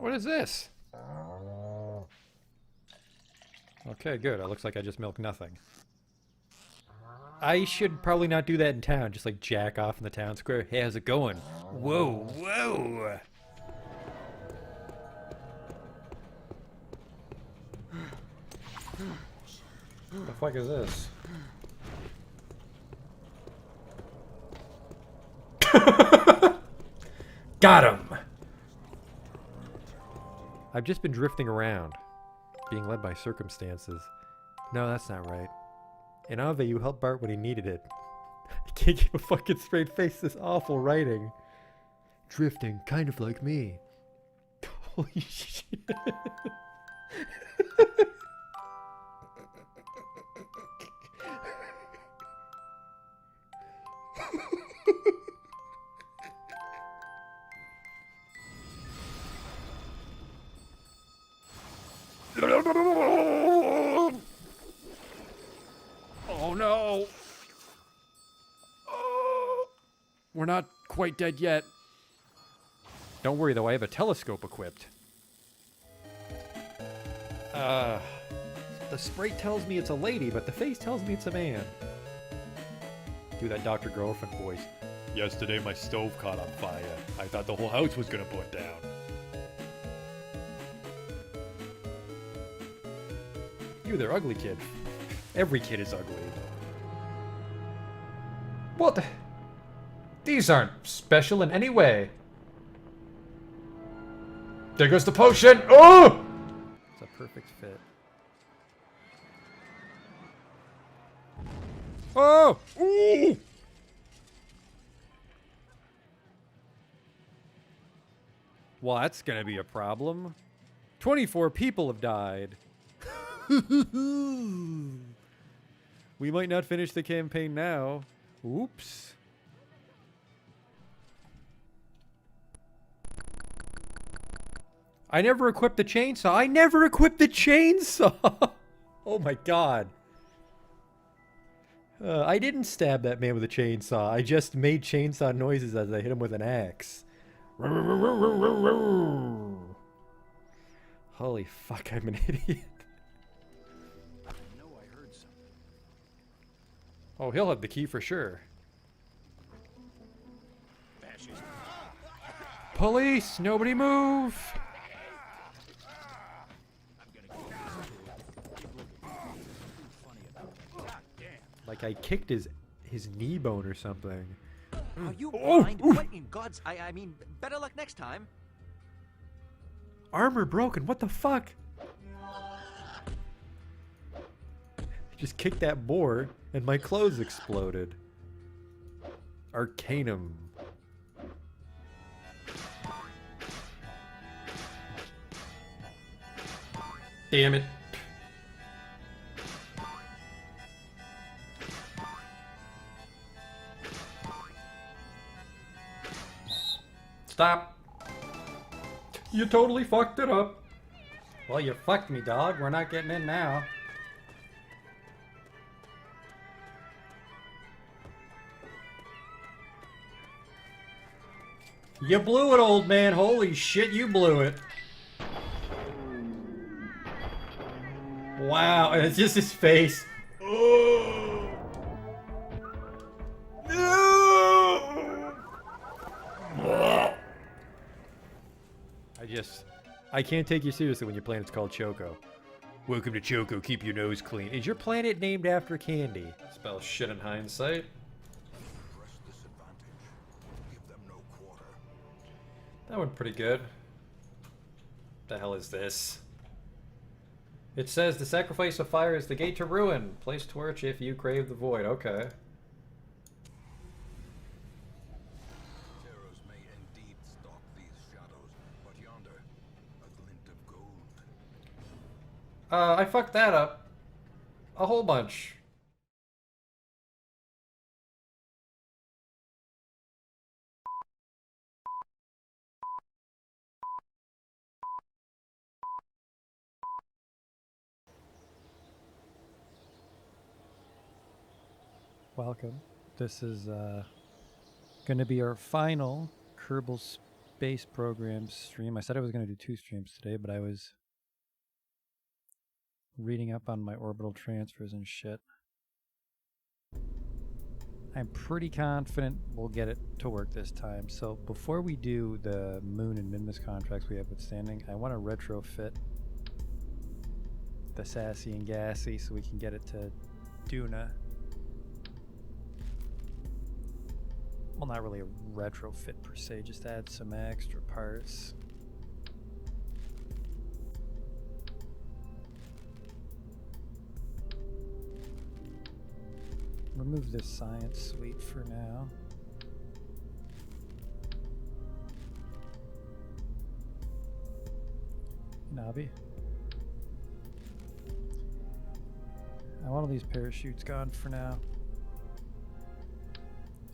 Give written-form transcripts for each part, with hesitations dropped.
What is this? Okay, good. It looks like I just milked nothing. I should probably not do that in town. Just like jack off in the town square. Hey, how's it going? Whoa, whoa! What the fuck is this? Got him! I've just been drifting around, being led by circumstances. No, that's not right. In Ave, you helped Bart when he needed it. I can't keep a fucking straight face, this awful writing. Drifting, kind of like me. Holy shit. Oh no! Oh, we're not quite dead yet. Don't worry though, I have a telescope equipped. The sprite tells me it's a lady, but the face tells me it's a man. Do that Dr. Girlfriend voice. Yesterday my stove caught on fire. I thought the whole house was gonna burn down. You, they're ugly, kid. Every kid is ugly. What? These aren't special in any way. There goes the potion! Oh! It's a perfect fit. Oh! Ooh! Well, that's gonna be a problem. 24 people have died. We might not finish the campaign now. Oops. I never equipped the chainsaw. I never equipped the chainsaw! Oh my god. I didn't stab that man with a chainsaw. I just made chainsaw noises as I hit him with an axe. Holy fuck, I'm an idiot. Oh, he'll have the key for sure. Police! Nobody move! Like I kicked his knee bone or something. Are you blind? What in God's... I mean, better luck next time. Armor broken, what the fuck? Just kicked that boar and my clothes exploded. Arcanum. Damn it. Stop. You totally fucked it up. Well, you fucked me, dog. We're not getting in now. You blew it, old man. Holy shit, you blew it. Wow, and it's just his face. Oh. No! I can't take you seriously when your planet's called Choco. Welcome to Choco, keep your nose clean. Is your planet named after candy? Spells shit in hindsight. That went pretty good. The hell is this? It says the sacrifice of fire is the gate to ruin. Place torch if you crave the void. Okay. Terrors may indeed stalk these shadows, but yonder, a glint of gold. I fucked that up. A whole bunch. Welcome. This is going to be our final Kerbal space programs stream. I said I was going to do 2 streams today, but I was reading up on my orbital transfers and shit. I'm pretty confident we'll get it to work this time. So before we do the Moon and Minmus contracts we have outstanding, I want to retrofit the Sassy and Gassy so we can get it to Duna. Well, not really a retrofit per se, just add some extra parts. Remove this science suite for now. Nabi. I want all these parachutes gone for now.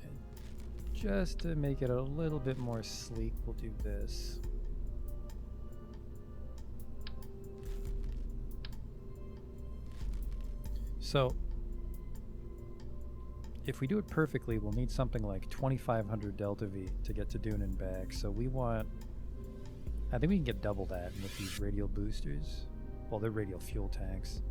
And just to make it a little bit more sleek, we'll do this. So, if we do it perfectly, we'll need something like 2500 Delta V to get to Dune and back. So we want, I think we can get double that with these radial boosters. Well, they're radial fuel tanks.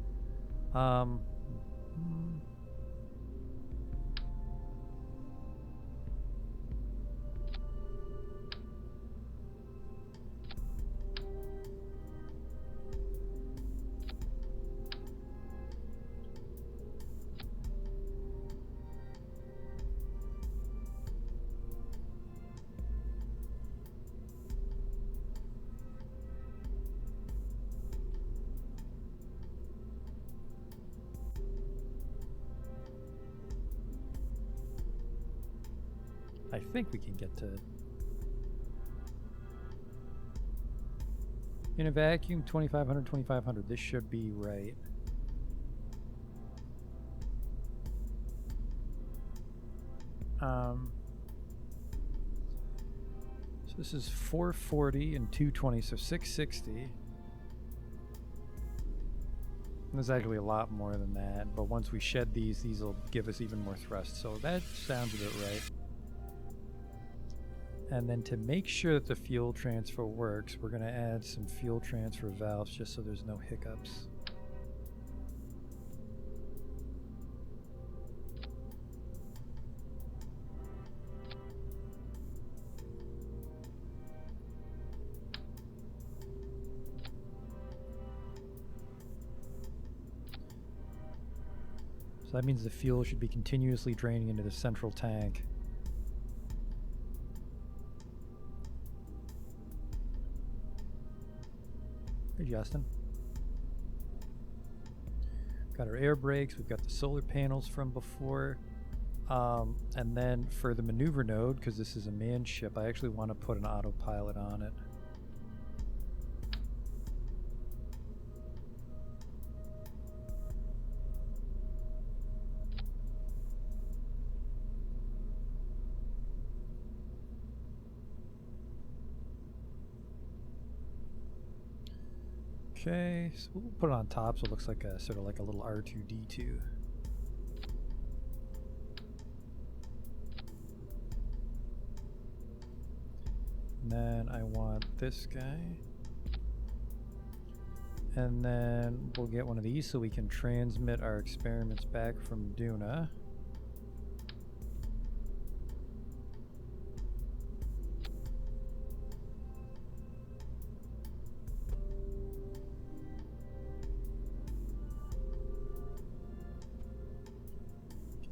I think we can get to... In a vacuum, 2500, 2500. This should be right. So this is 440 and 220, so 660. There's actually a lot more than that, but once we shed these will give us even more thrust. So that sounds a bit right. And then to make sure that the fuel transfer works, we're going to add some fuel transfer valves just so there's no hiccups. So that means the fuel should be continuously draining into the central tank. Hey, Justin. Got our air brakes, we've got the solar panels from before. And then for the maneuver node, because this is a manned ship, I actually want to put an autopilot on it. Okay, so we'll put it on top so it looks like a sort of like a little R2-D2. And then I want this guy. And then we'll get one of these so we can transmit our experiments back from Duna.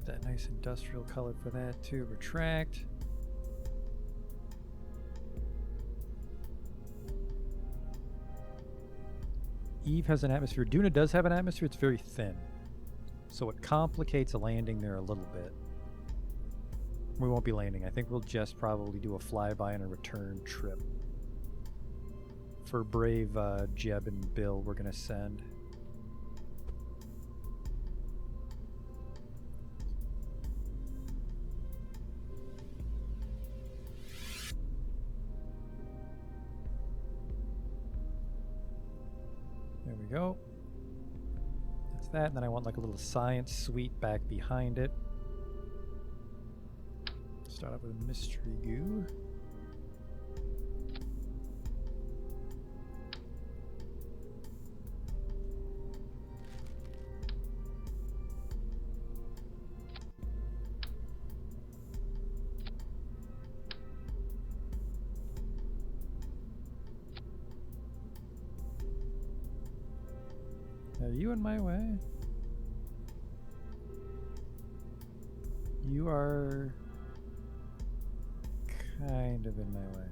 That nice industrial color for that too. Retract. Eve has an atmosphere. Duna does have an atmosphere. It's very thin, so it complicates a landing there a little bit. We won't be landing. I think we'll just probably do a flyby and a return trip. For brave Jeb and Bill, we're gonna send. There we go. That's that, and then I want like a little science suite back behind it. Start off with a mystery goo. Are you in my way? You are kind of in my way.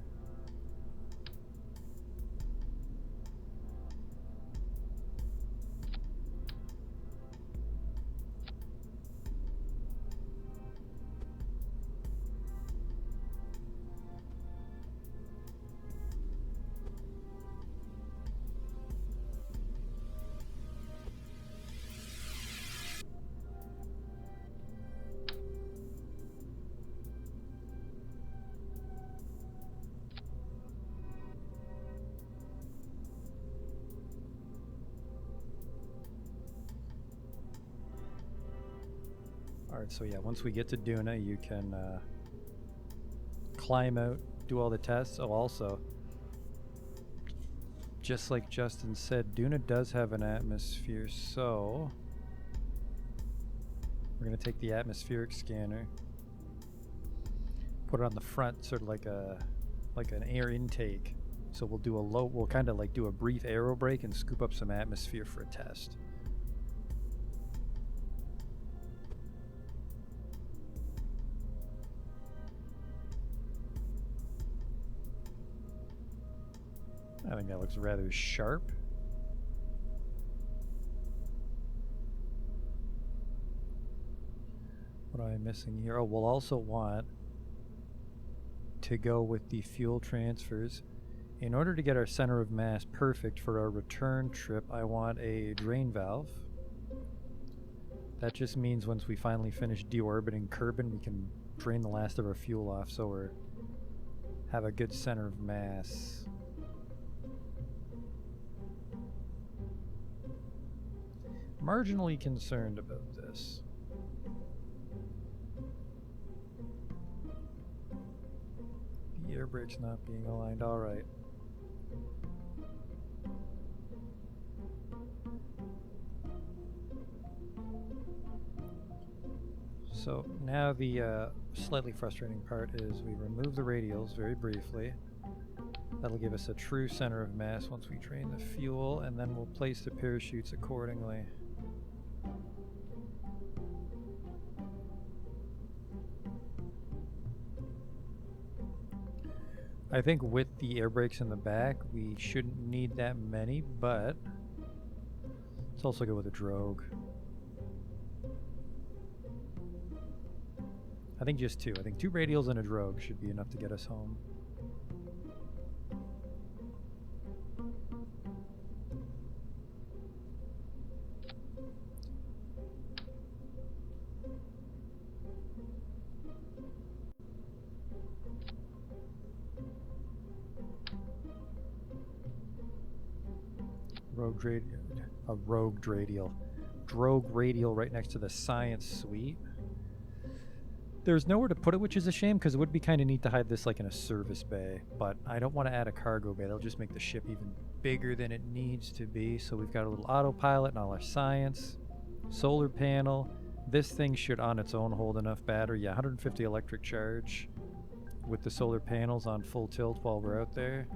Alright, so yeah, once we get to Duna, you can climb out, do all the tests. Oh, also, just like Justin said, Duna does have an atmosphere, so we're going to take the atmospheric scanner, put it on the front, sort of like an air intake. So we'll kind of like do a brief aero break and scoop up some atmosphere for a test. I think that looks rather sharp. What am I missing here? Oh, we'll also want to go with the fuel transfers. In order to get our center of mass perfect for our return trip, I want a drain valve. That just means once we finally finish deorbiting Kerbal, we can drain the last of our fuel off so we have a good center of mass. Marginally concerned about this. The air brake's not being aligned. All right. So now the slightly frustrating part is we remove the radials very briefly. That'll give us a true center of mass once we drain the fuel, and then we'll place the parachutes accordingly. I think with the air brakes in the back, we shouldn't need that many, but let's also go with a drogue. I think just two. I think 2 radials and a drogue should be enough to get us home. Drogue radial right next to the science suite. There's nowhere to put it, which is a shame, because it would be kind of neat to hide this like in a service bay, but I don't want to add a cargo bay. That'll just make the ship even bigger than it needs to be. So we've got a little autopilot and all our science, solar panel. This thing should on its own hold enough battery. Yeah, 150 electric charge with the solar panels on full tilt while we're out there.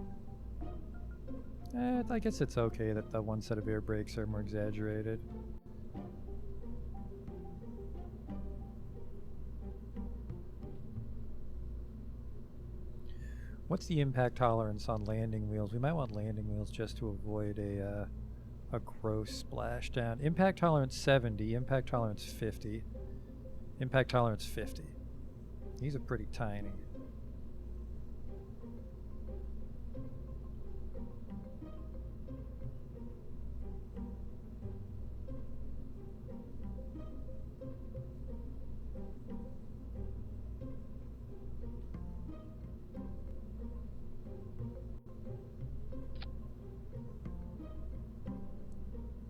I guess it's okay that the one set of air brakes are more exaggerated. What's the impact tolerance on landing wheels? We might want landing wheels just to avoid a gross splashdown. Impact tolerance 70, impact tolerance 50, impact tolerance 50. These are pretty tiny.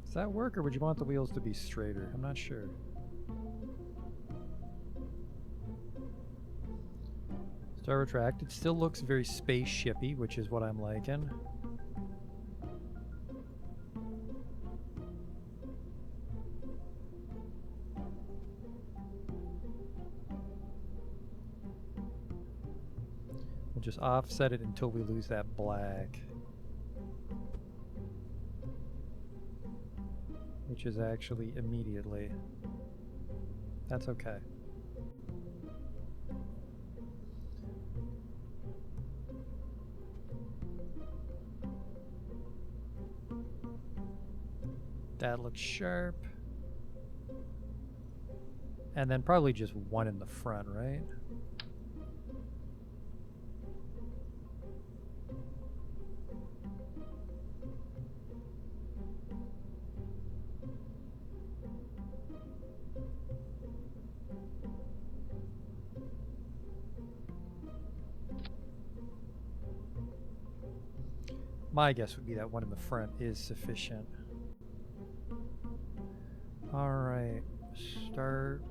Does that work, or would you want the wheels to be straighter? I'm not sure. Star retract. It still looks very spaceshipy, which is what I'm liking. We'll just offset it until we lose that black. which is actually immediately. That's okay. That looks sharp. And then probably just one in the front, right? My guess would be that one in the front is sufficient. Alright, start.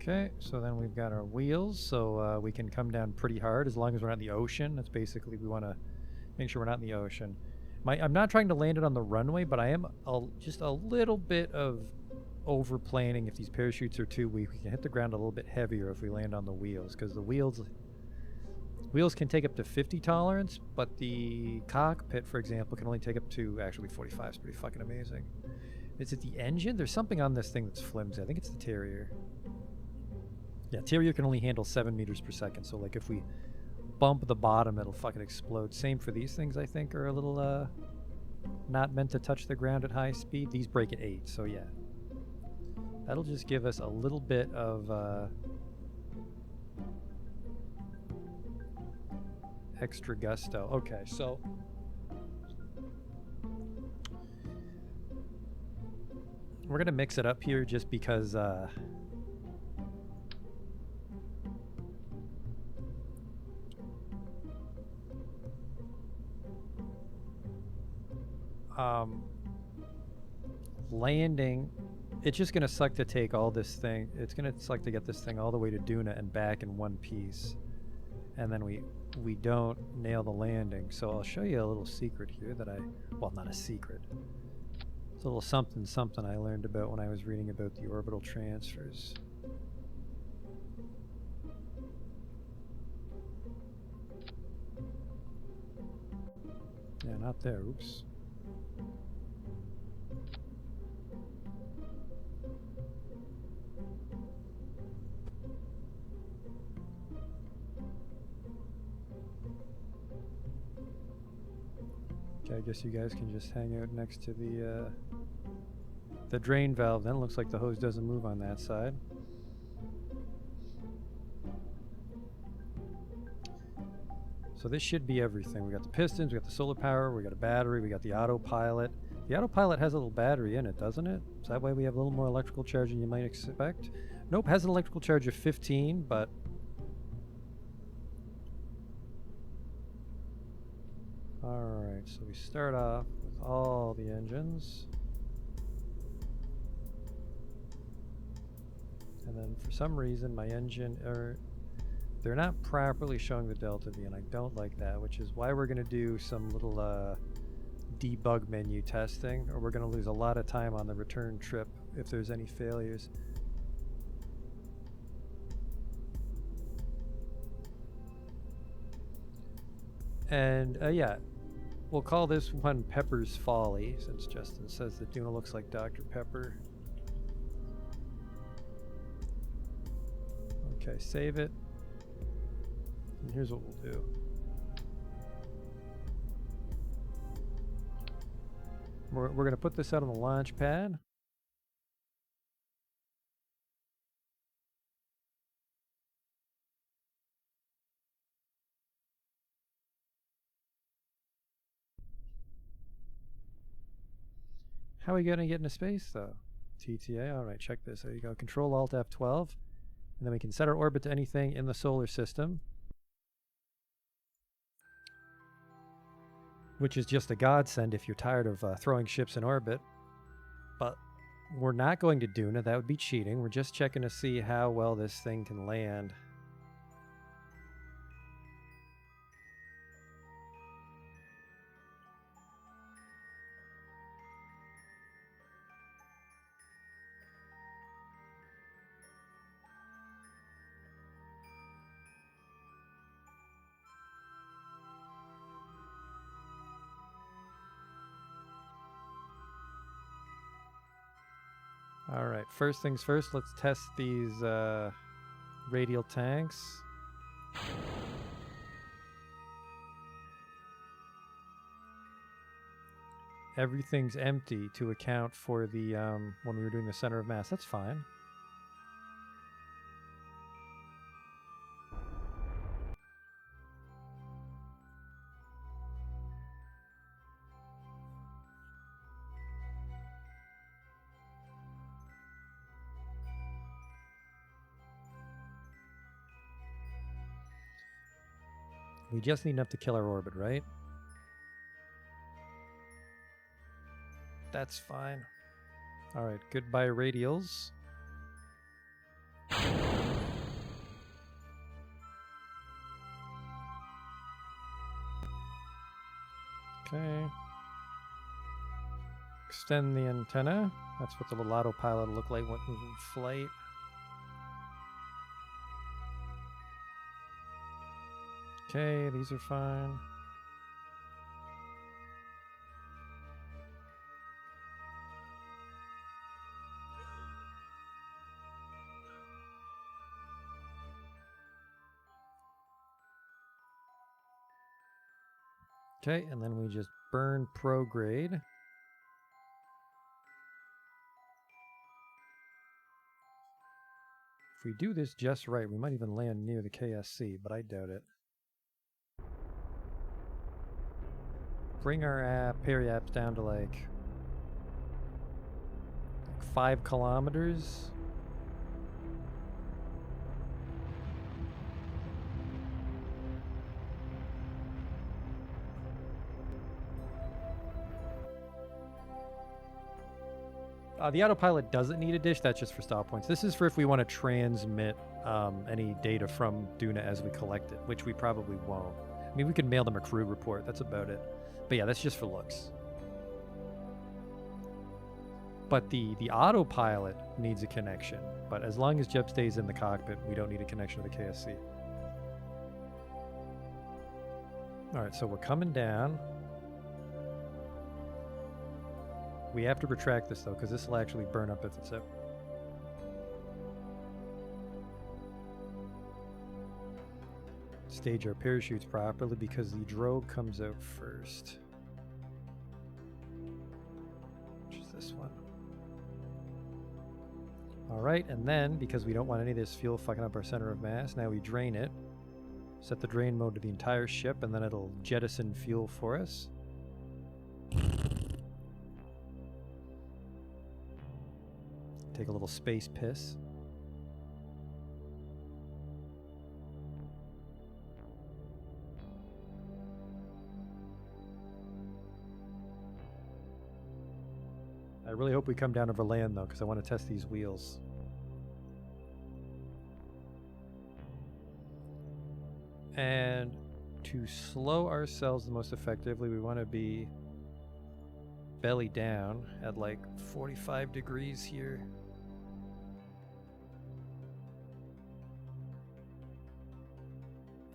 Okay, so then we've got our wheels, so we can come down pretty hard as long as we're not in the ocean. That's basically, we want to make sure we're not in the ocean. I'm not trying to land it on the runway, but I am just a little bit of over-planning. If these parachutes are too weak, we can hit the ground a little bit heavier if we land on the wheels, because the wheels can take up to 50 tolerance, but the cockpit, for example, can only take up to, actually 45 is pretty fucking amazing. Is it the engine? There's something on this thing that's flimsy. I think it's the Terrier. Yeah, Terrier can only handle 7 meters per second, so like if we bump the bottom, it'll fucking explode. Same for these things, I think, are a little not meant to touch the ground at high speed. These break at 8, so yeah. That'll just give us a little bit of extra gusto. Okay, so we're gonna mix it up here just because landing, it's just gonna suck to take all this thing. It's gonna suck to get this thing all the way to Duna and back in one piece, and then we don't nail the landing. So I'll show you a little secret here that well, not a secret. It's a little something I learned about when I was reading about the orbital transfers. Yeah, not there. Oops. Okay, I guess you guys can just hang out next to the drain valve then. Looks like the hose doesn't move on that side. So this should be everything. We got the pistons, we got the solar power, we got a battery, we got the autopilot. The autopilot has a little battery in it, doesn't it? So that way we have a little more electrical charge than you might expect. Nope, has an electrical charge of 15, but alright, so we start off with all the engines. And then for some reason my engine, they're not properly showing the delta V, and I don't like that, which is why we're going to do some little debug menu testing, or we're going to lose a lot of time on the return trip if there's any failures. And yeah, we'll call this one Pepper's Folly, since Justin says that Duna looks like Dr. Pepper. Okay, save it. And here's what we'll do. We're going to put this out on the launch pad. How are we going to get into space, though? TTA, all right, check this. There you go. Control Alt F12. And then we can set our orbit to anything in the solar system, which is just a godsend if you're tired of throwing ships in orbit. But we're not going to Duna. That would be cheating. We're just checking to see how well this thing can land. Alright, first things first, let's test these radial tanks. Everything's empty to account for the when we were doing the center of mass. That's fine. We just need enough to kill our orbit, right? That's fine. Alright, goodbye radials. Okay. Extend the antenna. That's what the little autopilot will look like when it was in flight. Okay, these are fine. Okay, and then we just burn prograde. If we do this just right, we might even land near the KSC, but I doubt it. Bring our periaps down to like 5 kilometers. The autopilot doesn't need a dish, that's just for stop points. This is for if we want to transmit any data from Duna as we collect it, which we probably won't. I mean, we could mail them a crew report, that's about it. But yeah, that's just for looks. But the autopilot needs a connection. But as long as Jeb stays in the cockpit, we don't need a connection to the KSC. Alright, so we're coming down. We have to retract this though, because this will actually burn up if it's up. Stage our parachutes properly because the drogue comes out first. Which is this one. Alright, and then, because we don't want any of this fuel fucking up our center of mass, now we drain it. Set the drain mode to the entire ship, and then it'll jettison fuel for us. Take a little space piss. I really hope we come down over land though, because I want to test these wheels. And to slow ourselves the most effectively, we want to be belly down at like 45 degrees here.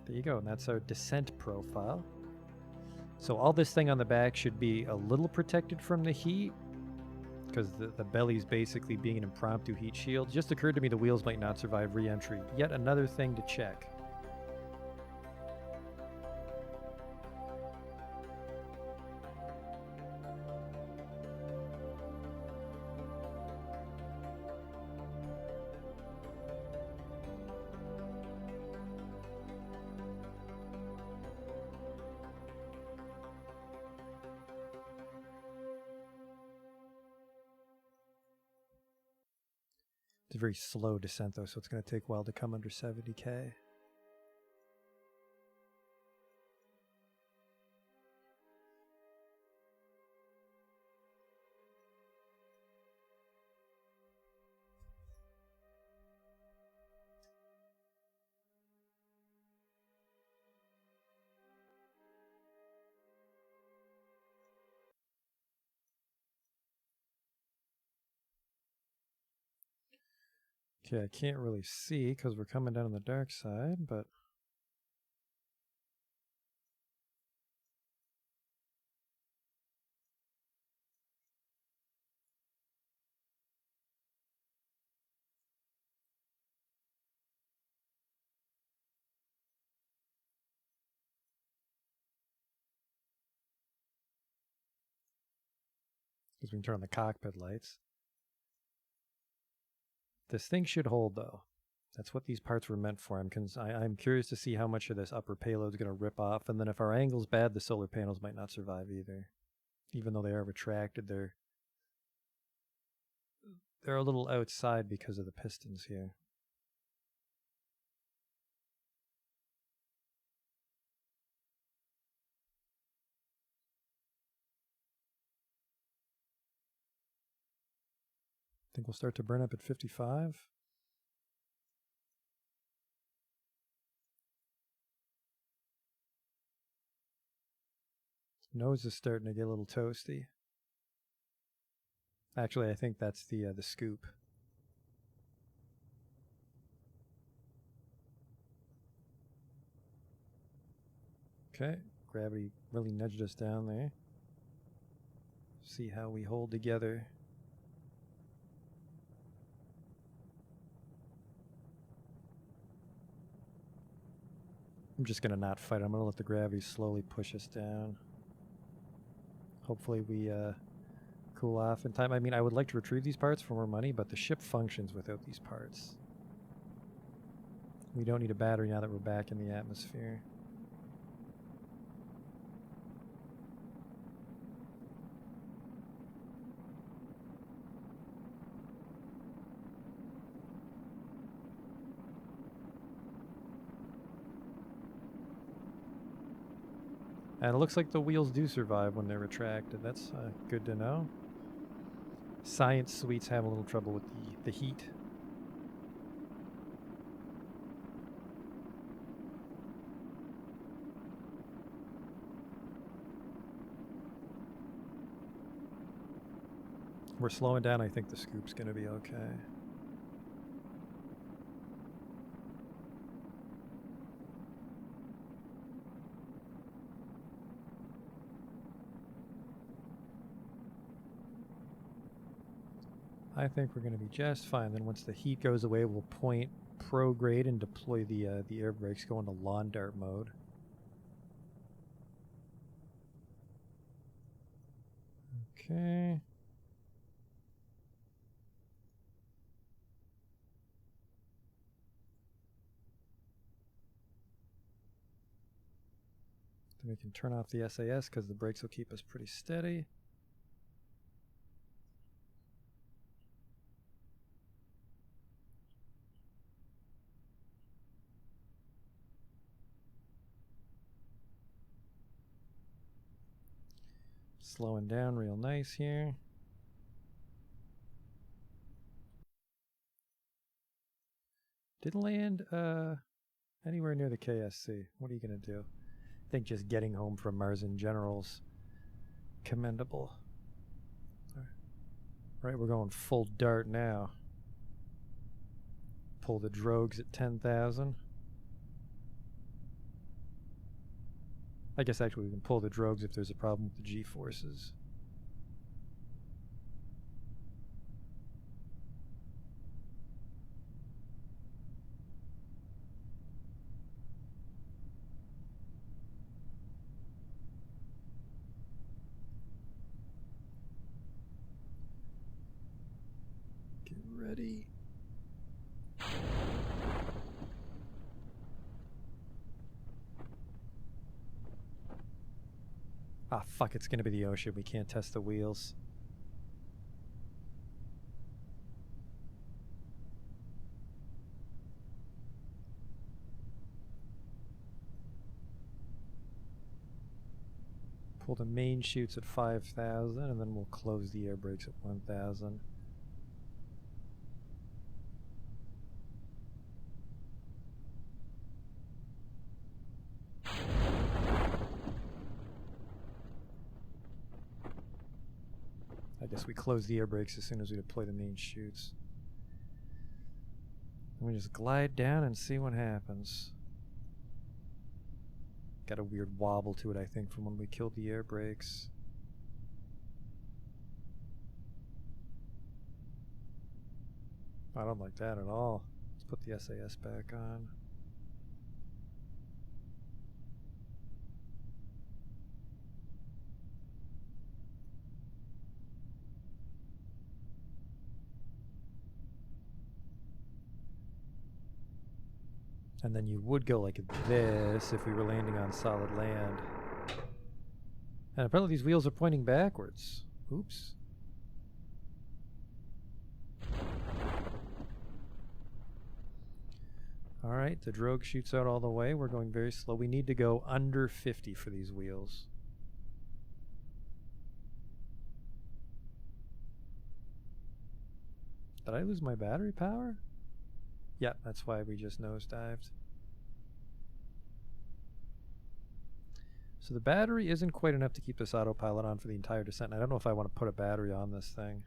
There you go, and that's our descent profile. So all this thing on the back should be a little protected from the heat, because the belly's basically being an impromptu heat shield. Just occurred to me the wheels might not survive re-entry. Yet another thing to check. It's a very slow descent though, so it's going to take a while to come under 70k. Okay, I can't really see because we're coming down on the dark side, but Because we can turn on the cockpit lights. This thing should hold, though. That's what these parts were meant for. I'm curious to see how much of this upper payload is going to rip off, and then if our angle's bad, the solar panels might not survive either. Even though they are retracted, they're a little outside because of the pistons here. I think we'll start to burn up at 55. Nose is starting to get a little toasty. Actually, I think that's the scoop. Okay, gravity really nudged us down there. See how we hold together. I'm just gonna not fight. I'm gonna let the gravity slowly push us down. Hopefully we cool off in time. I mean, I would like to retrieve these parts for more money, but the ship functions without these parts. We don't need a battery now that we're back in the atmosphere. And it looks like the wheels do survive when they're retracted. That's good to know. Science suites have a little trouble with the heat. We're slowing down. I think the scoop's going to be okay. I think we're going to be just fine. Then once the heat goes away, we'll point prograde and deploy the air brakes, go into lawn dart mode. Okay. Then we can turn off the SAS because the brakes will keep us pretty steady. Slowing down real nice here. Didn't land anywhere near the KSC. What are you going to do? I think just getting home from Mars in general's commendable. Right, we're going full dart now. Pull the drogues at 10,000. I guess actually we can pull the drogues if there's a problem with the G-forces. Get ready. Ah, fuck, it's gonna be the ocean. We can't test the wheels. Pull the main chutes at 5,000, and then we'll close the air brakes at 1,000. I guess we close the air brakes as soon as we deploy the main chutes. And we just glide down and see what happens. Got a weird wobble to it, I think, from when we killed the air brakes. I don't like that at all. Let's put the SAS back on. And then you would go like this if we were landing on solid land. And apparently these wheels are pointing backwards. Oops. Alright, the drogue shoots out all the way. We're going very slow. We need to go under 50 for these wheels. Did I lose my battery power? Yeah, that's why we just nosedived. So the battery isn't quite enough to keep this autopilot on for the entire descent. And I don't know if I want to put a battery on this thing.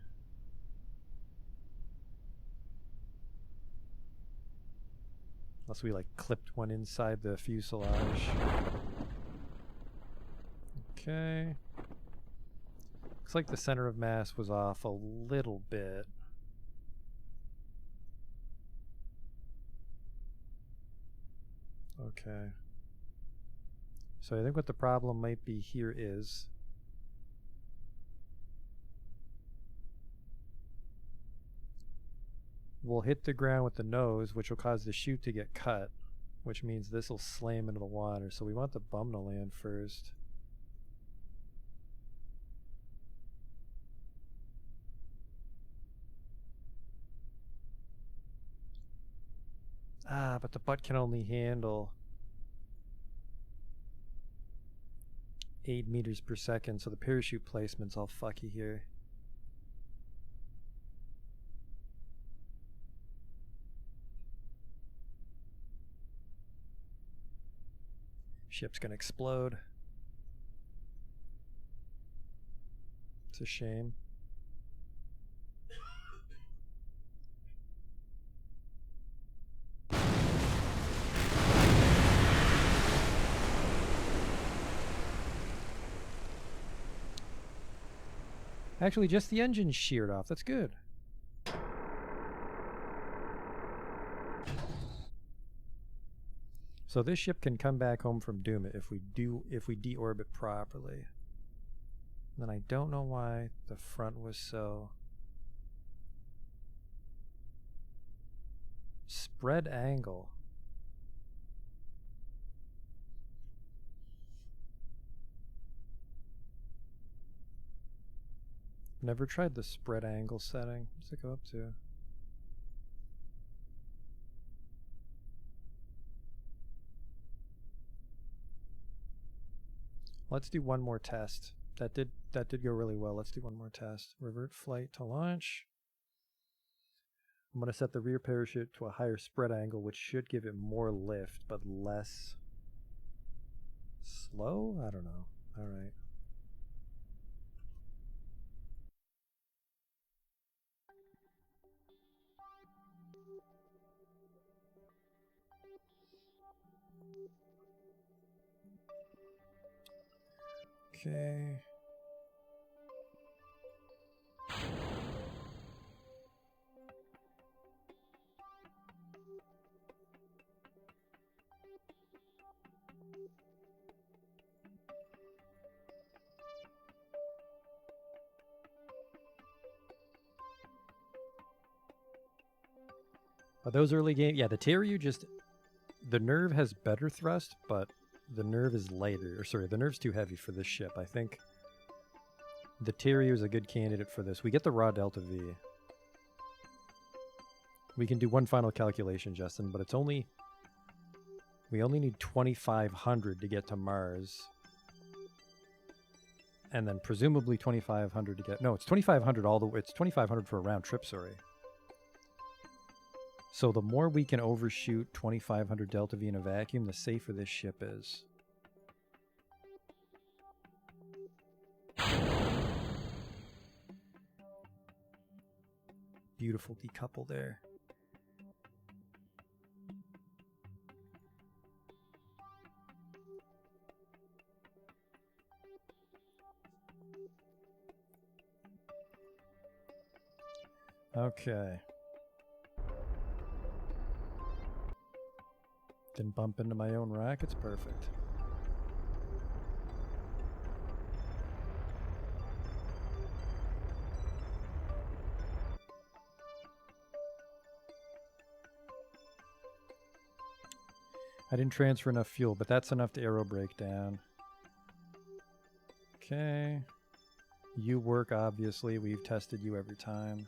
Unless we like clipped one inside the fuselage. Okay. Looks like the center of mass was off a little bit. Okay. So I think what the problem might be here is we'll hit the ground with the nose, which will cause the chute to get cut, which means this will slam into the water. So we want the bum to land first. Ah, but the butt can only handle 8 meters per second, so the parachute placement's all fucky here. Ship's gonna explode. It's a shame. Actually, just the engine sheared off. That's good. So this ship can come back home from Doom if we deorbit properly. And then I don't know why the front was so spread angle. Never tried the spread angle setting. What's it go up to? Let's do one more test. That did go really well. Let's do one more test. Revert flight to launch. I'm going to set the rear parachute to a higher spread angle, which should give it more lift, but less slow? I don't know. All right. Okay. Are those early game? Yeah, the Terrier the nerve has better thrust, but the nerve is lighter. Or sorry, the nerve's too heavy for this ship. I think the Terrier is a good candidate for this. We get the raw Delta V. We can do one final calculation, Justin, but we only need 2,500 to get to Mars. And then presumably 2,500 to get... No, it's 2,500 all the way. It's 2,500 for a round trip, sorry. So the more we can overshoot 2,500 Delta V in a vacuum, the safer this ship is. Beautiful decouple there. Okay. Didn't bump into my own rack. It's perfect. I didn't transfer enough fuel, but that's enough to aero brake down. Okay. You work, obviously. We've tested you every time.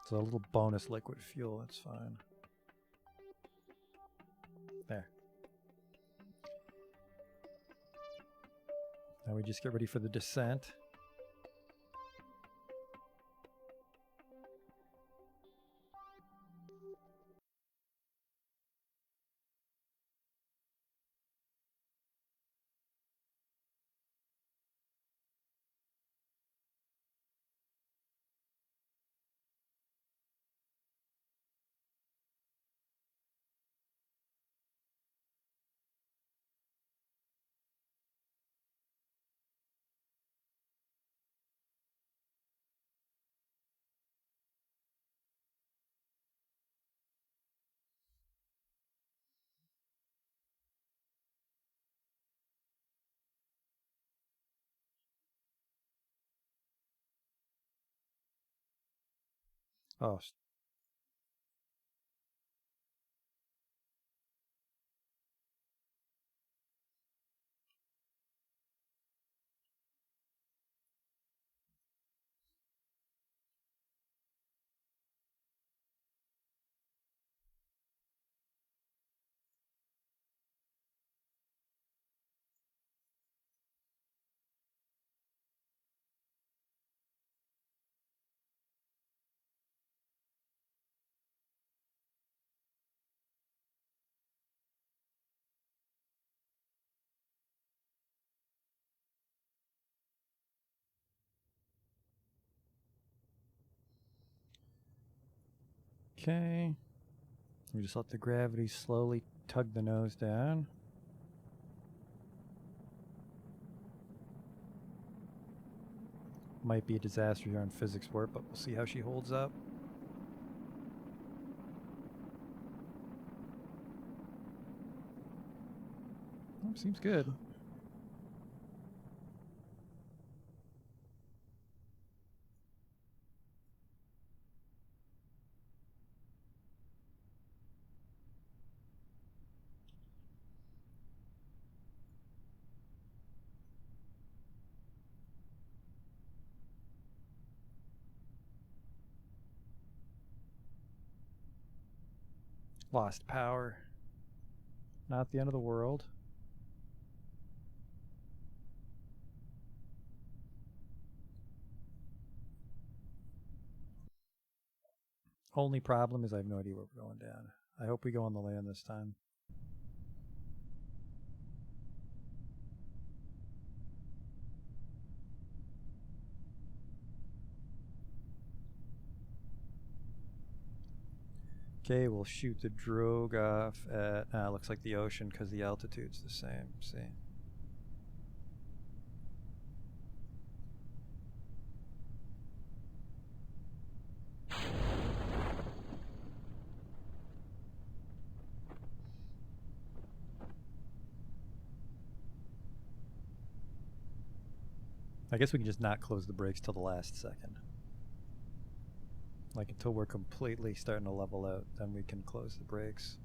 So a little bonus liquid fuel, that's fine. There. Now we just get ready for the descent. Oh, okay. We just let the gravity slowly tug the nose down. Might be a disaster here on physics work, but we'll see how she holds up. Oh, seems good. Lost power. Not the end of the world. Only problem is I have no idea where we're going down. I hope we go on the land this time. Okay, we'll shoot the drogue off at, looks like the ocean because the altitude's the same. See? I guess we can just not close the brakes till the last second. Like until we're completely starting to level out, then we can close the brakes.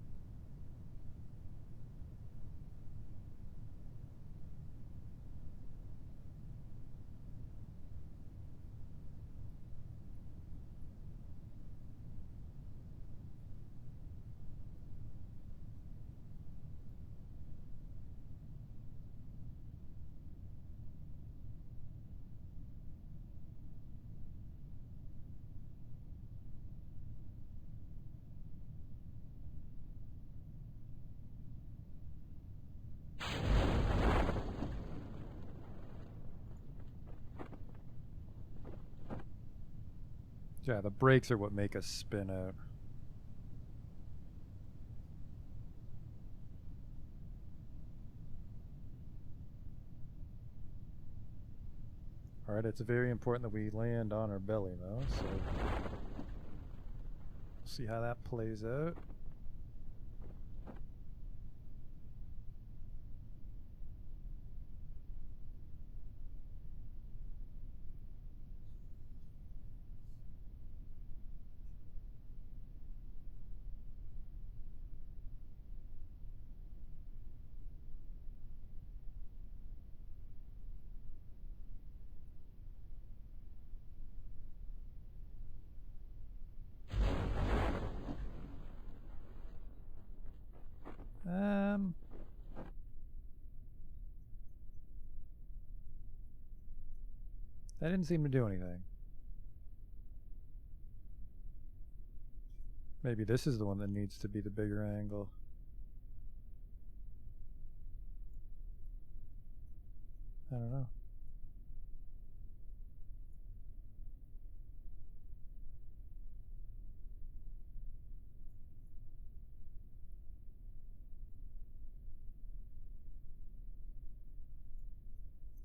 Yeah, the brakes are what make us spin out. Alright, it's very important that we land on our belly though, so we'll see how that plays out. That didn't seem to do anything. Maybe this is the one that needs to be the bigger angle. I don't know.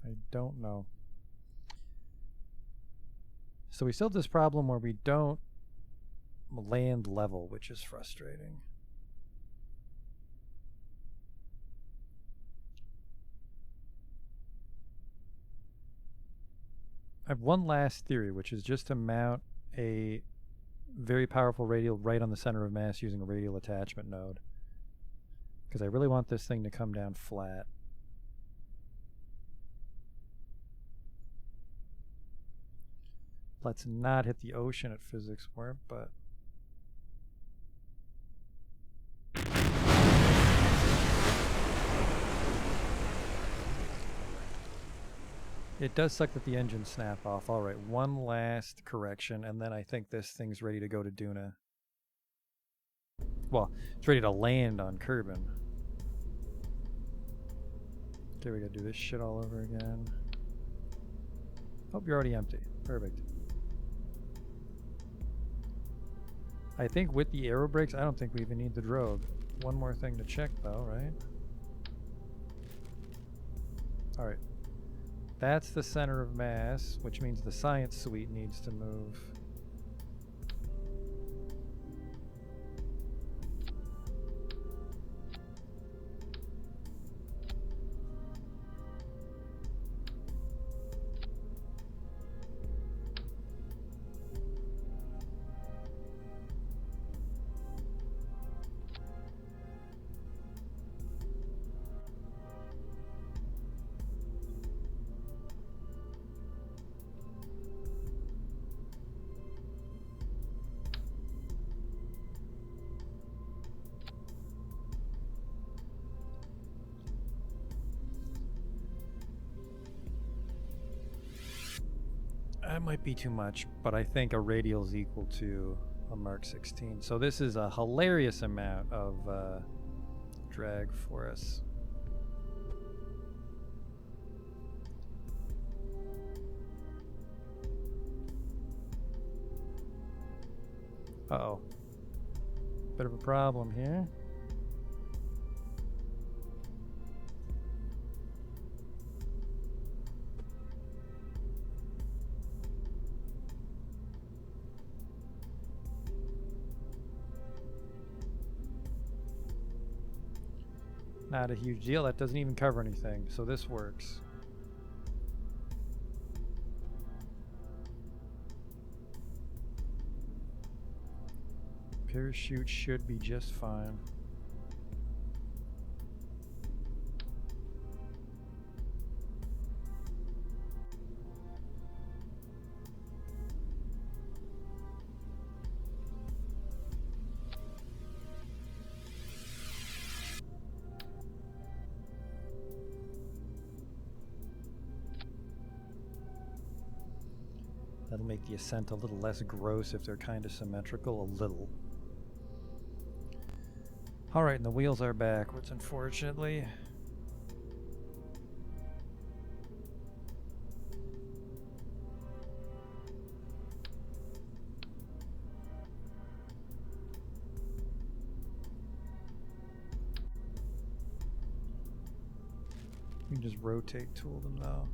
I don't know. So we still have this problem where we don't land level, which is frustrating. I have one last theory, which is just to mount a very powerful radial right on the center of mass using a radial attachment node. Because I really want this thing to come down flat. Let's not hit the ocean at physics warp, but it does suck that the engines snap off. Alright, one last correction, and then I think this thing's ready to go to Duna. Well, it's ready to land on Kerbin. Okay, we gotta do this shit all over again. Oh, you're already empty. Perfect. I think with the aero brakes, I don't think we even need the drogue. One more thing to check though, right? Alright. That's the center of mass, which means the science suite needs to move. That might be too much, but I think a radial is equal to a Mark 16. So this is a hilarious amount of drag for us. Uh-oh. Bit of a problem here. Not a huge deal. That doesn't even cover anything, so this works. Parachute should be just fine. That'll make the ascent a little less gross if they're kind of symmetrical, a little. Alright, and the wheels are backwards, unfortunately. We can just rotate tool them though.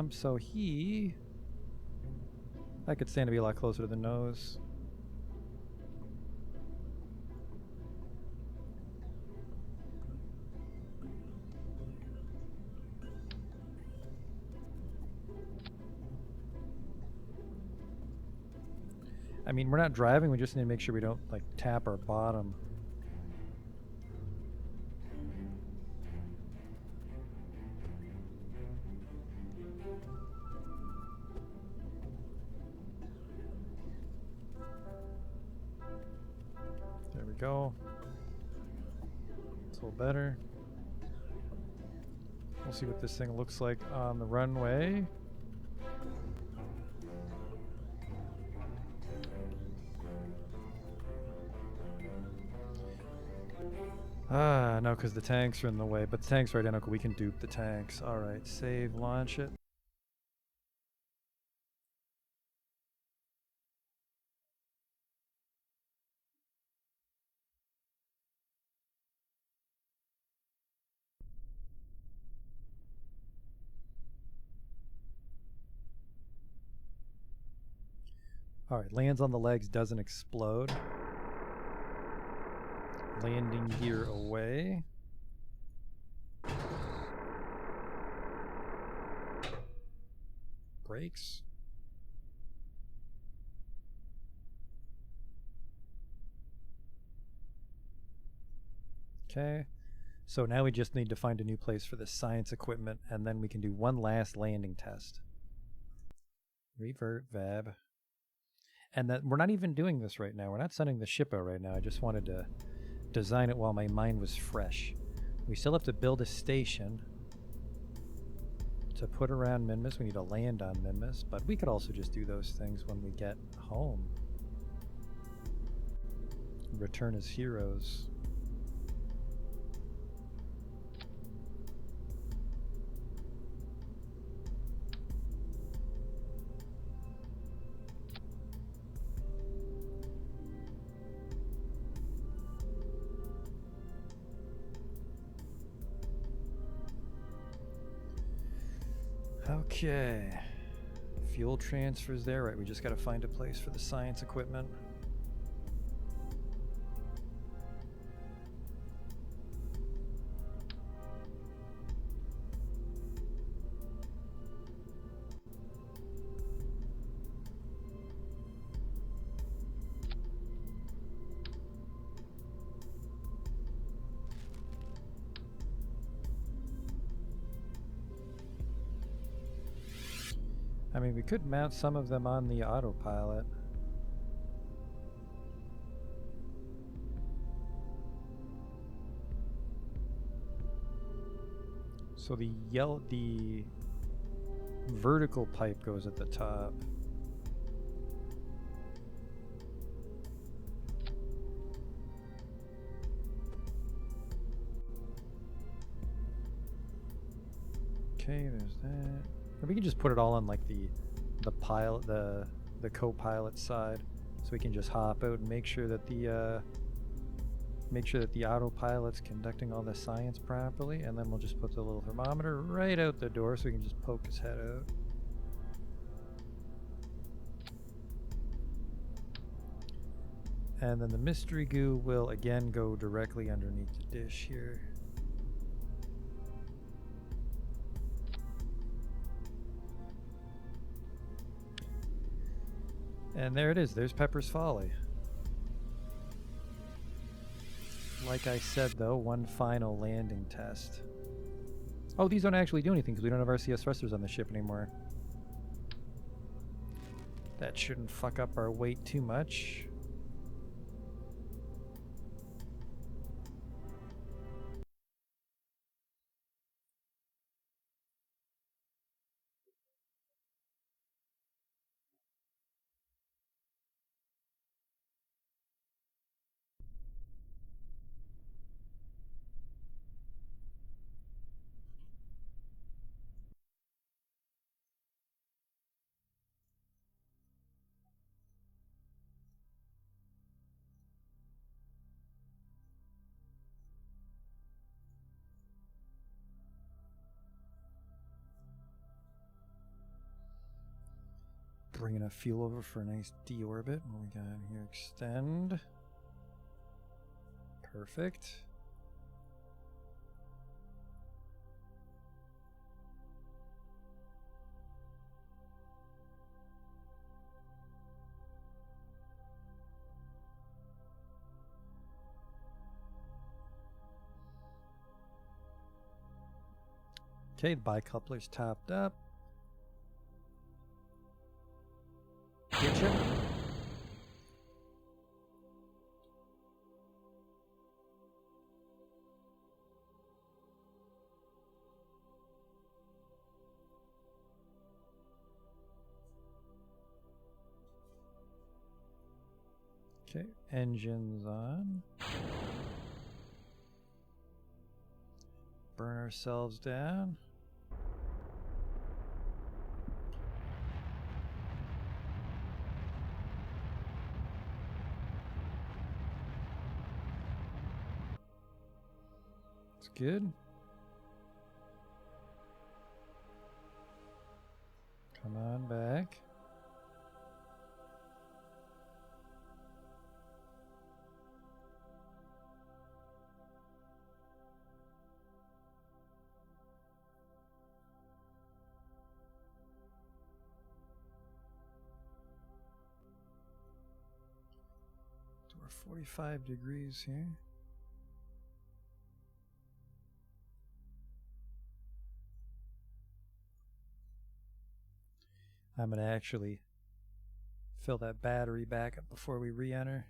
So I could stand to be a lot closer to the nose. I mean, we're not driving, we just need to make sure we don't, like, tap our bottom. There we go. It's a little better. We'll see what this thing looks like on the runway. Ah, no, because the tanks are in the way, but the tanks are identical. We can dupe the tanks. Alright, save, launch it. Alright, lands on the legs, doesn't explode. Landing gear away. Brakes. Okay. So now we just need to find a new place for the science equipment, and then we can do one last landing test. Revert, Vab. And that we're not even doing this right now. We're not sending the ship out right now. I just wanted to design it while my mind was fresh. We still have to build a station to put around Minmus. We need to land on Minmus, but we could also just do those things when we get home. Return as heroes. Okay. Fuel transfers there, right? We just got to find a place for the science equipment. I mean, we could mount some of them on the autopilot. So the vertical pipe goes at the top. Okay, there's that. Or we can just put it all on like the pilot, the co-pilot side, so we can just hop out and make sure that the autopilot's conducting all the science properly, and then we'll just put the little thermometer right out the door so we can just poke his head out. And then the mystery goo will again go directly underneath the dish here. And there it is, there's Pepper's Folly. Like I said though, one final landing test. Oh, these don't actually do anything because we don't have RCS thrusters on the ship anymore. That shouldn't fuck up our weight too much. Bring enough fuel over for a nice deorbit. What we got here? Extend. Perfect. Okay, the bicoupler's topped up. Getcha? Okay, engines on. Burn ourselves down. It's good. Come on back. So we're 45 degrees here. I'm going to actually fill that battery back up before we re-enter.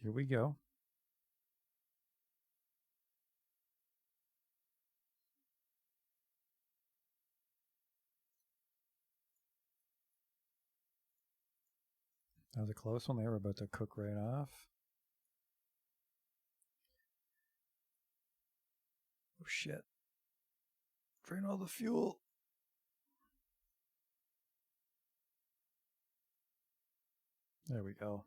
Here we go. That was a close one. They were about to cook right off. Oh shit. Drain all the fuel. There we go.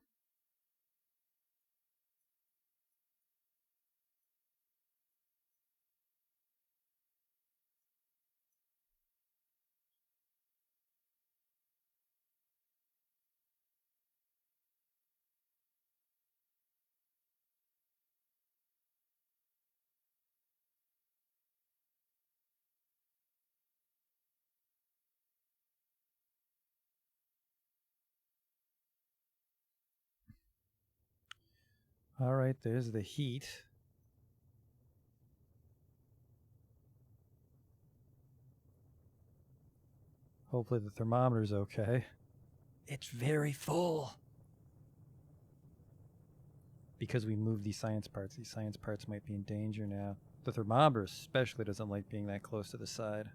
All right, there's the heat. Hopefully the thermometer's okay. It's very full. Because we moved these science parts might be in danger now. The thermometer especially doesn't like being that close to the side.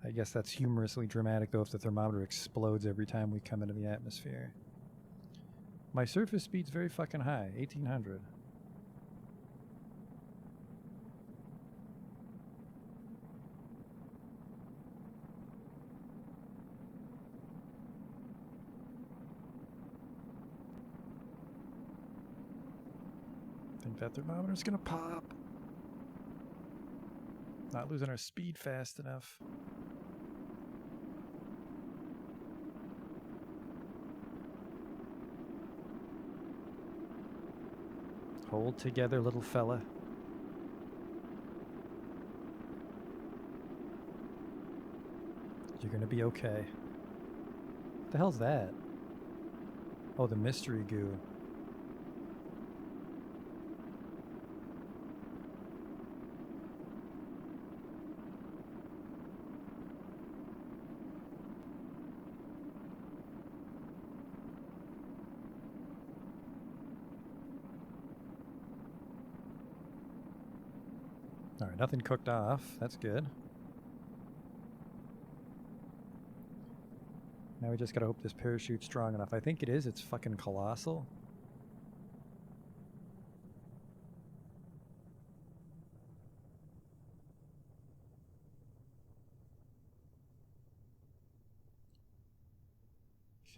I guess that's humorously dramatic though if the thermometer explodes every time we come into the atmosphere. My surface speed's very fucking high, 1800. Think that thermometer's gonna pop. Not losing our speed fast enough. Hold together, little fella. You're gonna be okay. What the hell's that? Oh, the mystery goo. Alright, nothing cooked off. That's good. Now we just gotta hope this parachute's strong enough. I think it is. It's fucking colossal.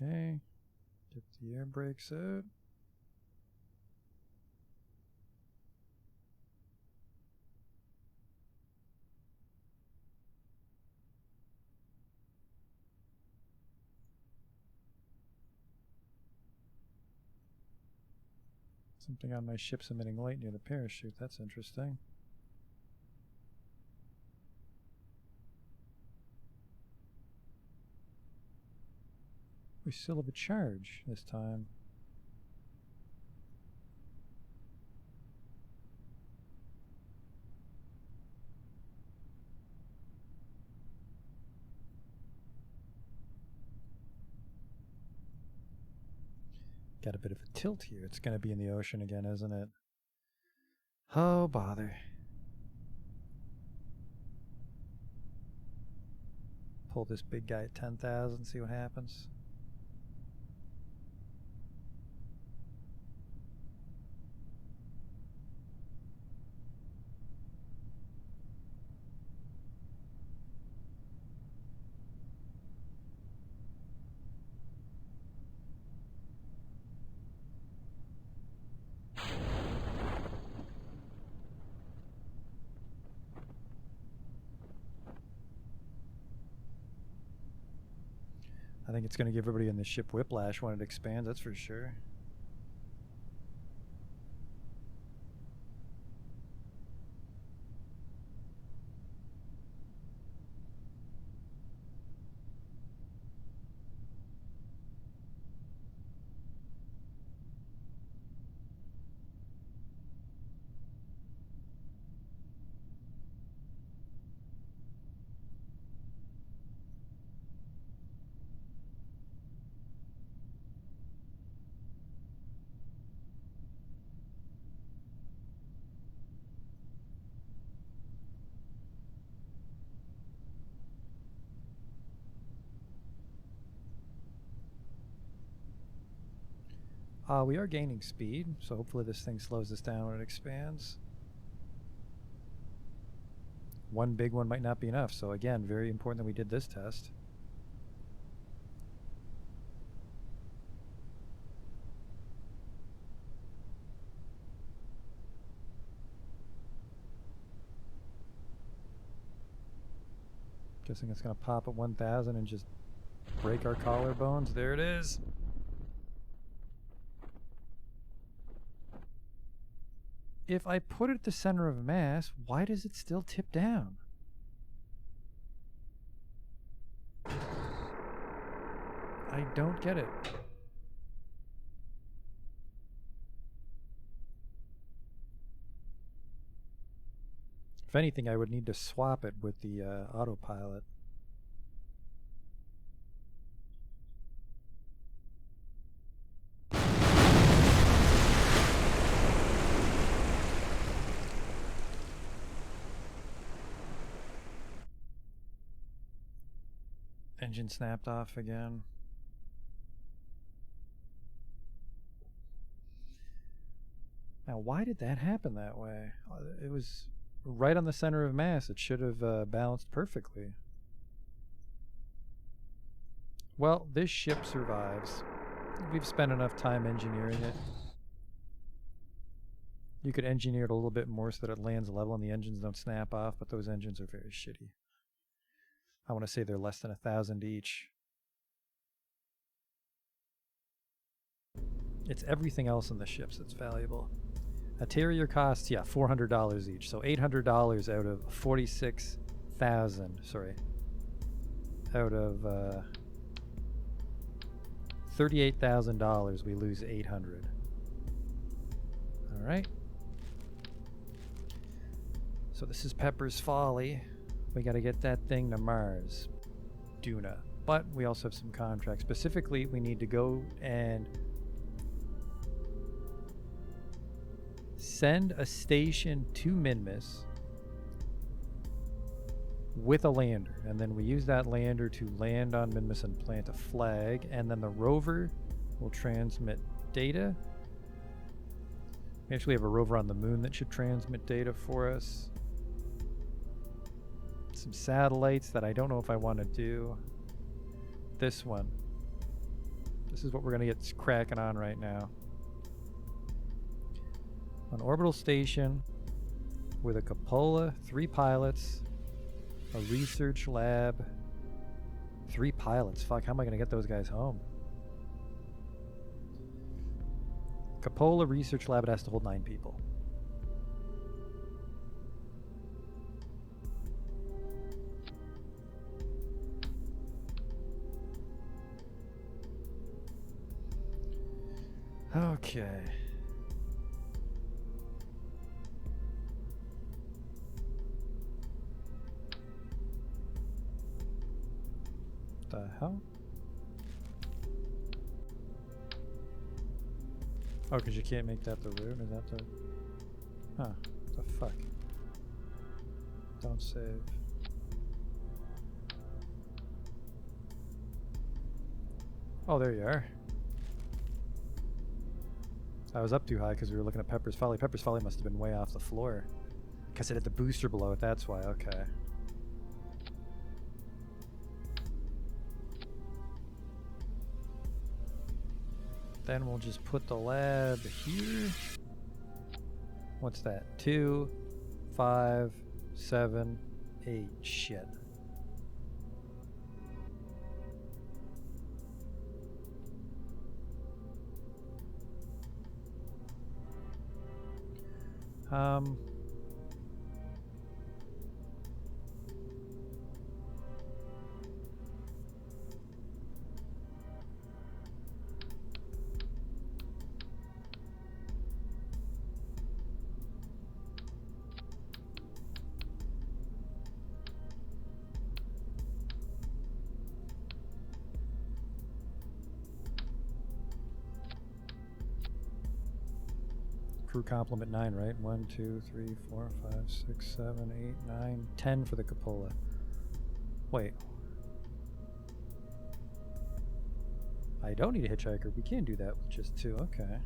Okay. Get the air brakes out. Something on my ship's emitting light near the parachute. That's interesting. We still have a charge this time. Got a bit of a tilt here. It's going to be in the ocean again, isn't it? Oh, bother. Pull this big guy at 10,000, see what happens. I think it's going to give everybody in the ship whiplash when it expands, that's for sure. We are gaining speed, so hopefully this thing slows us down when it expands. One big one might not be enough, so again, very important that we did this test. Guessing it's going to pop at 1,000 and just break our collarbones. There it is. If I put it at the center of mass, why does it still tip down? I don't get it. If anything, I would need to swap it with the autopilot. Engine snapped off again. Now, why did that happen that way? It was right on the center of mass. It should have balanced perfectly. Well, this ship survives. We've spent enough time engineering it. You could engineer it a little bit more so that it lands level and the engines don't snap off, but those engines are very shitty. I want to say they're less than 1,000 each. It's everything else in the ships that's valuable. Interior costs, yeah, $400 each. So $800 out of 46,000. Sorry. Out of $38,000, we lose 800. All right. So this is Pepper's Folly. We got to get that thing to Mars. Duna. But we also have some contracts. Specifically, we need to go and send a station to Minmus with a lander, and then we use that lander to land on Minmus and plant a flag, and then the rover will transmit data. We actually have a rover on the moon that should transmit data for us. Some satellites that I don't know if I want to do. This one. This is what we're going to get cracking on right now. An orbital station with a cupola, 3 pilots, a research lab, 3 pilots. Fuck, how am I going to get those guys home? Cupola research lab, it has to hold 9 people. Okay. The hell? Oh, because you can't make that the route? Is that the... Huh. The fuck? Don't save. Oh, there you are. I was up too high because we were looking at Pepper's Folly. Pepper's Folly must have been way off the floor. Because it had the booster below it, that's why. Okay. Then we'll just put the lab here. What's that? 2, 5, 7, 8. Shit. Crew complement 9, right? 1, 2, 3, 4, 5, 6, 7, 8, 9, 10 for the cupola. Wait. I don't need a hitchhiker. We can do that with just 2. Okay.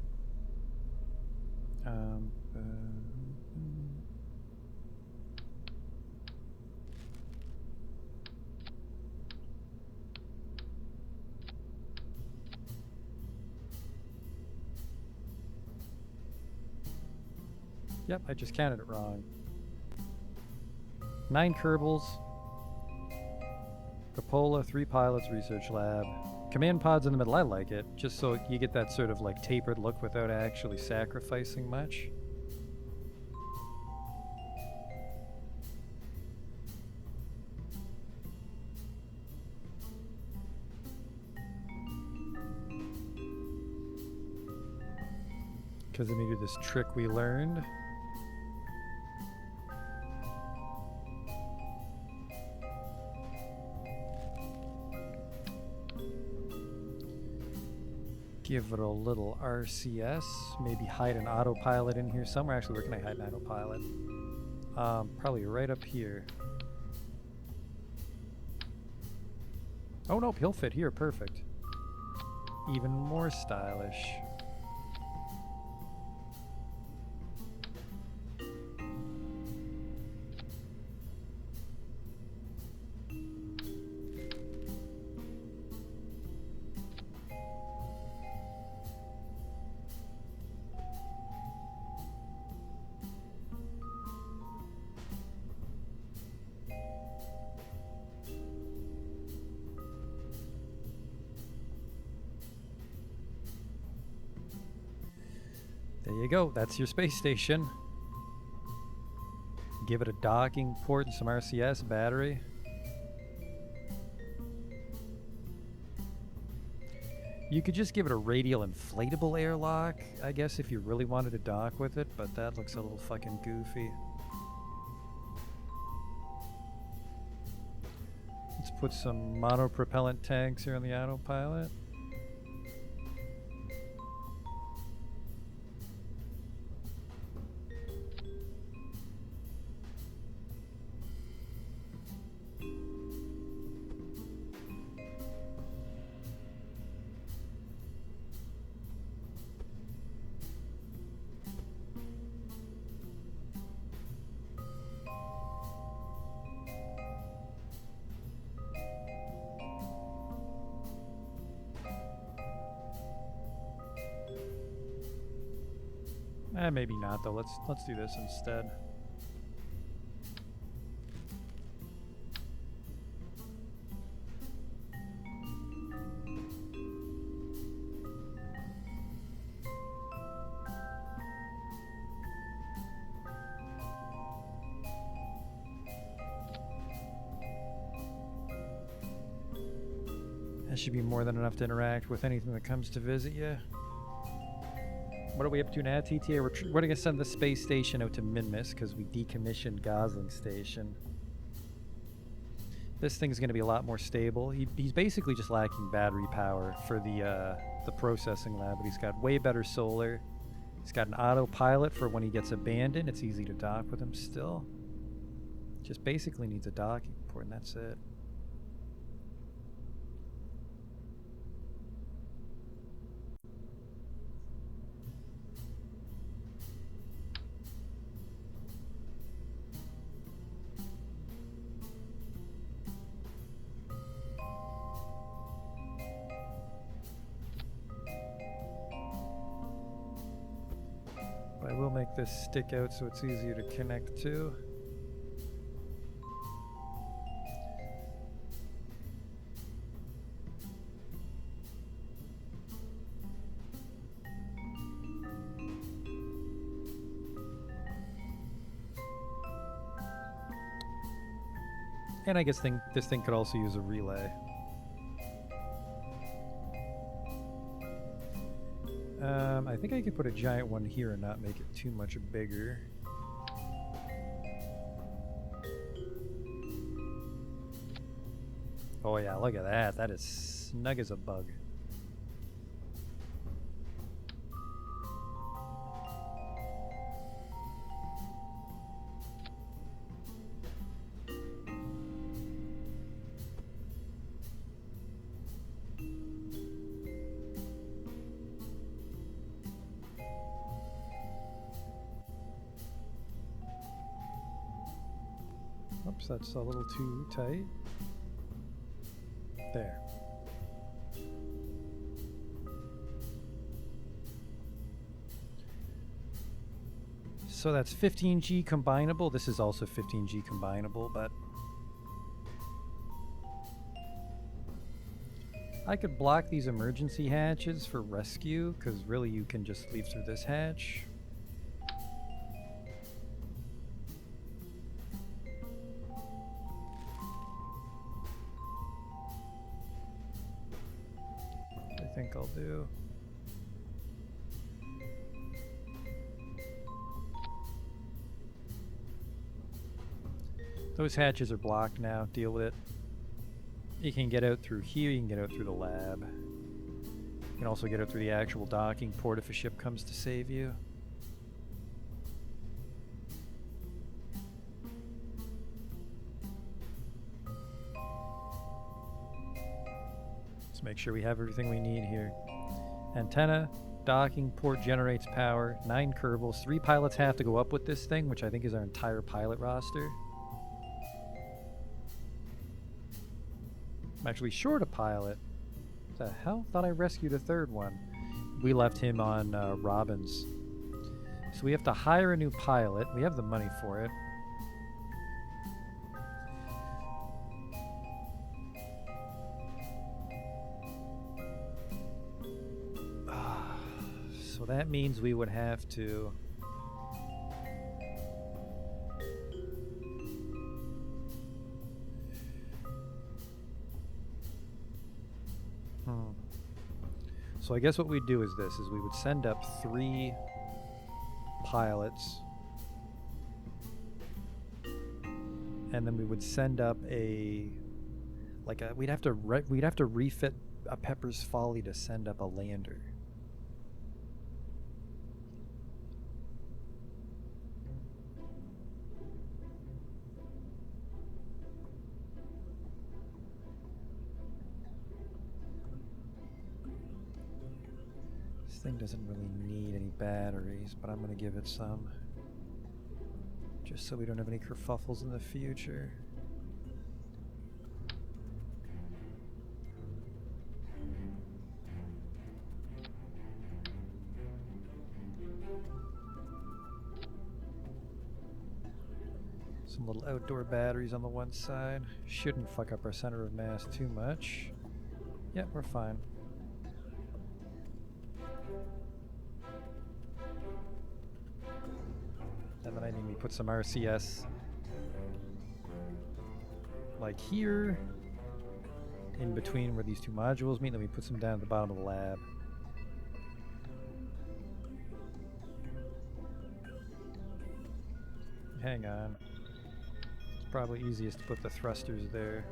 Yep, I just counted it wrong. 9 Kerbals. Cupola, 3 pilots, research lab. Command pods in the middle, I like it. Just so you get that sort of like tapered look without actually sacrificing much. Because then we do this trick we learned. Give it a little RCS. Maybe hide an autopilot in here somewhere. Actually, where can I hide an autopilot? Probably right up here. Oh nope, he'll fit here. Perfect. Even more stylish. There you go, that's your space station. Give it a docking port and some RCS battery. You could just give it a radial inflatable airlock, I guess, if you really wanted to dock with it, but that looks a little fucking goofy. Let's put some monopropellant tanks here on the autopilot. Maybe not though. Let's do this instead. That should be more than enough to interact with anything that comes to visit you. What are we up to now, TTA? We're going to send the space station out to Minmus because we decommissioned Gosling Station. This thing's going to be a lot more stable. He's basically just lacking battery power for the processing lab, but he's got way better solar. He's got an autopilot for when he gets abandoned. It's easy to dock with him still. Just basically needs a docking port, and that's it. I will make this stick out so it's easier to connect to. And I guess this thing could also use a relay. I think I could put a giant one here and not make it too much bigger. Oh yeah, look at that. That is snug as a bug. Oops, that's a little too tight. There. So that's 15G combinable. This is also 15G combinable, but I could block these emergency hatches for rescue, because really you can just leave through this hatch. I think I'll do. Those hatches are blocked now. Deal with it. You can get out through here. You can get out through the lab. You can also get out through the actual docking port if a ship comes to save you. Let's make sure we have everything we need here. Antenna, docking port generates power, 9 Kerbals. 3 pilots have to go up with this thing, which I think is our entire pilot roster. I'm actually short a pilot. What the hell? Thought I rescued a third one. We left him on Robbins. So we have to hire a new pilot. We have the money for it. So that means we would have to... So I guess what we'd do is this, is we would send up 3 pilots. And then we would send up a... we'd have to refit a Pepper's Folly to send up a lander. Thing doesn't really need any batteries, but I'm going to give it some. Just so we don't have any kerfuffles in the future. Some little outdoor batteries on the one side. Shouldn't fuck up our center of mass too much. Yeah, we're fine. And then I need to put some RCS like here, in between where these two modules meet. Then we put some down at the bottom of the lab. Hang on. It's probably easiest to put the thrusters there.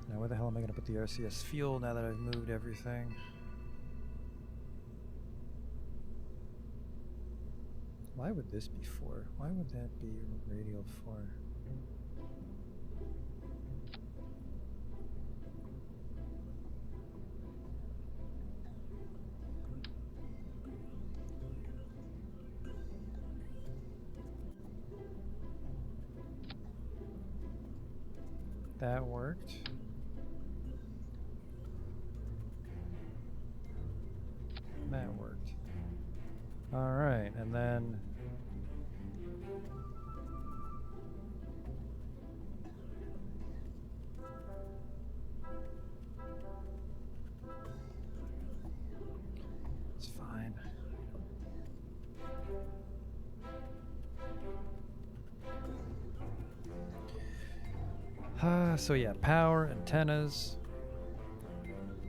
Now where the hell am I going to put the RCS fuel now that I've moved everything? Why would this be for? Why would that be radial for? That worked. That worked. Alright, and then it's fine. So yeah, power, antennas,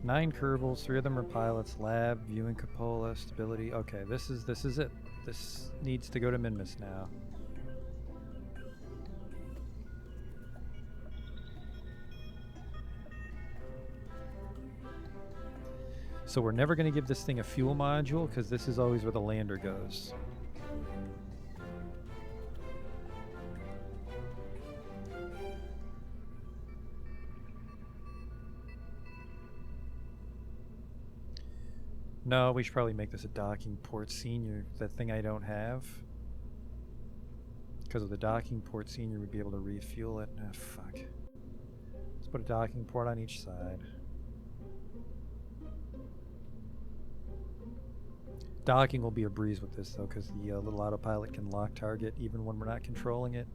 9 Kerbals, 3 of them are pilots, lab, viewing cupola, stability. Okay, this is it. This needs to go to Minmus now. So we're never going to give this thing a fuel module because this is always where the lander goes. No, we should probably make this a docking port senior, that thing I don't have. Because of the docking port senior, we'd be able to refuel it. Ah, fuck. Let's put a docking port on each side. Docking will be a breeze with this though, because the little autopilot can lock target even when we're not controlling it.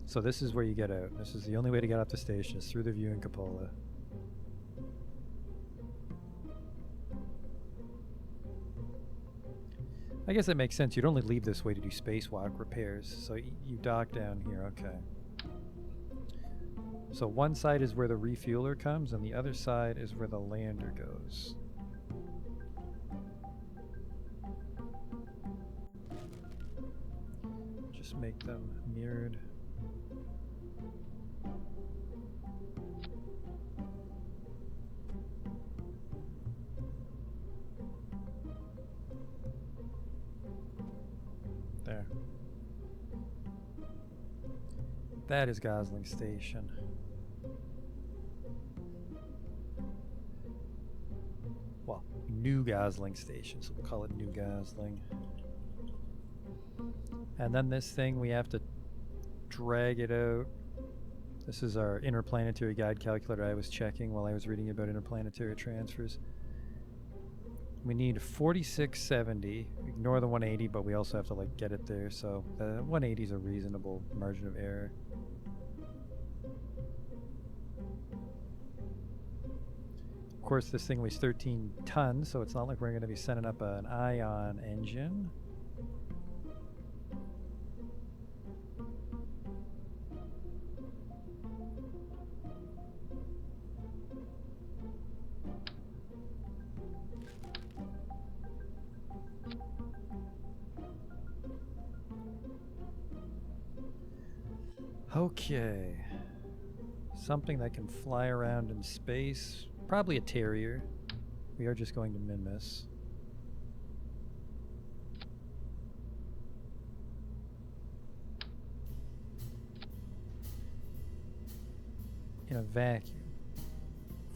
So this is where you get out. This is the only way to get off the station, is through the viewing cupola. I guess that makes sense. You'd only leave this way to do spacewalk repairs. So you dock down here, okay. So one side is where the refueler comes, and the other side is where the lander goes. Just make them mirrored. There. That is Gosling Station. Well, New Gosling Station, so we'll call it New Gosling. And then this thing, we have to drag it out. This is our interplanetary guide calculator I was checking while I was reading about interplanetary transfers. We need 4670. Ignore the 180, but we also have to like get it there, so the 180 is a reasonable margin of error. Of course, this thing weighs 13 tons, so it's not like we're going to be sending up an ion engine. Okay, something that can fly around in space, probably a Terrier. We are just going to Minmus. In a vacuum,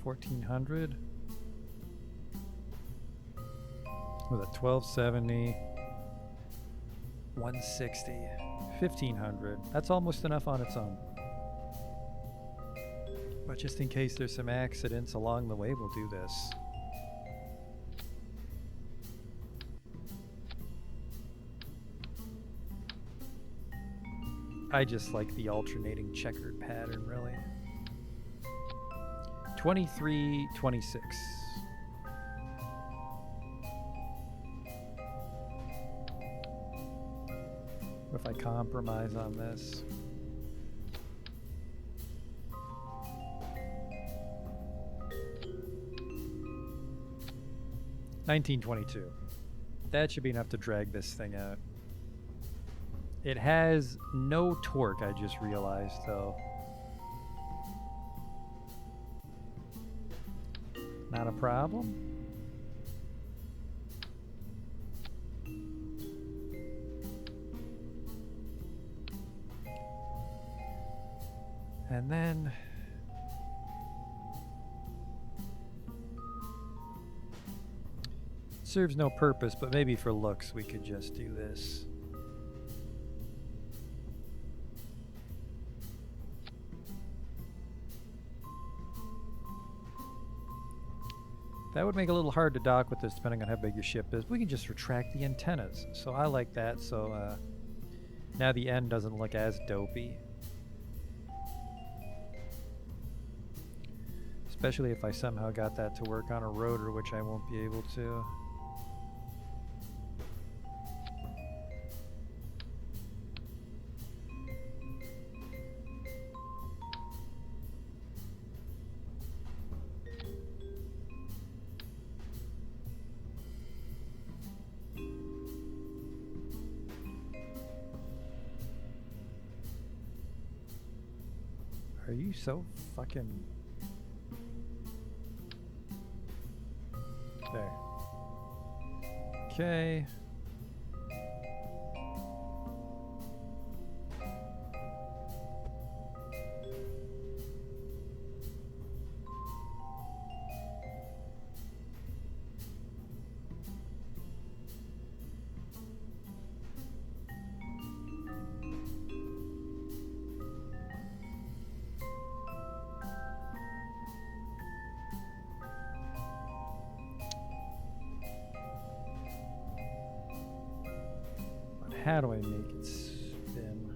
1400 with a 1270, 160. 1500. That's almost enough on its own. But just in case there's some accidents along the way, we'll do this. I just like the alternating checkered pattern, really. 23, 26. What if I compromise on this? 1922. That should be enough to drag this thing out. It has no torque, I just realized, though. Not a problem. And then serves no purpose, but maybe for looks we could just do this. That would make it a little hard to dock with this depending on how big your ship is. We can just retract the antennas. So I like that. So now the end doesn't look as dopey. Especially if I somehow got that to work on a rotor, which I won't be able to. Are you so fucking... There. Okay. How do I make it spin?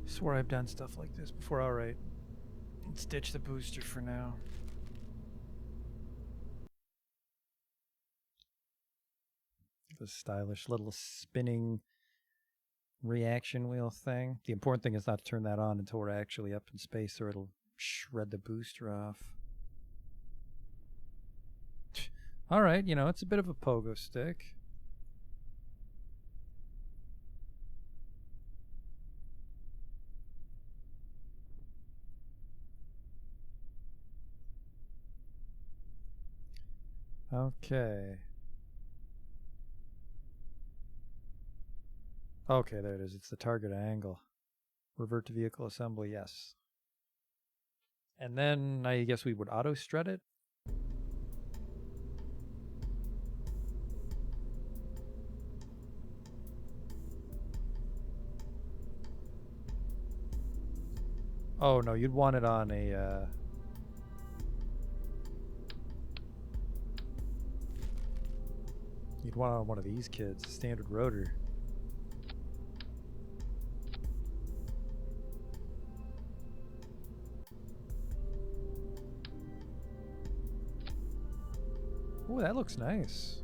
Swore I've done stuff like this before. All right. Let's ditch the booster for now. The stylish little spinning reaction wheel thing. The important thing is not to turn that on until we're actually up in space or it'll shred the booster off. Alright, you know, it's a bit of a pogo stick. Okay. Okay, there it is. It's the target angle. Revert to vehicle assembly, yes. And then I guess we would auto strut it. Oh no, you'd want it on a you'd want it on one of these kids, standard rotor. Oh, that looks nice.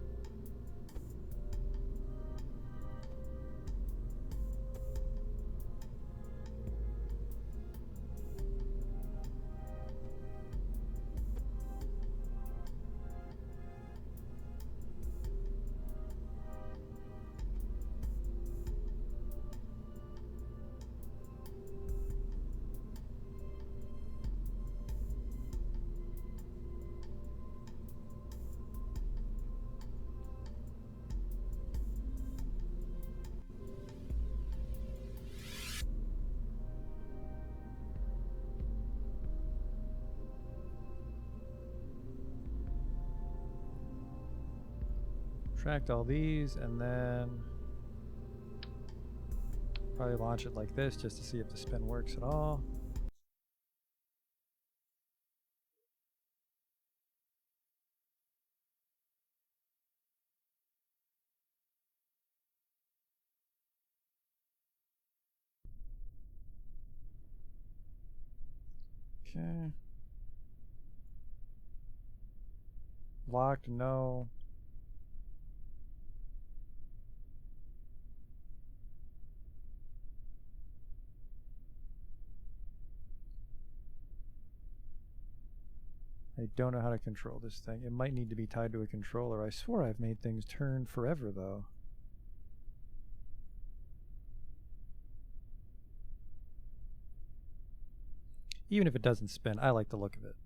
Subtract all these and then probably launch it like this just to see if the spin works at all. Okay. Locked, no. I don't know how to control this thing. It might need to be tied to a controller. I swore I've made things turn forever, though. Even if it doesn't spin, I like the look of it.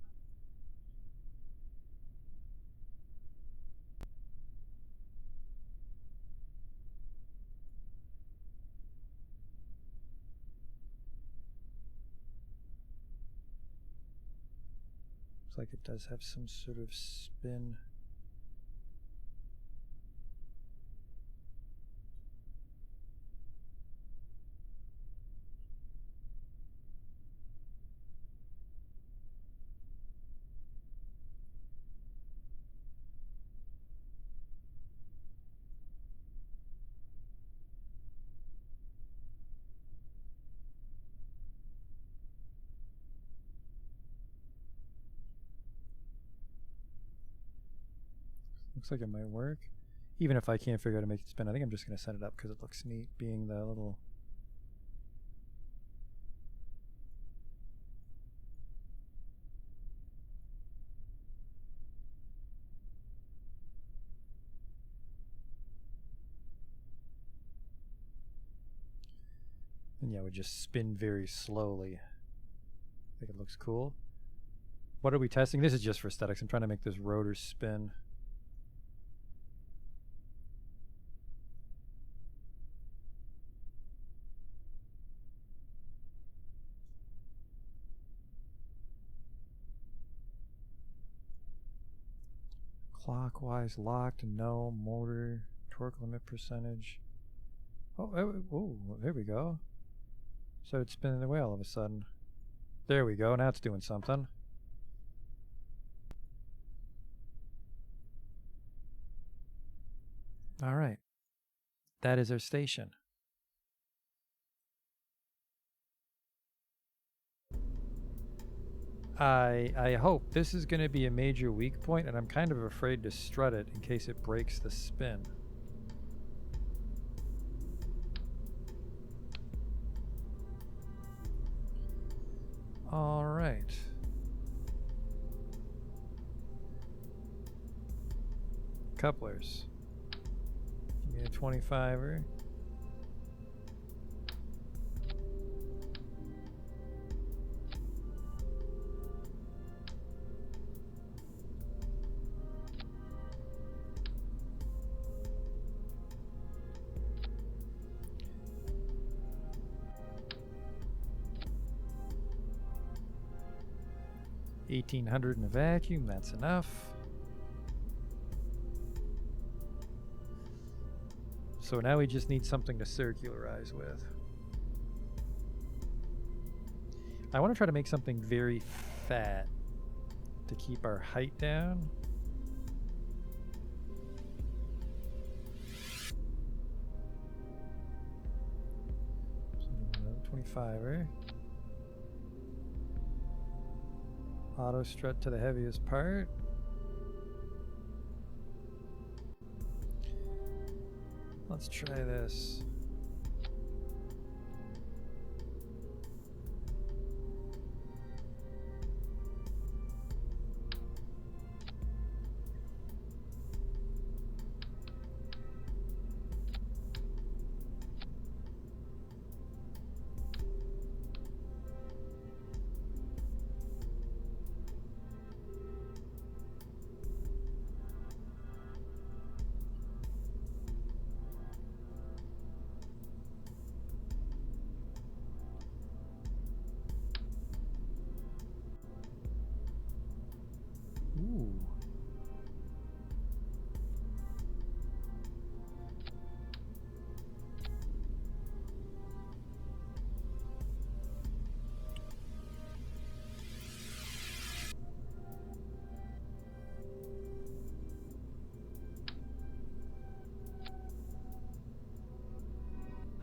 Looks like it does have some sort of spin. Looks like it might work. Even if I can't figure out how to make it spin, I think I'm just going to set it up because it looks neat, being the little... And yeah, we just spin very slowly. I think it looks cool. What are we testing? This is just for aesthetics. I'm trying to make this rotor spin. Clockwise locked, no. Motor, torque limit percentage. Oh, there we go. So it's spinning away all of a sudden. There we go, now it's doing something. All right. That is our station. I hope this is going to be a major weak point, and I'm kind of afraid to strut it in case it breaks the spin. All right. Couplers. Give me a 25er. $1,800 in a vacuum, that's enough. So now we just need something to circularize with. I want to try to make something very fat to keep our height down. So 25er. Auto strut to the heaviest part. Let's try this.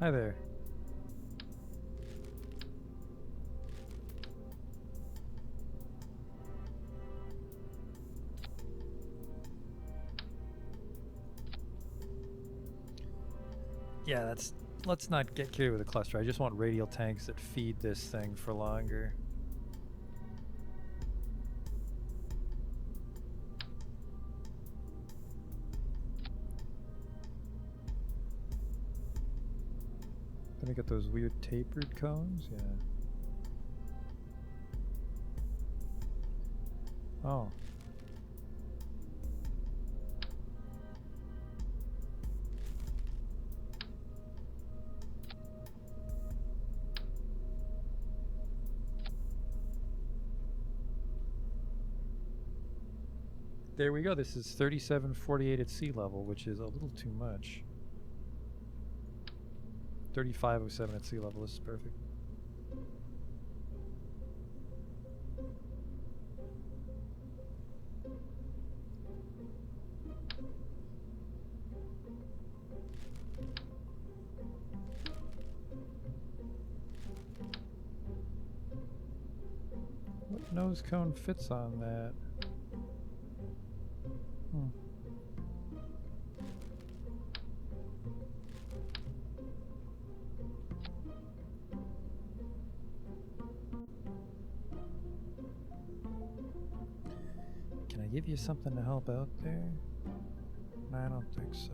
Hi there. Yeah, that's. Let's not get carried with a cluster. I just want radial tanks that feed this thing for longer. Then we got those weird tapered cones, yeah. Oh. There we go. This is 3748 at sea level, which is a little too much. 3507 at sea level, this is perfect. What nose cone fits on that? Hmm. Can I give you something to help out there? No, I don't think so.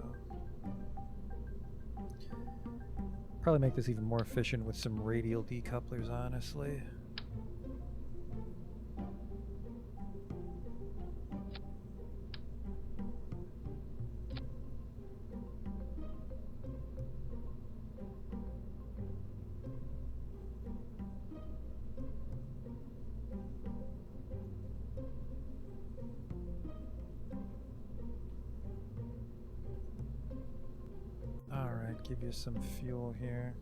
Probably make this even more efficient with some radial decouplers, honestly. Alright, give you some fuel here.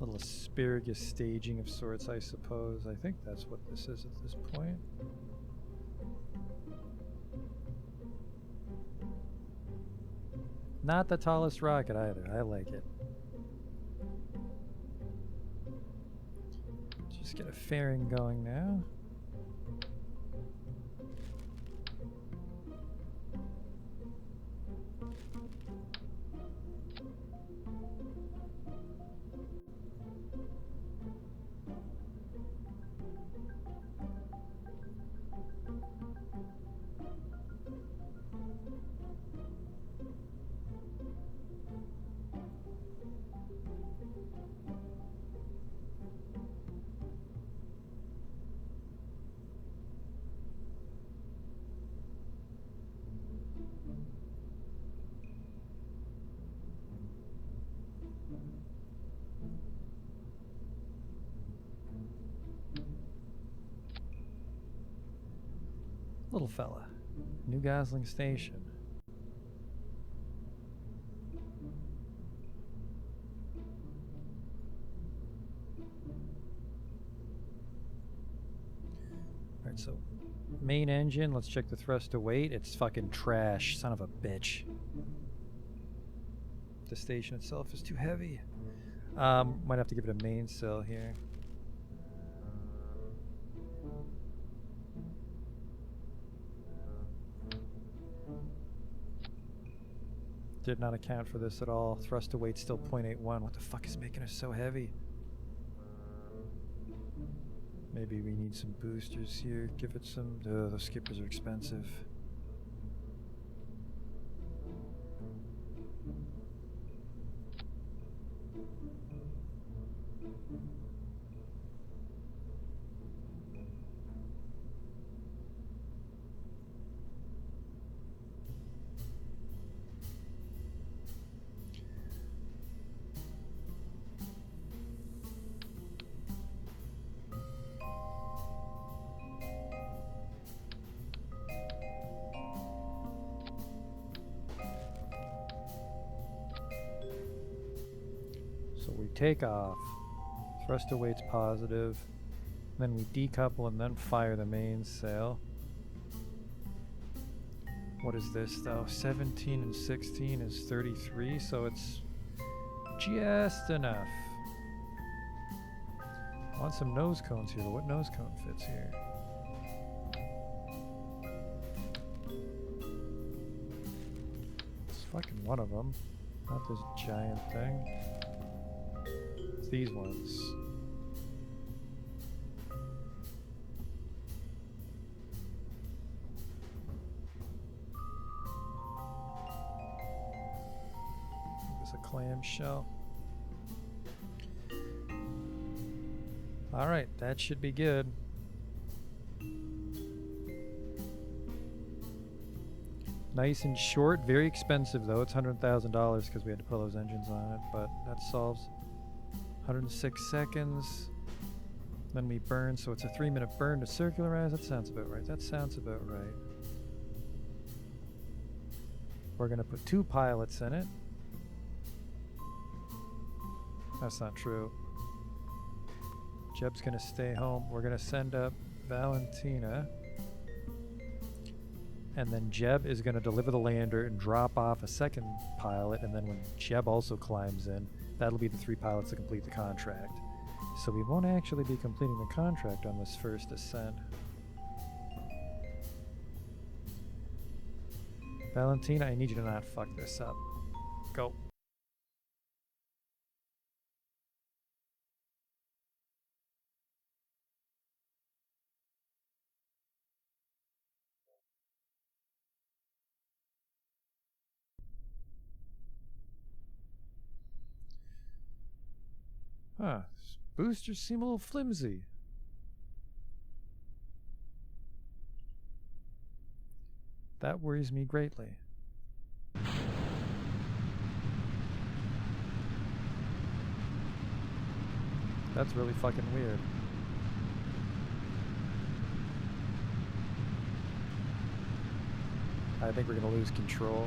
Little asparagus staging of sorts, I suppose. I think that's what this is at this point. Not the tallest rocket either. I like it. Just get a fairing going now. Little fella. New Gosling Station. Alright, so main engine, let's check the thrust to weight. It's fucking trash, son of a bitch. The station itself is too heavy. Might have to give it a mainsail here. Did not account for this at all. Thrust to weight still 0.81. What the fuck is making us so heavy? Maybe we need some boosters here. Give it some. Those skippers are expensive. So we take off, thrust to weight's positive, then we decouple and then fire the mainsail. What is this though? 17 and 16 is 33, so it's just enough. I want some nose cones here, but what nose cone fits here? It's fucking one of them. Not this giant thing. It's these ones. There's a clamshell. Alright, that should be good. Nice and short, very expensive though. It's $100,000 because we had to put all those engines on it, but that solves 106 seconds. Then we burn, so it's a 3-minute burn to circularize. That sounds about right. That sounds about right. We're gonna put 2 pilots in it. That's not true. Jeb's gonna stay home. We're gonna send up Valentina. And then Jeb is gonna deliver the lander and drop off a second pilot, and then when Jeb also climbs in, that'll be the 3 pilots to complete the contract. So we won't actually be completing the contract on this first ascent. Valentina, I need you to not fuck this up. Go. Huh. Boosters seem a little flimsy. That worries me greatly. That's really fucking weird. I think we're gonna lose control.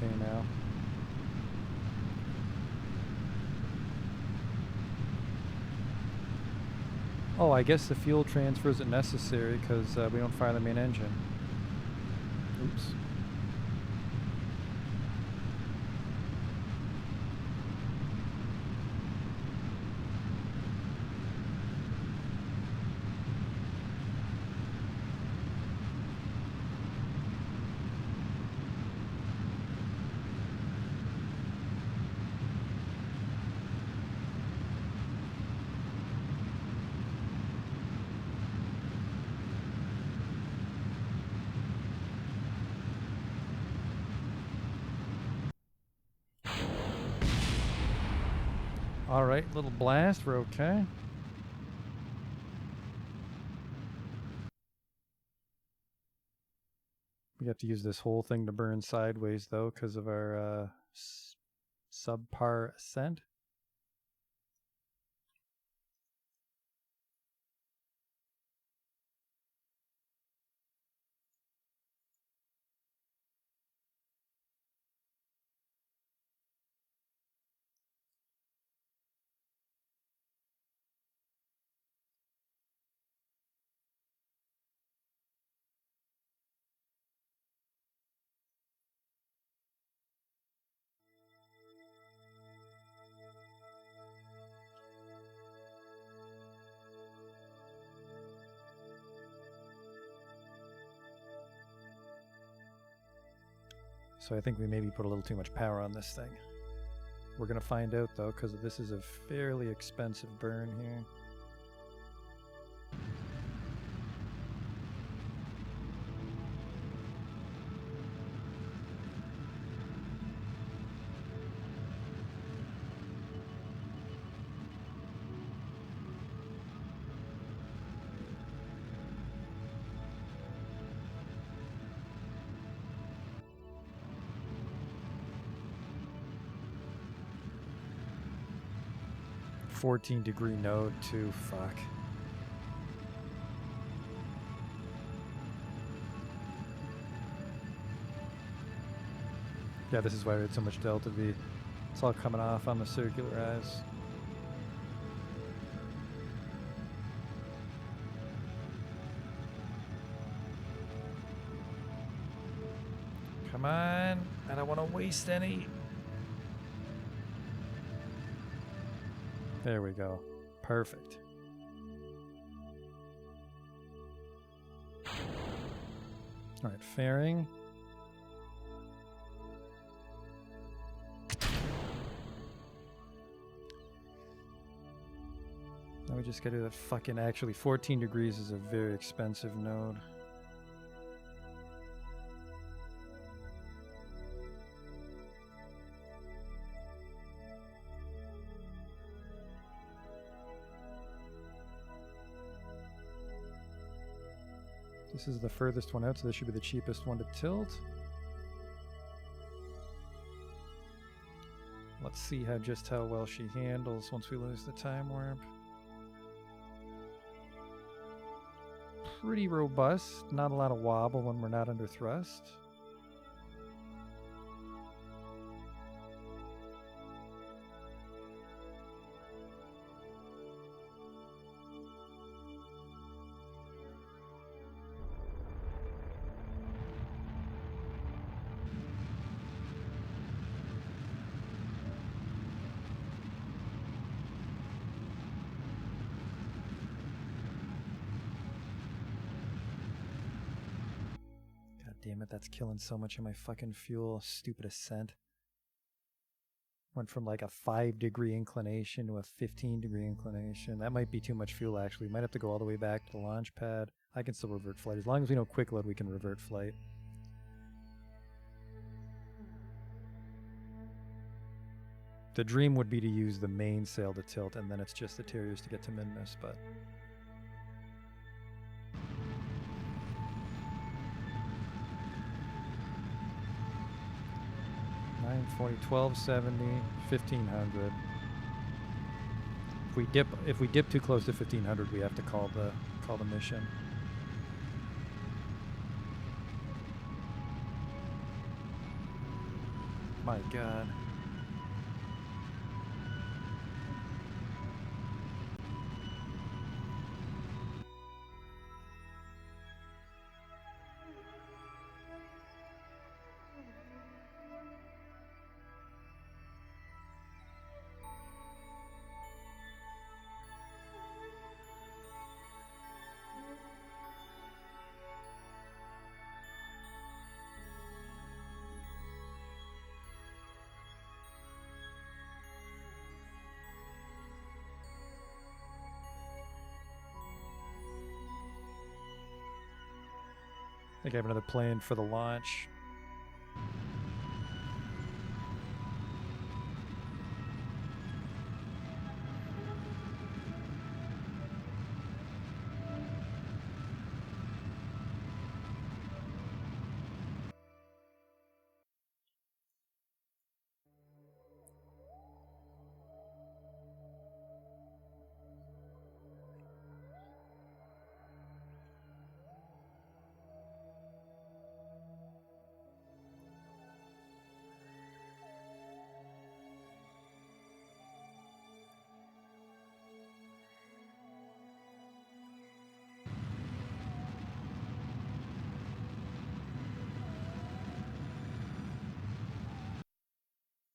Okay now. Oh, I guess the fuel transfer isn't necessary because we don't fire the main engine. Oops. Alright, little blast, we're okay. We have to use this whole thing to burn sideways though because of our subpar ascent. So I think we maybe put a little too much power on this thing. We're gonna find out though, because this is a fairly expensive burn here. 14-degree node too. Fuck. Yeah, this is why we had so much delta V. It's all coming off on the circular eyes. Come on. I don't want to waste any. There we go. Perfect. All right, fairing. Now we just gotta do the fucking... Actually, 14 degrees is a very expensive node. This is the furthest one out, so this should be the cheapest one to tilt. Let's see just how well she handles once we lose the time warp. Pretty robust, not a lot of wobble when we're not under thrust. Damn it, that's killing so much of my fucking fuel. Stupid ascent. Went from like a 5-degree inclination to a 15-degree inclination. That might be too much fuel, actually. We might have to go all the way back to the launch pad. I can still revert flight. As long as we know quick load, we can revert flight. The dream would be to use the mainsail to tilt, and then it's just the Terriers to get to min-miss, but... 940, 1270, 1500. If we dip too close to 1500, we have to call the mission. My God. I think I have another plan for the launch.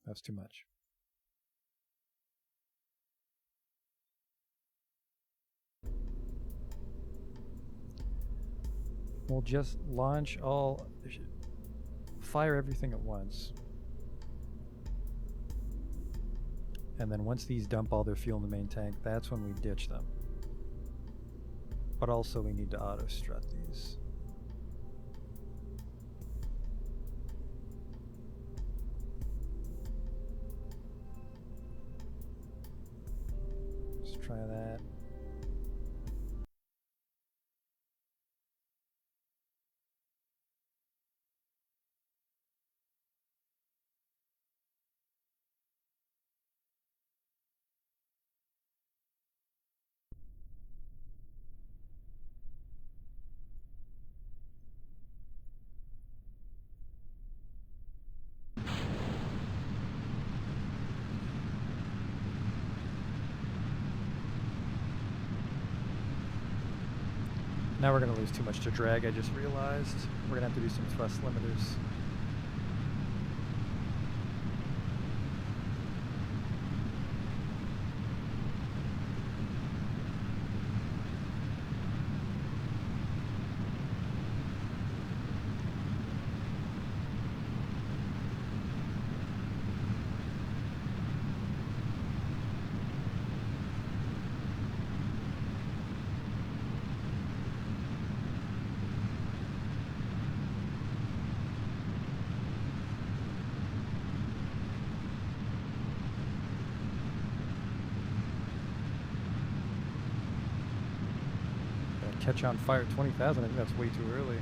That's too much. We'll just launch fire everything at once. And then once these dump all their fuel in the main tank, that's when we ditch them. But also we need to auto strut these. Let's try that. Now we're going to lose too much to drag, I just realized. We're going to have to do some thrust limiters. Catch on fire at 20,000, I think that's way too early.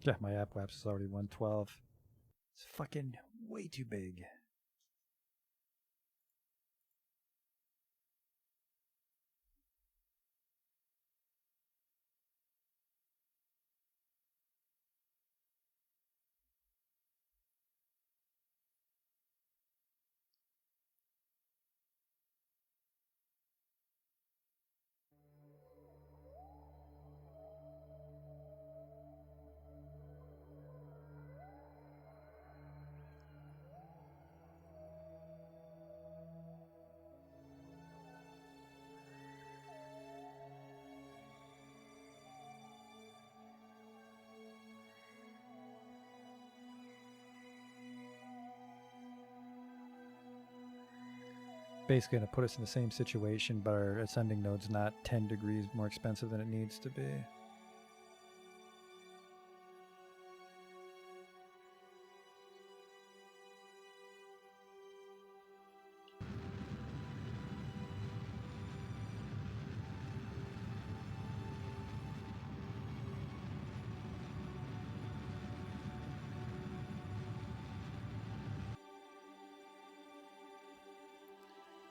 Yeah, my app lapse is already 112. It's fucking way too big. Basically going to put us in the same situation, but our ascending node's not 10 degrees more expensive than it needs to be.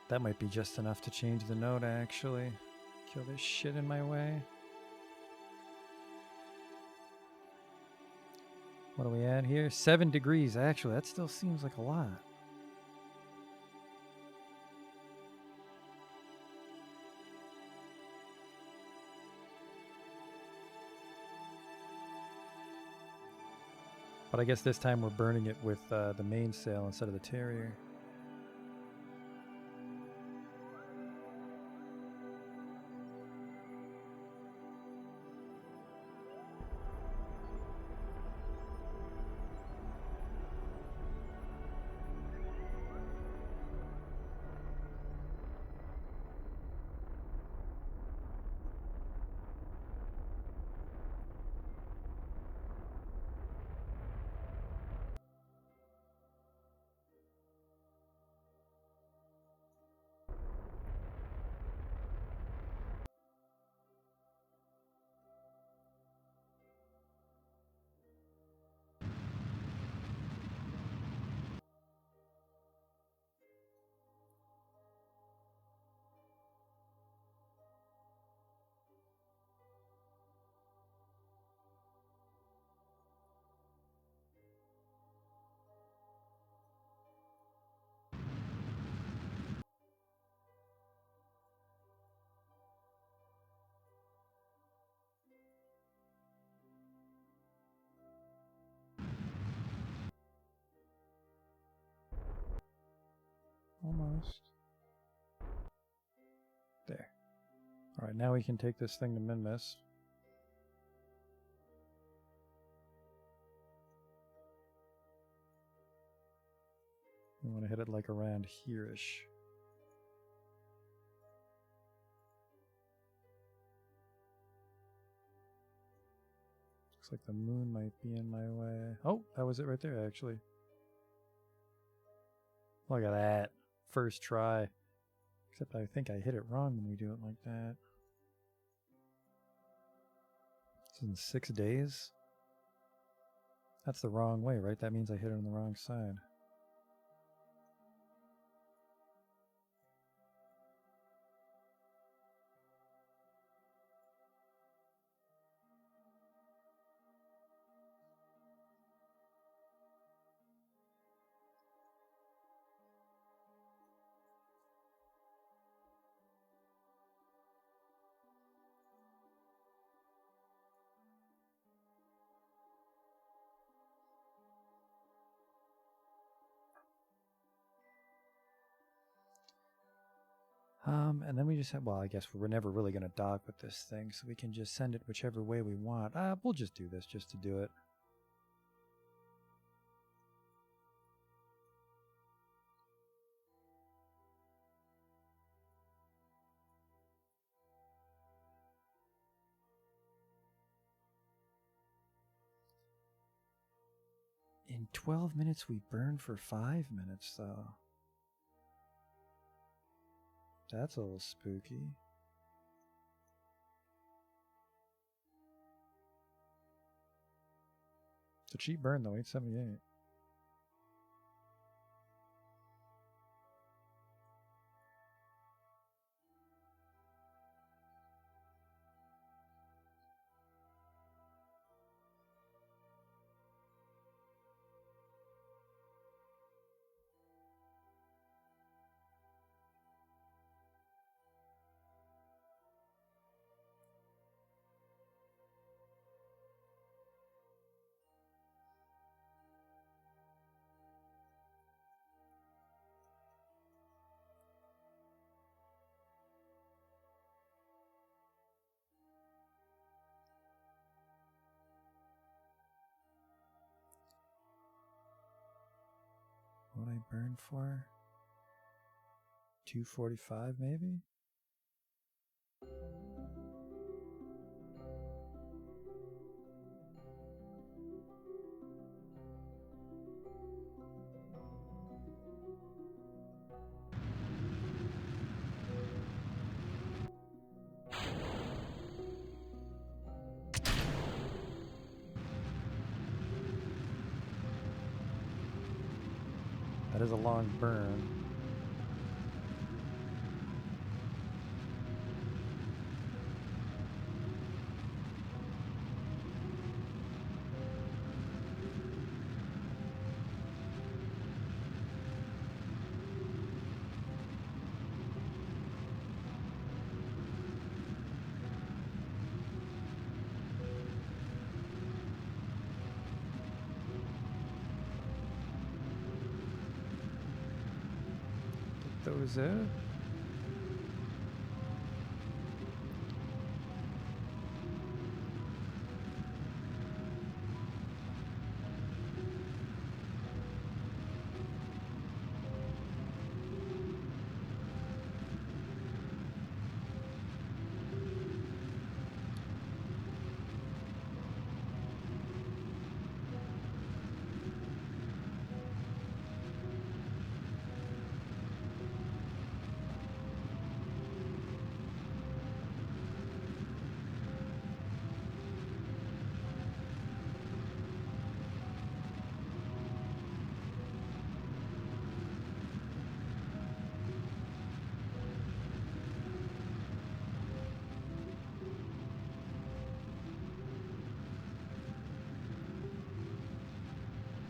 That might be just enough to change the node, actually. Kill this shit in my way. What are we at here? 7 degrees, actually. That still seems like a lot. But I guess this time we're burning it with the mainsail instead of the Terrier. Almost. There. Alright, now we can take this thing to min-miss. We want to hit it like around here-ish. Looks like the moon might be in my way. Oh, that was it right there, actually. Look at that. First try. Except I think I hit it wrong when we do it like that. It's in 6 days? That's the wrong way, right? That means I hit it on the wrong side. And then we just have, well, I guess we're never really going to dock with this thing, so we can just send it whichever way we want. We'll just do this just to do it. In 12 minutes, we burn for 5 minutes, though. That's a little spooky. It's a cheap burn, though, 878. What I burn for? 245 maybe? That is a long burn. Get those out.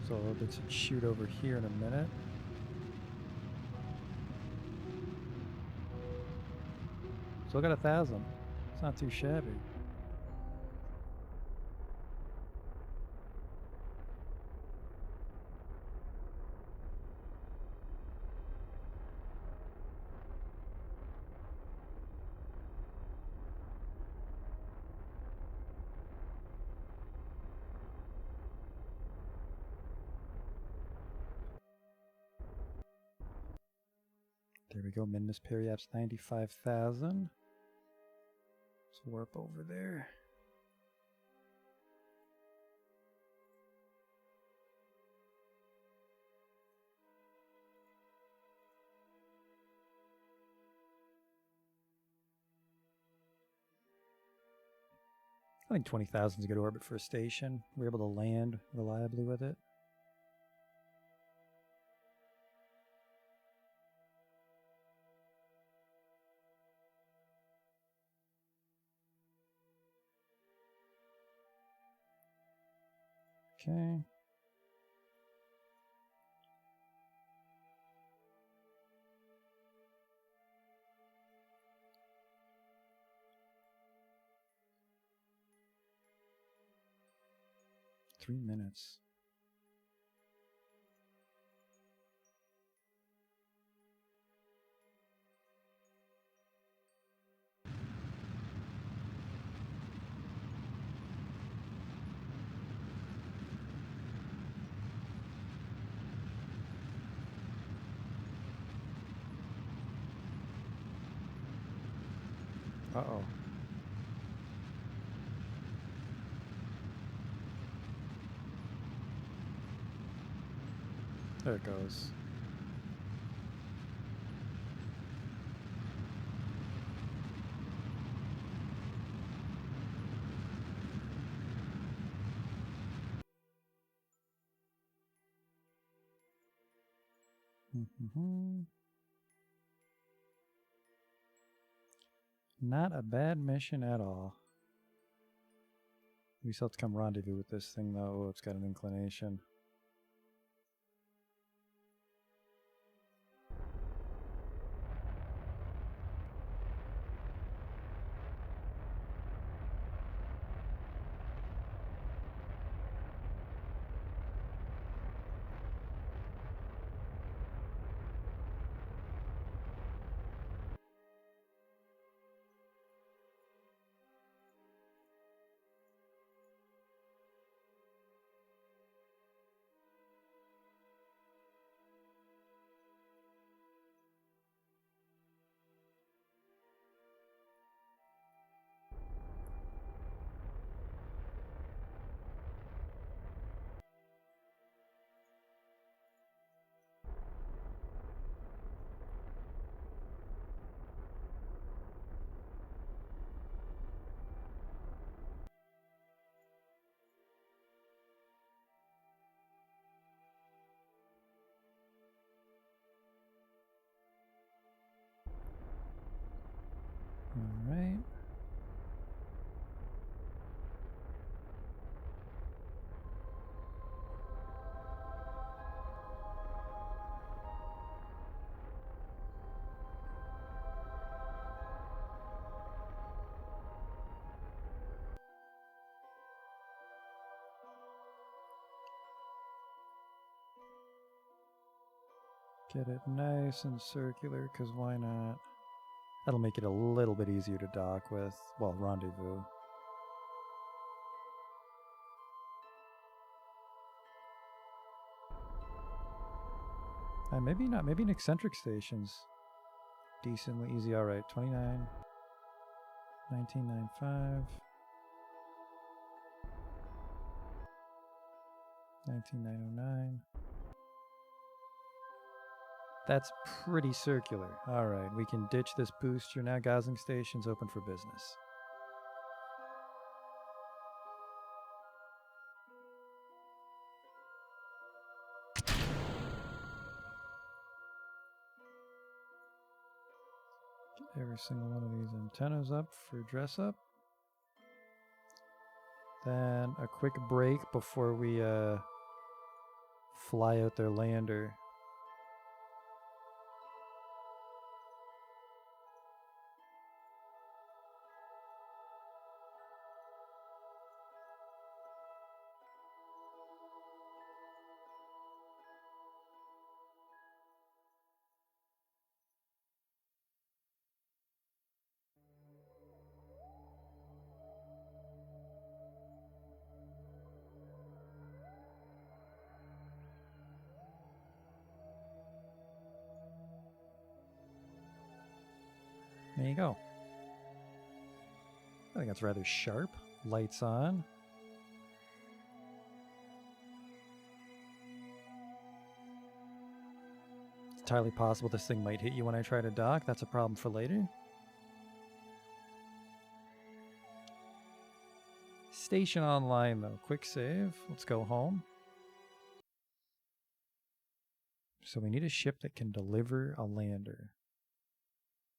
So orbits would shoot over here in a minute. Still got 1,000. It's not too shabby. There we go, Minus Periap's 95,000. Let's warp over there. I think 20,000 is a good orbit for a station. We're able to land reliably with it. Okay. Three minutes. Uh-oh. There it goes. Not a bad mission at all. We still have to come rendezvous with this thing, though. Oh, it's got an inclination. All right. Get it nice and circular, because why not? That'll make it a little bit easier to dock with. Well, rendezvous. Maybe not. Maybe an eccentric station's decently easy. All right, 29, 1995, 19909. That's pretty circular. All right, we can ditch this booster now. Gosling station's open for business. Get every single one of these antennas up for dress up. Then a quick break before we fly out their lander. There you go. I think that's rather sharp. Lights on. It's entirely possible this thing might hit you when I try to dock. That's a problem for later. Station online though. Quick save. Let's go home. So we need a ship that can deliver a lander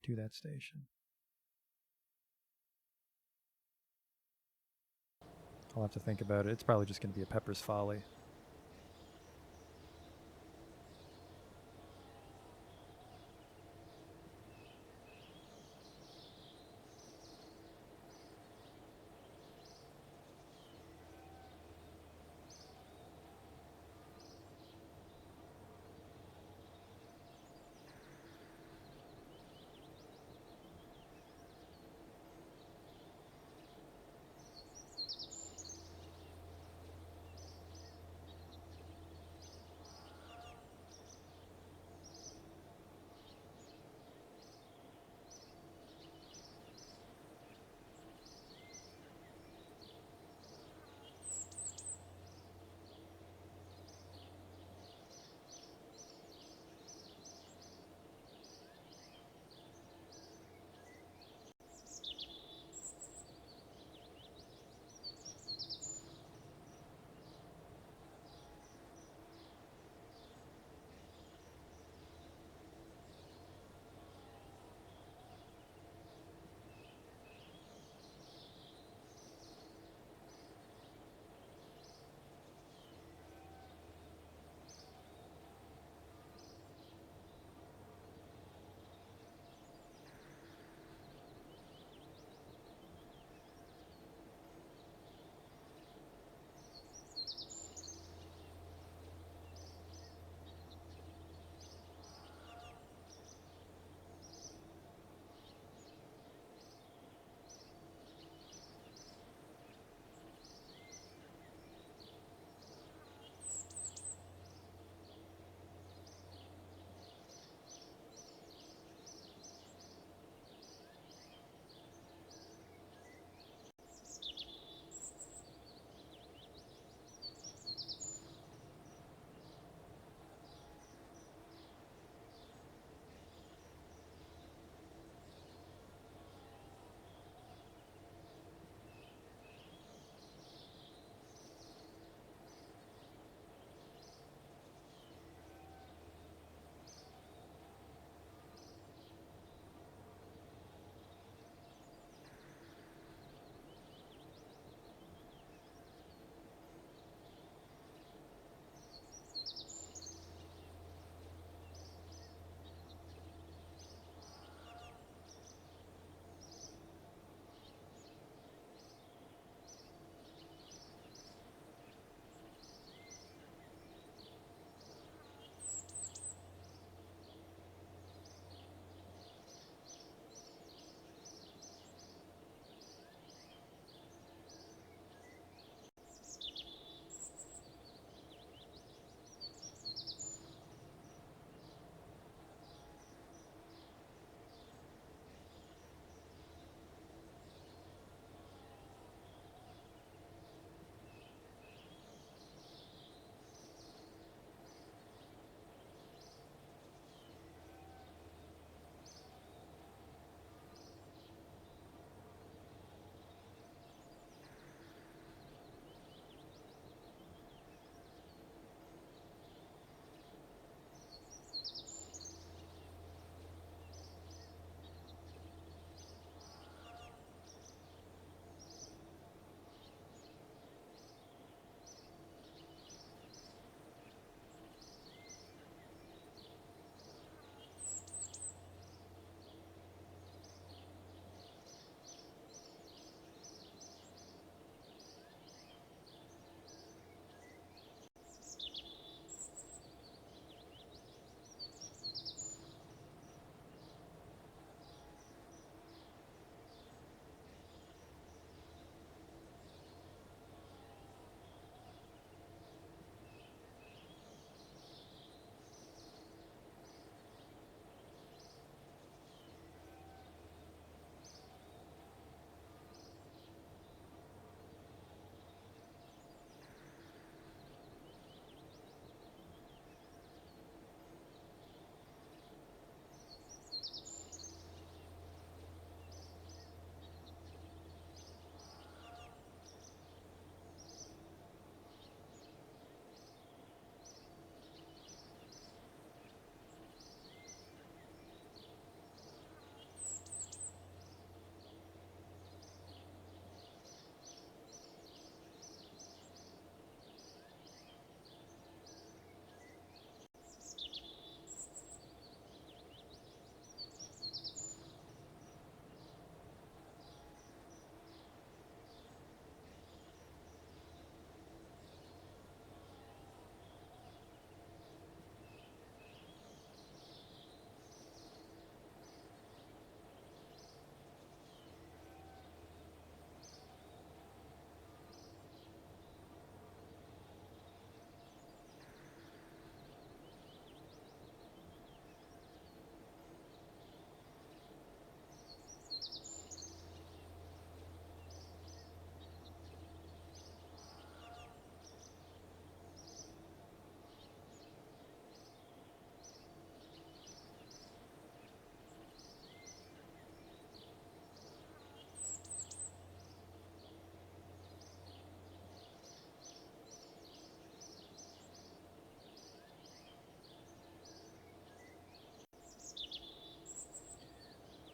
to that station. I'll have to think about it. It's probably just going to be a Pepper's Folly.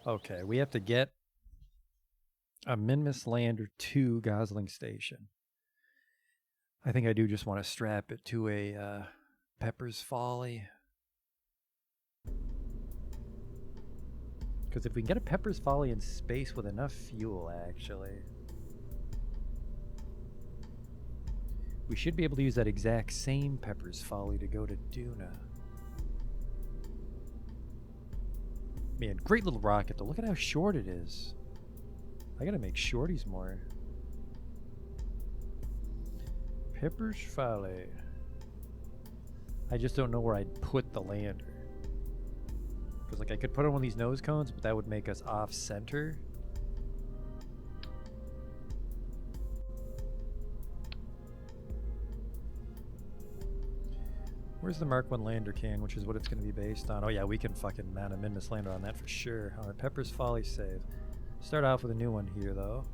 Okay, we have to get a Minmus lander to Gosling Station. I think I do just want to strap it to a Pepper's Folly. Because if we can get a Pepper's Folly in space with enough fuel, actually, we should be able to use that exact same Pepper's Folly to go to Duna. Man, great little rocket though. Look at how short it is. I gotta make shorties more. Pepper's Folly. I just don't know where I'd put the lander. Because like I could put on one of these nose cones, but that would make us off center. Where's the Mark 1 lander can, which is what it's going to be based on? Oh yeah, we can fucking mount a Minmus lander on that for sure. Alright, Pepper's Folly save. Start off with a new one here though.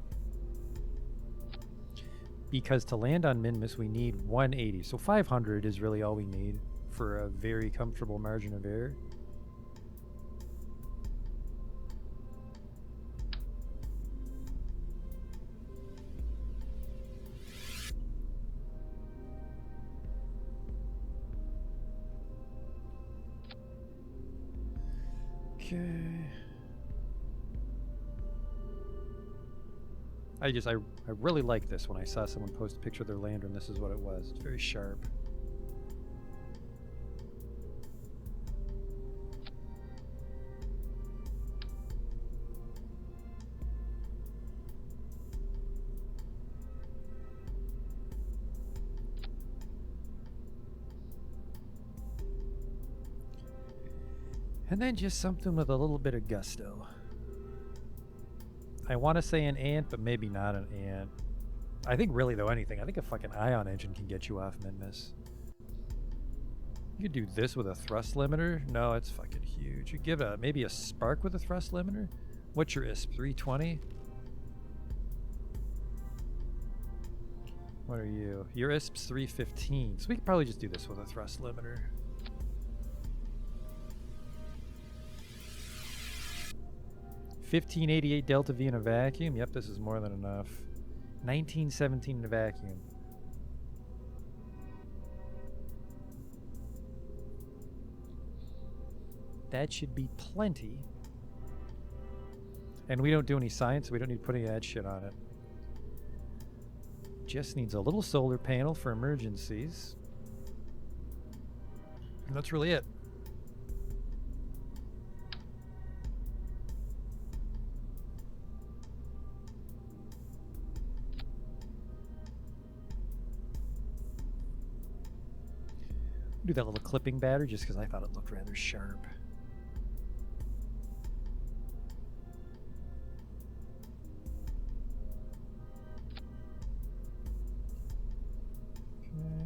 Because to land on Minmus we need 180. So 500 is really all we need for a very comfortable margin of error. Okay. I really like this when I saw someone post a picture of their lander and this is what it was. It's very sharp. And then just something with a little bit of gusto. I want to say an ant, but maybe not an ant. I think really though anything. I think a fucking ion engine can get you off Minmus. You could do this with a thrust limiter. No, it's fucking huge. You give maybe a spark with a thrust limiter. What's your ISP? 320? What are you? Your ISP's 315. So we could probably just do this with a thrust limiter. $1588 delta V in a vacuum. Yep, this is more than enough. 1917 in a vacuum. That should be plenty. And we don't do any science, so we don't need to put any of that shit on it. Just needs a little solar panel for emergencies. And that's really it. Do that little clipping battery just because I thought it looked rather sharp. Okay.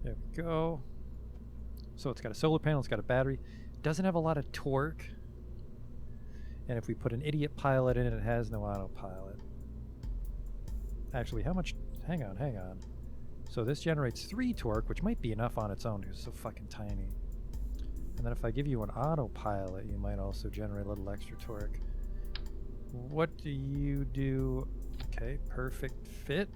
There we go. So it's got a solar panel, it's got a battery. Doesn't have a lot of torque. And if we put an idiot pilot in it, it has no autopilot. Actually, how much? Hang on. So this generates 3 torque, which might be enough on its own because it's so fucking tiny. And then if I give you an autopilot, you might also generate a little extra torque. What do you do? Okay, perfect fit.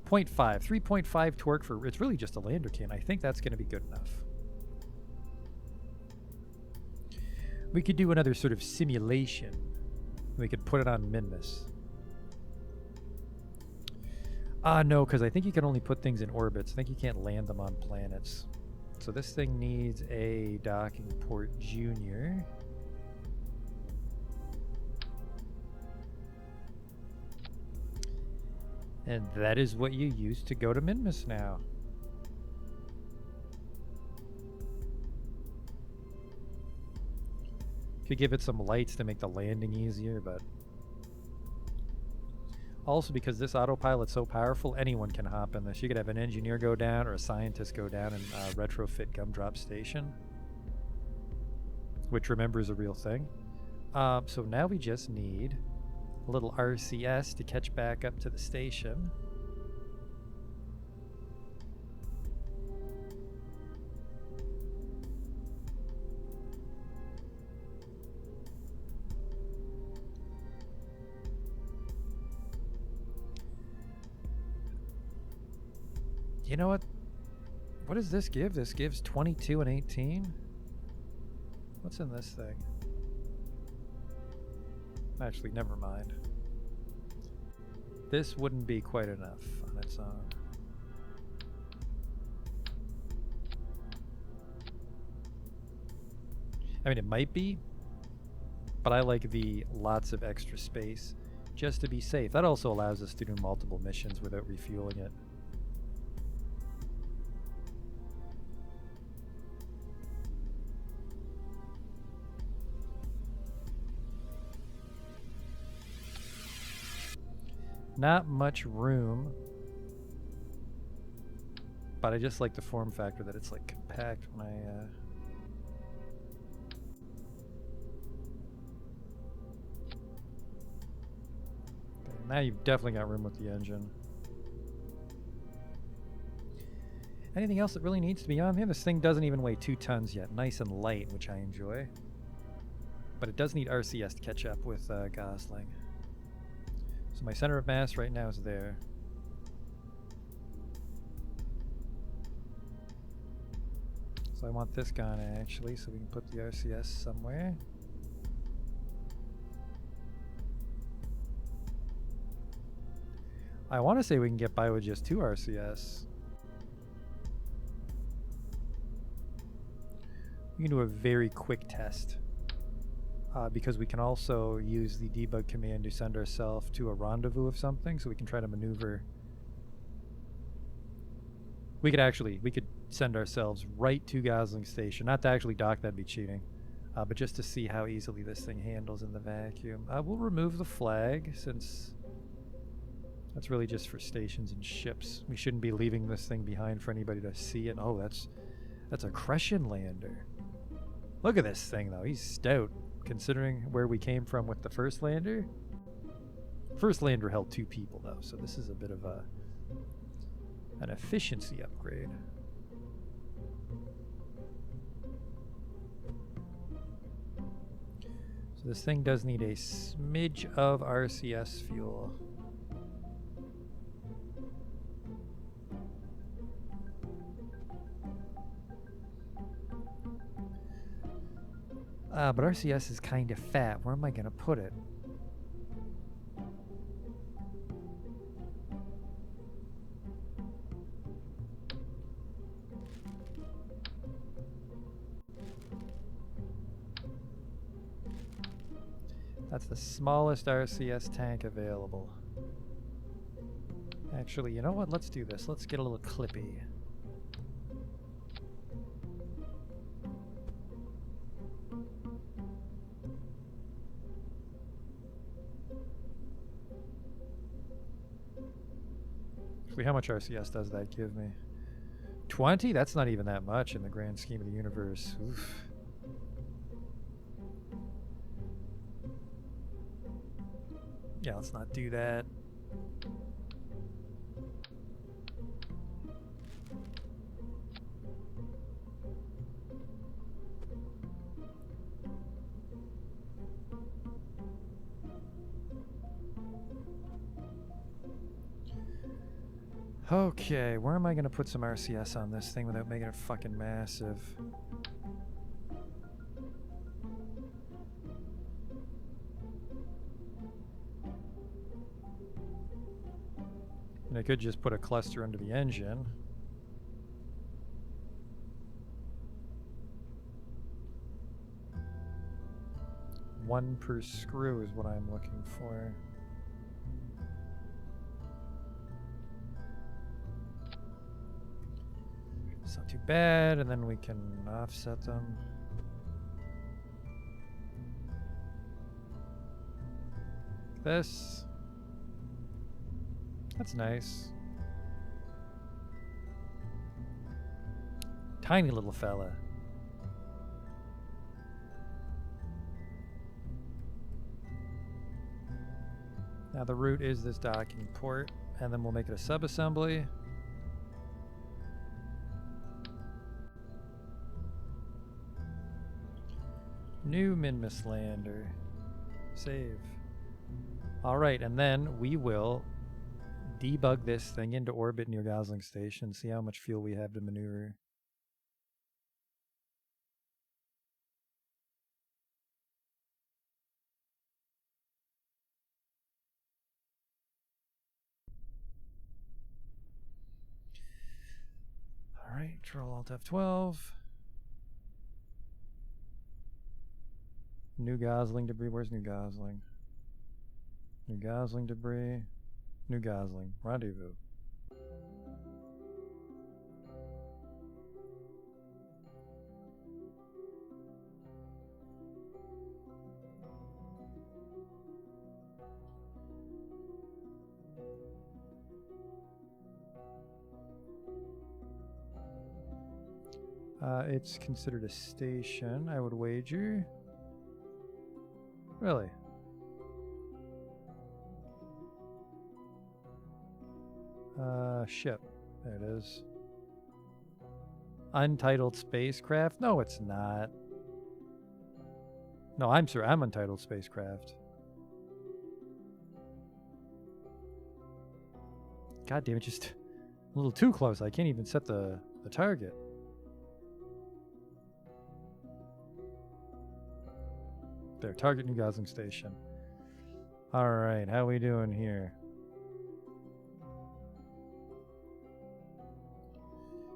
0.5, 3.5 torque for, it's really just a lander can. I think that's going to be good enough. We could do another sort of simulation. We could put it on Minmus. No, because I think you can only put things in orbits. I think you can't land them on planets. So this thing needs a docking port junior. And that is what you use to go to Minmus now. Could give it some lights to make the landing easier, but also because this autopilot's so powerful, anyone can hop in this. You could have an engineer go down or a scientist go down and retrofit Gumdrop Station, which remember is a real thing. So now we just need a little RCS to catch back up to the station. You know what? What does this give? This gives 22 and 18? What's in this thing? Actually, never mind. This wouldn't be quite enough on its own. I mean, it might be, but I like the lots of extra space just to be safe. That also allows us to do multiple missions without refueling it. Not much room, but I just like the form factor that it's like compact when I okay, now you've definitely got room with the engine. Anything else that really needs to be on here? This thing doesn't even weigh 2 tons yet. Nice and light, which I enjoy. But it does need RCS to catch up with Gosling. So my center of mass right now is there. So I want this gone actually, so we can put the RCS somewhere. I want to say we can get by with just 2 RCS. We can do a very quick test. Because we can also use the debug command to send ourselves to a rendezvous of something, so we can try to maneuver. We could send ourselves right to Gosling Station. Not to actually dock, that'd be cheating. But just to see how easily this thing handles in the vacuum. We'll remove the flag, since that's really just for stations and ships. We shouldn't be leaving this thing behind for anybody to see it. Oh, that's a Crucian lander. Look at this thing, though. He's stout. Considering where we came from with the first lander. First lander held 2 people though, so this is a bit of an efficiency upgrade. So this thing does need a smidge of RCS fuel. But RCS is kind of fat. Where am I going to put it? That's the smallest RCS tank available. Actually, you know what? Let's do this. Let's get a little clippy. How much RCS does that give me? 20? That's not even that much in the grand scheme of the universe. Oof. Yeah, let's not do that. Okay, where am I gonna put some RCS on this thing without making it fucking massive? And I could just put a cluster under the engine. One per screw is what I'm looking for. It's not too bad, and then we can offset them. This. That's nice. Tiny little fella. Now the root is this docking port, and then we'll make it a sub-assembly. New Minmus lander. Save. Alright, and then we will debug this thing into orbit near Gosling Station, see how much fuel we have to maneuver. All right, Control Alt F12. New Gosling debris. Where's New Gosling? New Gosling debris. New Gosling. Rendezvous. It's considered a station, I would wager. Really? Ship. There it is. Untitled spacecraft? No, it's not. No, I'm sorry. I'm untitled spacecraft. God damn it, just a little too close. I can't even set the target. There, target New Gosling Station. Alright, how we doing here?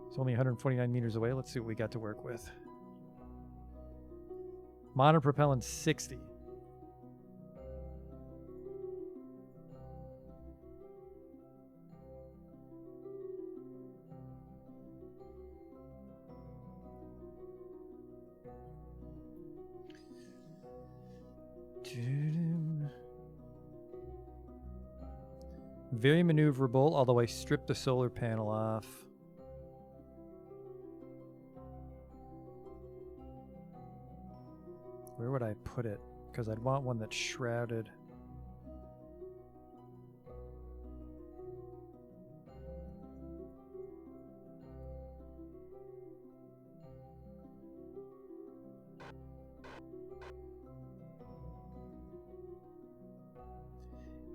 It's only 149 meters away. Let's see what we got to work with. Monopropellant 60. Very maneuverable, although I stripped the solar panel off. Where would I put it? Because I'd want one that's shrouded.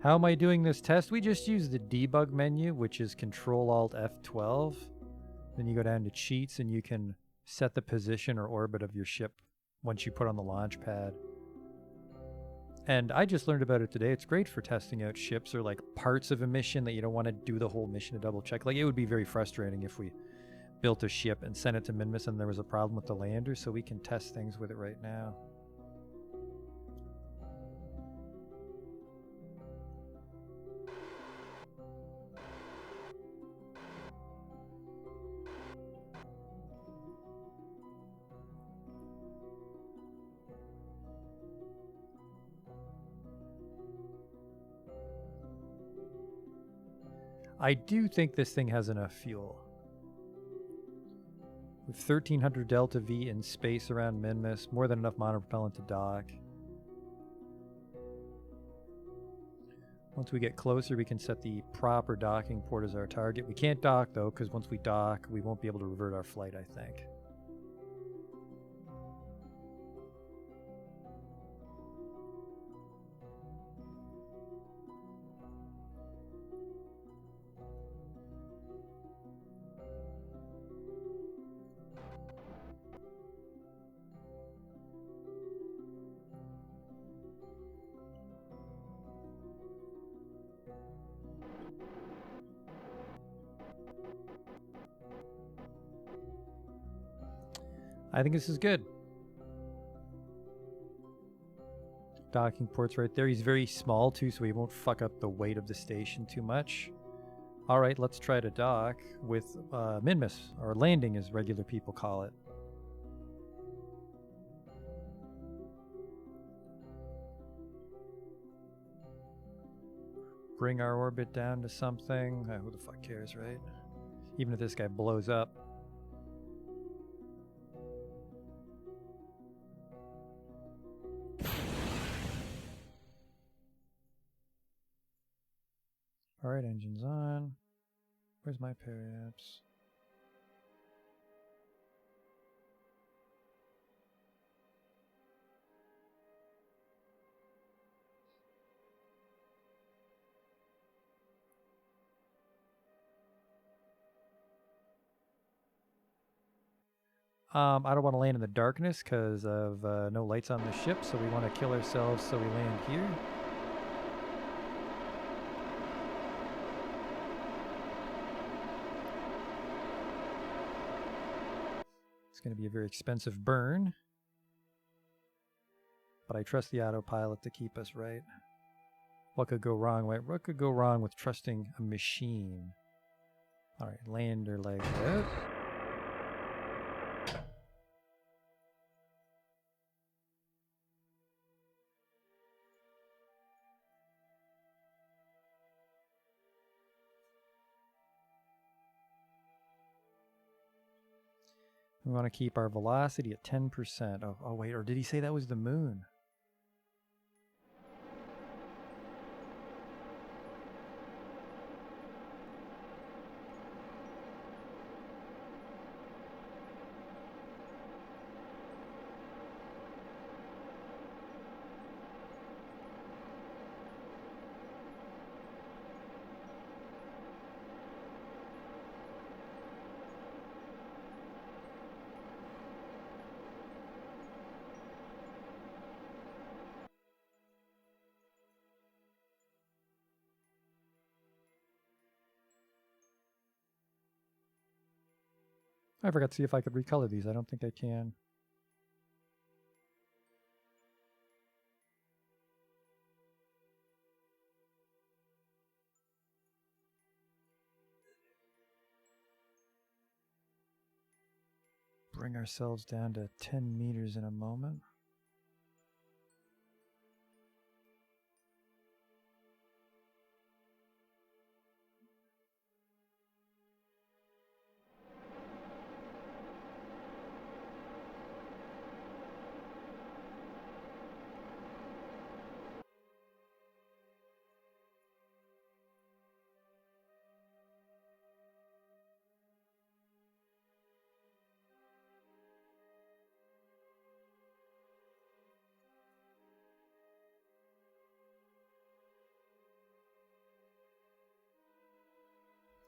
How am I doing this test? We just use the debug menu, which is Control Alt F12. Then you go down to cheats and you can set the position or orbit of your ship once you put on the launch pad. And I just learned about it today. It's great for testing out ships or like parts of a mission that you don't want to do the whole mission to double check. Like it would be very frustrating if we built a ship and sent it to Minmus and there was a problem with the lander, so we can test things with it right now. I do think this thing has enough fuel. With 1300 Delta V in space around Minmus, more than enough monopropellant to dock. Once we get closer, we can set the proper docking port as our target. We can't dock though, because once we dock, we won't be able to revert our flight, I think. I think this is good. Docking port's right there. He's very small too, so he won't fuck up the weight of the station too much. Alright, let's try to dock with Minmus, or landing as regular people call it. Bring our orbit down to something. Who the fuck cares, right? Even if this guy blows up. Alright, engine's on. Where's my periapse? I don't want to land in the darkness because of no lights on the ship, so we want to kill ourselves, so we land here. It's going to be a very expensive burn, but I trust the autopilot to keep us right. What could go wrong? What could go wrong with trusting a machine? All right, lander like that. We want to keep our velocity at 10%. Oh, wait, or did he say that was the moon? I forgot to see if I could recolor these. I don't think I can. Bring ourselves down to 10 meters in a moment.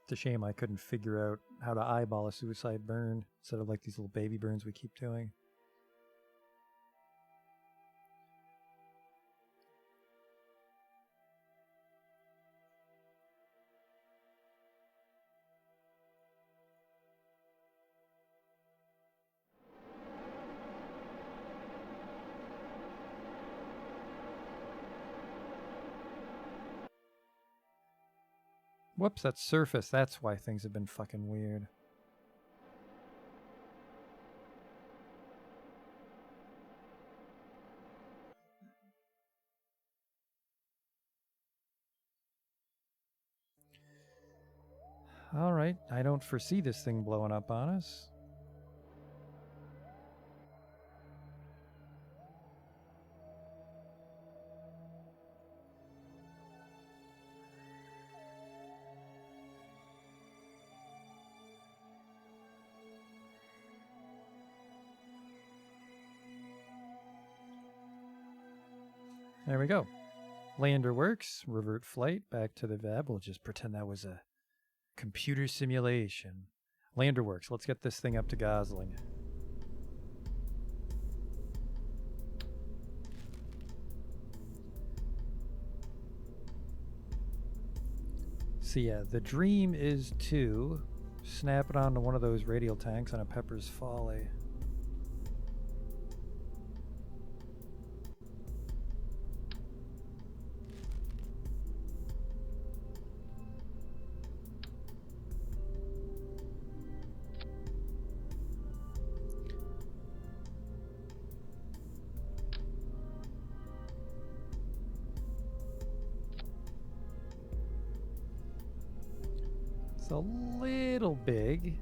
It's a shame I couldn't figure out how to eyeball a suicide burn instead of like these little baby burns we keep doing. Whoops, that's surface. That's why things have been fucking weird. Alright, I don't foresee this thing blowing up on us. There we go. Lander works. Revert flight back to the VAB. We'll just pretend that was a computer simulation. Lander works. Let's get this thing up to Gosling. So yeah, the dream is to snap it onto one of those radial tanks on a Pepper's Folly. It's a little big.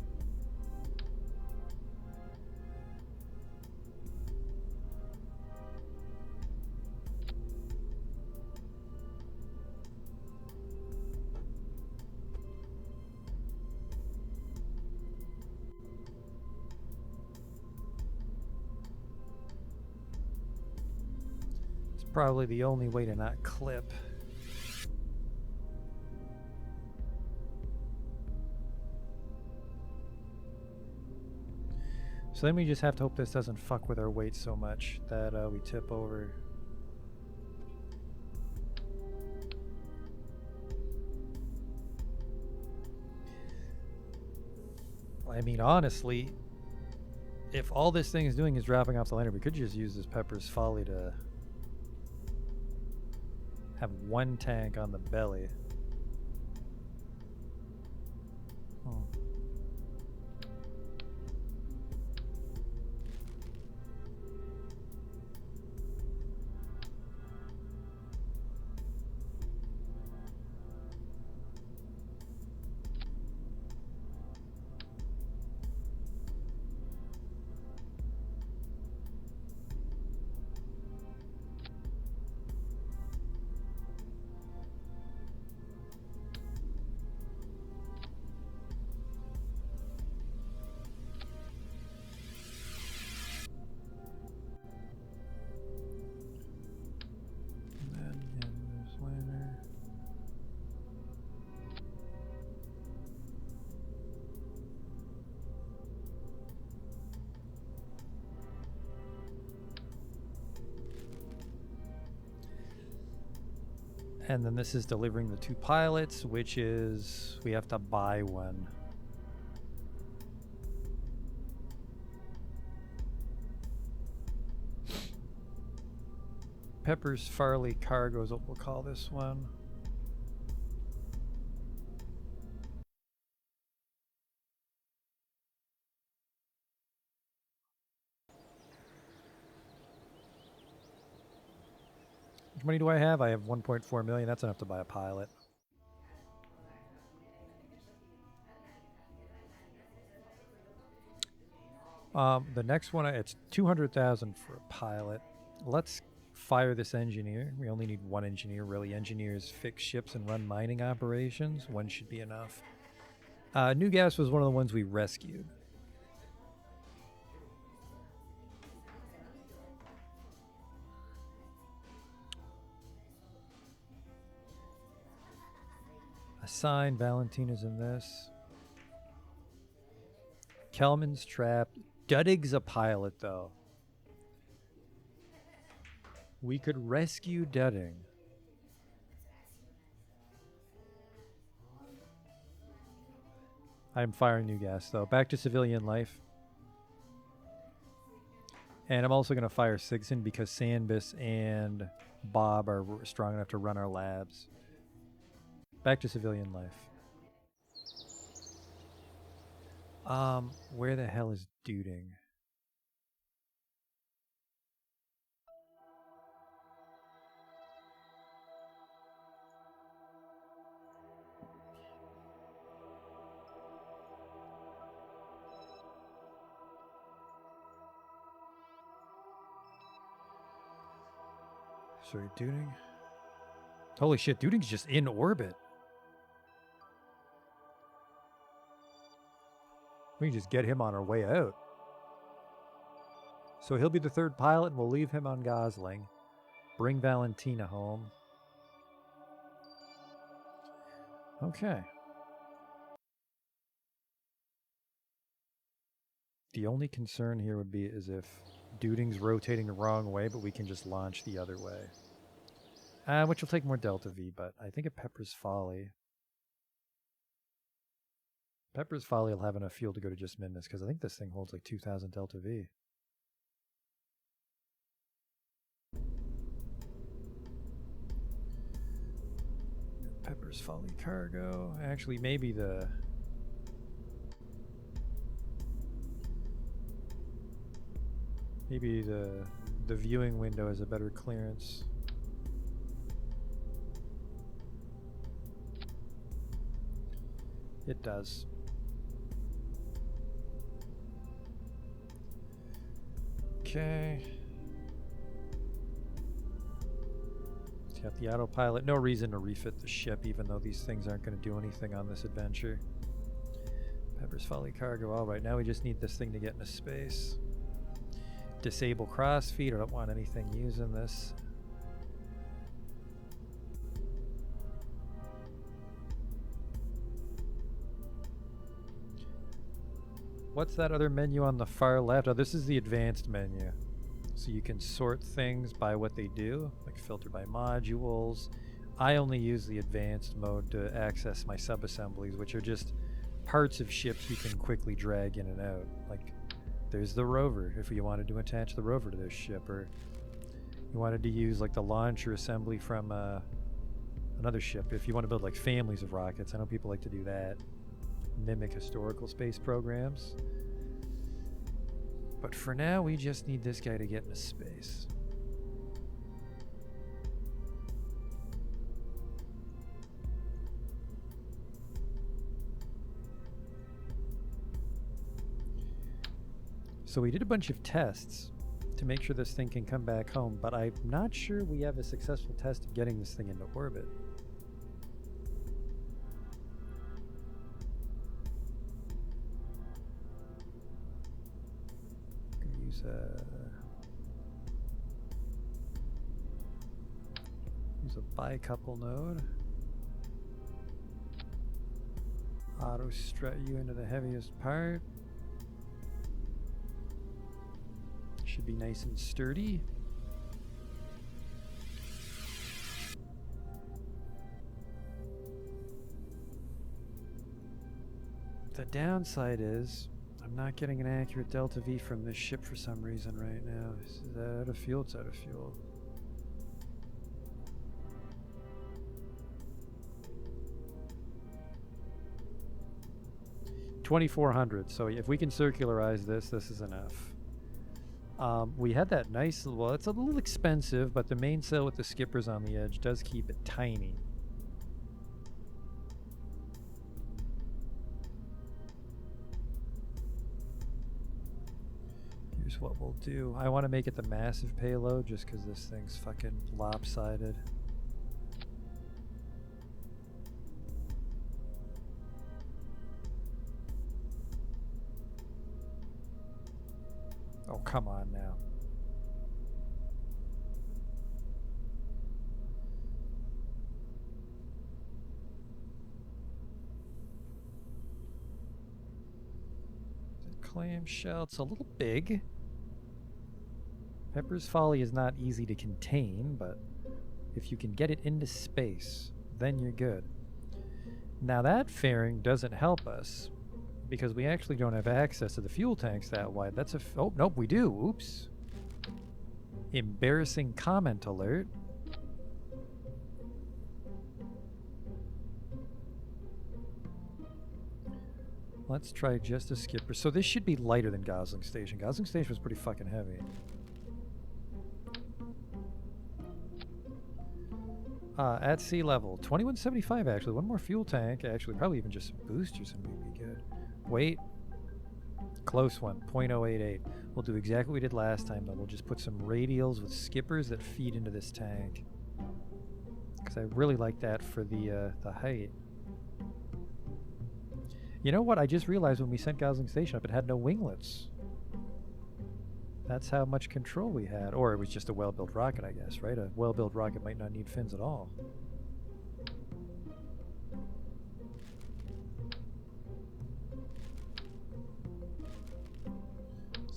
It's probably the only way to not clip. So then we just have to hope this doesn't fuck with our weight so much that we tip over. I mean, honestly, if all this thing is doing is dropping off the lander, we could just use this Pepper's Folly to have one tank on the belly. Hmm. And then this is delivering the 2 pilots, which is we have to buy one. Pepper's Farley Cargo is what we'll call this one. How much money do I have? I have 1.4 million. That's enough to buy a pilot. The next one, it's 200,000 for a pilot. Let's fire this engineer. We only need 1 engineer, really. Engineers fix ships and run mining operations. 1 should be enough. New Gas was one of the ones we rescued. Assign Valentina's in this. Kelman's trapped. Duddig's a pilot, though. We could rescue Dudding. I'm firing New Gas, though. Back to civilian life. And I'm also going to fire Sigson because Sandbis and Bob are strong enough to run our labs. Back to civilian life. Where the hell is Duding? Sorry, Duding. Holy shit, Duding's just in orbit. We can just get him on our way out. So he'll be the 3rd pilot, and we'll leave him on Gosling. Bring Valentina home. Okay. The only concern here would be is if Duding's rotating the wrong way, but we can just launch the other way. Which will take more Delta V, but I think a Pepper's Folly. Pepper's Folly will have enough fuel to go to just Minmus, because I think this thing holds like 2,000 Delta V. Pepper's Folly Cargo. Actually, maybe the... Maybe the viewing window has a better clearance. It does. Okay. It's got the autopilot. No reason to refit the ship, even though these things aren't going to do anything on this adventure. Pepper's Folly Cargo. Alright, now we just need this thing to get into space. Disable crossfeed. I don't want anything using this. What's that other menu on the far left? Oh, this is the advanced menu. So you can sort things by what they do, like filter by modules. I only use the advanced mode to access my subassemblies, which are just parts of ships you can quickly drag in and out. Like, there's the rover, if you wanted to attach the rover to this ship, or you wanted to use like the launcher assembly from another ship. If you want to build like families of rockets, I know people like to do that. Mimic historical space programs. But for now, we just need this guy to get into space. So we did a bunch of tests to make sure this thing can come back home, but I'm not sure we have a successful test of getting this thing into orbit. Use a bicouple node. Auto strut you into the heaviest part. Should be nice and sturdy. The downside is I'm not getting an accurate delta V from this ship for some reason right now. Is that out of fuel? It's out of fuel. $2,400. So if we can circularize this, this is enough. We had that nice, well, it's a little expensive, but the mainsail with the skippers on the edge does keep it tiny. Here's what we'll do. I want to make it the massive payload just because this thing's fucking lopsided. Oh, come on now. The clamshell, it's a little big. Pepper's Folly is not easy to contain, but if you can get it into space, then you're good. Now that fairing doesn't help us, because we actually don't have access to the fuel tanks that wide. That's a oh, nope, we do. Oops. Embarrassing comment alert. Let's try just a skipper. So this should be lighter than Gosling Station. Gosling Station was pretty fucking heavy. At sea level, 2175 actually. One more fuel tank. Actually, probably even just some boosters and we'd be good. Weight, close one, 0.088. We'll do exactly what we did last time, though. We'll just put some radials with skippers that feed into this tank. Because I really like that for the height. You know what? I just realized when we sent Gosling Station up, it had no winglets. That's how much control we had. Or it was just a well-built rocket, I guess, right? A well-built rocket might not need fins at all.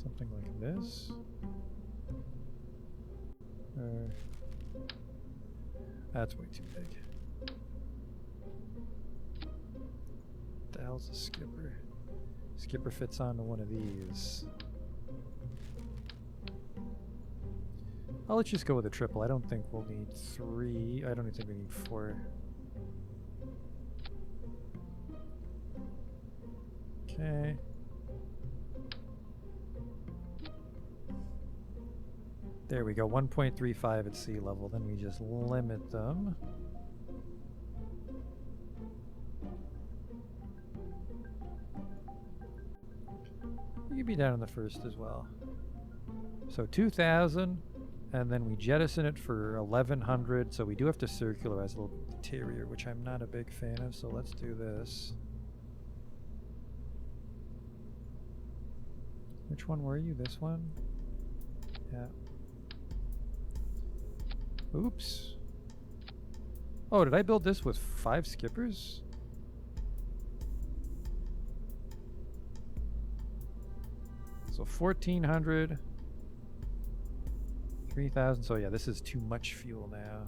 Something like this. That's way too big. What the hell's a skipper? Skipper fits onto one of these. Oh, let's just go with a triple. I don't think we'll need 3. I don't even think we need 4. Okay. There we go, 1.35 at sea level. Then we just limit them. You can be down in the first as well. So 2,000, and then we jettison it for 1,100. So we do have to circularize a little bit with the interior, which I'm not a big fan of. So let's do this. Which one were you? This one? Yeah. Oops. Oh, did I build this with 5 skippers? So 1,400. 3,000. So yeah, this is too much fuel now.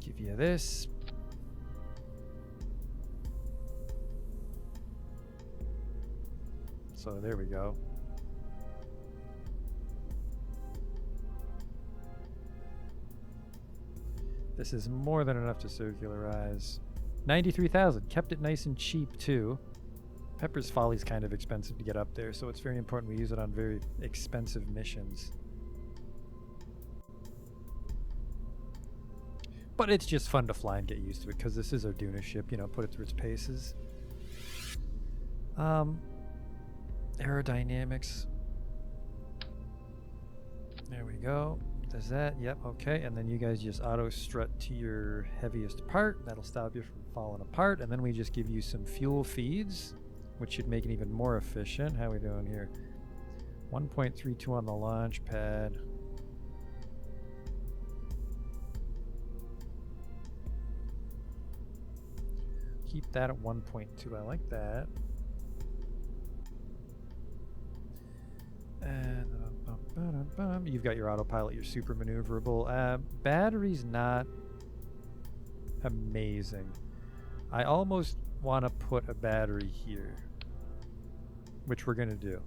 Give you this. So there we go. This is more than enough to circularize. 93,000. Kept it nice and cheap too. Pepper's Folly's kind of expensive to get up there, so it's very important we use it on very expensive missions. But it's just fun to fly and get used to it, because this is our Duna ship, you know, put it through its paces. Aerodynamics. There we go. Does that? Yep, okay. And then you guys just auto strut to your heaviest part. That'll stop you from falling apart. And then we just give you some fuel feeds, which should make it even more efficient. How are we doing here? 1.32 on the launch pad. Keep that at 1.2. I like that. And you've got your autopilot, you're super maneuverable. Battery's not amazing. I almost want to put a battery here, which we're going to do.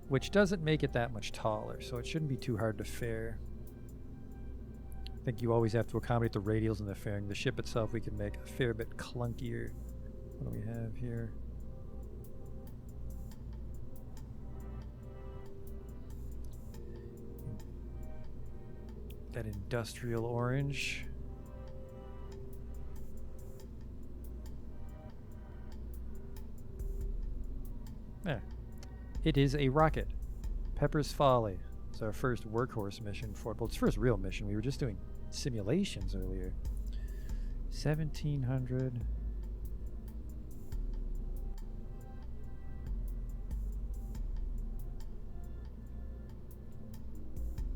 Which doesn't make it that much taller, so it shouldn't be too hard to fare. I think you always have to accommodate the radials and the fairing. The ship itself we can make a fair bit clunkier. What do we have here? That industrial orange. There. It is a rocket. Pepper's Folly. It's our first workhorse mission for it. Well, it's first real mission. We were just doing simulations earlier. 1,700.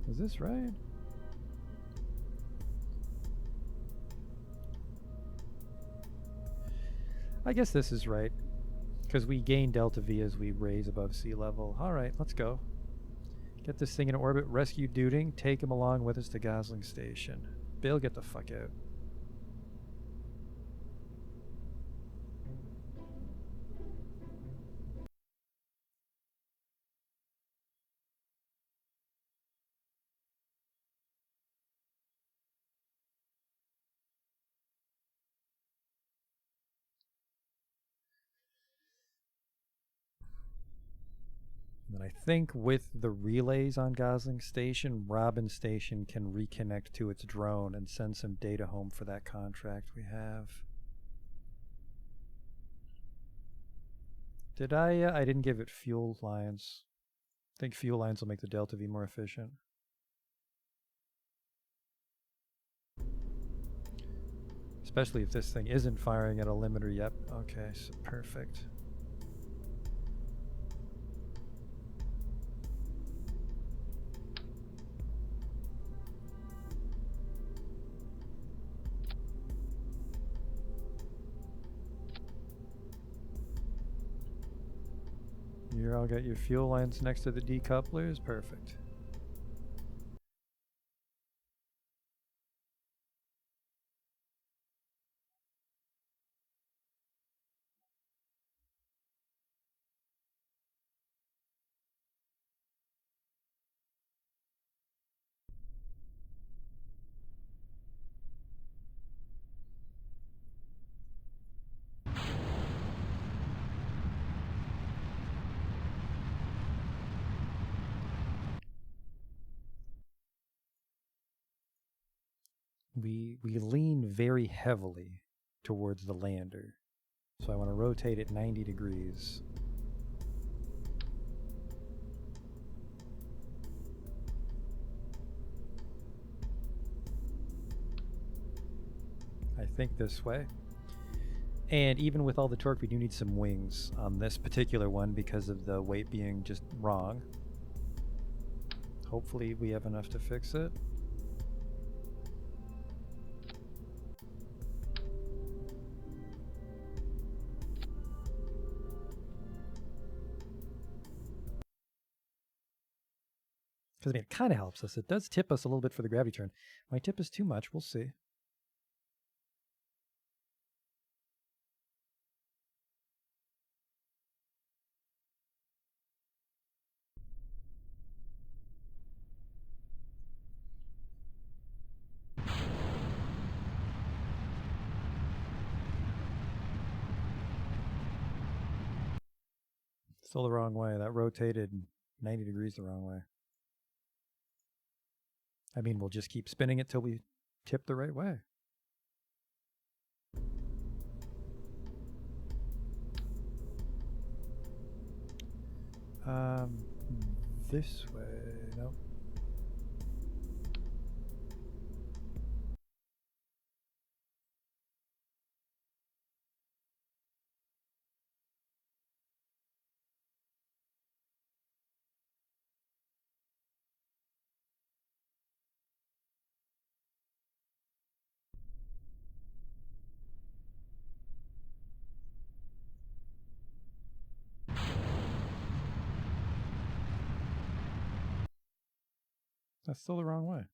Is this right? I guess this is right. Because we gain delta V as we raise above sea level. Alright, let's go. Get this thing in orbit, rescue Duding, take him along with us to Gosling Station. Bill, get the fuck out. And I think with the relays on Gosling Station, Robin Station can reconnect to its drone and send some data home for that contract we have. Did I didn't give it fuel lines. I think fuel lines will make the Delta V more efficient. Especially if this thing isn't firing at a limiter. Yep, okay, so perfect. You all got your fuel lines next to the decouplers? Perfect. We lean very heavily towards the lander. So I want to rotate it 90 degrees. I think this way. And even with all the torque, we do need some wings on this particular one because of the weight being just wrong. Hopefully we have enough to fix it. Because I mean, it kind of helps us. It does tip us a little bit for the gravity turn. Might tip us too much. We'll see. Still the wrong way. That rotated 90 degrees the wrong way. I mean, we'll just keep spinning it till we tip the right way. This way. Nope. That's still the wrong way.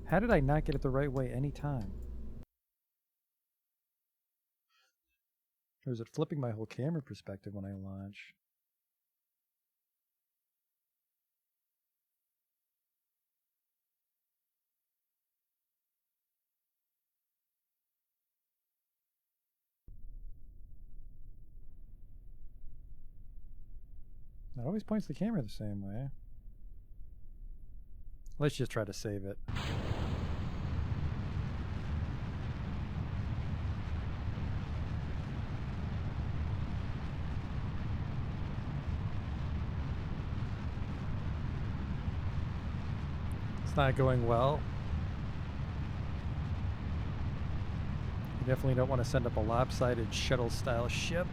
How did I not get it the right way any time? Or is it flipping my whole camera perspective when I launch? It always points the camera the same way. Let's just try to save it. It's not going well. You definitely don't want to send up a lopsided shuttle-style ship.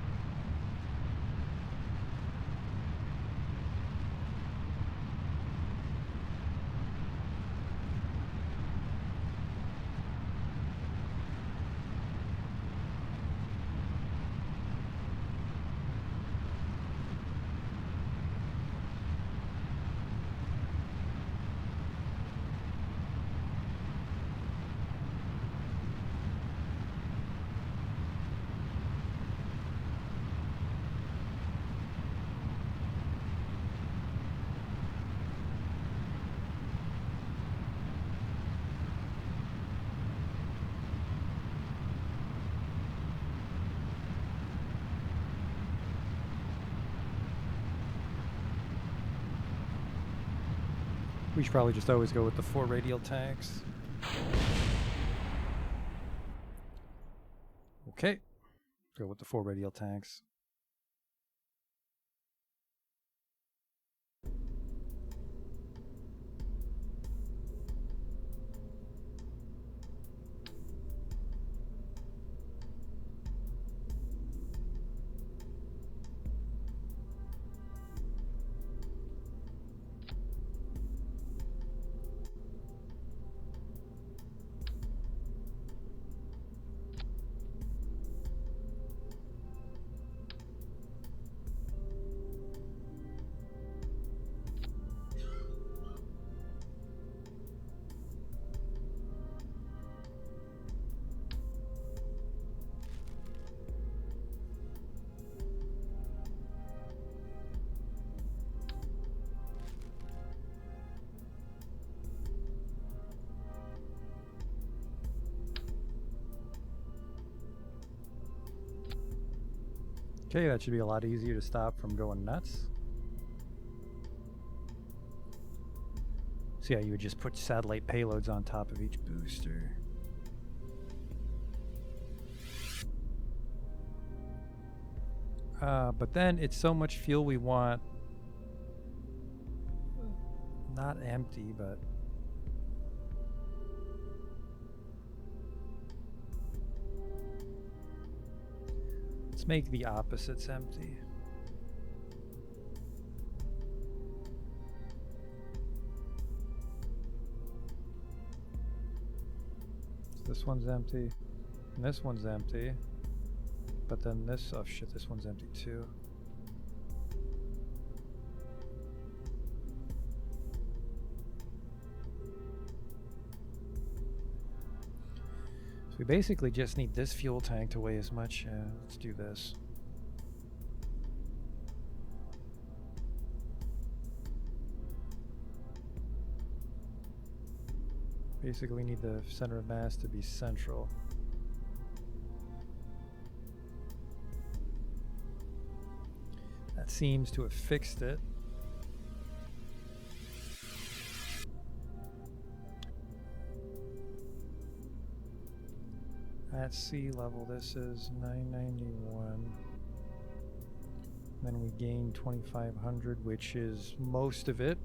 We should probably just always go with the 4 radial tanks. Okay. Go with the 4 radial tanks. Okay, that should be a lot easier to stop from going nuts. See how you would just put satellite payloads on top of each booster. But then it's so much fuel we want. Not empty, but... let's make the opposites empty. So this one's empty, and this one's empty. But then this, oh shit, this one's empty too. So we basically just need this fuel tank to weigh as much. Let's do this. Basically need the center of mass to be central. That seems to have fixed it. At sea level, this is 991. Then we gain 2500, which is most of it.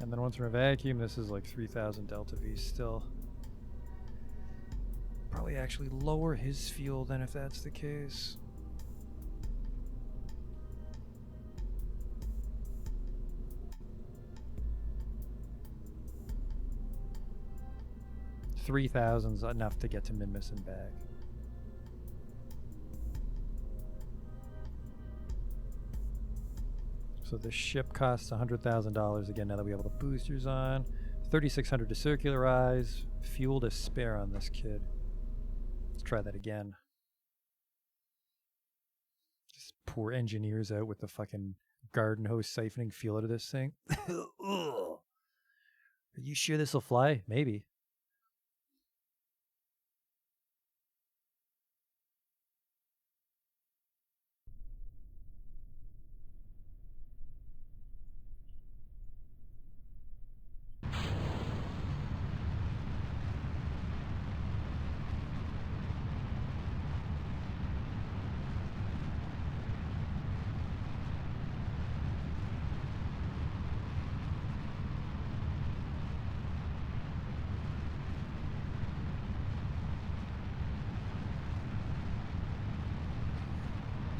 And then once we're in vacuum, this is like 3000 delta V still. Probably actually lower his fuel then if that's the case. $3,000's enough to get to Minmus and back. So the ship costs $100,000 again now that we have all the boosters on. 3,600 to circularize. Fuel to spare on this kid. Let's try that again. Just poor engineers out with the fucking garden hose siphoning fuel out of this thing. Are you sure this will fly? Maybe.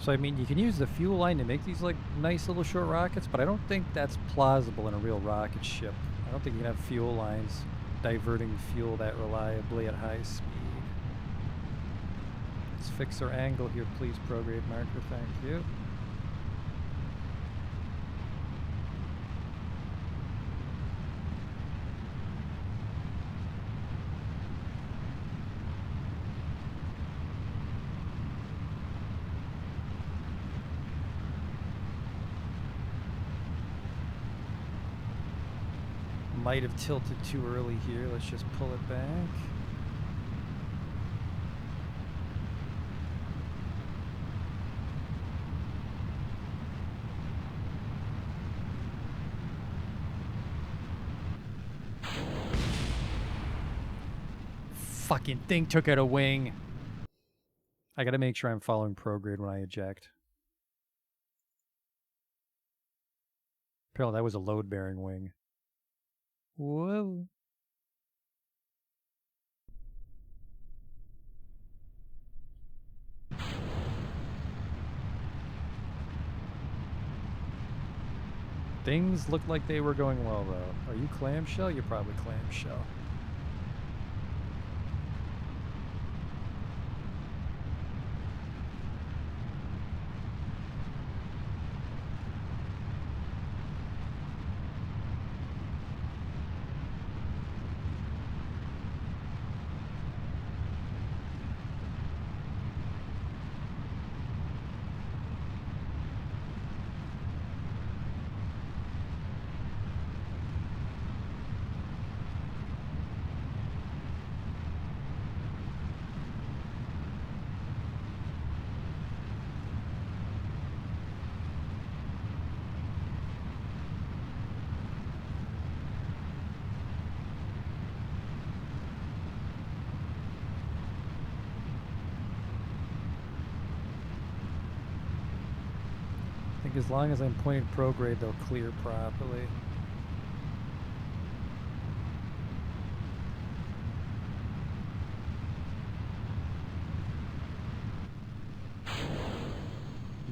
So I mean, you can use the fuel line to make these like nice little short rockets, but I don't think that's plausible in a real rocket ship. I don't think you can have fuel lines diverting fuel that reliably at high speed. Let's fix our angle here, please, prograde marker, thank you. Might have tilted too early here. Let's just pull it back. Fucking thing took out a wing. I gotta make sure I'm following prograde when I eject. Apparently that was a load-bearing wing. Whoa. Things looked like they were going well, though. Are you clamshell? You're probably clamshell. as long as I'm pointing prograde, they'll clear properly.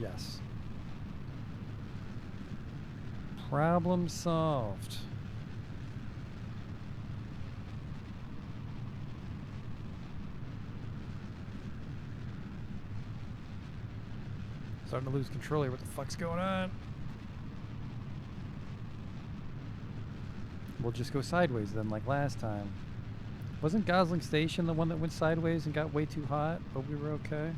Yes. Problem solved. Starting to lose control here. What the fuck's going on? We'll just go sideways then, like last time. Wasn't Gosling Station the one that went sideways and got way too hot, but we were okay?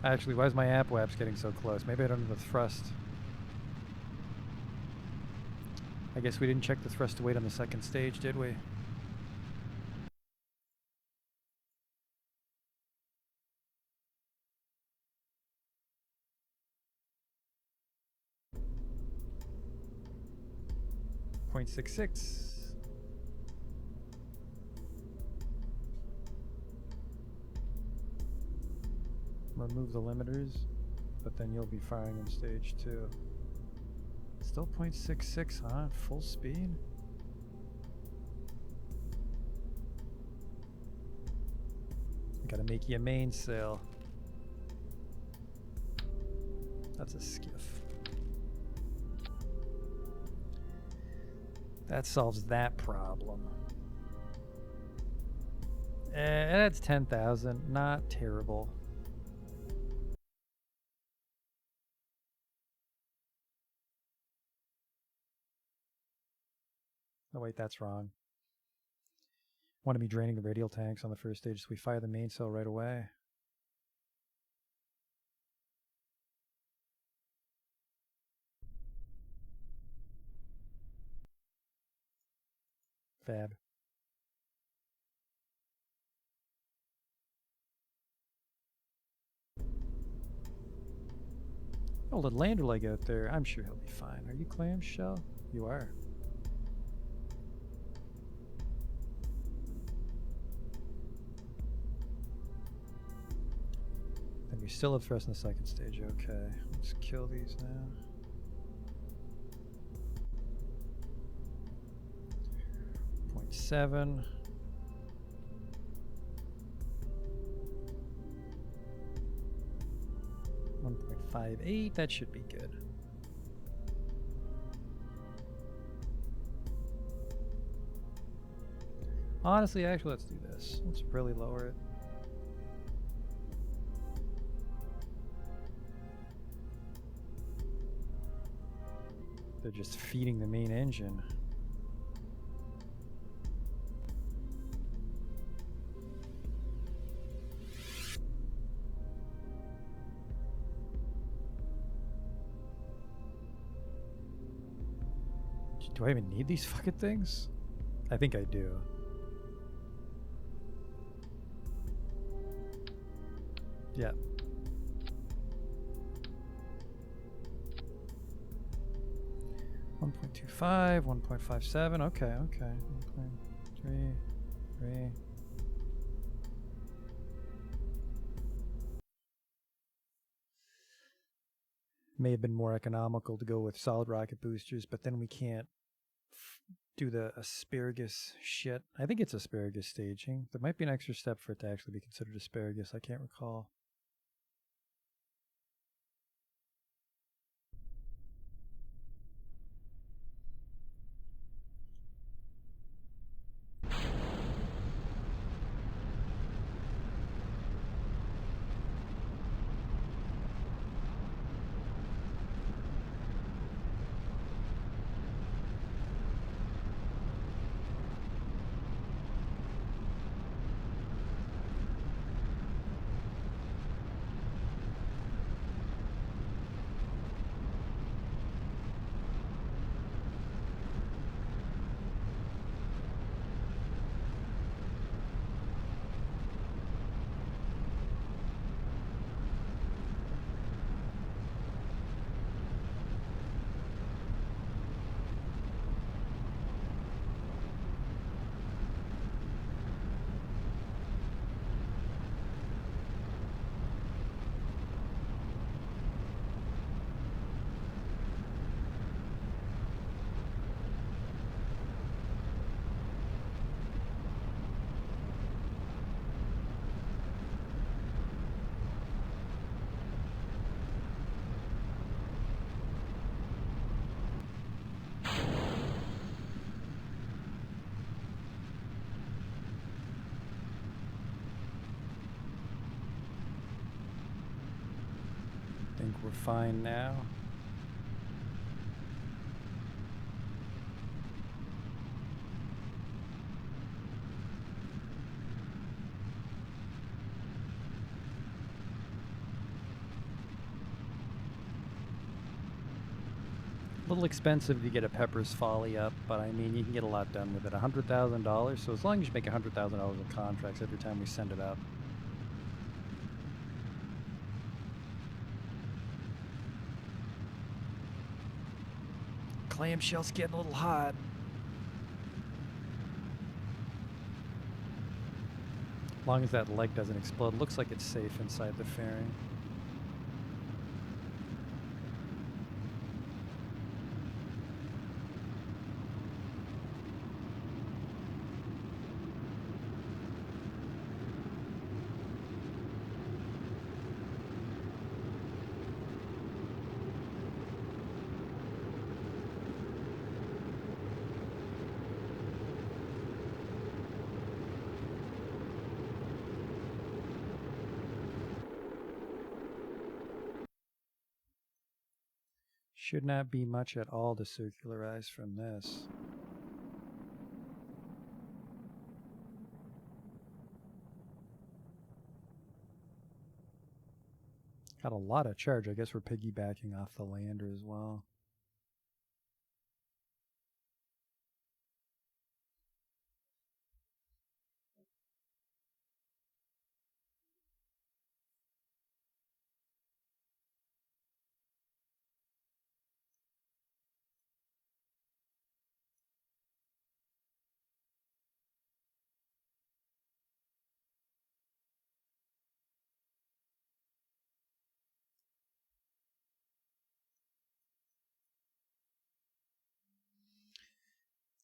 Actually, why is my app waps getting so close? Maybe I don't have the thrust. I guess we didn't check the thrust to weight on the second stage, did we? .66. Remove the limiters, but then you'll be firing in stage 2. Still .66, huh? Full speed? Gotta make you a mainsail. That's a skiff. That solves that problem. That's 10,000. Not terrible. Oh wait, that's wrong. Want to be draining the radial tanks on the first stage, so we fire the mainsail right away. Fab. Oh, the lander leg out there. I'm sure he'll be fine. Are you clamshell? You are. Then we still have thrust in the second stage. Okay. Let's kill these now. .7. .58. That should be good. Honestly, actually, let's do this. Let's really lower it. They're just feeding the main engine. Do I even need these fucking things? I think I do. Yeah. .25, 1.57. Okay, okay. 1.3, 3. May have been more economical to go with solid rocket boosters, but then we can't do the asparagus shit. I think it's asparagus staging. There might be an extra step for it to actually be considered asparagus. I can't recall. we're fine now. A little expensive to get a Pepper's Folly up, but I mean, you can get a lot done with it. $100,000, so as long as you make $100,000 in contracts every time we send it up. Clamshell's getting a little hot. As long as that leg doesn't explode, looks like it's safe inside the fairing. Should not be much at all to circularize from this. Got a lot of charge. I guess we're piggybacking off the lander as well.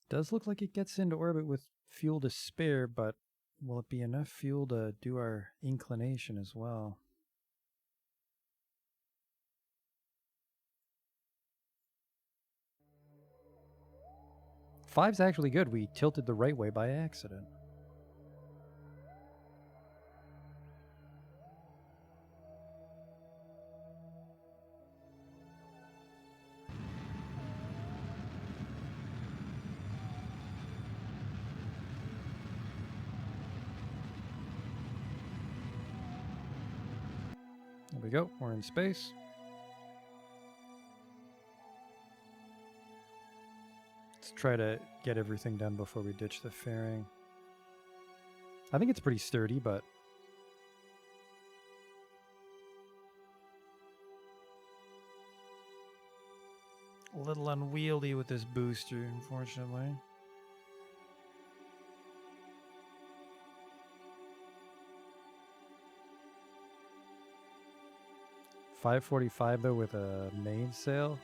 Does look like it gets into orbit with fuel to spare, but will it be enough fuel to do our inclination as well? Five's actually good. We tilted the right way by accident. There we go. We're in space. Let's try to get everything done before we ditch the fairing. I think it's pretty sturdy, but a little unwieldy with this booster, unfortunately. $545 though with a mainsail.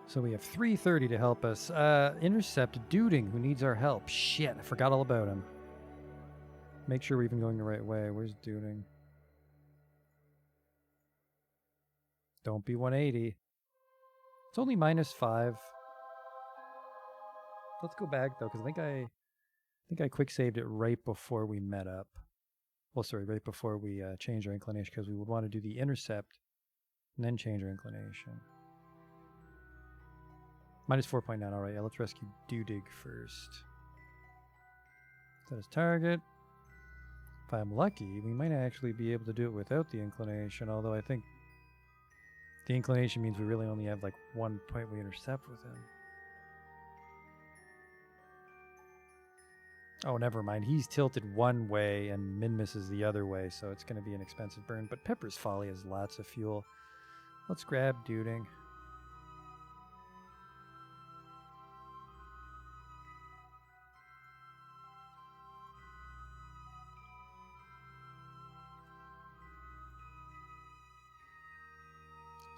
So we have 330 to help us. Intercept Duding, who needs our help. Shit, I forgot all about him. Make sure we're even going the right way. Where's Duding? Don't be 180. It's only -5. Let's go back though, because I think I quick saved it right before we met up. Well, sorry, right before we changed our inclination, because we would want to do the intercept and then change our inclination. -4.9. All right, yeah, let's rescue Dudig first. Set as target. If I'm lucky, we might actually be able to do it without the inclination, although I think the inclination means we really only have like one point we intercept with him. Oh, never mind. He's tilted one way and Min misses the other way, so it's going to be an expensive burn. But Pepper's Folly has lots of fuel. Let's grab Duding.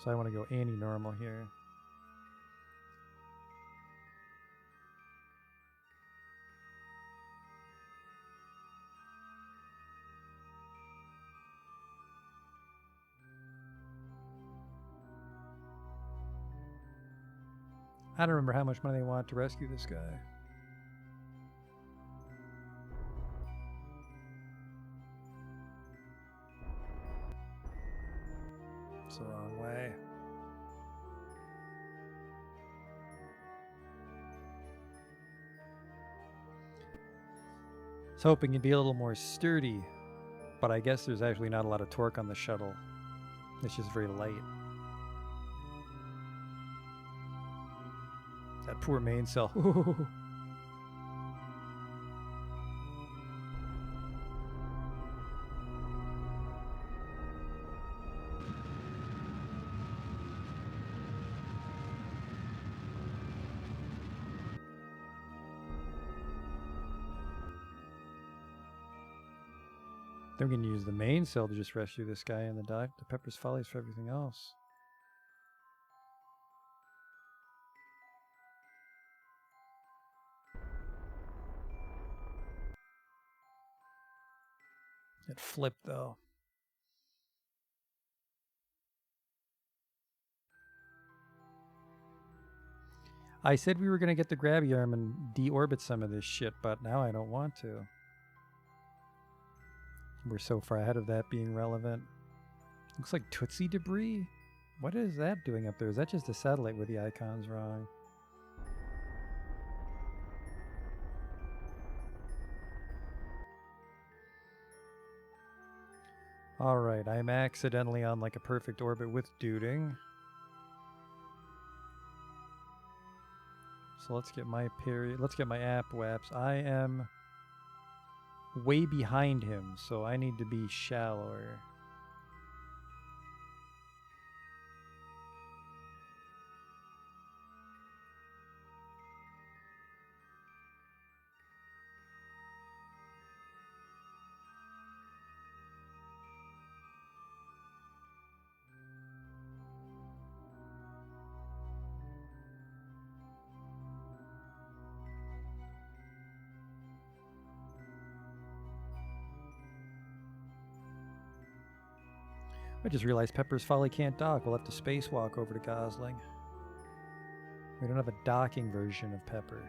So I want to go anti-normal here. I don't remember how much money they want to rescue this guy. It's the wrong way. I was hoping it'd be a little more sturdy, but I guess there's actually not a lot of torque on the shuttle. It's just very light. That poor main cell. Then we can use the main cell to just rescue this guy and the Pepper's Follies for everything else. It flipped though. I said we were going to get the grabby arm and deorbit some of this shit, but now I don't want to. We're so far ahead of that being relevant. Looks like Tootsie debris? What is that doing up there? Is that just a satellite with the icons wrong? Alright, I'm accidentally on like a perfect orbit with duding. So let's get my period. Let's get my app waps. I am way behind him, so I need to be shallower. I just realized Pepper's Folly can't dock. We'll have to spacewalk over to Gosling. We don't have a docking version of Pepper.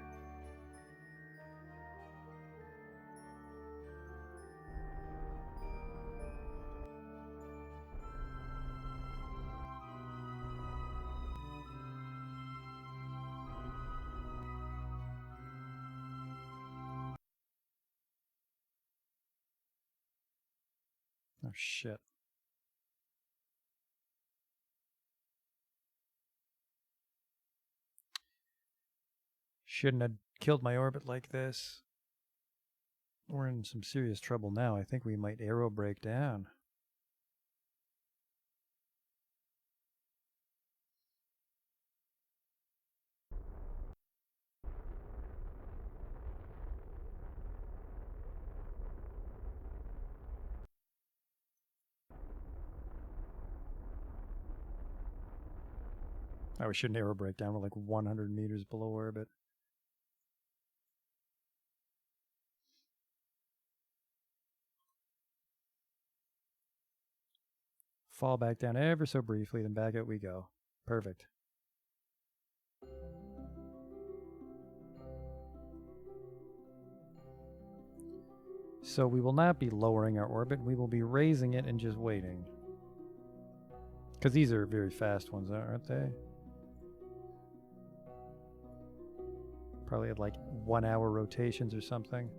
Oh shit. Shouldn't have killed my orbit like this. We're in some serious trouble now. I think we might aero break down. Oh, we shouldn't aero break down. We're like 100 meters below orbit. Fall back down ever so briefly, then back out we go. Perfect. So we will not be lowering our orbit. We will be raising it and just waiting. Because these are very fast ones, aren't they? Probably at like 1 hour rotations or something.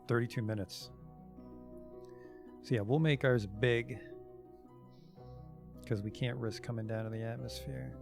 "32 minutes. So yeah, we'll make ours big. Because we can't risk coming down in the atmosphere.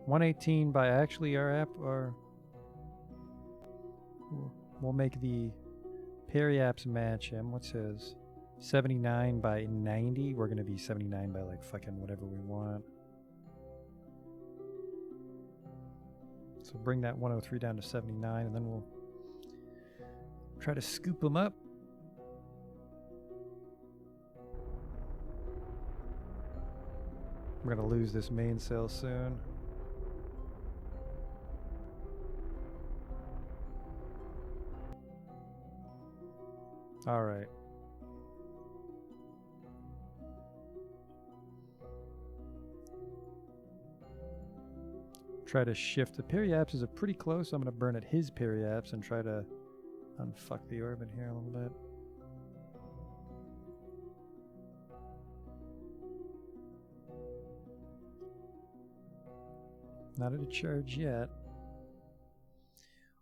118 by actually our app, or we'll make the periapps match him. What's his? 79 by 90. We're gonna be 79 by like fucking whatever we want. So bring that 103 down to 79, and then we'll try to scoop him up. We're gonna lose this main cell soon. All right. Try to shift. The periapps is pretty close. I'm gonna burn at his periapps and try to unfuck the orbit here a little bit. Not at a charge yet.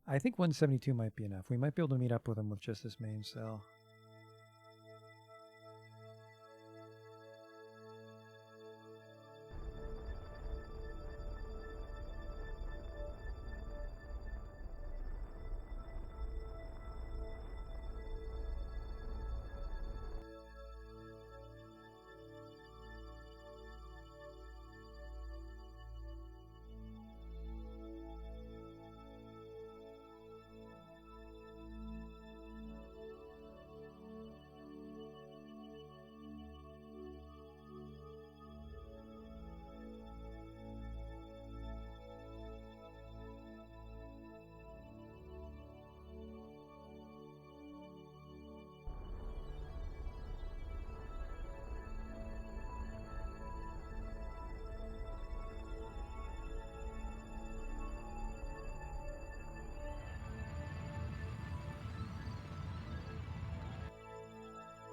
I think 172 might be enough. We might be able to meet up with him with just this main cell.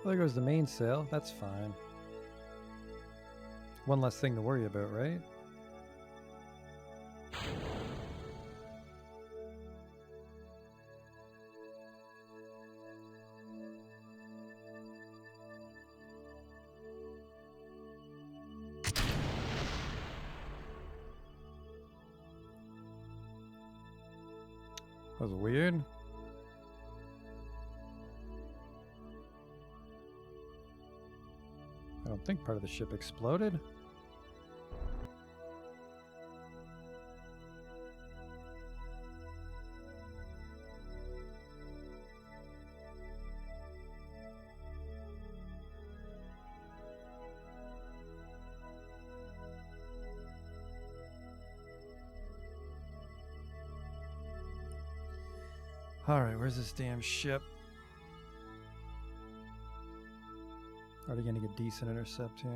Well, there goes the main cell. That's fine. One less thing to worry about, right? That was weird. I don't think part of the ship exploded. Alright, where's this damn ship? Already getting a decent intercept here.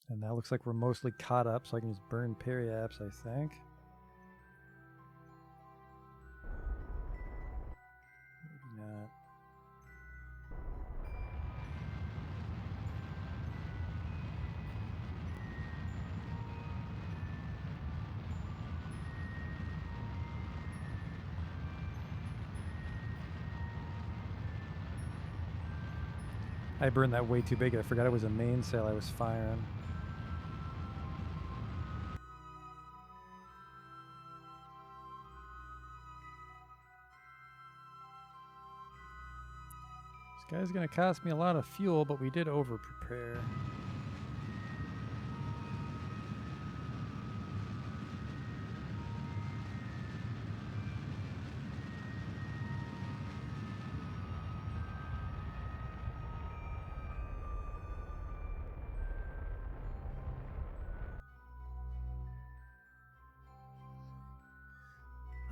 And now looks like we're mostly caught up, so I can just burn periapps, I think. Maybe not. I burned that way too big. I forgot it was a main cell I was firing. This guy's gonna cost me a lot of fuel, but we did over prepare.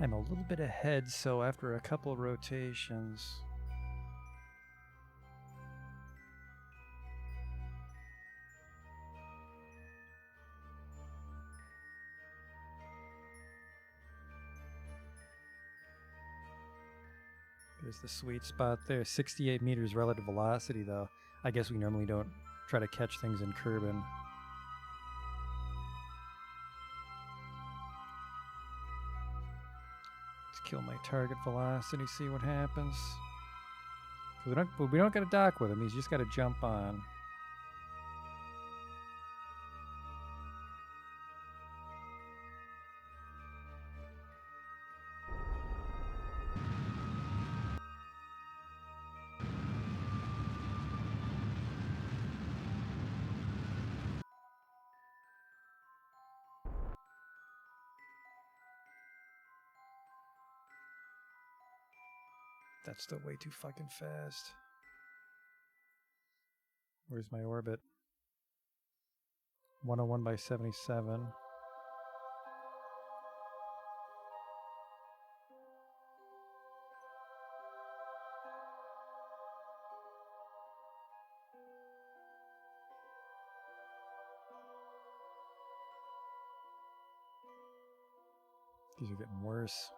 I'm a little bit ahead, so after a couple rotations... There's the sweet spot there. 68 meters relative velocity, though. I guess we normally don't try to catch things in Kerbal. Let's kill my target velocity, see what happens. We don't got to dock with him. He's just got to jump on. That's still way too fucking fast. Where's my orbit? 101 by 77. These are getting worse.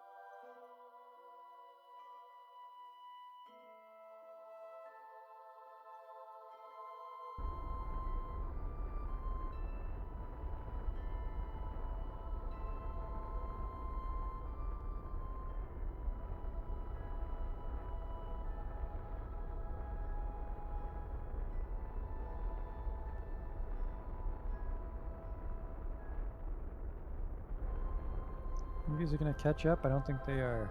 You guys are gonna catch up? I don't think they are.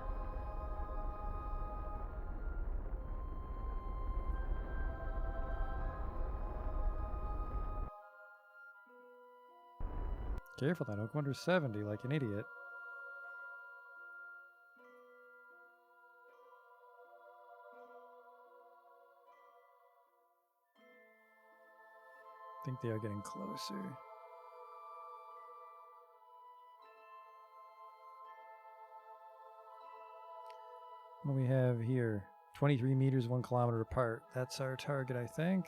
Careful, I don't go under 70 like an idiot. I think they are getting closer. What do we have here? 23 meters, 1 kilometer apart. That's our target, I think.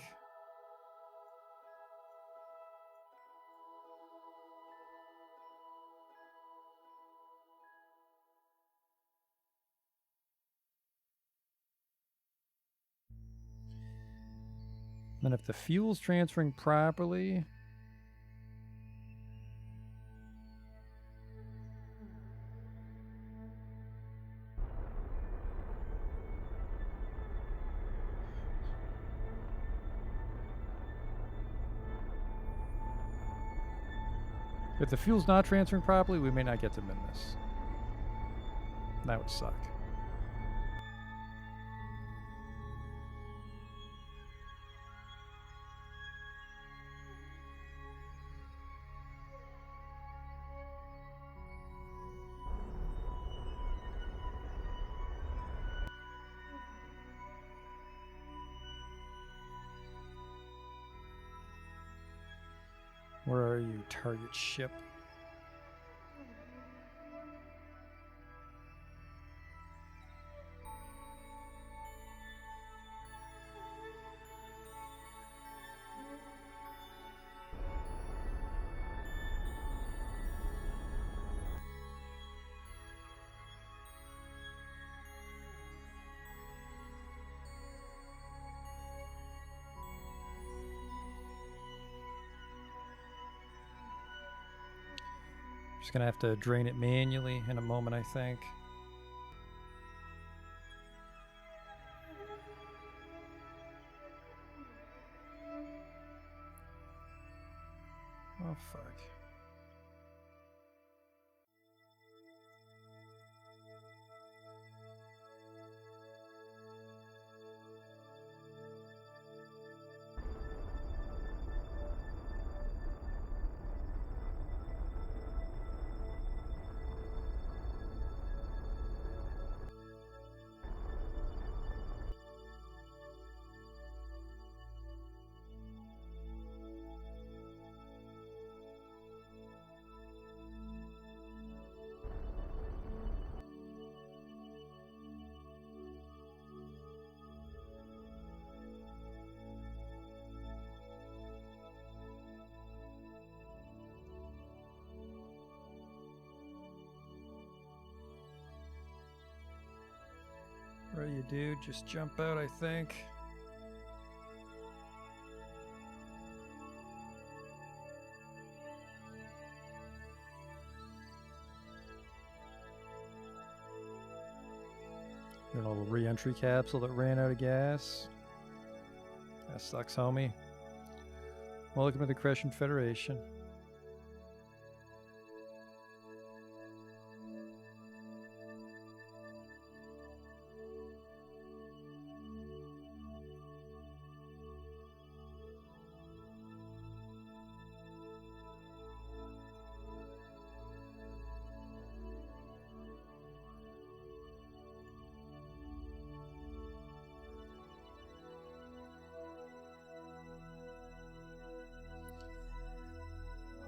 Then if the fuel's transferring properly... If the fuel's not transferring properly, we may not get to min this. That would suck. Where are you, target ship? Just gonna have to drain it manually in a moment, I think. Oh, fuck. Where are you, dude? Just jump out, I think. Got a little re-entry capsule that ran out of gas. That sucks, homie. Welcome to the Crescent Federation.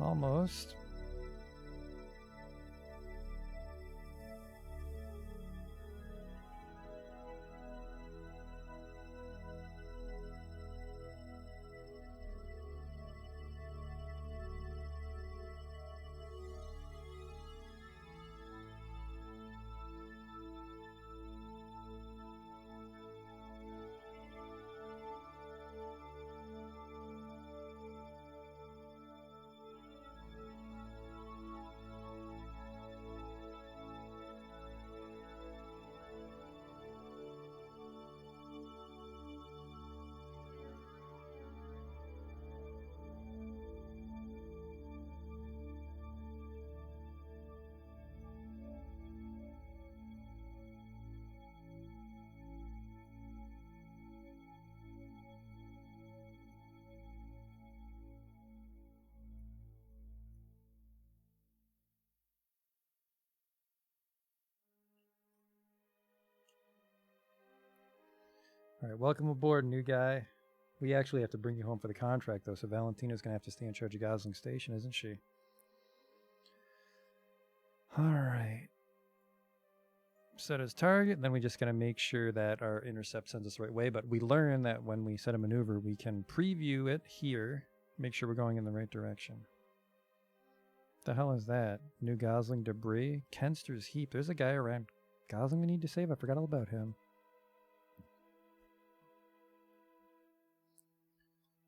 Almost. All right, welcome aboard, new guy. We actually have to bring you home for the contract, though, so Valentina's going to have to stay in charge of Gosling Station, isn't she? All right. Set as target, then we just got to make sure that our intercept sends us the right way, but we learn that when we set a maneuver, we can preview it here, make sure we're going in the right direction. The hell is that? New Gosling debris? Kenster's heap. There's a guy around Gosling we need to save. I forgot all about him.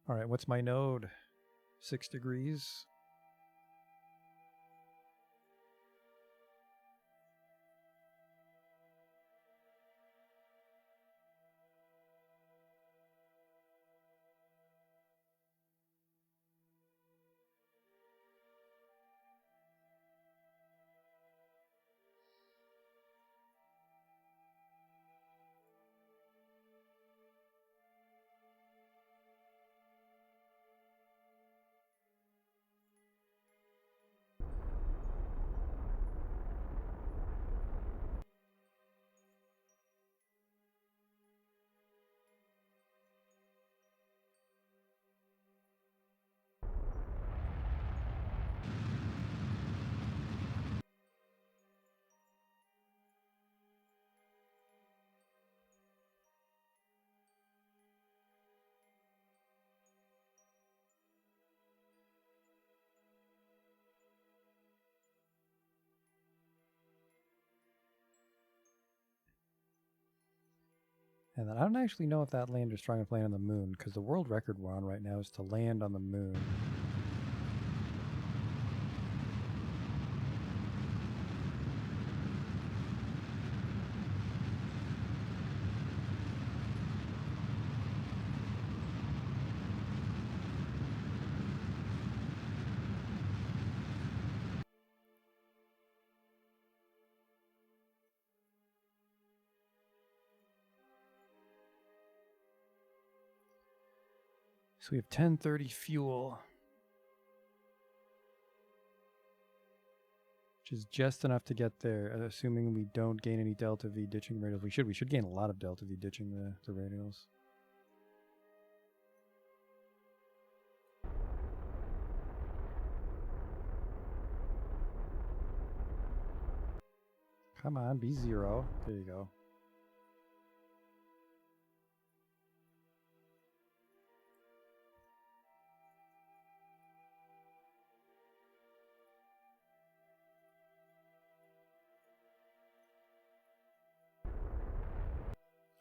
All right, what's my node? 6 degrees. And then I don't actually know if that lander's trying to land on the moon, because the world record we're on right now is to land on the moon. So we have 1030 fuel, which is just enough to get there, assuming we don't gain any Delta V ditching the radials. We should gain a lot of Delta V ditching the radials. Come on, be 0. There you go.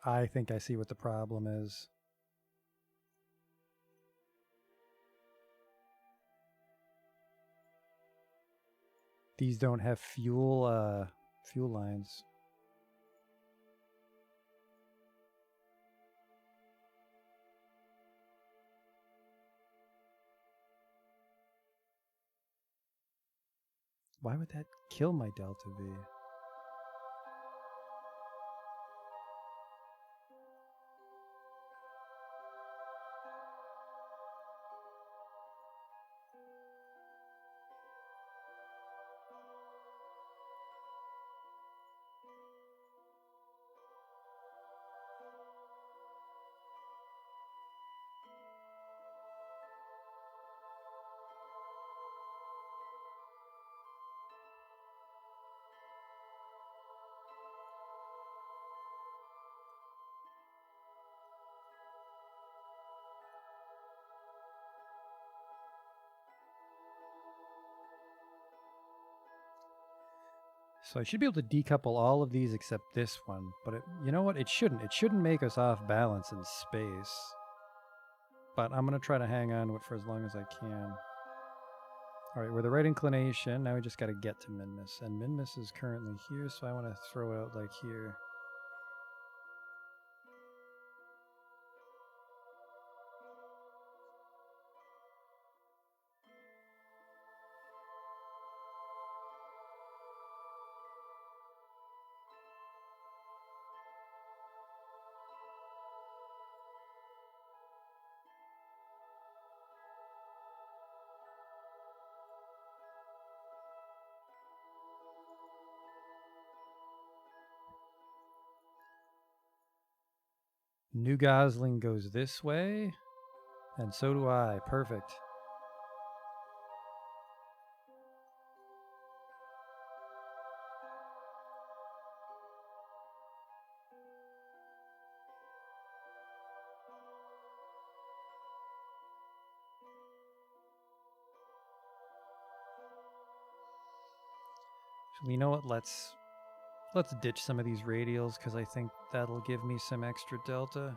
I think I see what the problem is. These don't have fuel lines. Why would that kill my Delta V? So I should be able to decouple all of these except this one, but you know what? It shouldn't. It shouldn't make us off balance in space. But I'm going to try to hang on to it for as long as I can. All right, we're the right inclination. Now we just got to get to Minmus. And Minmus is currently here, so I want to throw out like here. New Gosling goes this way, and so do I. Perfect. You know what? Let's ditch some of these radials because I think that'll give me some extra delta.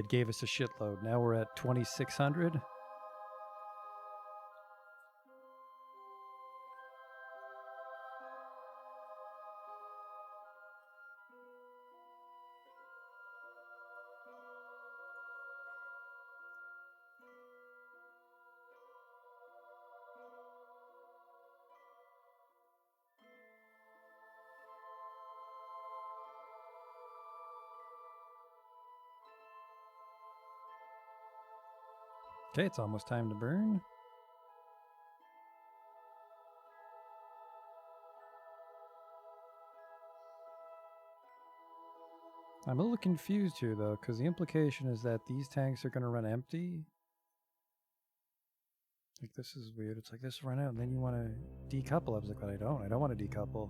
Gave us a shitload. Now we're at 2,600. Okay, it's almost time to burn. I'm a little confused here, though, because the implication is that these tanks are going to run empty. Like, this is weird. It's like this run out, and then you want to decouple. I was like, but I don't want to decouple.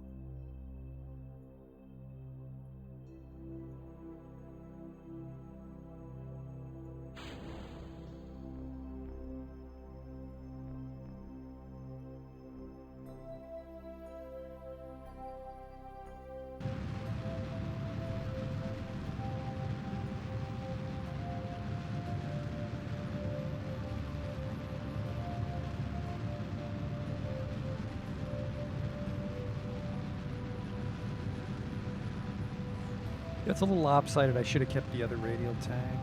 It's a little lopsided. I should have kept the other radial tank.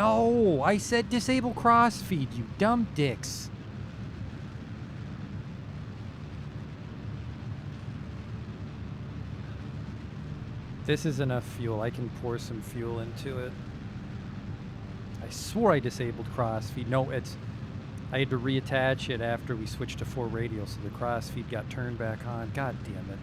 No, I said disable crossfeed, you dumb dicks. This is enough fuel. I can pour some fuel into it. I swore I disabled crossfeed. No, it's... I had to reattach it after we switched to 4 radial, so the crossfeed got turned back on. God damn it.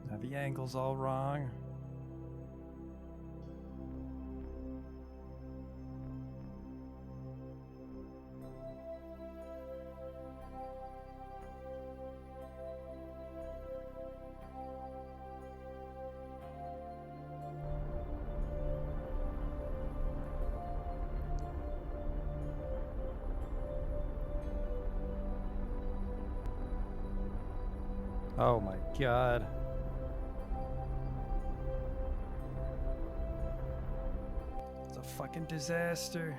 Now the angle's all wrong. Oh my god. It's a fucking disaster.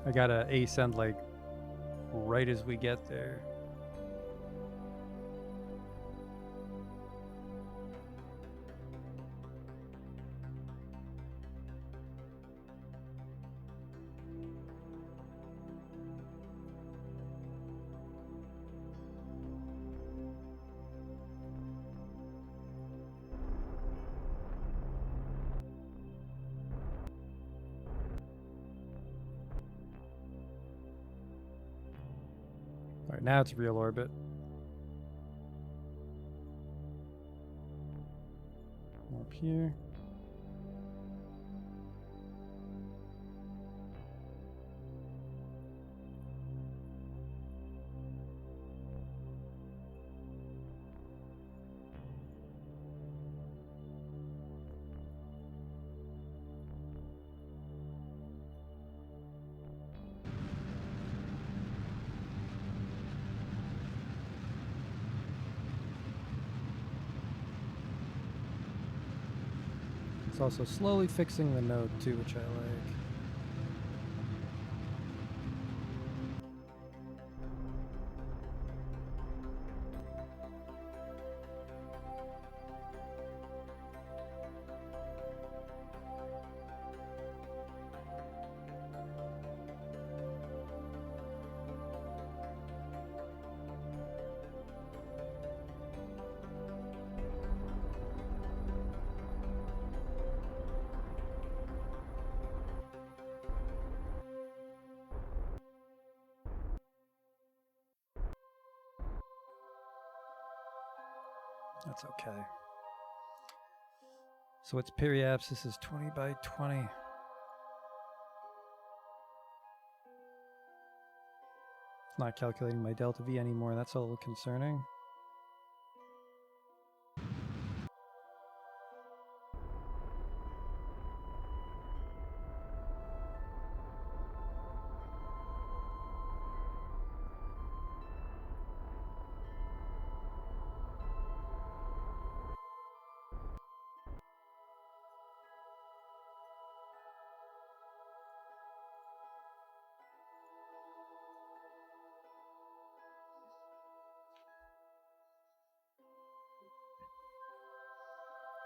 I gotta ascend like right as we get there. Alright, now it's real orbit. Up here. It's also slowly fixing the node too, which I like. That's okay. So its periapsis is 20 by 20. It's not calculating my delta V anymore. That's a little concerning.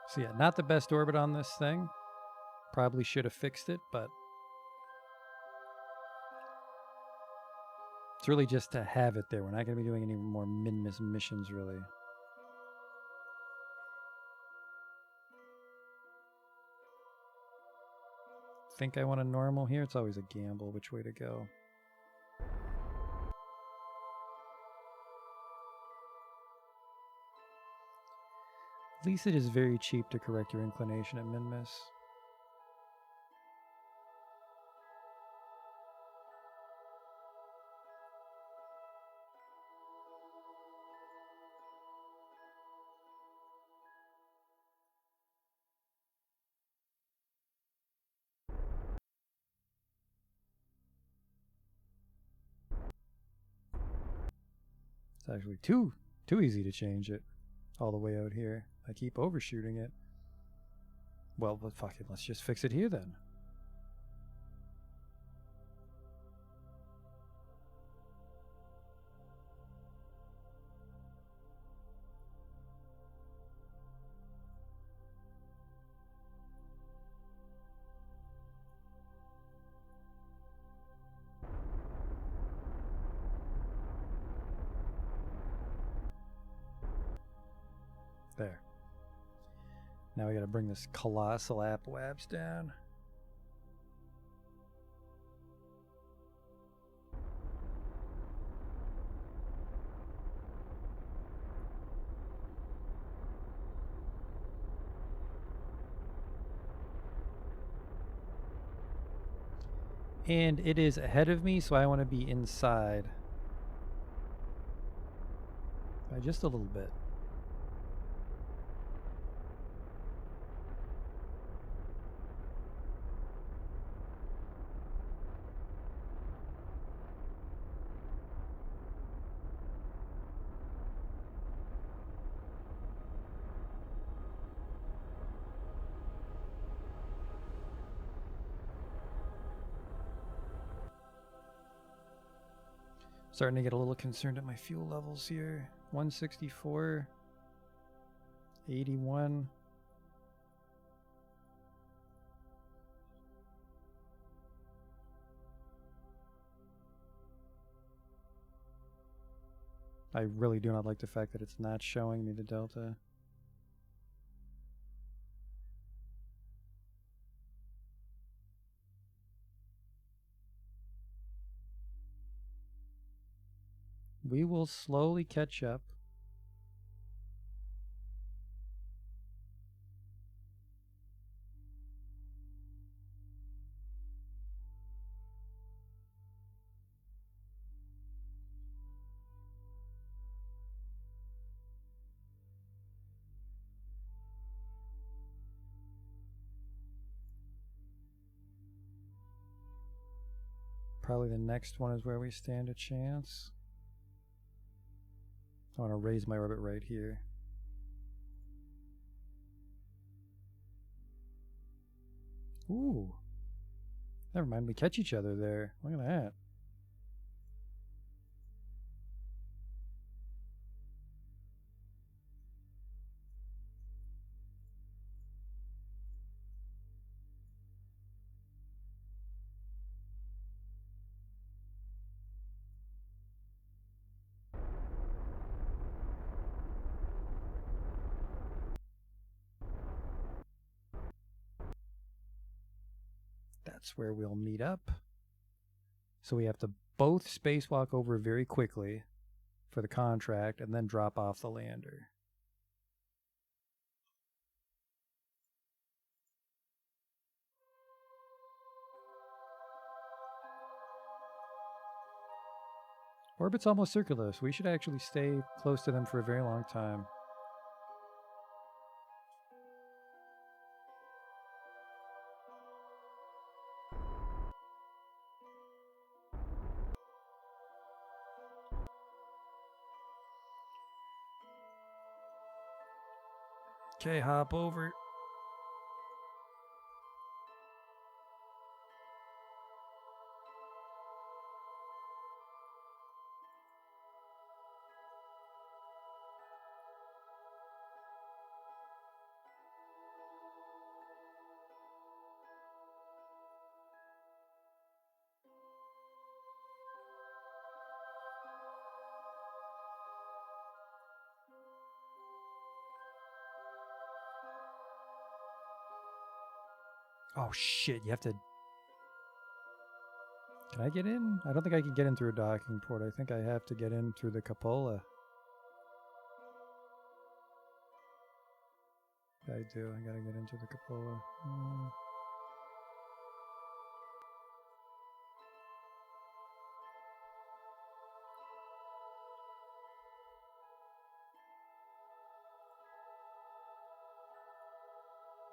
So yeah, not the best orbit on this thing. Probably should have fixed it, but It's really just to have it there. We're not going to be doing any more Minmus missions, really. Think I want a normal here? It's always a gamble which way to go. At least it is very cheap to correct your inclination at Minmus. It's actually too easy to change it all the way out here. I keep overshooting it. Well, but fuck it, let's just fix it here then. There. Now we gotta bring this colossal apwabs down. And it is ahead of me, so I want to be inside. By just a little bit. Starting to get a little concerned at my fuel levels here. 164, 81. I really do not like the fact that it's not showing me the delta. We will slowly catch up. Probably the next one is where we stand a chance. I want to raise my orbit right here. Ooh. Never mind, we catch each other there. Look at that. That's where we'll meet up. So we have to both spacewalk over very quickly for the contract and then drop off the lander. Orbit's almost circular, so we should actually stay close to them for a very long time. Okay, hop over. Oh shit, you have to... Can I get in? I don't think I can get in through a docking port. I think I have to get in through the cupola. I do. I gotta get into the cupola.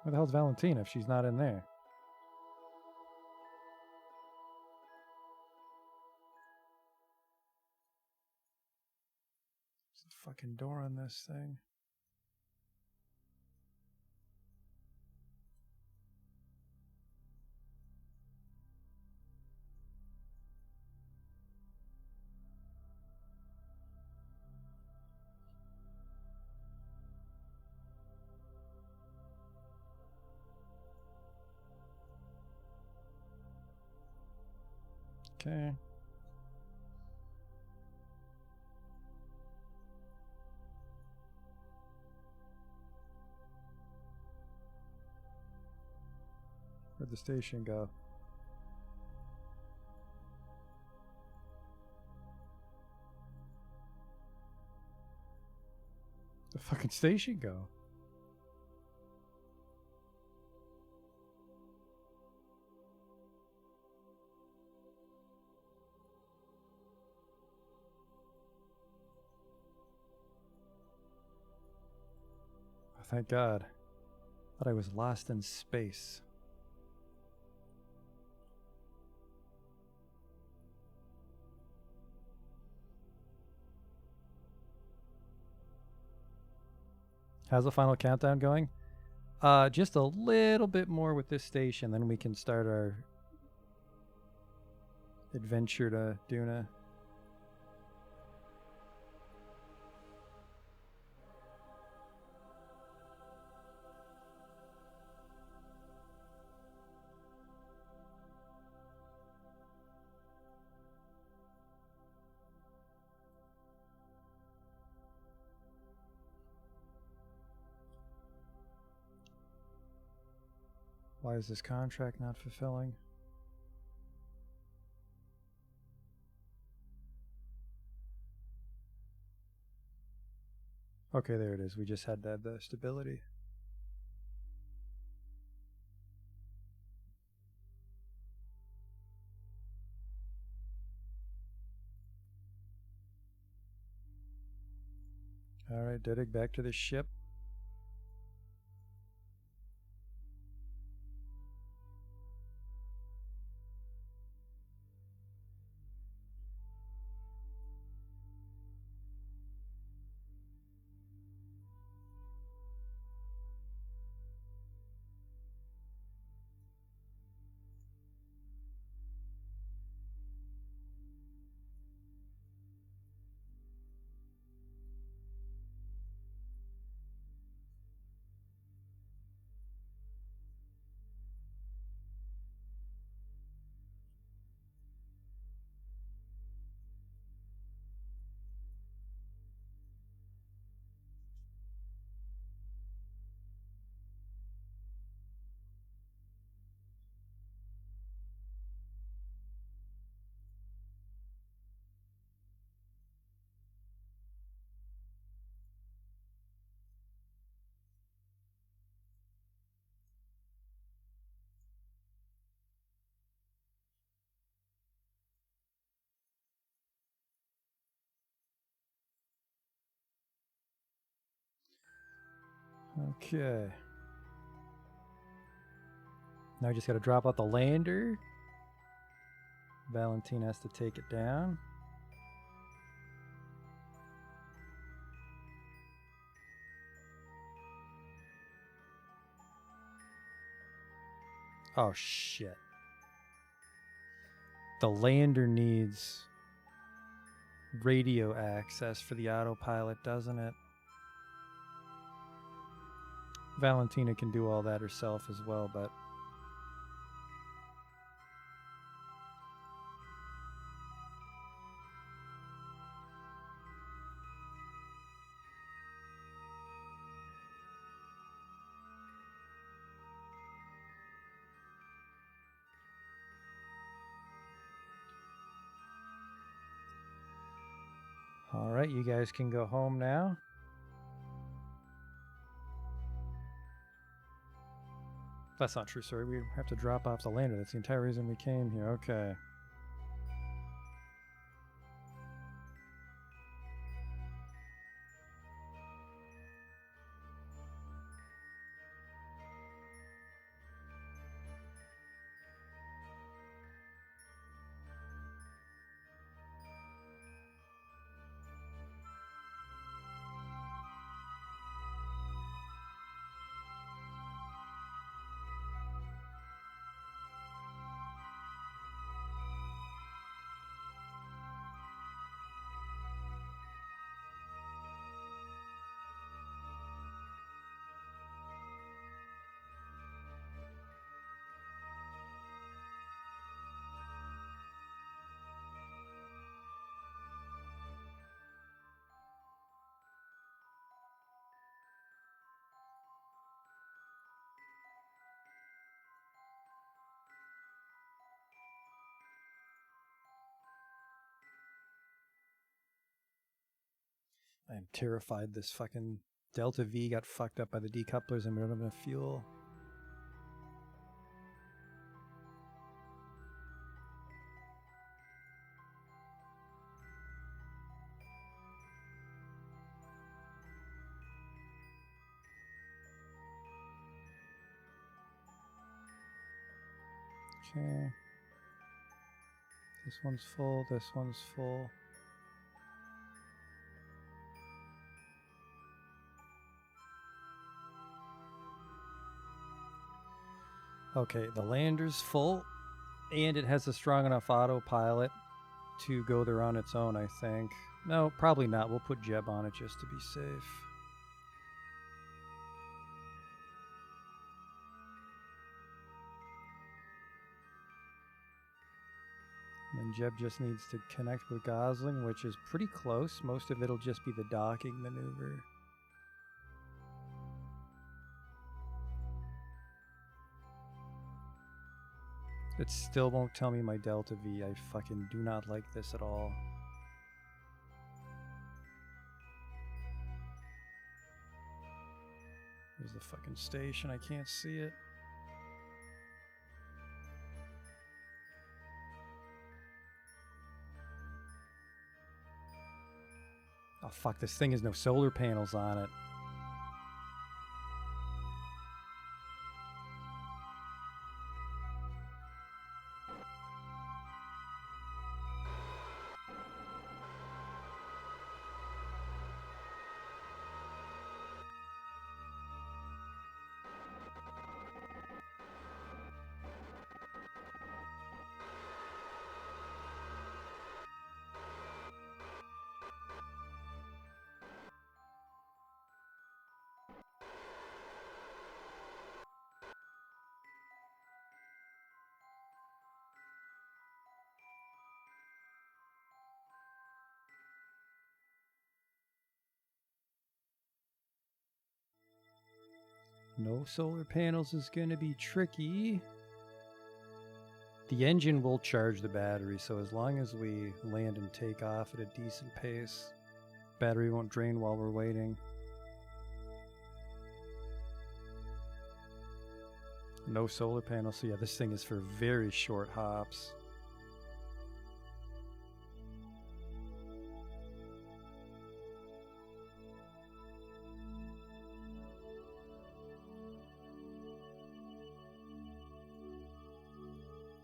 Where the hell's Valentina if she's not in there? There's a fucking door on this thing. Okay. Where'd the station go? The fucking station go? Oh, thank God. Thought I was lost in space. How's the final countdown going? Just a little bit more with this station, then we can start our adventure to Duna. Why is this contract not fulfilling? Okay, there it is. We just had to have the stability. Alright, Didig, back to the ship. Okay. Now we just gotta drop out the lander. Valentine has to take it down. Oh shit. The lander needs radio access for the autopilot, doesn't it? Valentina can do all that herself as well, but All right, you guys can go home now. That's not true, sorry. We have to drop off the lander. That's the entire reason we came here. Okay. I am terrified this fucking Delta V got fucked up by the decouplers and we don't have enough fuel. Okay. This one's full, this one's full. Okay, the lander's full, and it has a strong enough autopilot to go there on its own, I think. No, probably not. We'll put Jeb on it just to be safe. And then Jeb just needs to connect with Gosling, which is pretty close. Most of it'll just be the docking maneuver. It still won't tell me my Delta V. I fucking do not like this at all. There's the fucking station. I can't see it. Oh fuck, this thing has no solar panels on it. No solar panels is going to be tricky. The engine will charge the battery, so as long as we land and take off at a decent pace, battery won't drain while we're waiting. No solar panels, so yeah, this thing is for very short hops.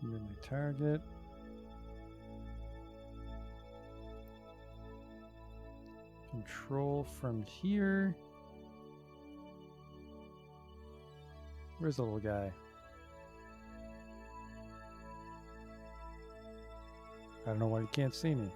Near my target. Control from here. Where's the little guy? I don't know why he can't see me.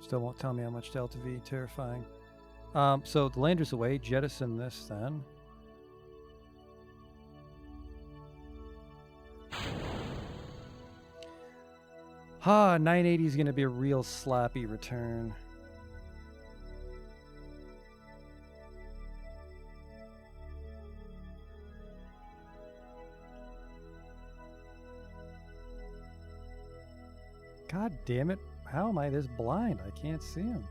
Still won't tell me how much Delta V. Terrifying. So the lander's away. Jettison this then. Ha, 980 is going to be a real sloppy return. God damn it. How am I this blind? I can't see him.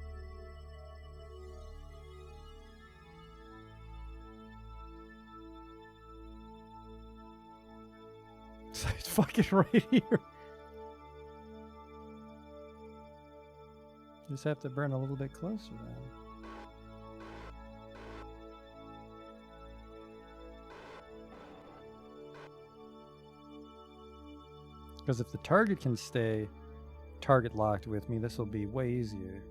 It's fucking right here. Just have to burn a little bit closer then. Because if the target can stay target locked with me, this will be way easier.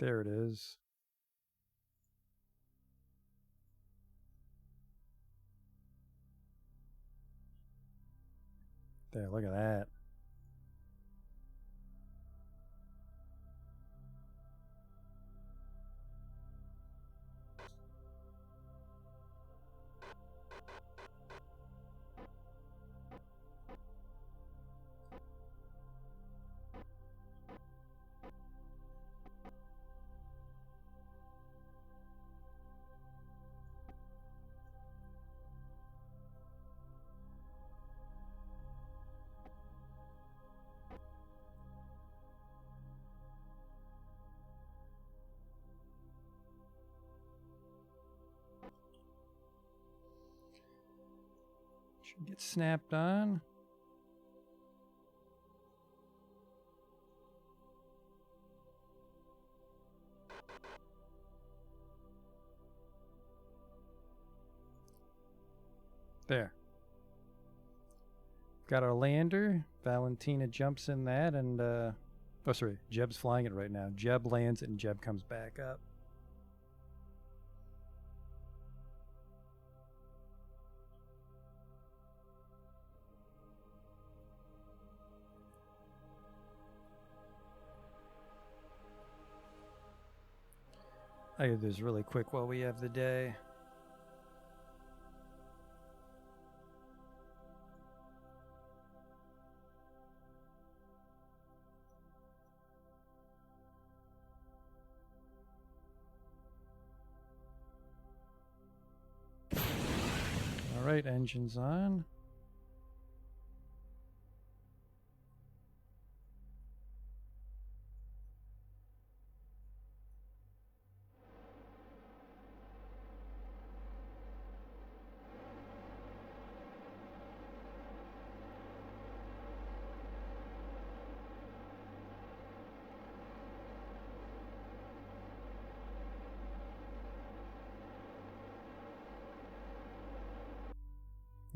There it is. There, look at that. Should get snapped on. There. Got our lander. Valentina jumps in that and, oh, sorry. Jeb's flying it right now. Jeb lands it and Jeb comes back up. I do this really quick while we have the day. All right, engines on.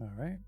All right.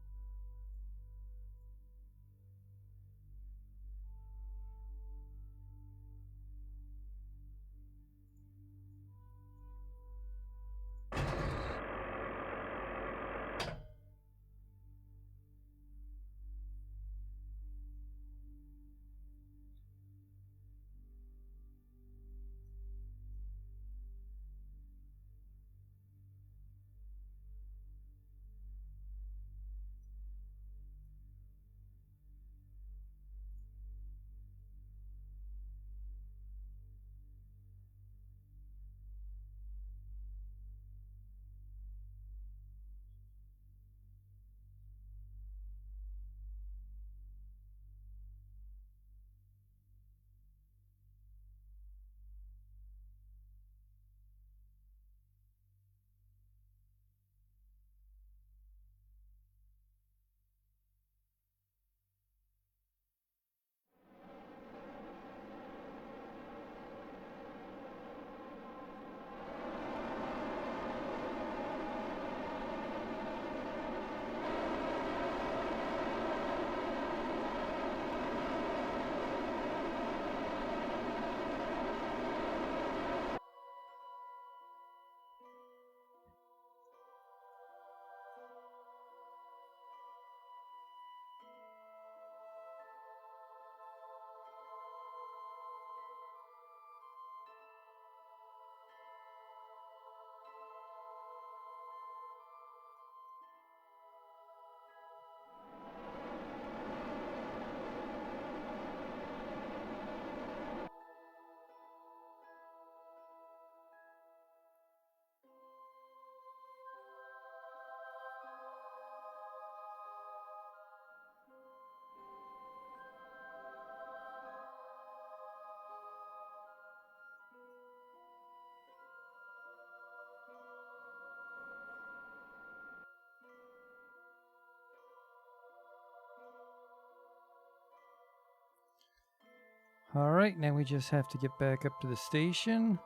Alright, now we just have to get back up to the station.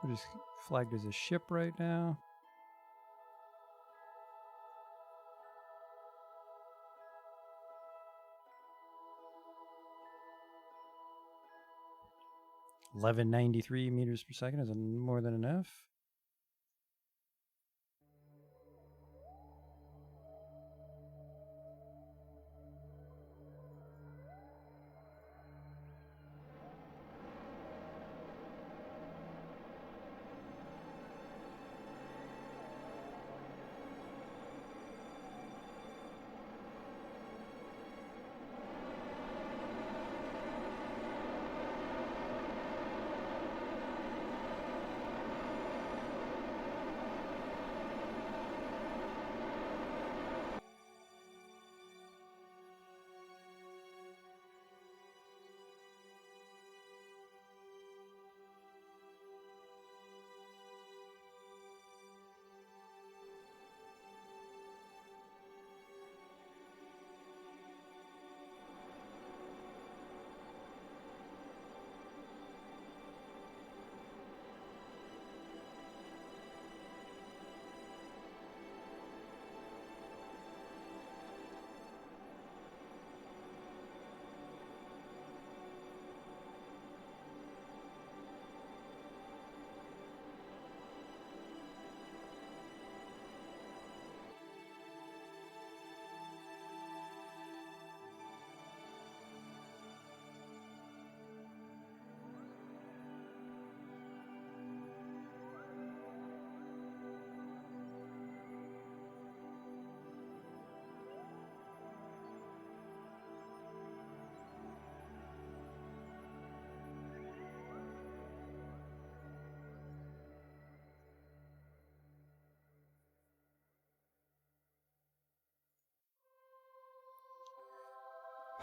We're just flagged as a ship right now. $11.93 meters per second is more than enough.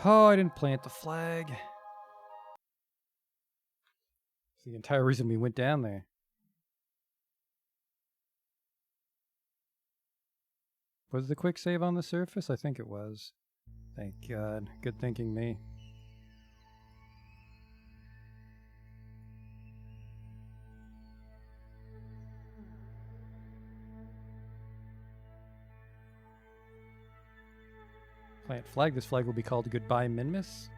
Oh, I didn't plant the flag. It's the entire reason we went down there. Was the quick save on the surface? I think it was. Thank God. Good thinking me. Plant flag. This flag will be called Goodbye Minmus.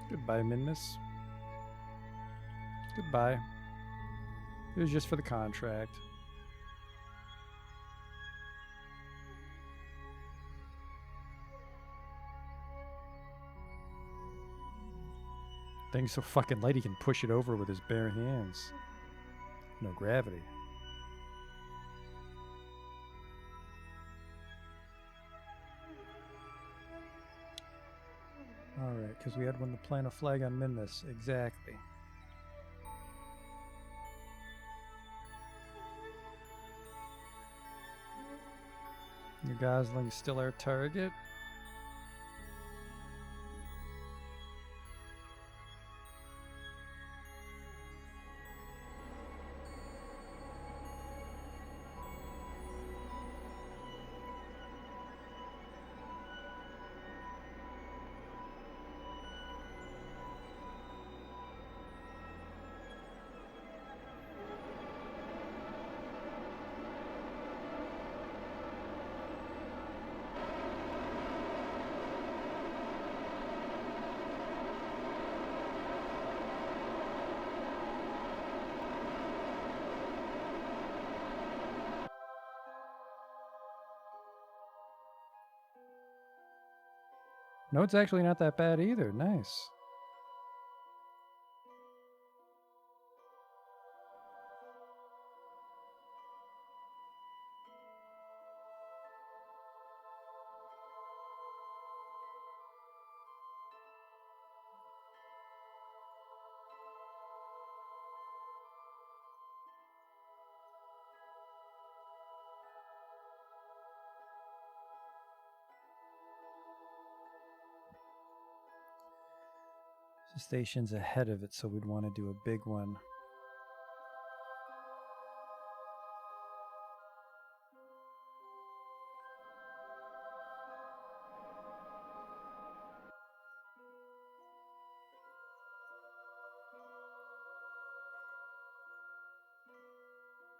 Goodbye Minmus. Goodbye. It was just for the contract. Thing's so fucking light he can push it over with his bare hands. No gravity. Alright, because we had one to plant a flag on Minmus. Exactly. Your Gosling's still our target. No, it's actually not that bad either. Nice. The station's ahead of it, so we'd want to do a big one.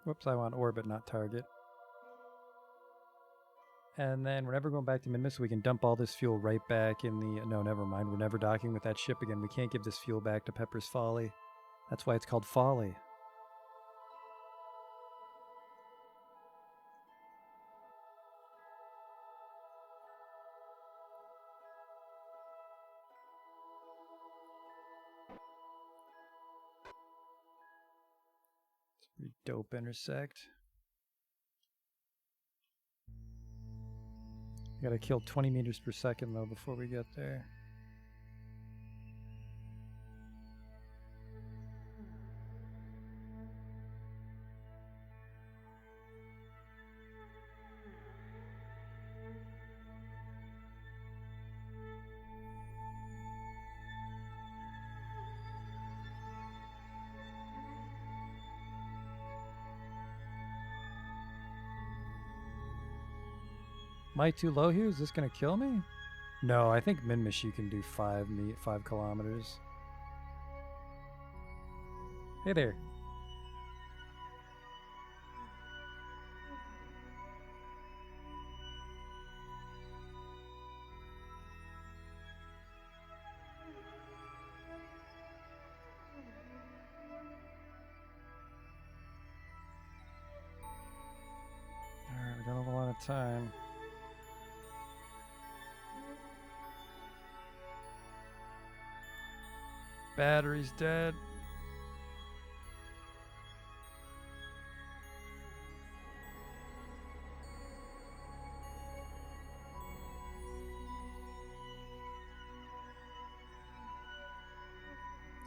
Whoops, I want orbit, not target. And then we're never going back to Minmus, so we can dump all this fuel right back in the... No, never mind. We're never docking with that ship again. We can't give this fuel back to Pepper's Folly. That's why it's called Folly. It's a pretty dope intersect. Gotta kill 20 meters per second, though, before we get there. Am I too low here? Is this gonna kill me? No, I think Minmish you can do 5 kilometers. Hey there. Alright, we don't have a lot of time. Battery's dead.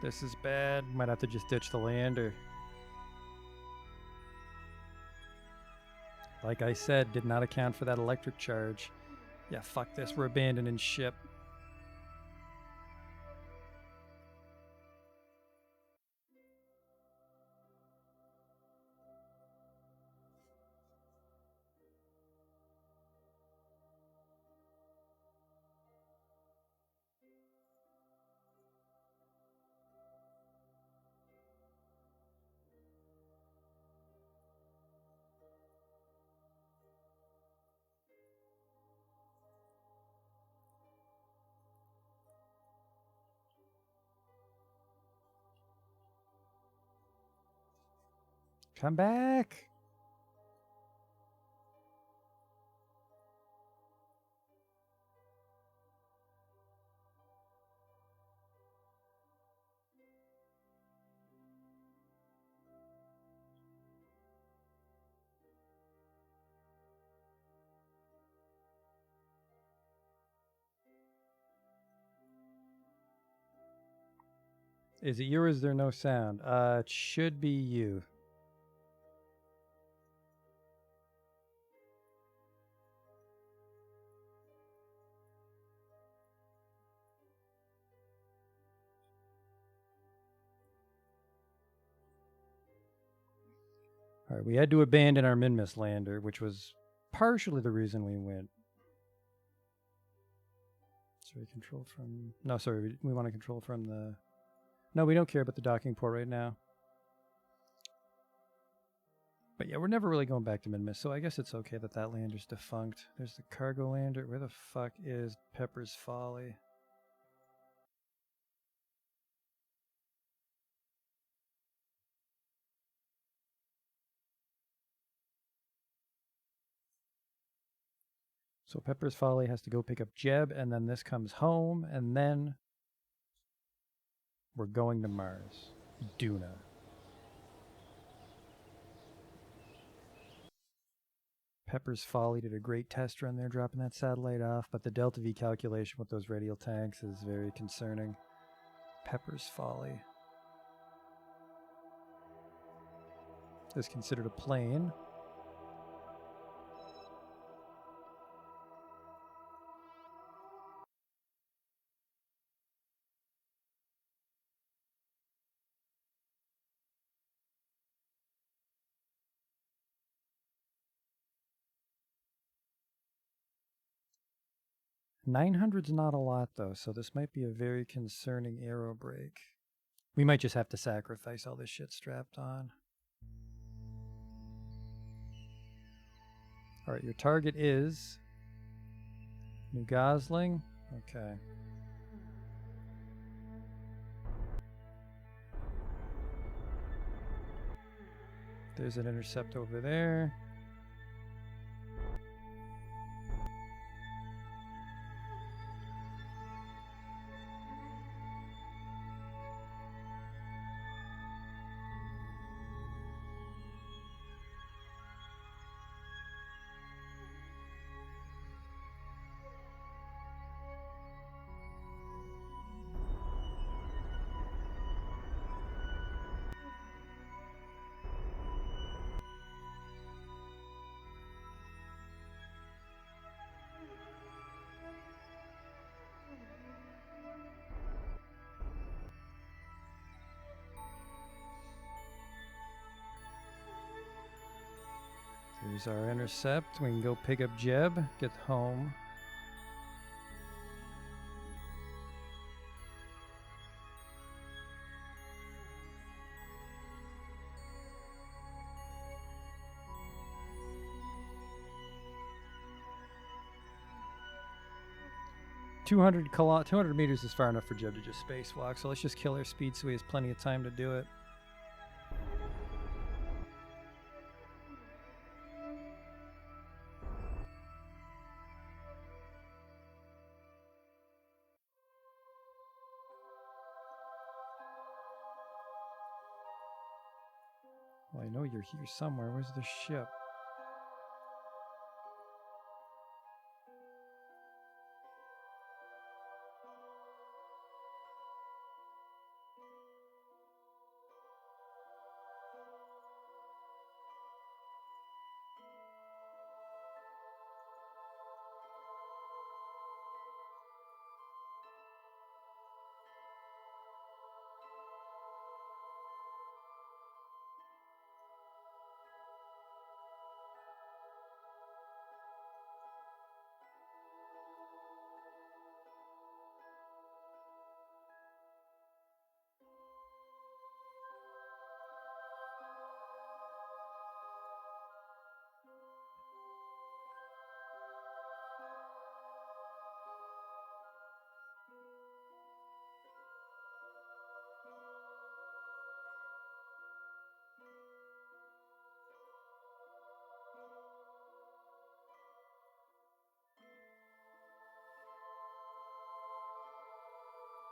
This is bad. Might have to just ditch the lander. Like I said, did not account for that electric charge. Yeah, fuck this. We're abandoning ship. Come back! Is it you or is there no sound? It should be you. Alright, we had to abandon our Minmus lander, which was partially the reason we went. So we control from... No, sorry, we want to control from the... No, we don't care about the docking port right now. But yeah, we're never really going back to Minmus, so I guess it's okay that that lander's defunct. There's the cargo lander. Where the fuck is Pepper's Folly? So Pepper's Folly has to go pick up Jeb, and then this comes home, and then we're going to Mars. Duna. Pepper's Folly did a great test run there, dropping that satellite off, but the Delta V calculation with those radial tanks is very concerning. Pepper's Folly is considered a plane. $900's not a lot, though, so this might be a very concerning aero break. We might just have to sacrifice all this shit strapped on. Alright, your target is New Gosling. Okay. There's an intercept over there. There's our intercept. We can go pick up Jeb, get home. $200 meters is far enough for Jeb to just spacewalk, so let's just kill our speed so he has plenty of time to do it. Well, I know you're here somewhere. Where's the ship?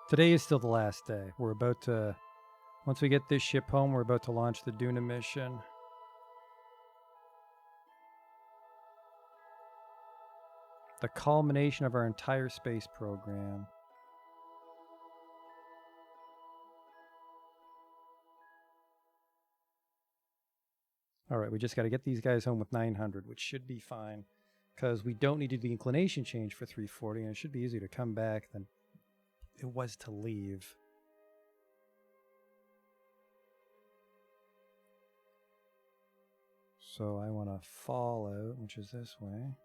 Today is still the last day. We're about to, once we get this ship home, we're about to launch the Duna mission. The culmination of our entire space program. All right, we just got to get these guys home with 900, which should be fine, because we don't need to do the inclination change for 340, and it should be easier to come back than it was to leave. So I want to fall out, which is this way.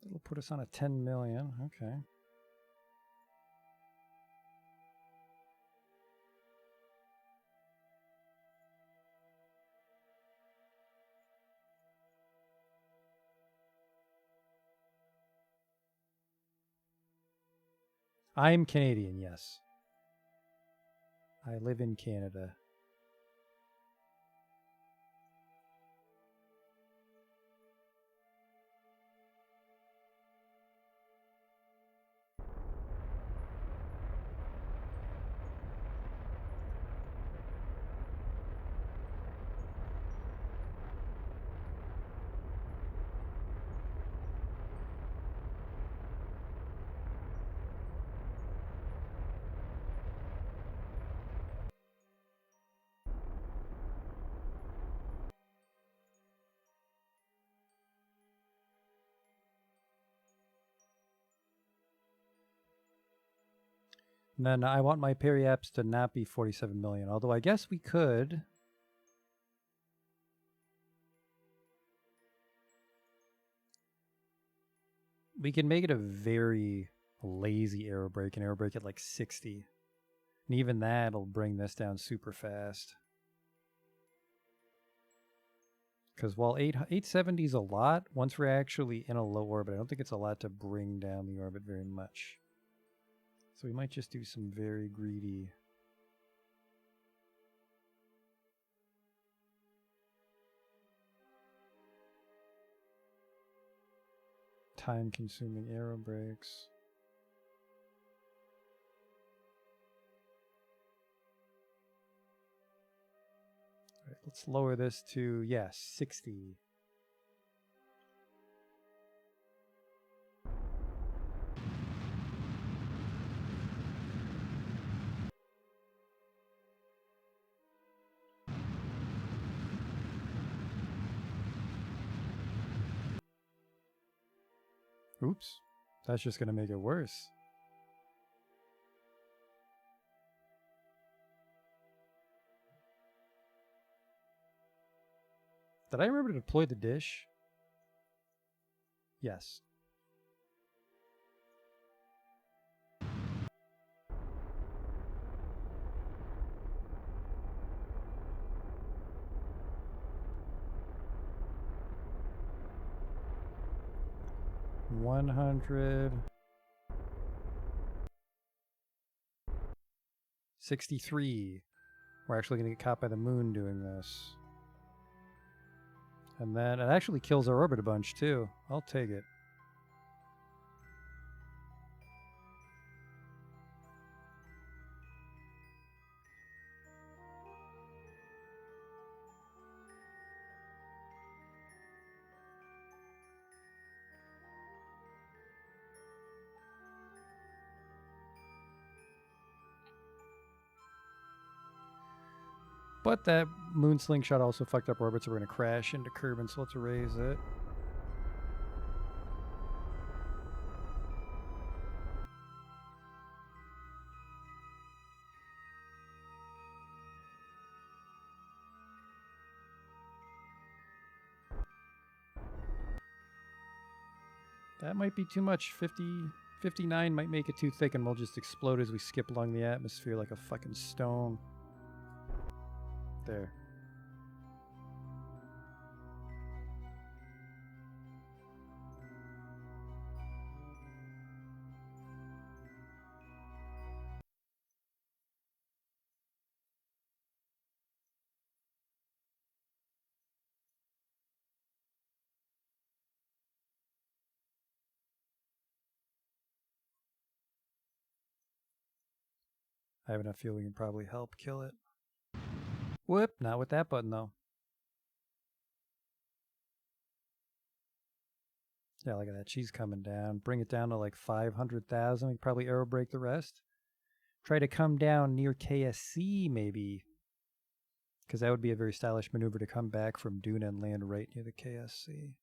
It'll put us on a 10 million. Okay. I'm Canadian, yes. I live in Canada. And then I want my periapts to not be 47 million, although I guess we could. We can make it a very lazy aerobrake and aerobrake at like 60. And even that'll bring this down super fast. Because while 870 is a lot, once we're actually in a low orbit, I don't think it's a lot to bring down the orbit very much. So we might just do some very greedy. Time-consuming aerobrakes. All right, let's lower this to, yeah, 60. Oops, that's just going to make it worse. Did I remember to deploy the dish? Yes. $100. 63. We're actually going to get caught by the moon doing this. And then it actually kills our orbit a bunch too. I'll take it. But that moon slingshot also fucked up orbit, so we're going to crash into Kerbal, so let's erase it. That might be too much. 59 might make it too thick, and we'll just explode as we skip along the atmosphere like a fucking stone. There. I have enough fuel we can probably help kill it. Whoop, not with that button though. Yeah, look at that. She's coming down. Bring it down to like 500,000. We can probably aerobrake the rest. Try to come down near KSC maybe. Because that would be a very stylish maneuver to come back from Duna and land right near the KSC.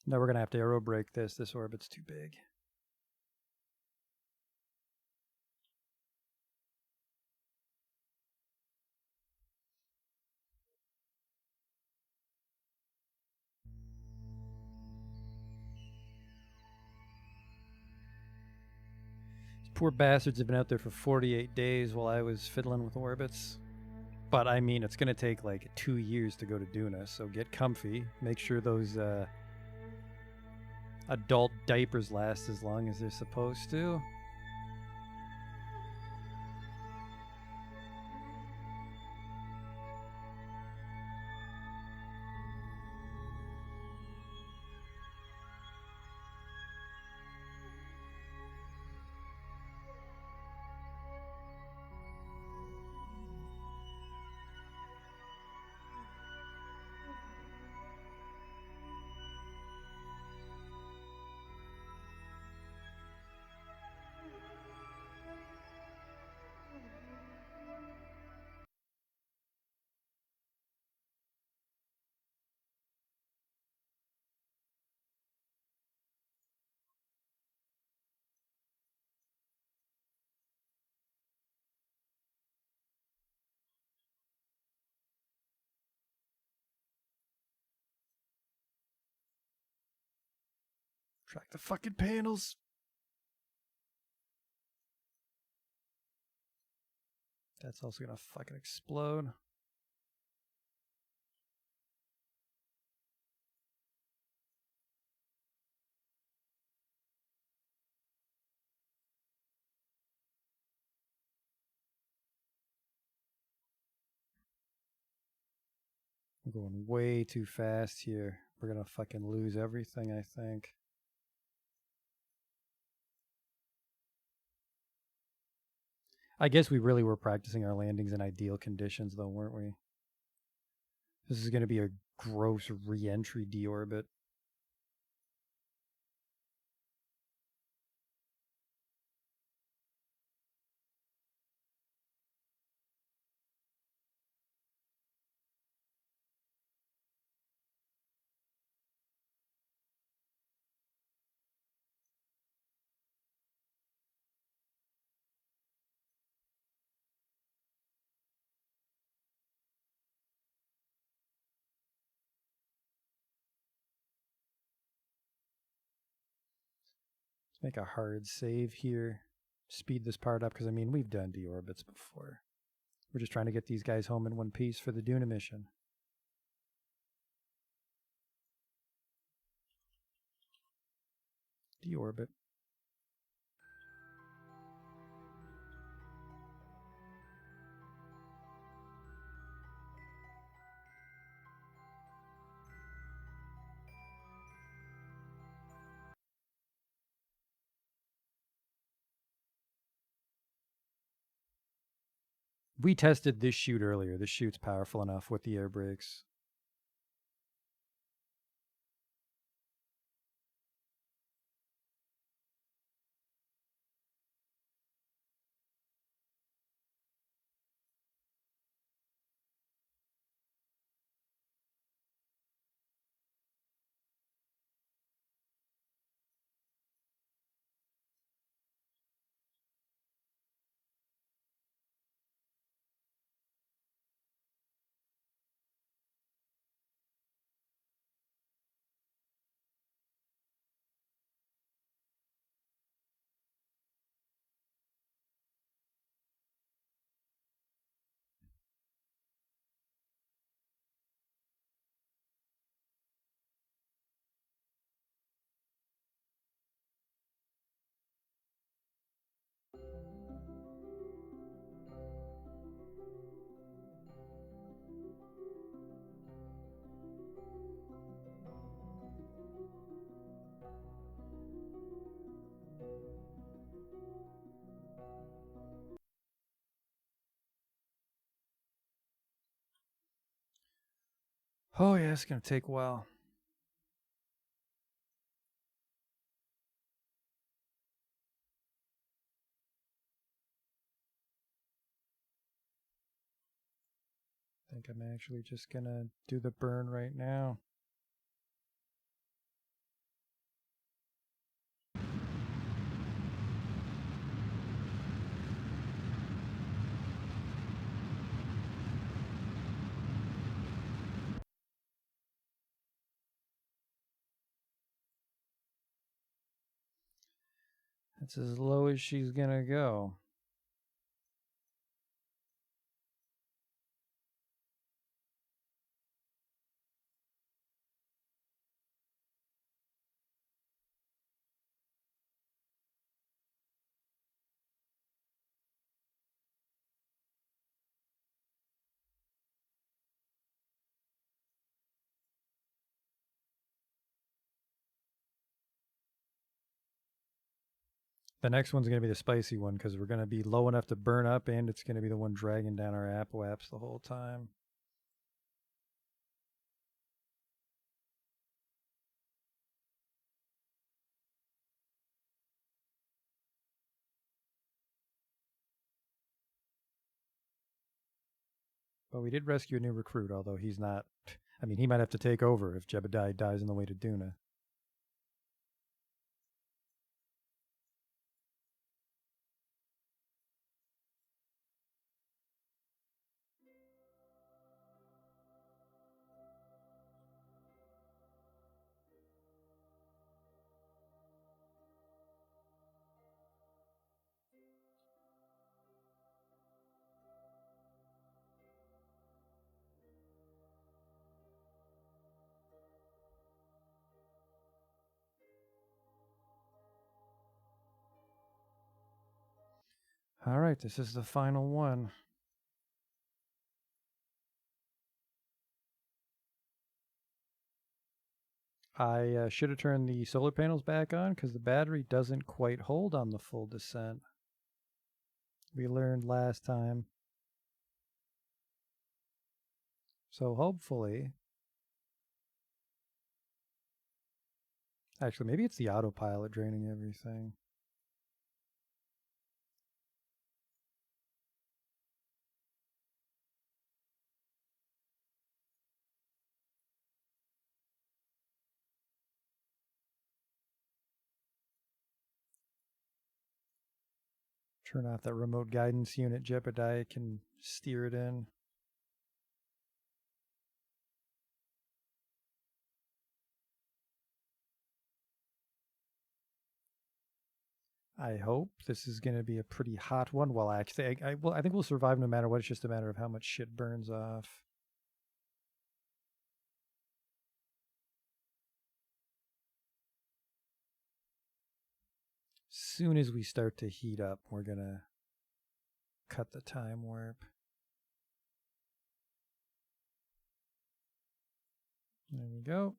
No, we're going to have to aerobrake this. This orbit's too big. These poor bastards have been out there for 48 days while I was fiddling with orbits. But I mean, it's going to take like 2 years to go to Duna, so get comfy. Make sure those adult diapers last as long as they're supposed to. Track the fucking panels. That's also gonna fucking explode. We're going way too fast here. We're gonna fucking lose everything, I think. I guess we really were practicing our landings in ideal conditions, though, weren't we? This is gonna be a gross re-entry deorbit. Let's make a hard save here. Speed this part up, because I mean, we've done deorbits before. We're just trying to get these guys home in one piece for the Duna mission. Deorbit. We tested this chute earlier. This chute's powerful enough with the air brakes. Oh yeah, it's gonna take a while. I think I'm actually just gonna do the burn right now. That's as low as she's gonna go. The next one's going to be the spicy one because we're going to be low enough to burn up, and it's going to be the one dragging down our apoaps the whole time. But we did rescue a new recruit, although he's not... I mean, he might have to take over if Jebediah dies on the way to Duna. All right, this is the final one. I should have turned the solar panels back on because the battery doesn't quite hold on the full descent. We learned last time. So hopefully... Actually, maybe it's the autopilot draining everything. Turn off that remote guidance unit. Jebediah can steer it in. I hope this is going to be a pretty hot one. Well, actually, I think we'll survive no matter what. It's just a matter of how much shit burns off. Soon as we start to heat up, we're going to cut the time warp. There we go.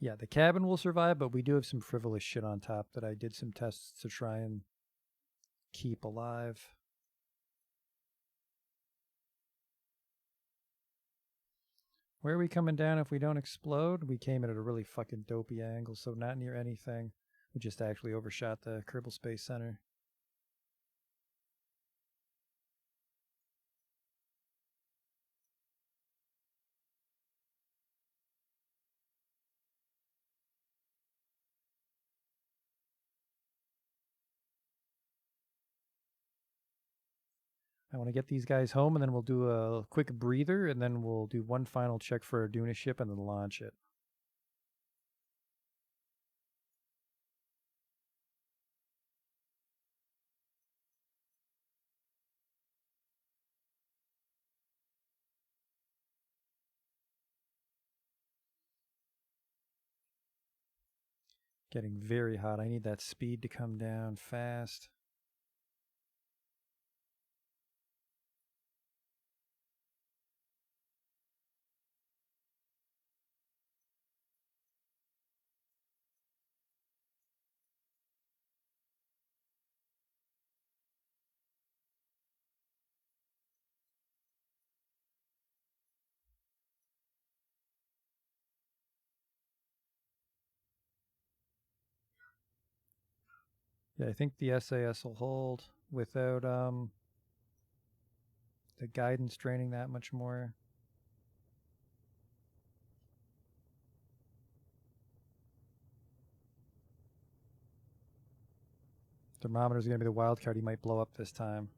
Yeah, the cabin will survive, but we do have some frivolous shit on top that I did some tests to try and keep alive. Where are we coming down if we don't explode? We came in at a really fucking dopey angle, so not near anything. We just actually overshot the Kerbal Space Center. I want to get these guys home, and then we'll do a quick breather, and then we'll do one final check for our Duna ship, and then launch it. Getting very hot. I need that speed to come down fast. Yeah, I think the SAS will hold without the guidance draining that much more. Thermometer's going to be the wild card. He might blow up this time.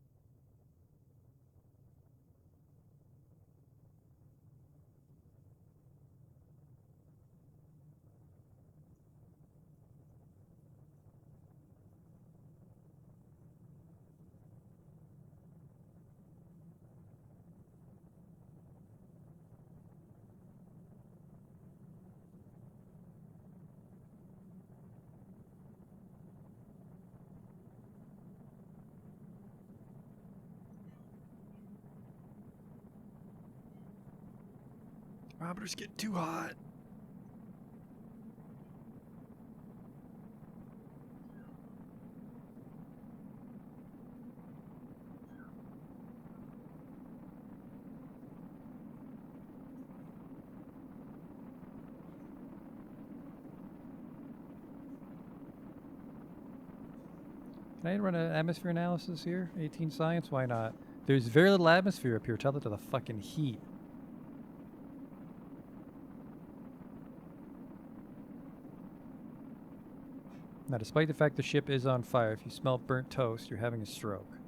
Thermometers get too hot. Can I run an atmosphere analysis here? 18 science? Why not? There's very little atmosphere up here. Tell that to the fucking heat. Now, despite the fact the ship is on fire, if you smell burnt toast, you're having a stroke.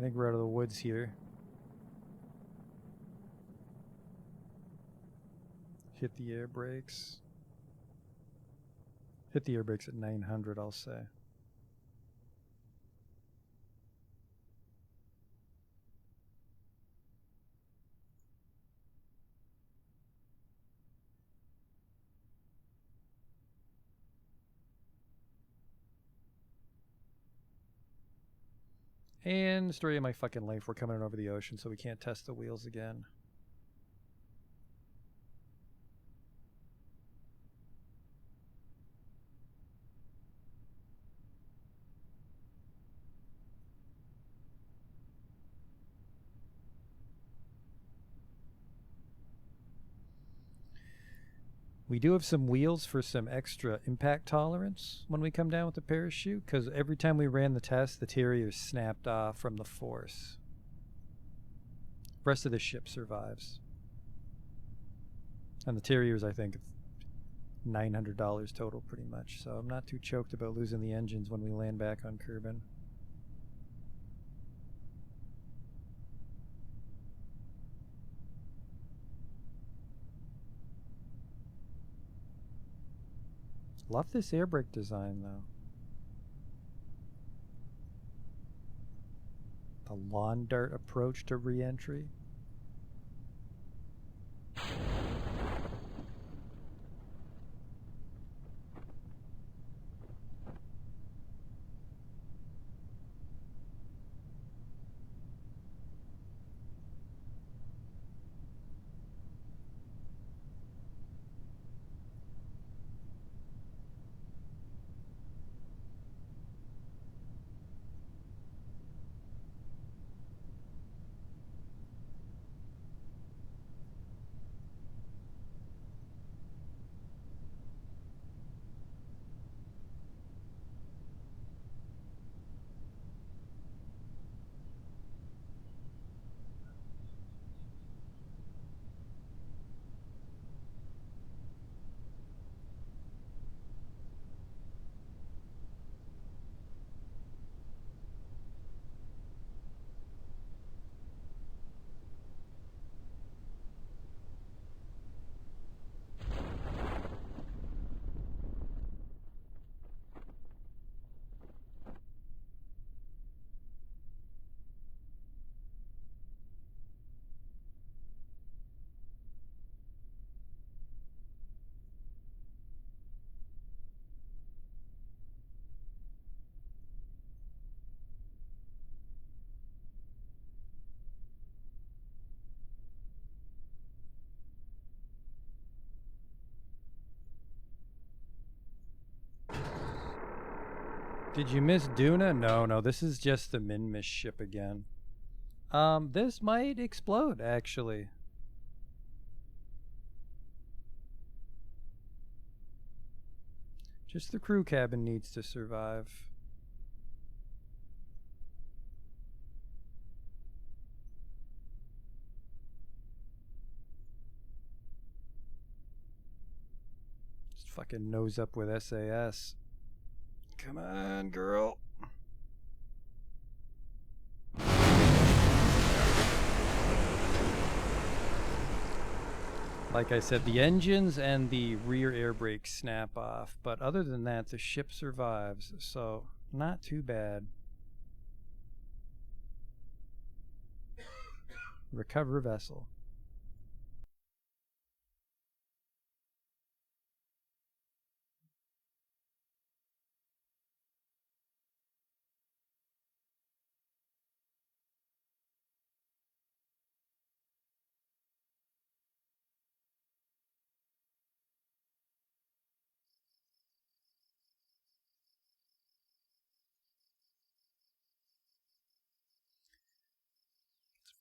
I think we're out of the woods here. Hit the air brakes. Hit the air brakes at 900, I'll say. And story of my fucking life, we're coming over the ocean, so we can't test the wheels again. We do have some wheels for some extra impact tolerance when we come down with the parachute, because every time we ran the test, the terriers snapped off from the force. Rest of the ship survives. And the terriers, I think, $900 total pretty much, so I'm not too choked about losing the engines when we land back on Kerbal. Love this air brake design, though. The lawn dart approach to re-entry. Did you miss Duna? No, this is just the Minmus ship again. This might explode, actually. Just the crew cabin needs to survive. Just fucking nose up with SAS. Come on, girl. Like I said, the engines and the rear air brakes snap off, but other than that, the ship survives, so not too bad. Recover vessel.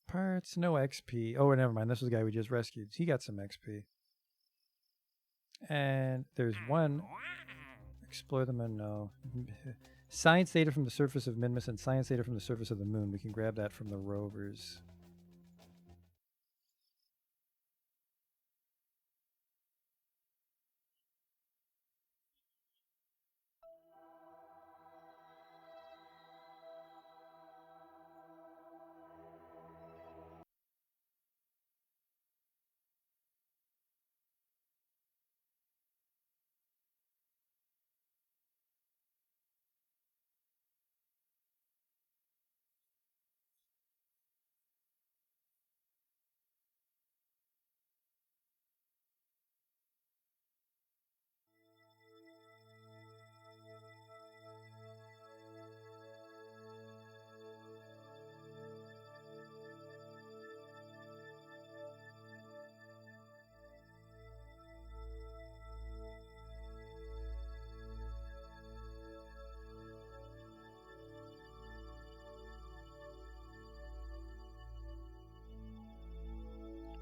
Parts, no XP. Oh, never mind. This was the guy we just rescued. He got some XP. And there's one. Explore the moon. No. Science data from the surface of Minmus and science data from the surface of the moon. We can grab that from the rovers.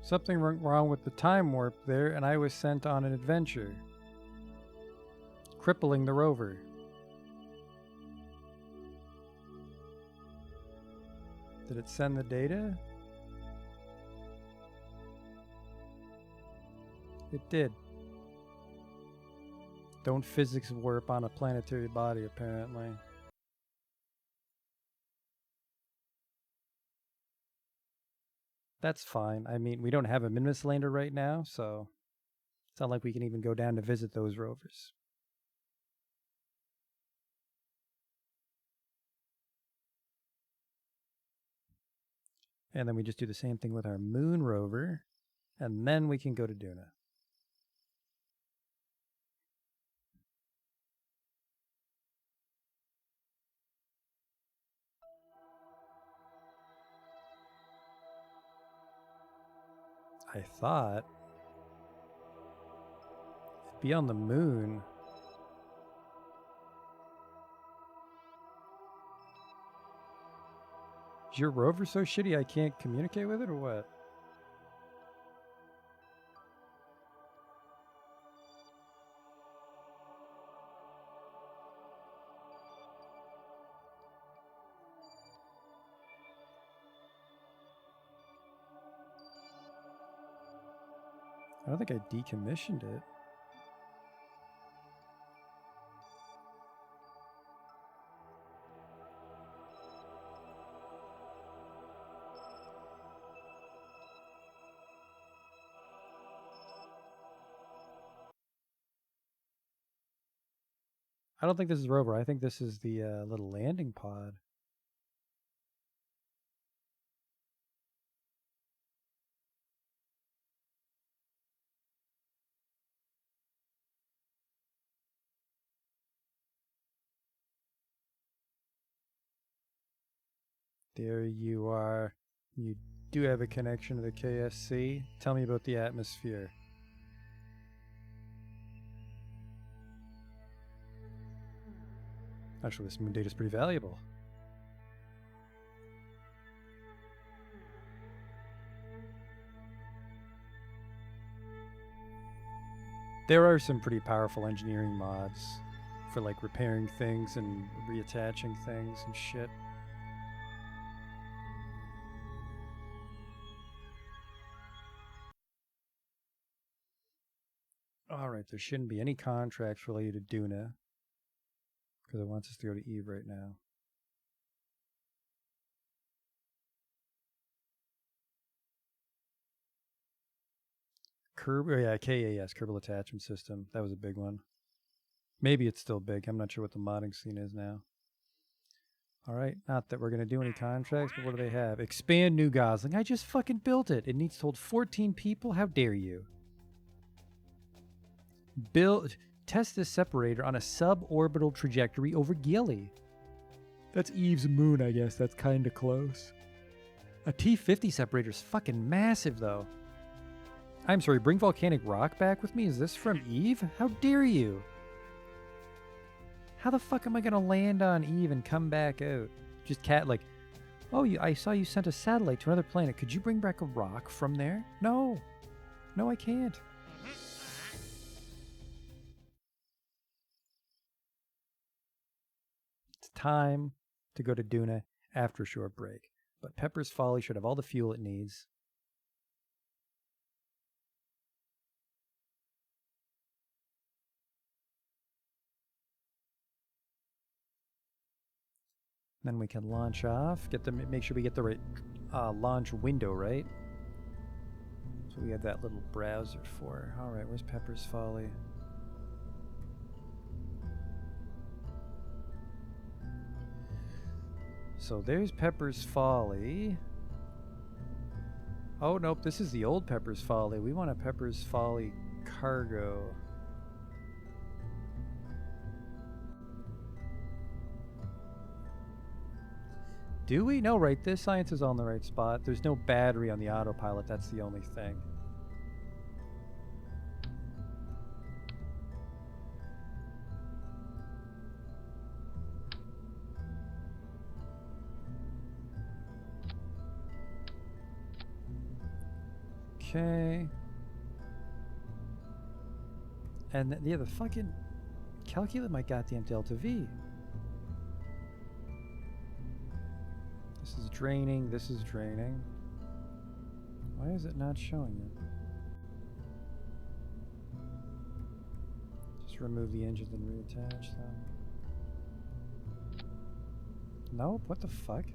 Something went wrong with the time warp there, and I was sent on an adventure, crippling the rover. Did it send the data? It did. Don't physics warp on a planetary body, apparently. That's fine. I mean, we don't have a Minimus lander right now, so it's not like we can even go down to visit those rovers. And then we just do the same thing with our moon rover, and then we can go to Duna. I thought it'd be on the moon. Is your rover so shitty I can't communicate with it, or what? I don't think I decommissioned it. I don't think this is rover. I think this is the little landing pod. There you are. You do have a connection to the KSC. Tell me about the atmosphere. Actually, this moon data is pretty valuable. There are some pretty powerful engineering mods for like repairing things and reattaching things and shit. Alright, there shouldn't be any contracts related to Duna, because it wants us to go to Eve right now. Kerbal, yeah, KAS, Kerbal Attachment System. That was a big one. Maybe it's still big. I'm not sure what the modding scene is now. Alright, not that we're going to do any contracts, but what do they have? Expand New Gosling. I just fucking built it. It needs to hold 14 people. How dare you? Test this separator on a suborbital trajectory over Gilly. That's Eve's moon, I guess. That's kind of close. A T-50 separator is fucking massive, though. I'm sorry, bring volcanic rock back with me? Is this from Eve? How dare you? How the fuck am I gonna land on Eve and come back out? Just like, oh, I saw you sent a satellite to another planet. Could you bring back a rock from there? No. No, I can't. It's time to go to Duna after a short break. But Pepper's Folly should have all the fuel it needs. Then we can launch off. Make sure we get the right launch window, right? So we have that little browser for. All right, where's Pepper's Folly? So there's Pepper's Folly. Oh nope, this is the old Pepper's Folly. We want a Pepper's Folly cargo. Do we? No, right. This science is on the right spot. There's no battery on the autopilot. That's the only thing. Okay. And yeah, the fucking calculate my goddamn delta V. This is draining. This is draining. Why is it not showing it? Just remove the engines and reattach them. Nope. What the fuck?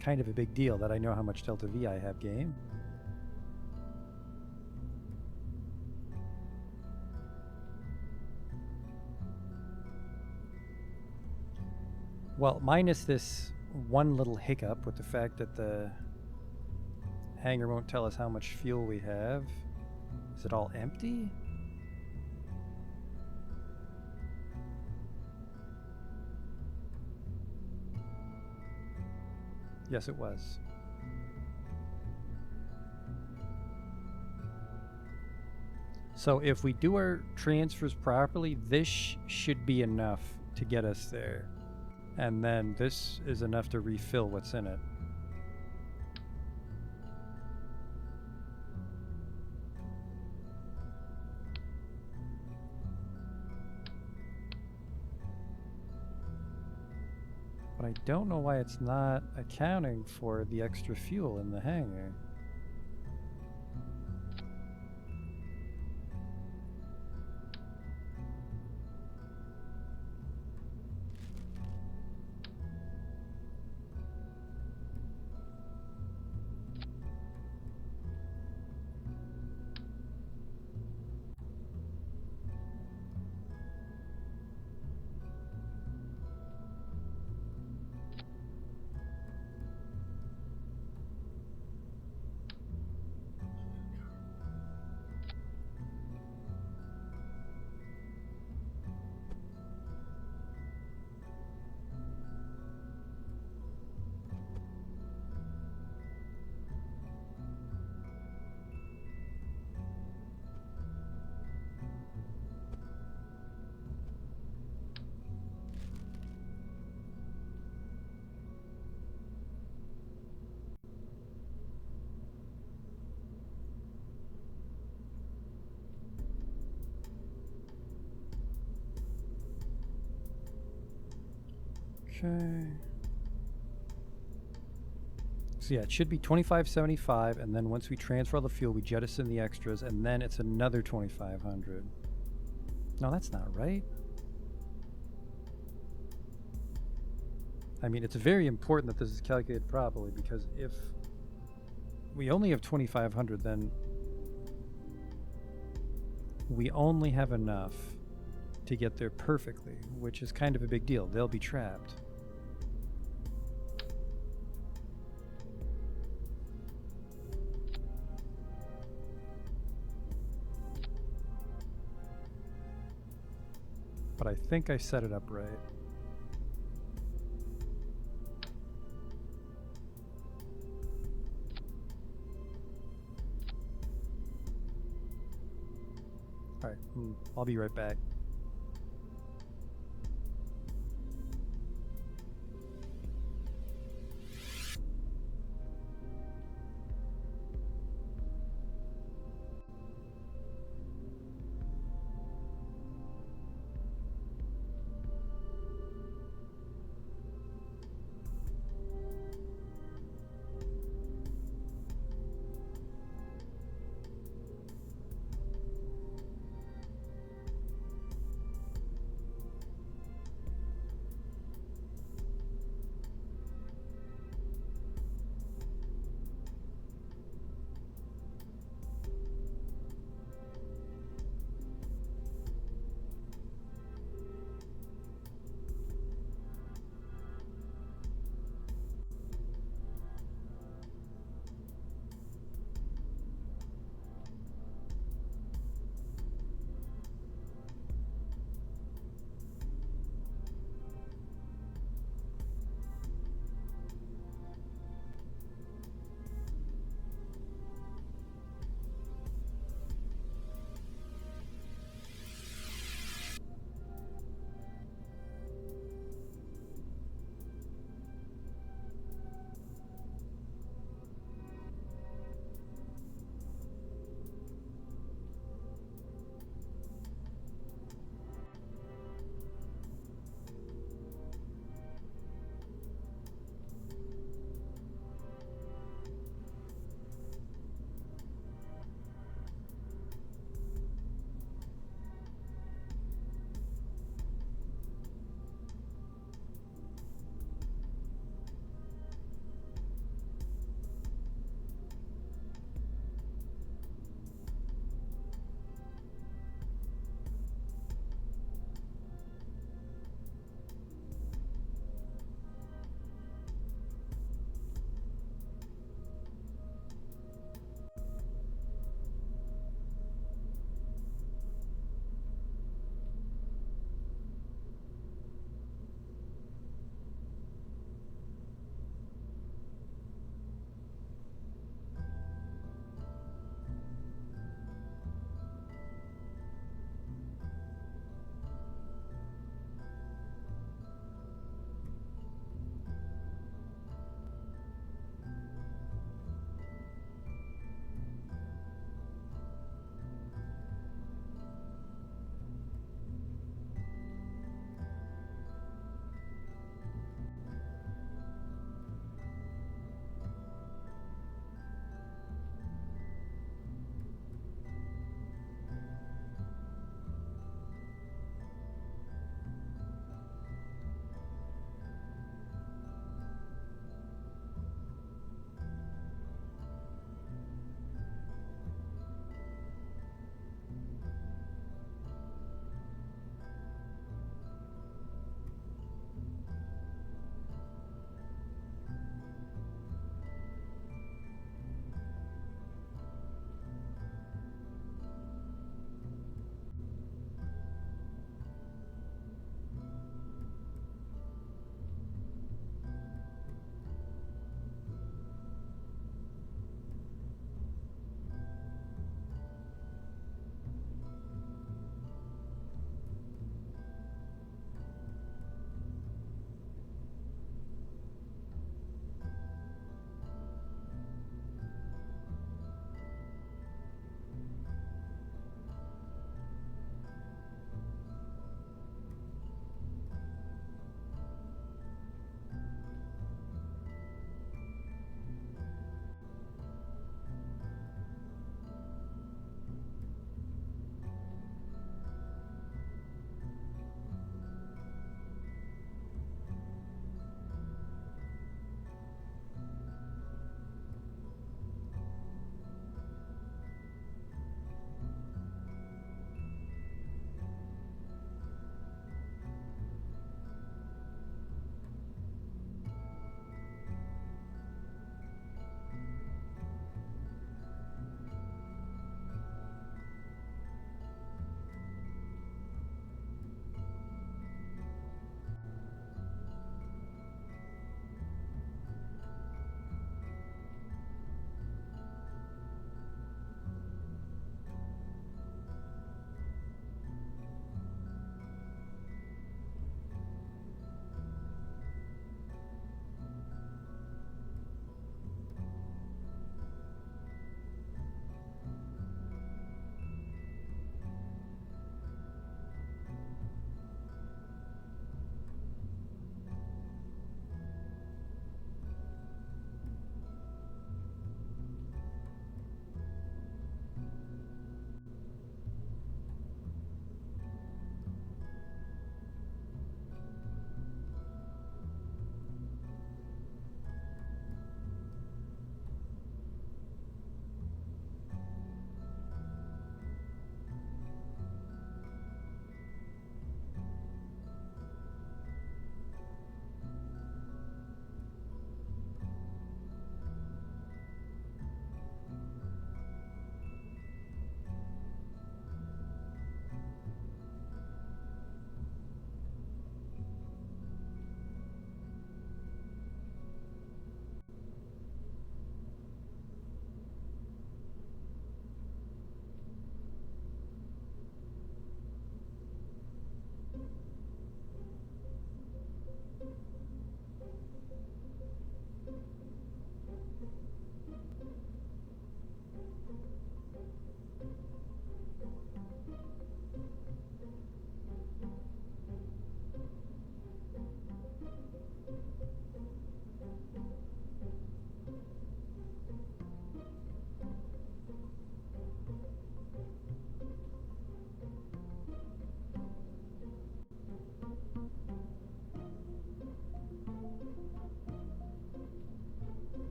Kind of a big deal that I know how much delta V I have, game. Well, minus this one little hiccup with the fact that the hangar won't tell us how much fuel we have. Is it all empty? Yes, it was. So if we do our transfers properly, this should be enough to get us there. And then this is enough to refill what's in it. But I don't know why it's not accounting for the extra fuel in the hangar. Okay. So yeah, it should be 2575, and then once we transfer all the fuel, we jettison the extras, and then it's another 2500. No, that's not right. I mean, it's very important that this is calculated properly, because if we only have 2500, then we only have enough to get there perfectly, which is kind of a big deal. They'll be trapped. But I think I set it up right. Alright, I'll be right back.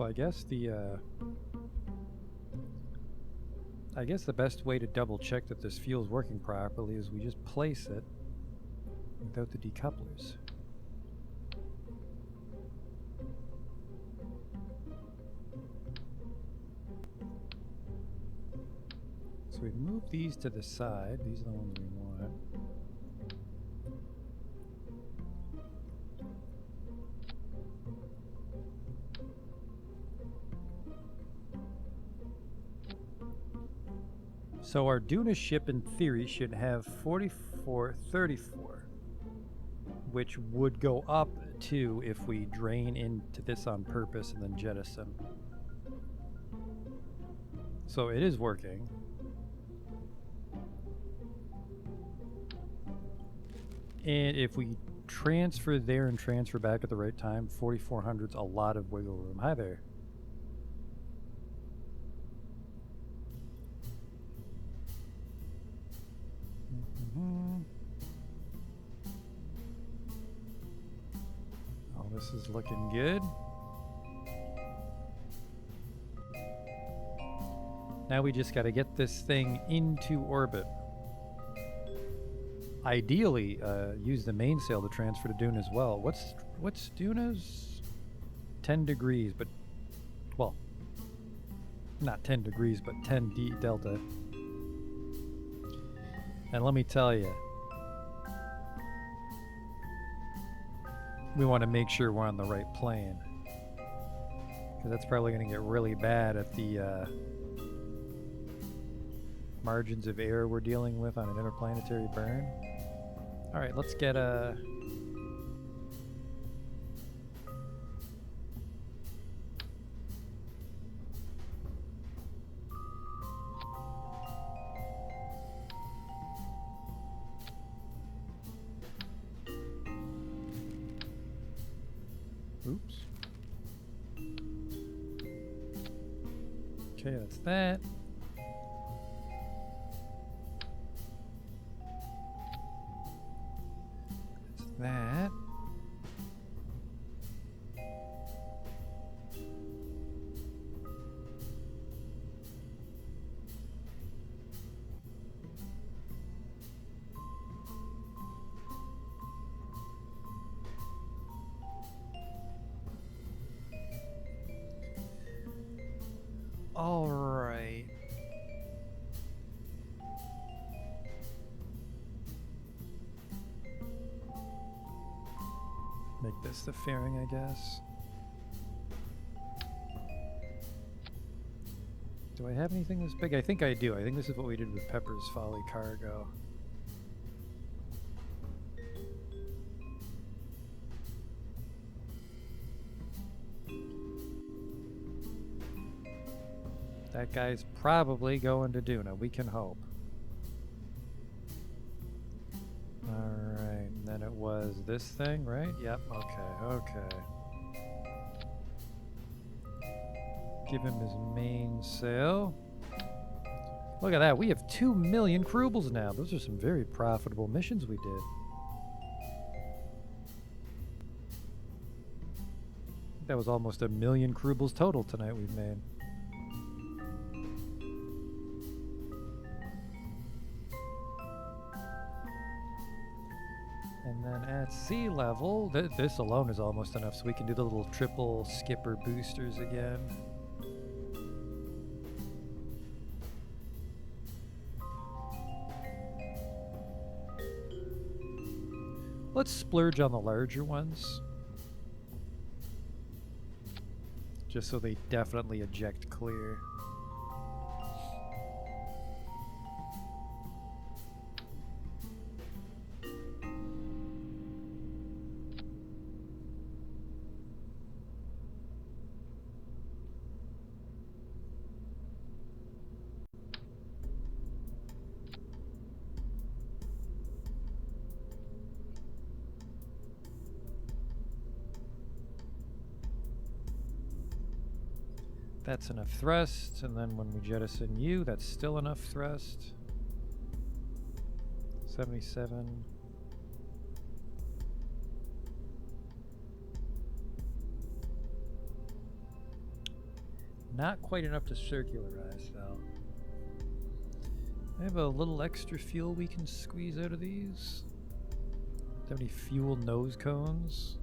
So I guess the best way to double check that this fuel's working properly is we just place it without the decouplers. So we've moved these to the side. These are the ones we want. So our Duna ship in theory should have 4434, which would go up to if we drain into this on purpose and then jettison. So it is working. And if we transfer there and transfer back at the right time, 4400's a lot of wiggle room. Hi there. Oh, this is looking good. Now we just got to get this thing into orbit. Ideally, use the mainsail to transfer to Dune as well. What's Duna's? 10 degrees, but well, not 10 degrees, but 10 D delta. And let me tell you, we want to make sure we're on the right plane, because that's probably going to get really bad at the margins of error we're dealing with on an interplanetary burn. All right, let's get a... Oops. Okay, that's that. That's that. All right. Make this the fairing, I guess. Do I have anything this big? I think I do. I think this is what we did with Pepper's Folly Cargo. That guy's probably going to Duna. We can hope. Alright, and then it was this thing, right? Yep, okay. Give him his mainsail. Look at that, we have 2 million Kerbals now. Those are some very profitable missions we did. That was almost 1 million Kerbals total tonight we've made. And then at sea level, this alone is almost enough, so we can do the little triple skipper boosters again. Let's splurge on the larger ones, just so they definitely eject clear. That's enough thrust, and then when we jettison you, that's still enough thrust. 77. Not quite enough to circularize, though. I have a little extra fuel we can squeeze out of these. Do you have any fuel nose cones?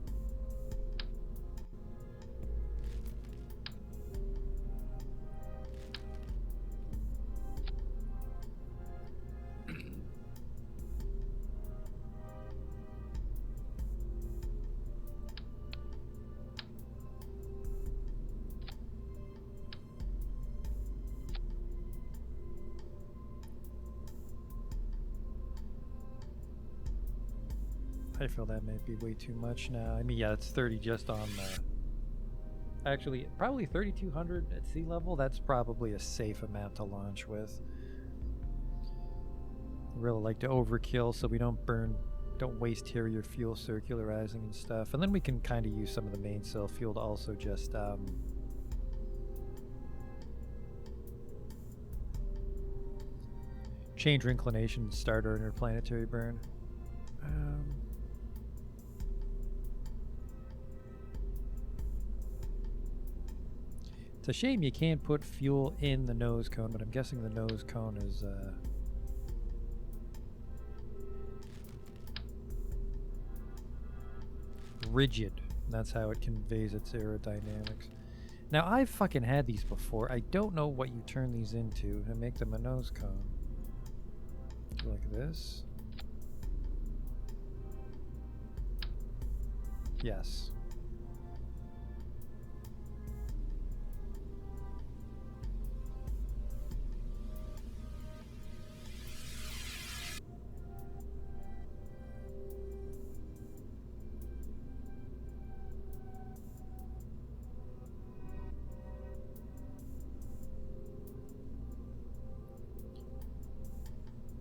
I feel that might be way too much now. I mean, yeah, it's 30 just on the... Actually, probably 3,200 at sea level. That's probably a safe amount to launch with. I really like to overkill so we don't waste here your fuel circularizing and stuff. And then we can kind of use some of the main cell fuel to also just... change our inclination and start our interplanetary burn. It's a shame you can't put fuel in the nose cone, but I'm guessing the nose cone is rigid. That's how it conveys its aerodynamics. Now, I've fucking had these before. I don't know what you turn these into and make them a nose cone. Like this. Yes.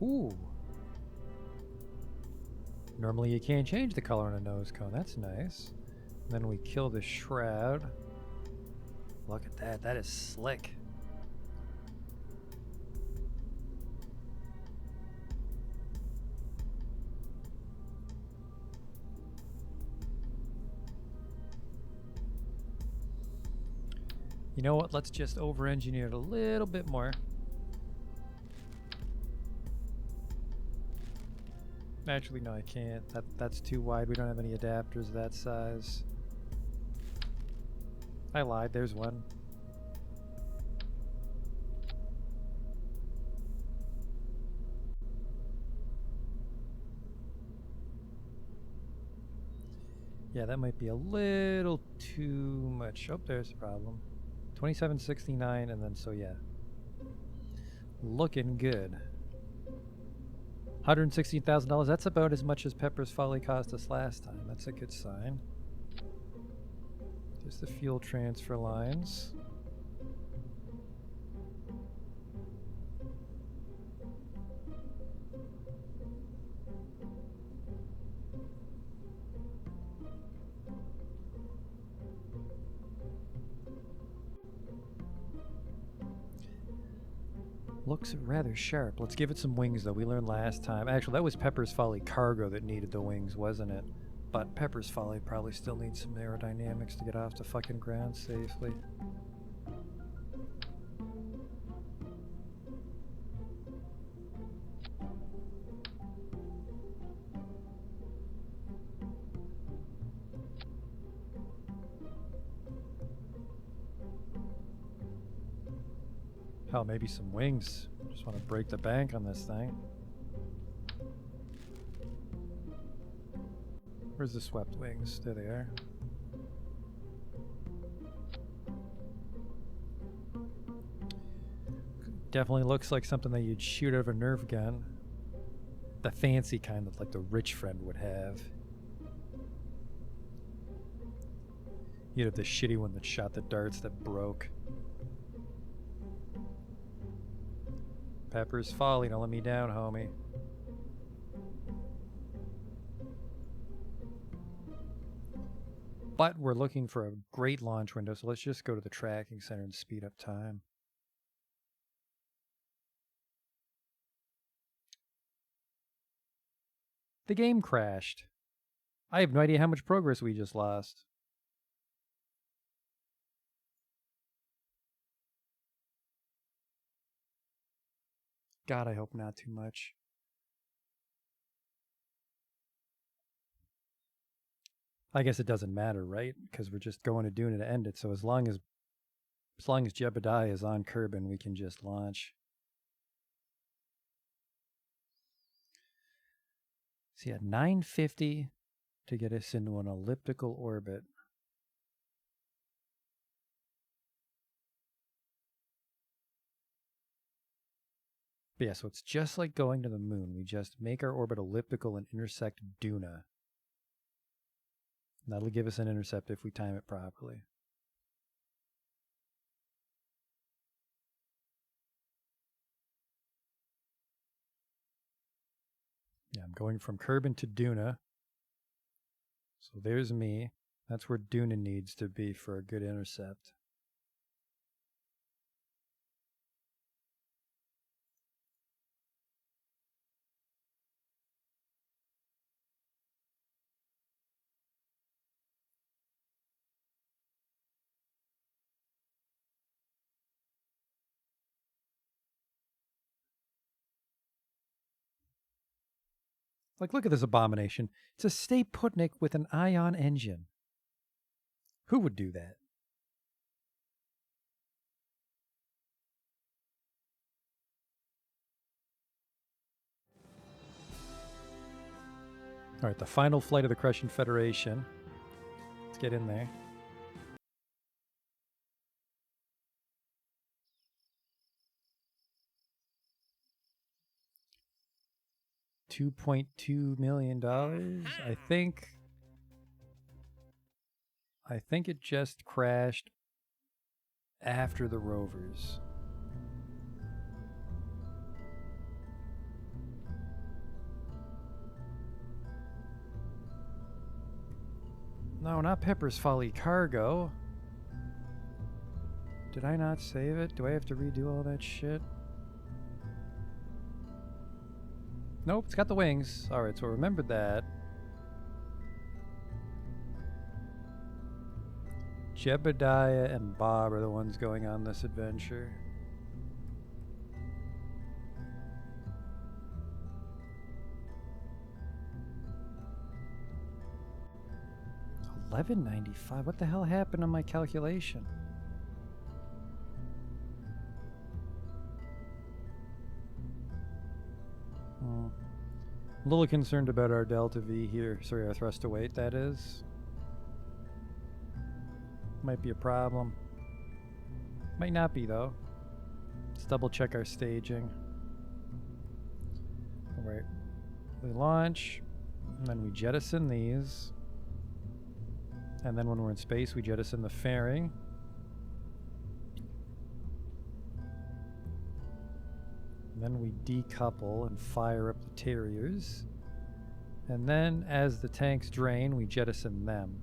Ooh. Normally you can't change the color on a nose cone. That's nice. And then we kill the shroud. Look at that. That is slick. You know what? Let's just over-engineer it a little bit more. Actually, no, I can't. That's too wide. We don't have any adapters that size. I lied. There's one. Yeah, that might be a little too much. Oh, there's the problem. 2769, and then so yeah. Looking good. $116,000. That's about as much as Pepper's Folly cost us last time. That's a good sign. Just the fuel transfer lines. Looks rather sharp. Let's give it some wings, though. We learned last time. Actually, that was Pepper's Folly cargo that needed the wings, wasn't it? But Pepper's Folly probably still needs some aerodynamics to get off the fucking ground safely. Hell, maybe some wings. Just want to break the bank on this thing. Where's the swept wings? There they are. Definitely looks like something that you'd shoot out of a Nerf gun. The fancy kind that like the rich friend would have. You'd have the shitty one that shot the darts that broke. Pepper's Folly, don't let me down, homie. But we're looking for a great launch window, so let's just go to the tracking center and speed up time. The game crashed. I have no idea how much progress we just lost. God, I hope not too much. I guess it doesn't matter, right? Because we're just going to Duna to end it. So as long as Jebediah is on Kerbin, we can just launch. So yeah, 950 to get us into an elliptical orbit. But yeah, so it's just like going to the moon. We just make our orbit elliptical and intersect Duna. And that'll give us an intercept if we time it properly. Yeah, I'm going from Kerbin to Duna. So there's me. That's where Duna needs to be for a good intercept. Like, look at this abomination. It's a Stay Putnik with an ion engine. Who would do that? All right, the final flight of the Crescent Federation. Let's get in there. $2.2 million. I think it just crashed after the rovers. No, not Pepper's Folly Cargo. Did I not save it? Do I have to redo all that shit? Nope, it's got the wings. Alright, so remembered that. Jebediah and Bob are the ones going on this adventure. $11.95. What the hell happened to my calculation? A little concerned about our delta V here. Sorry, our thrust to weight, that is. Might be a problem. Might not be, though. Let's double check our staging. Alright. We launch, and then we jettison these. And then when we're in space, we jettison the fairing. And then we decouple and fire up the terriers. And then as the tanks drain, we jettison them.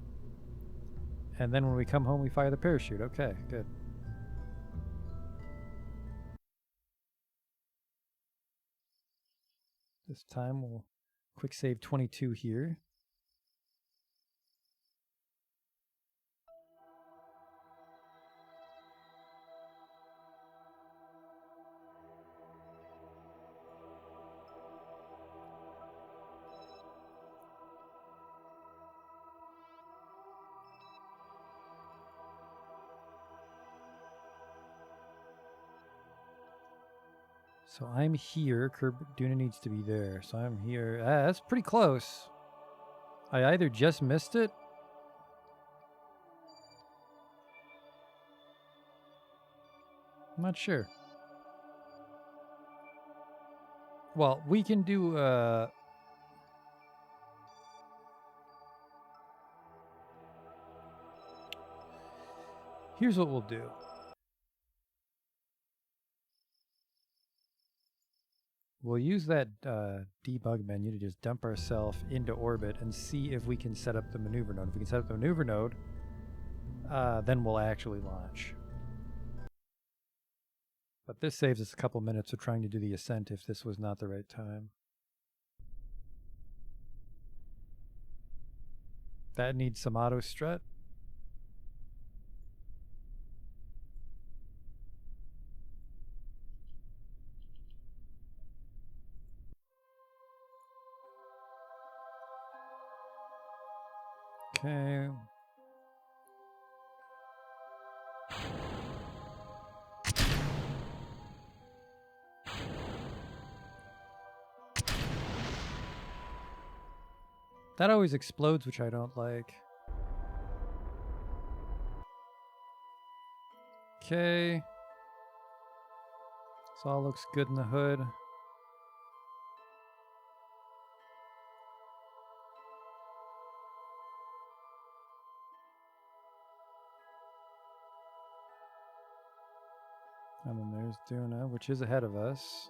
And then when we come home, we fire the parachute. Okay, good. This time we'll quick save 22 here. So I'm here. Duna needs to be there. So I'm here. That's pretty close. I either just missed it. I'm not sure. Well, we can do... Here's what we'll do. We'll use that debug menu to just dump ourselves into orbit and see if we can set up the maneuver node. If we can set up the maneuver node, then we'll actually launch. But this saves us a couple minutes of trying to do the ascent if this was not the right time. That needs some auto strut. Okay. That always explodes, which I don't like. Okay. This all looks good in the hood. And then there's Duna, which is ahead of us.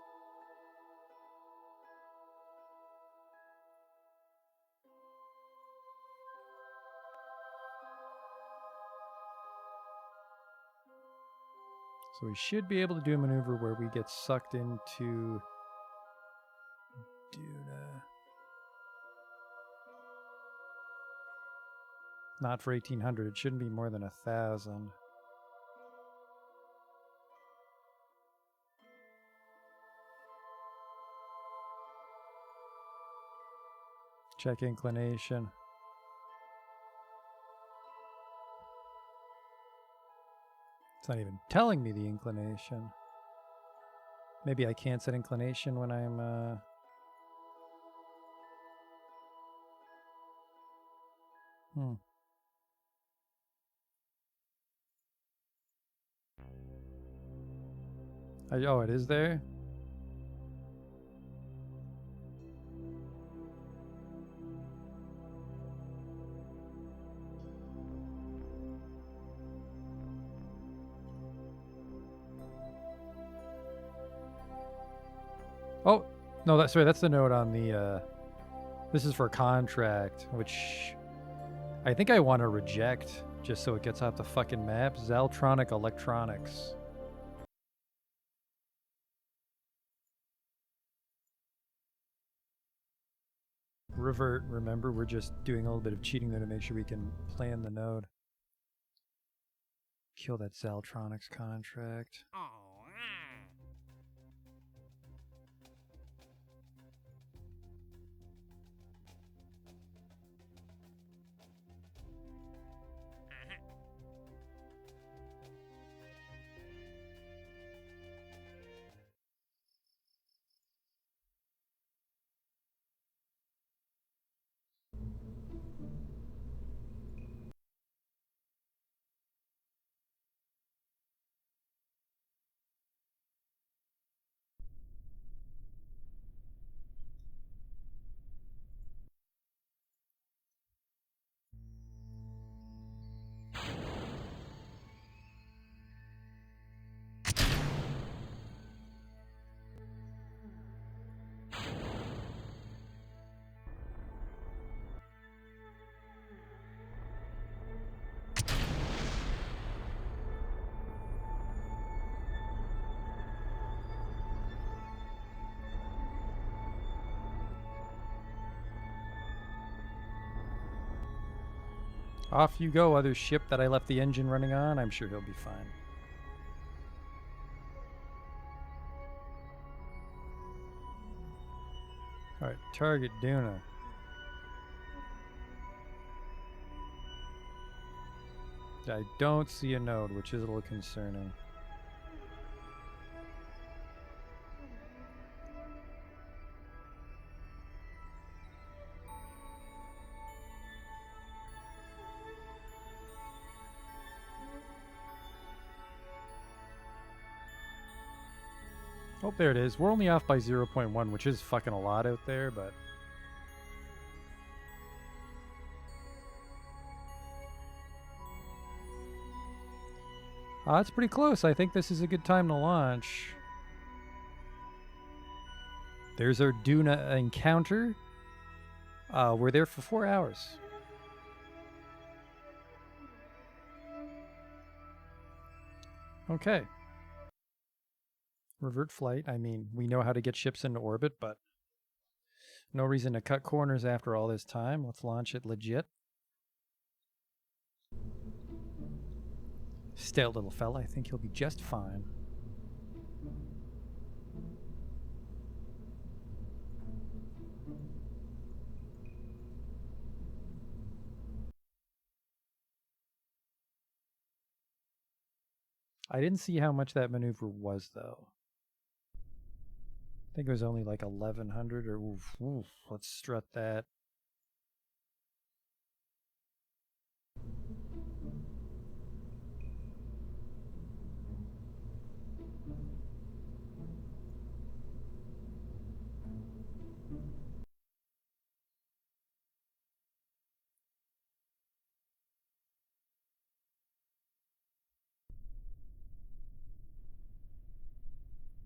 So we should be able to do a maneuver where we get sucked into Duna. Not for 1800. It shouldn't be more than 1,000. Check inclination. It's not even telling me the inclination. Maybe I can't set inclination when I'm Oh, it is there? Oh, no, that's the note on the, this is for contract, which I think I want to reject just so it gets off the fucking map. Zaltronic Electronics. Revert, remember, we're just doing a little bit of cheating there to make sure we can plan the node. Kill that Zaltronics contract. Off you go, other ship that I left the engine running on. I'm sure he'll be fine. Alright, target Duna. I don't see a node, which is a little concerning. Oh, there it is. We're only off by 0.1, which is fucking a lot out there, but... It's pretty close. I think this is a good time to launch. There's our Duna encounter. We're there for 4 hours. Okay. Revert flight. I mean, we know how to get ships into orbit, but no reason to cut corners after all this time. Let's launch it legit. Stout little fella. I think he'll be just fine. I didn't see how much that maneuver was, though. I think it was only like 1100 or oof, oof, let's strut that.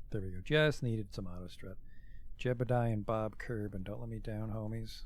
There we go. Just needed some auto strut. Jebediah and Bob Curb, and don't let me down, homies.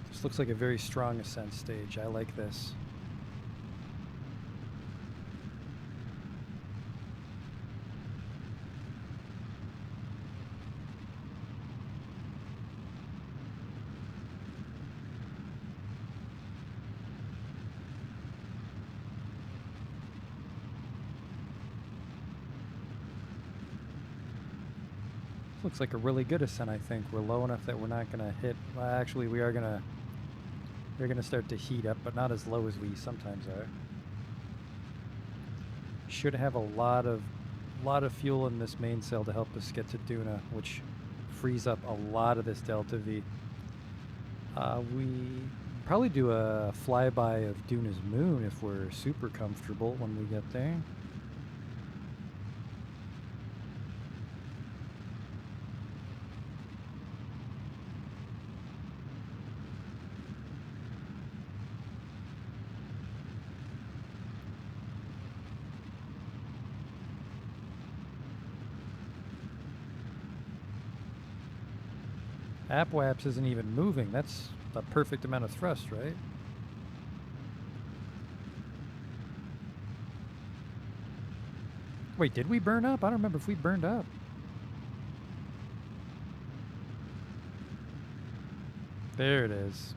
This looks like a very strong ascent stage. I like this. This looks like a really good ascent, I think. We're low enough that we're not going to hit... Well, actually, we're going to start to heat up, but not as low as we sometimes are. Should have a lot of fuel in this main cell to help us get to Duna, which frees up a lot of this Delta V. We probably do a flyby of Duna's moon if we're super comfortable when we get there. Apwaps isn't even moving. That's the perfect amount of thrust, right? Wait, did we burn up? I don't remember if we burned up. There it is.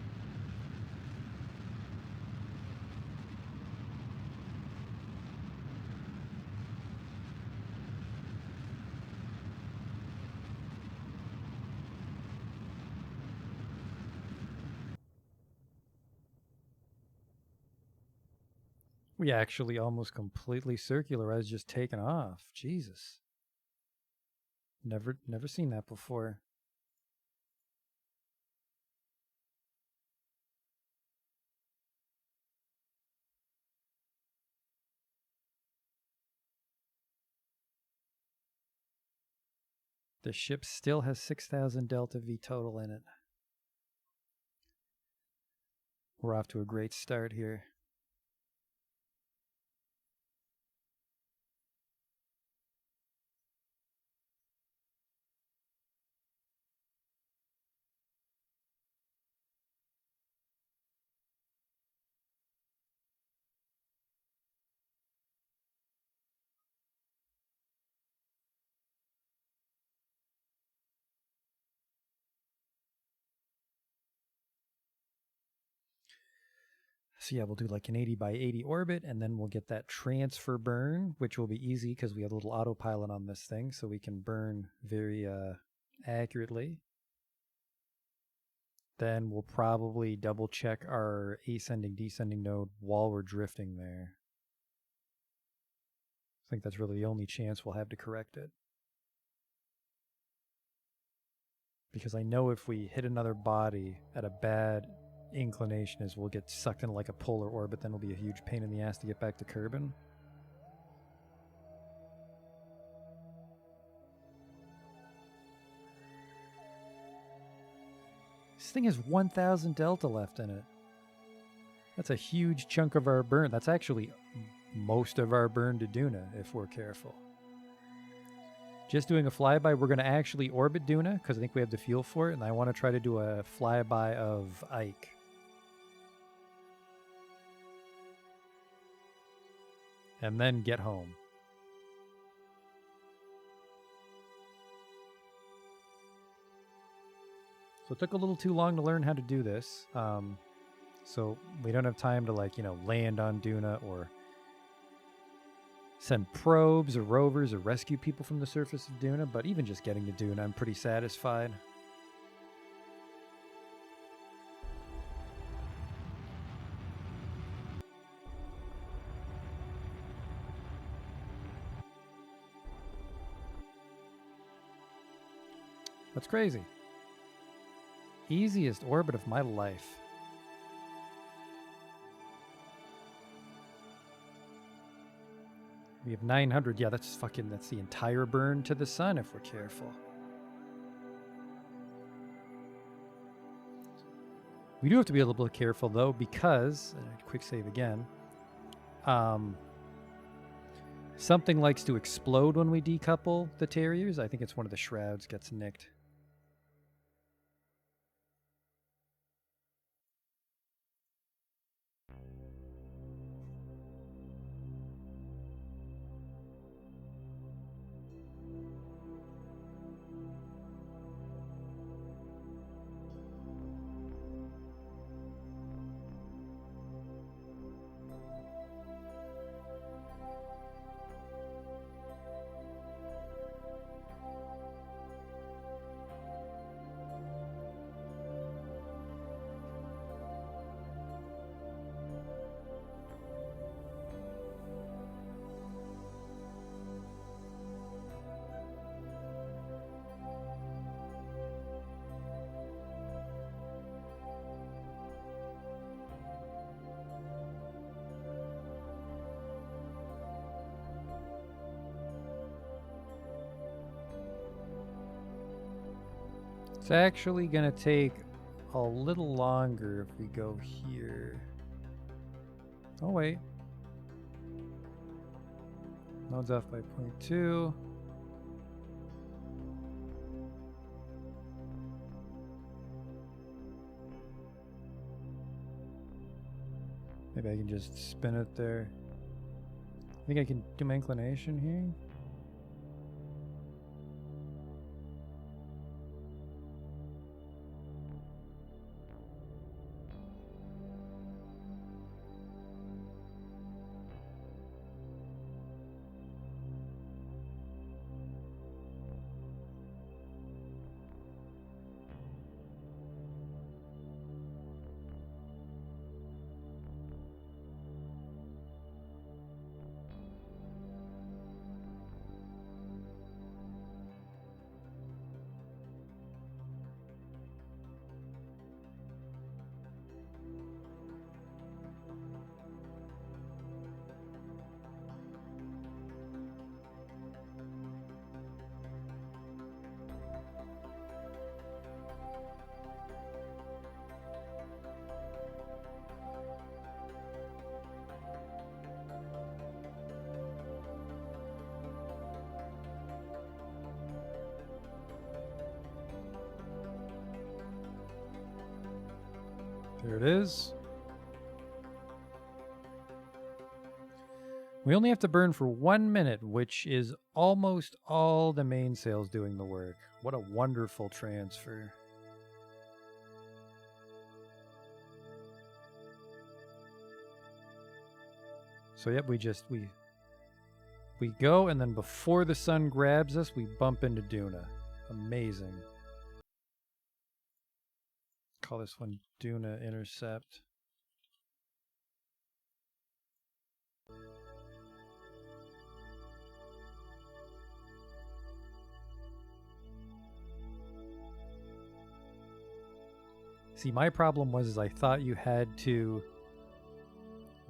We actually almost completely circularized, just taken off. Jesus. Never seen that before. The ship still has 6,000 Delta V total in it. We're off to a great start here. So yeah, we'll do like an 80 by 80 orbit, and then we'll get that transfer burn, which will be easy because we have a little autopilot on this thing, so we can burn very accurately. Then we'll probably double check our ascending descending node while we're drifting there. I think that's really the only chance we'll have to correct it. Because I know if we hit another body at a bad inclination is we'll get sucked into like a polar orbit, then it'll be a huge pain in the ass to get back to Kerbin. This thing has 1,000 delta left in it. That's a huge chunk of our burn. That's actually most of our burn to Duna if we're careful. Just doing a flyby, we're going to actually orbit Duna because I think we have the fuel for it, and I want to try to do a flyby of Ike. And then get home. So it took a little too long to learn how to do this. So we don't have time to land on Duna or send probes or rovers or rescue people from the surface of Duna, but even just getting to Duna, I'm pretty satisfied. That's crazy. Easiest orbit of my life. We have 900. Yeah, that's the entire burn to the sun if we're careful. We do have to be a little bit careful though, because, quick save again, something likes to explode when we decouple the Terriers. I think it's one of the shrouds gets nicked. It's actually going to take a little longer if we go here. Oh, wait. Node's off by 0.2. Maybe I can just spin it there. I think I can do my inclination here. There it is. We only have to burn for 1 minute, which is almost all the mainsails doing the work. What a wonderful transfer. So yep, we go, and then before the sun grabs us, we bump into Duna. Amazing. Call this one Duna Intercept. See, my problem was I thought you had to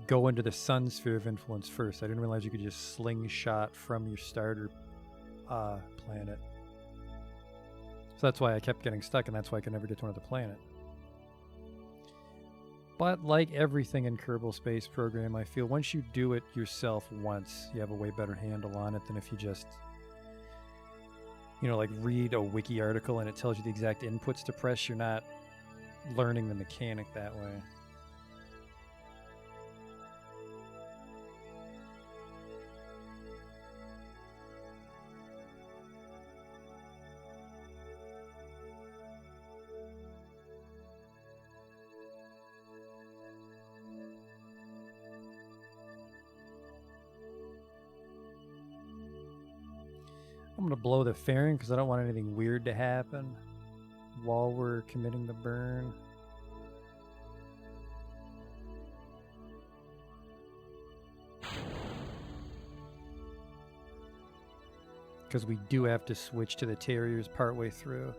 go into the sun sphere of influence first. I didn't realize you could just slingshot from your starter planet. So that's why I kept getting stuck, and that's why I could never get to another planet. But like everything in Kerbal Space Program, I feel once you do it yourself once, you have a way better handle on it than if you just, you know, like read a wiki article and it tells you the exact inputs to press. You're not learning the mechanic that way. I'm going to blow the fairing because I don't want anything weird to happen while we're committing the burn. Because we do have to switch to the Terriers partway through.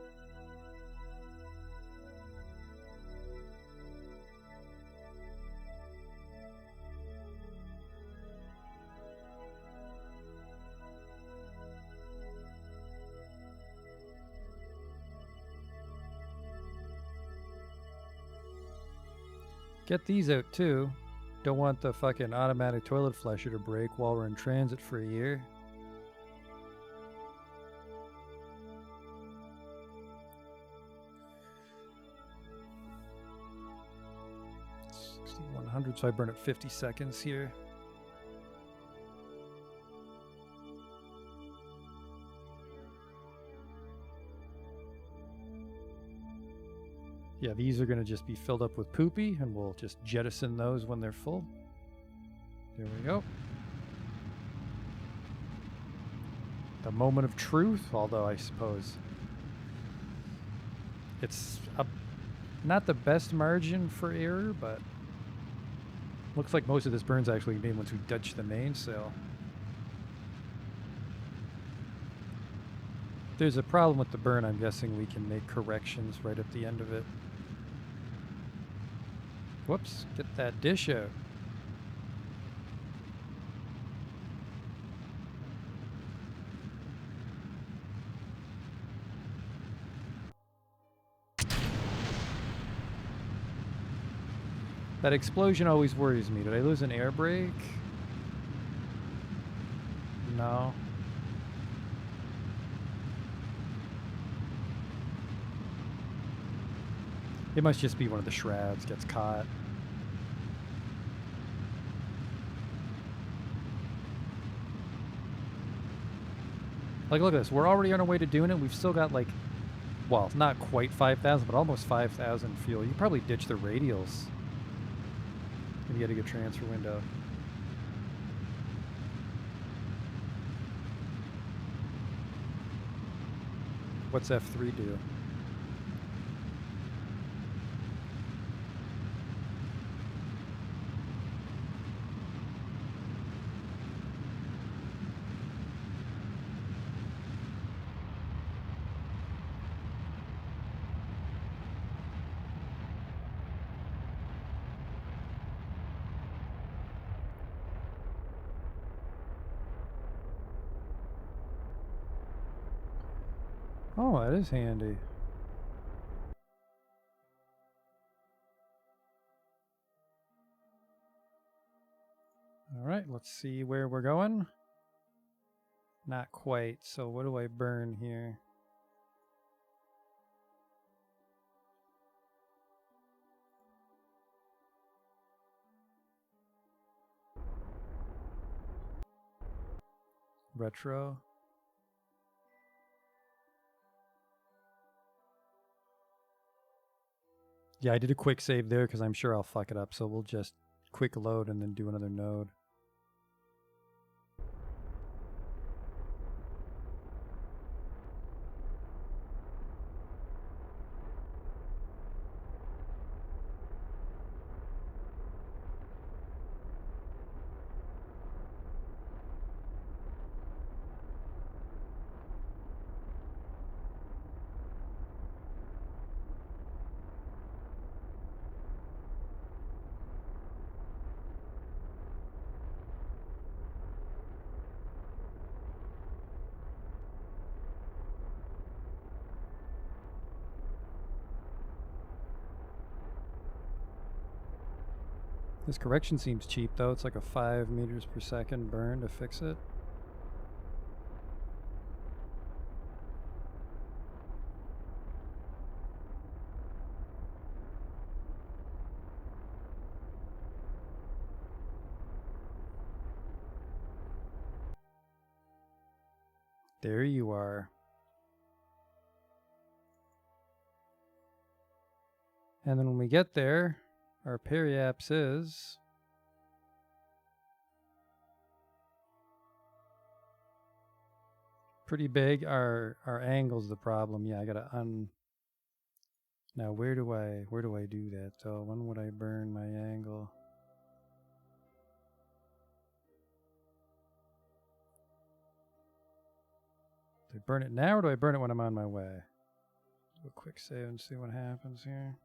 Get these out too. Don't want the fucking automatic toilet flusher to break while we're in transit for a year. $6,100, so I burn it 50 seconds here. Yeah, these are going to just be filled up with poopy, and we'll just jettison those when they're full. There we go. The moment of truth, although I suppose it's not the best margin for error, but looks like most of this burn's actually made once we ditch the mainsail. If there's a problem with the burn, I'm guessing we can make corrections right at the end of it. Whoops, get that dish out. That explosion always worries me. Did I lose an air brake? No. It must just be one of the shrouds gets caught. Like, look at this. We're already on our way to doing it. We've still got, like, well, not quite 5,000, but almost 5,000 fuel. You can probably ditch the radials if you get a good transfer window. What's F3 do? Oh, that is handy. All right, let's see where we're going. Not quite, so what do I burn here? Retro. Yeah, I did a quick save there because I'm sure I'll fuck it up, so we'll just quick load and then do another node. This correction seems cheap though. It's like a 5 meters per second burn to fix it. There you are. And then when we get there, our periapse is pretty big. Our angle's the problem. Yeah, I gotta Now where do I do that though? When would I burn my angle? Do I burn it now or do I burn it when I'm on my way? Do a quick save and see what happens here.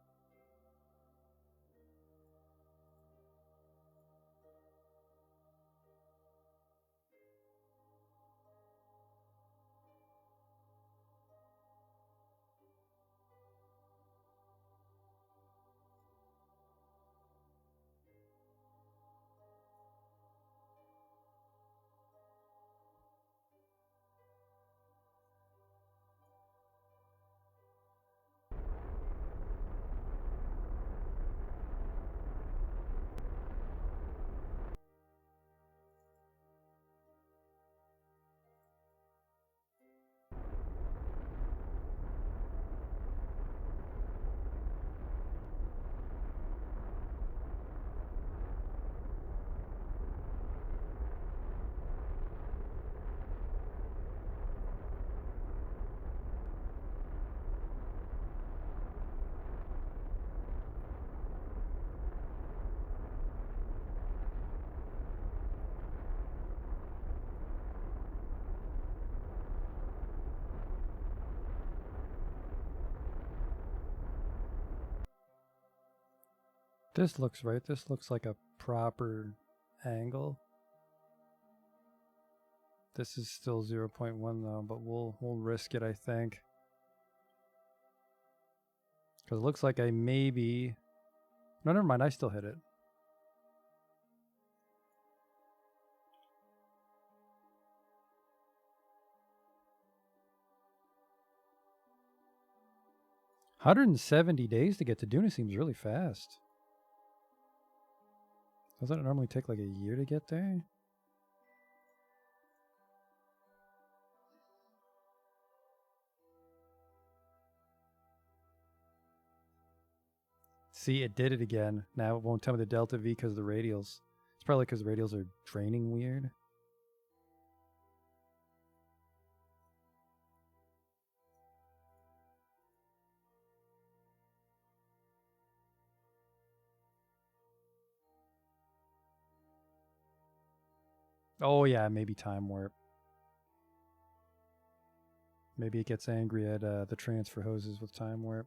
This looks right. This looks like a proper angle. This is still 0.1 though, but we'll risk it, I think. Because it looks like I maybe... No, never mind. I still hit it. $170 days to get to Duna seems really fast. Doesn't it normally take like a year to get there? See, it did it again. Now it won't tell me the delta V because of the radials. It's probably because the radials are draining weird. Oh yeah, maybe time warp. Maybe it gets angry at the transfer hoses with time warp.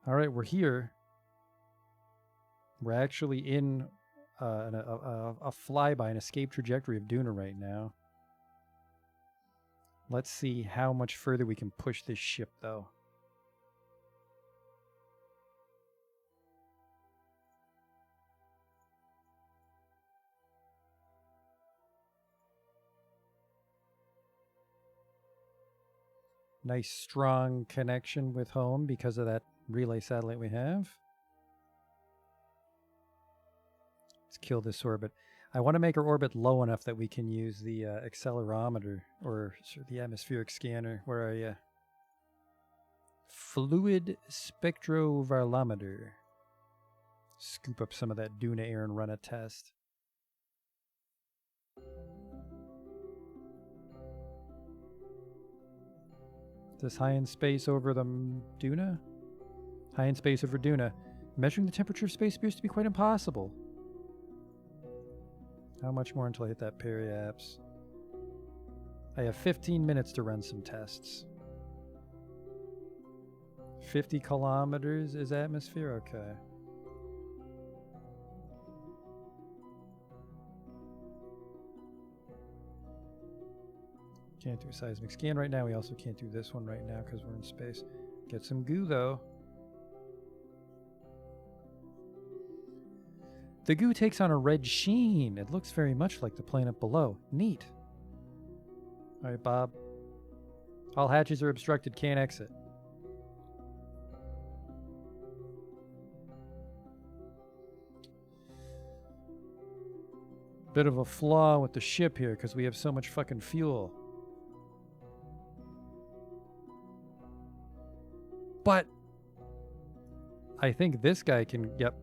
All right, we're here. We're actually in a flyby, an escape trajectory of Duna right now. Let's see how much further we can push this ship, though. Nice strong connection with home because of that relay satellite we have. Let's kill this orbit. I want to make our orbit low enough that we can use the accelerometer or the atmospheric scanner. Where are you? Fluid spectrovalometer. Scoop up some of that Duna air and run a test. Is this high in space over the Duna? High in space over Duna. Measuring the temperature of space appears to be quite impossible. How much more until I hit that periapse? I have 15 minutes to run some tests. 50 kilometers is atmosphere? Okay. Can't do a seismic scan right now. We also can't do this one right now because we're in space. Get some goo, though. The goo takes on a red sheen. It looks very much like the planet below. Neat. Alright, Bob. All hatches are obstructed. Can't exit. Bit of a flaw with the ship here because we have so much fucking fuel. But I think this guy can, yep.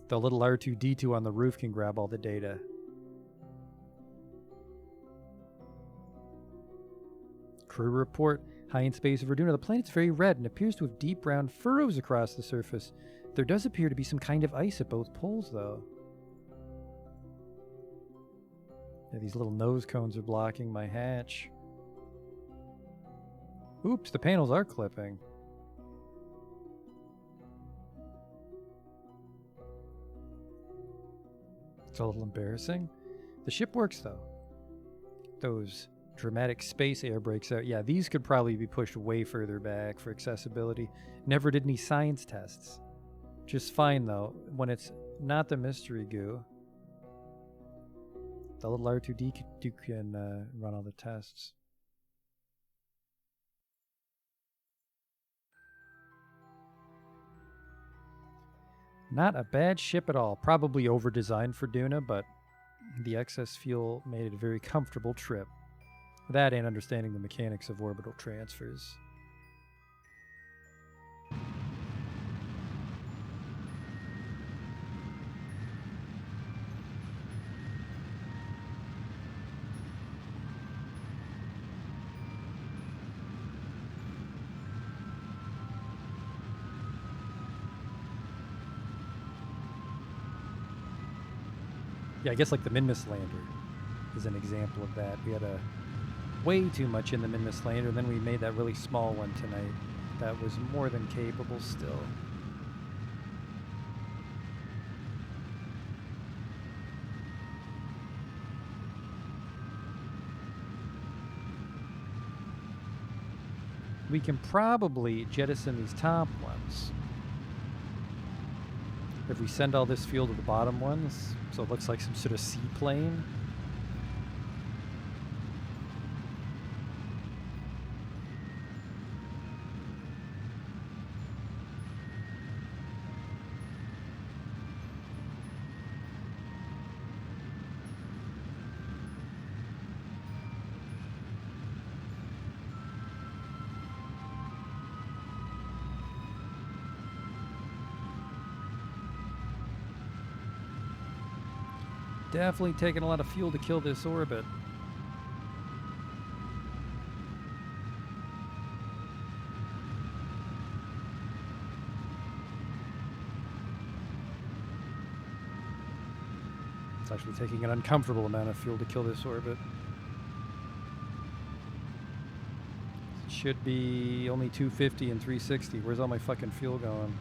The little R2-D2 on the roof can grab all the data. Crew report. High in space of Verduna. The planet's very red and appears to have deep brown furrows across the surface. There does appear to be some kind of ice at both poles, though. Yeah, these little nose cones are blocking my hatch. Oops, the panels are clipping. It's a little embarrassing. The ship works, though. Those dramatic space air brakes out. Yeah, these could probably be pushed way further back for accessibility. Never did any science tests. Just fine, though, when it's not the mystery goo. The little R2-D2 can run all the tests. Not a bad ship at all. Probably over-designed for Duna, but the excess fuel made it a very comfortable trip. That and understanding the mechanics of orbital transfers. Yeah, I guess like the Minmus lander is an example of that. We had a way too much in the Minmus lander, and then we made that really small one tonight that was more than capable still. We can probably jettison these top ones. If we send all this fuel to the bottom ones, so it looks like some sort of seaplane. Definitely taking a lot of fuel to kill this orbit. It's actually taking an uncomfortable amount of fuel to kill this orbit. It should be only 250 and 360. Where's all my fucking fuel going?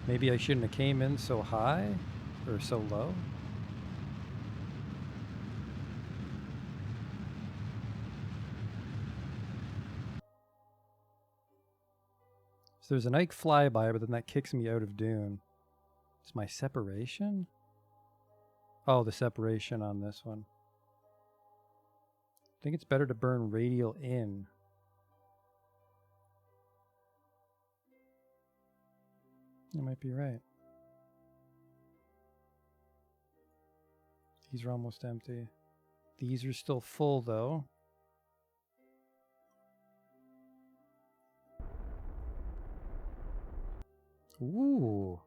Maybe I shouldn't have came in so high or so low. So there's an Ike flyby, but then that kicks me out of Dune. It's my separation? Oh, the separation on this one. I think it's better to burn radial in. You might be right. These are almost empty. These are still full, though. Ooh.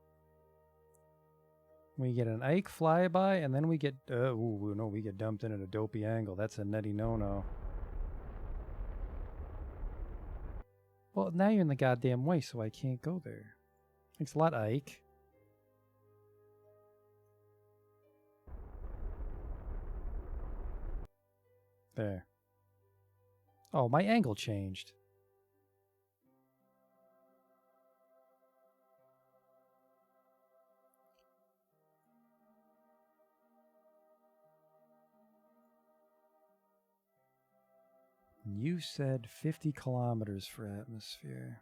We get an Ike flyby, and then we get... ooh, no, we get dumped in at a dopey angle. That's a nutty no-no. Well, now you're in the goddamn way, so I can't go there. Thanks a lot, Ike. There. Oh, my angle changed. You said 50 kilometers for atmosphere.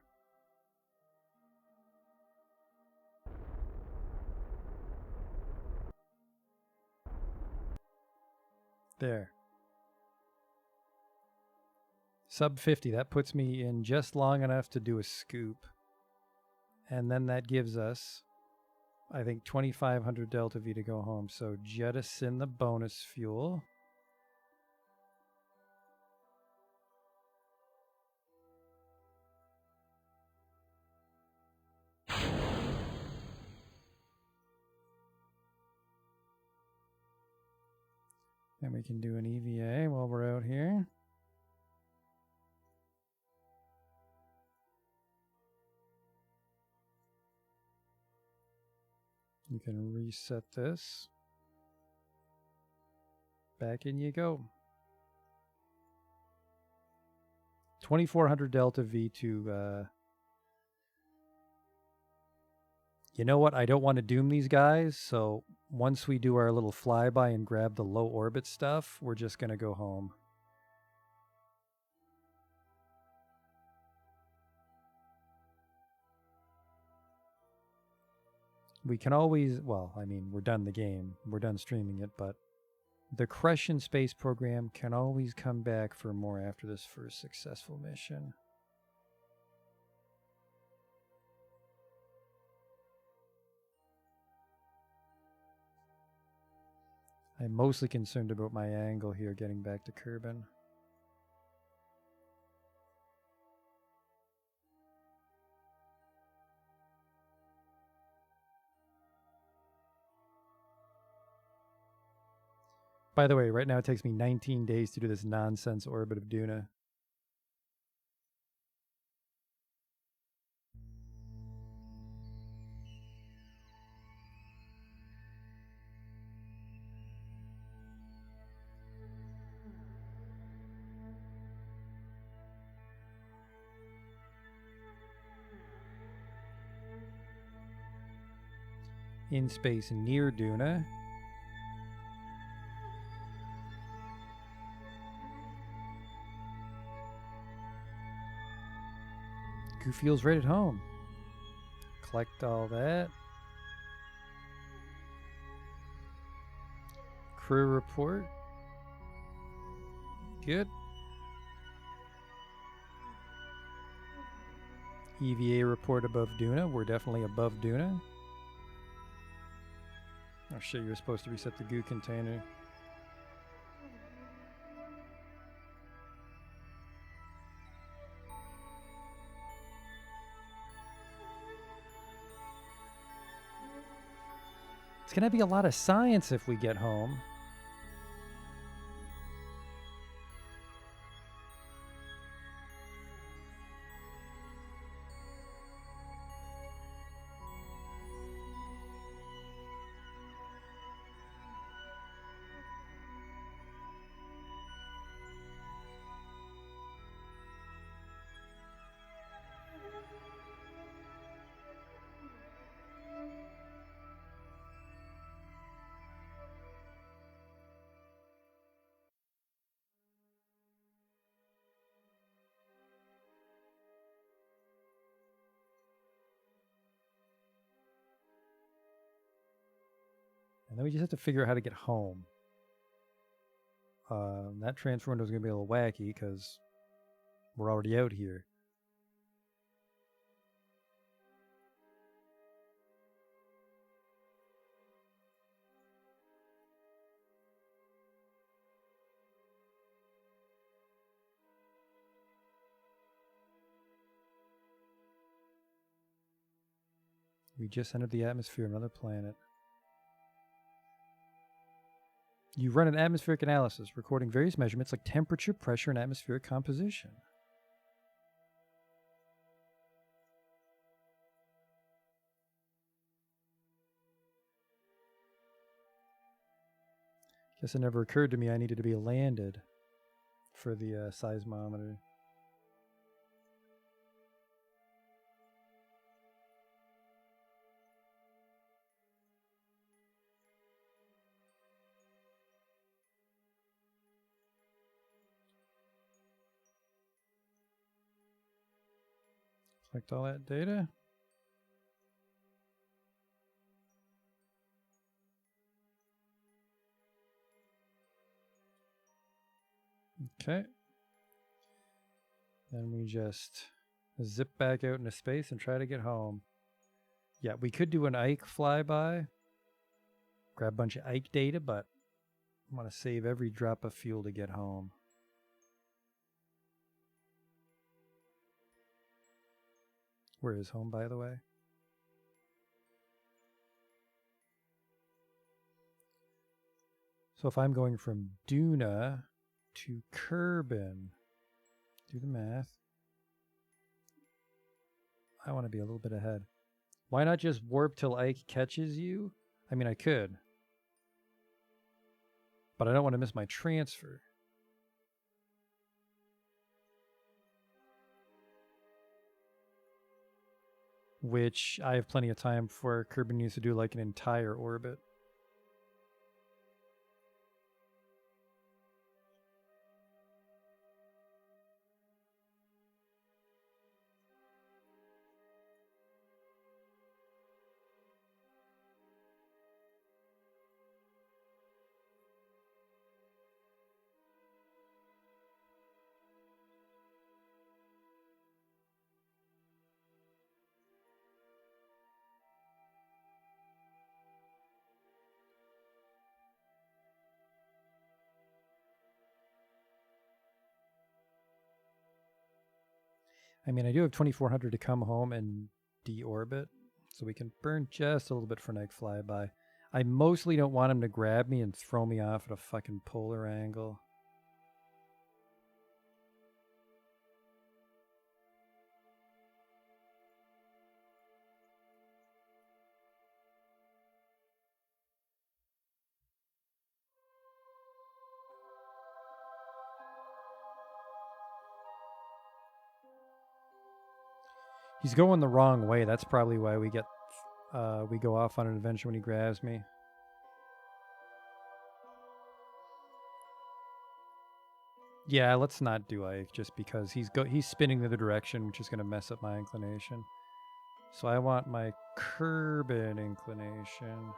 There. Sub 50, that puts me in just long enough to do a scoop. And then that gives us, I think, 2,500 Delta V to go home. So jettison the bonus fuel. And we can do an EVA while we're out here. You can reset this. Back in you go. 2,400 Delta V to... You know what? I don't want to doom these guys, so once we do our little flyby and grab the low orbit stuff, we're just going to go home. We can always, well, I mean, we're done the game. We're done streaming it, but the Crush in Space program can always come back for more after this first successful mission. I'm mostly concerned about my angle here getting back to Kerbal. By the way, right now it takes me 19 days to do this nonsense orbit of Duna. In space near Duna. Goofy's right at home. Collect all that. Crew report. Good. EVA report above Duna. We're definitely above Duna. Oh shit, you were supposed to reset the goo container. It's gonna be a lot of science if we get home. And then we just have to figure out how to get home. That transfer window is going to be a little wacky because we're already out here. We just entered the atmosphere of another planet. You run an atmospheric analysis, recording various measurements like temperature, pressure, and atmospheric composition. Guess it never occurred to me I needed to be landed for the seismometer. Collect all that data. Okay. Then we just zip back out into space and try to get home. Yeah, we could do an Ike flyby. Grab a bunch of Ike data, but I want to save every drop of fuel to get home. Where is home, by the way? So if I'm going from Duna to Kerbin, do the math. I want to be a little bit ahead. Why not just warp till Ike catches you? I mean, I could. But I don't want to miss my transfer. Which I have plenty of time for. Kerbin needs to do like an entire orbit. I mean, I do have 2400 to come home and deorbit, so we can burn just a little bit for an Ike flyby. I mostly don't want him to grab me and throw me off at a fucking polar angle. He's going the wrong way. That's probably why we get we go off on an adventure when he grabs me. Yeah, let's not do Ike just because he's spinning the other direction, which is going to mess up my inclination. So I want my Kerbin inclination.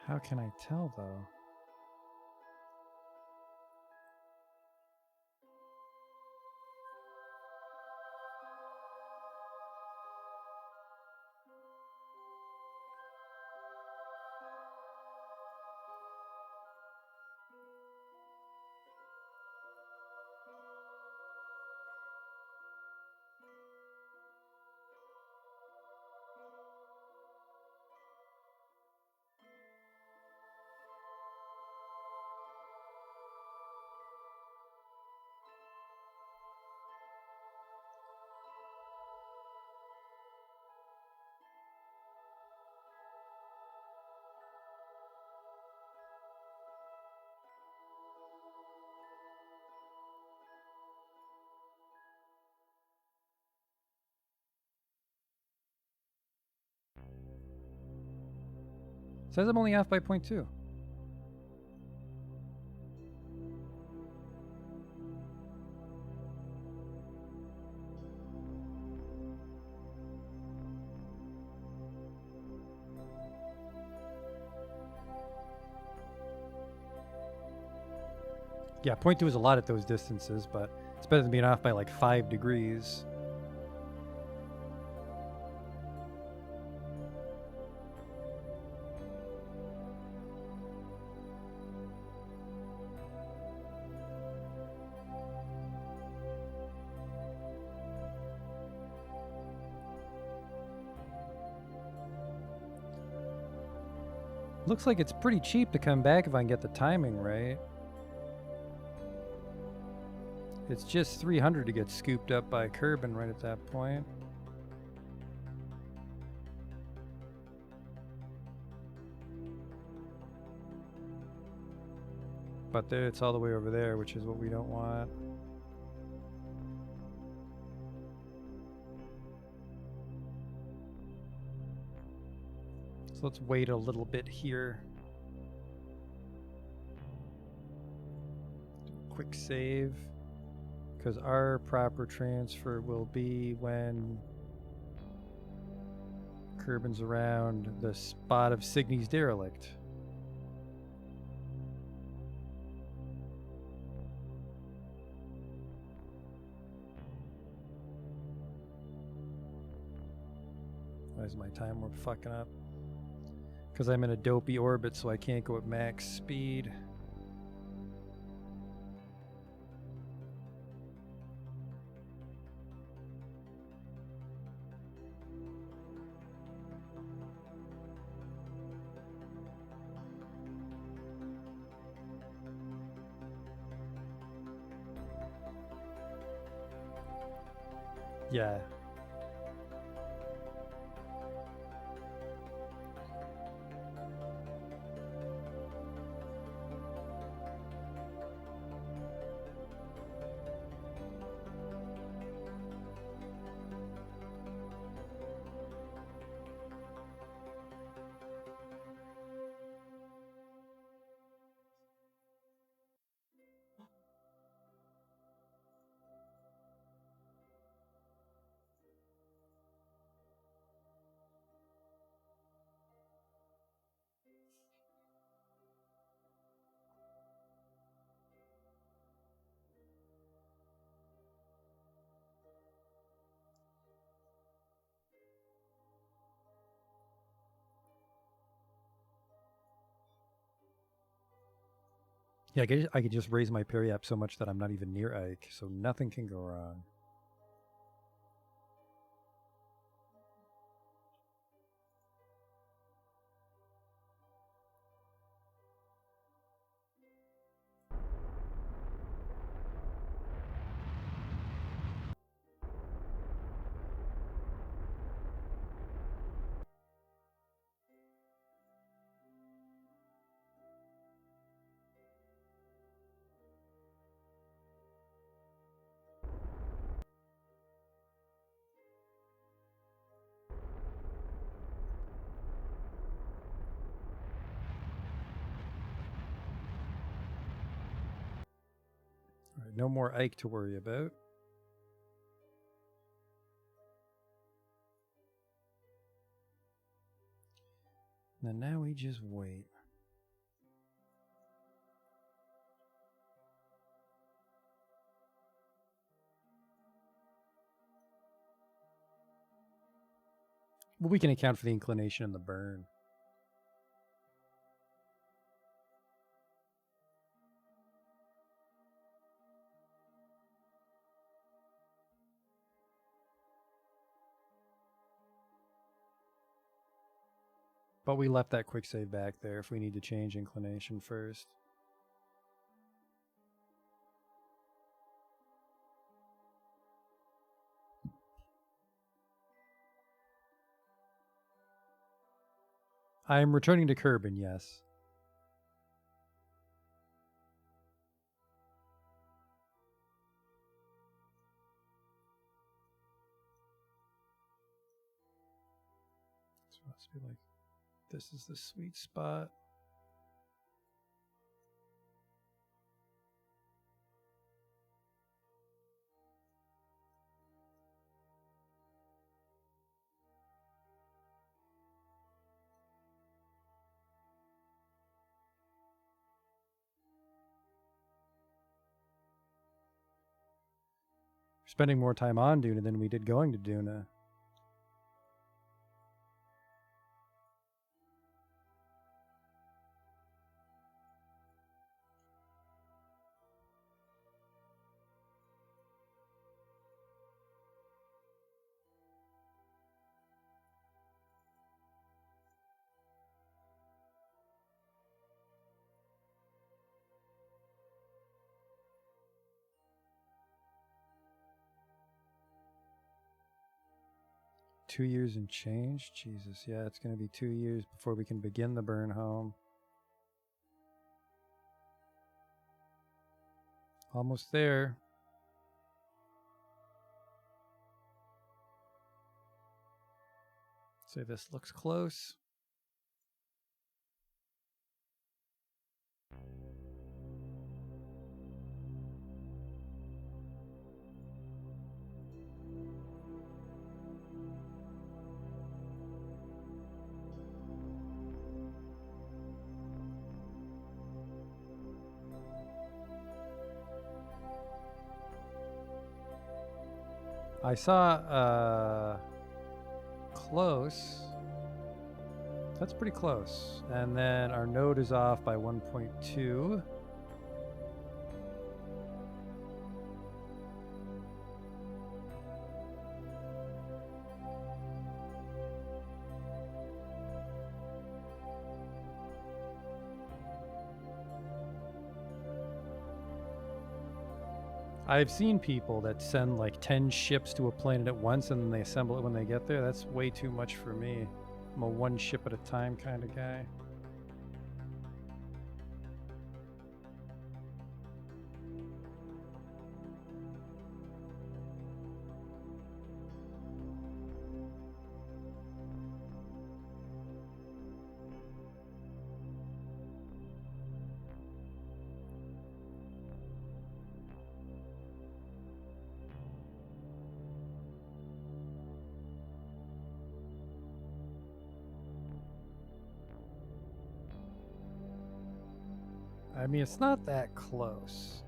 How can I tell though? Says I'm only off by 0.2. Yeah, 0.2 is a lot at those distances, but it's better than being off by like 5 degrees. Looks like it's pretty cheap to come back if I can get the timing right. It's just 300 to get scooped up by Kerbin right at that point. But there, it's all the way over there, which is what we don't want. So let's wait a little bit here. Quick save. Because our proper transfer will be when Kerbin's around the spot of Signy's derelict. Why is my time warp fucking up? Because I'm in a dopey orbit, so I can't go at max speed. Yeah. Yeah, I could just raise my periap so much that I'm not even near Ike, so nothing can go wrong. All right, no more Ike to worry about. And now we just wait. Well, we can account for the inclination and the burn. But we left that quick save back there if we need to change inclination first. I am returning to Kerbin, yes. This must be like, this is the sweet spot. We're spending more time on Duna than we did going to Duna. 2 years and change? Jesus, yeah, it's going to be 2 years before we can begin the burn home. Almost there. Say this looks close. I saw close. That's pretty close. And then our node is off by 1.2. I've seen people that send like 10 ships to a planet at once and then they assemble it when they get there. That's way too much for me. I'm a one ship at a time kind of guy. I mean, it's not that close.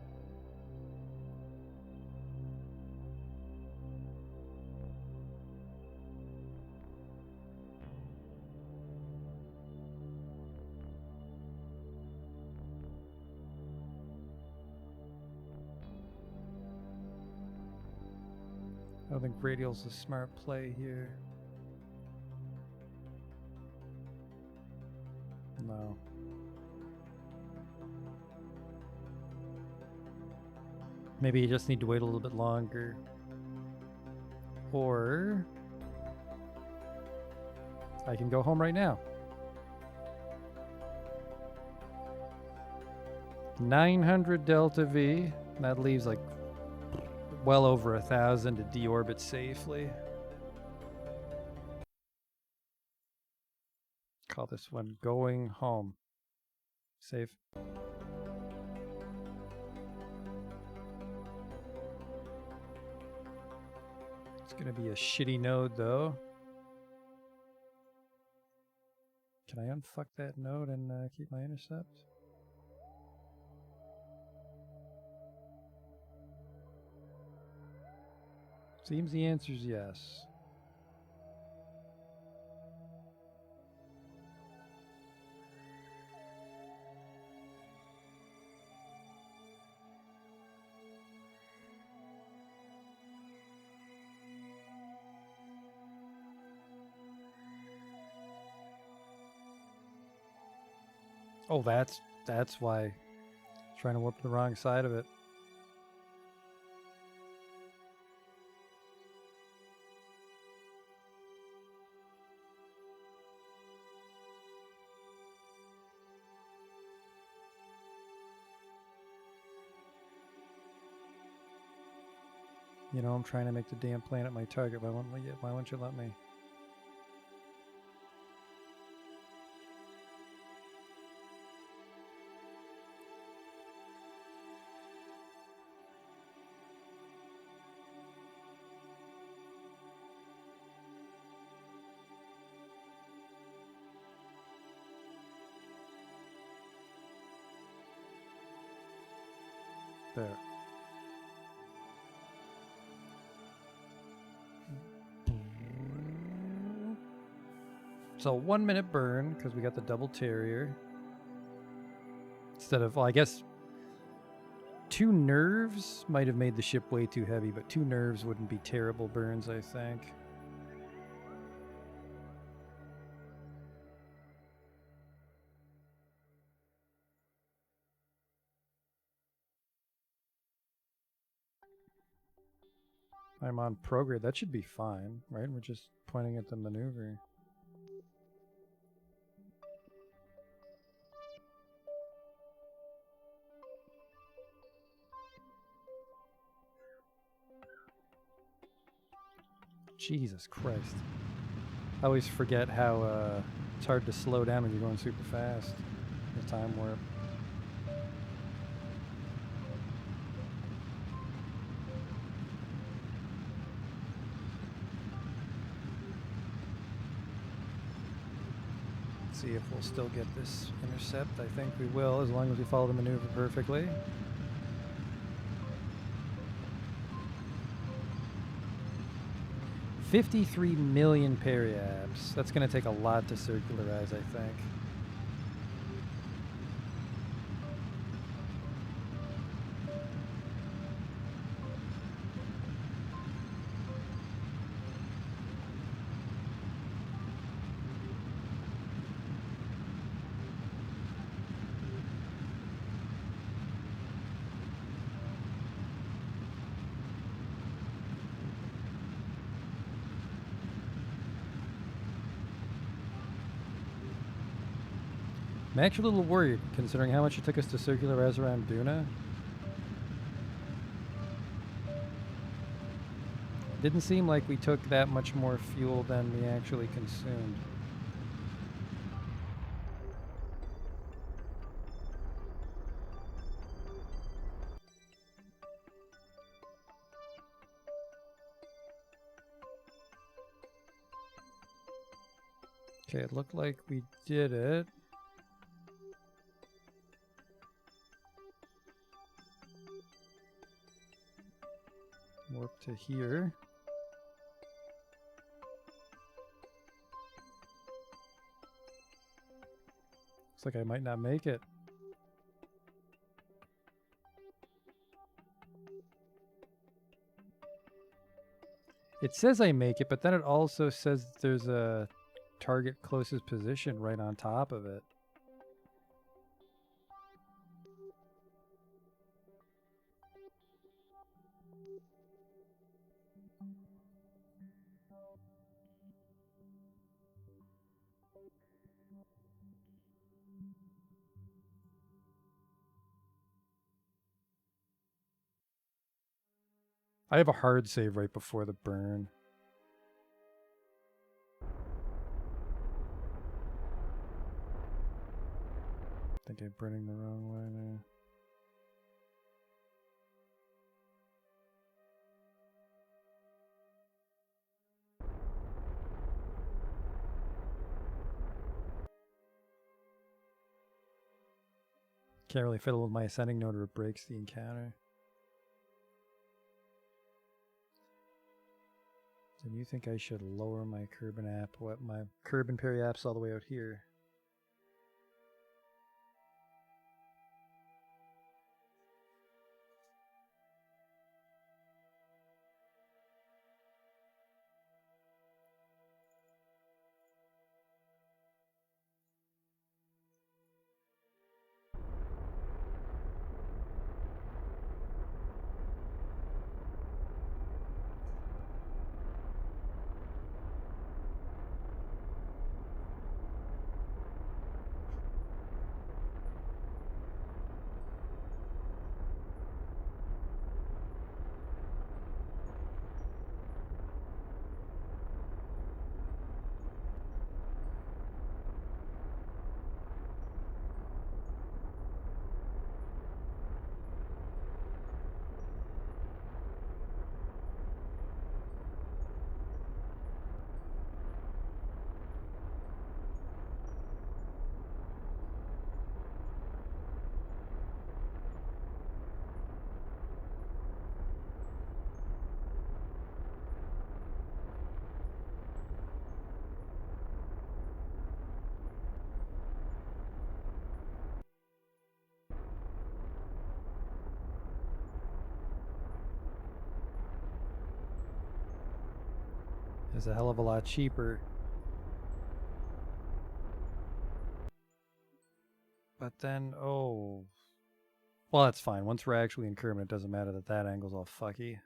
I don't think radial's a smart play here. No. Maybe you just need to wait a little bit longer. Or I can go home right now. 900 delta V. That leaves like well over 1,000 to deorbit safely. Call this one going home. Save. It's gonna be a shitty node though. Can I unfuck that node and keep my intercept? Seems the answer is yes. Oh, that's why. Trying to warp to the wrong side of it. You know, I'm trying to make the damn planet my target. Why won't you let me? There. So 1 minute burn because we got the double terrier. Instead of, well, I guess 2 nerves might have made the ship way too heavy, but 2 nerves wouldn't be terrible burns, I think. I'm on prograde. That should be fine, right? We're just pointing at the maneuver. Jesus Christ. I always forget how it's hard to slow down when you're going super fast. The time warp. Let's see if we'll still get this intercept. I think we will, as long as we follow the maneuver perfectly. $53 million periapts. That's going to take a lot to circularize, I think. I'm actually a little worried, considering how much it took us to circularize around Duna. Didn't seem like we took that much more fuel than we actually consumed. Okay, it looked like we did it. Warp to here. Looks like I might not make it. It says I make it, but then it also says that there's a target closest position right on top of it. I have a hard save right before the burn. I think I'm burning the wrong way there. Can't really fiddle with my ascending node or it breaks the encounter. Then you think I should lower my my Kerbal periaps all the way out here? Is a hell of a lot cheaper. But then, oh. Well, that's fine. Once we're actually in Kermit, it doesn't matter that that angle's all fucky.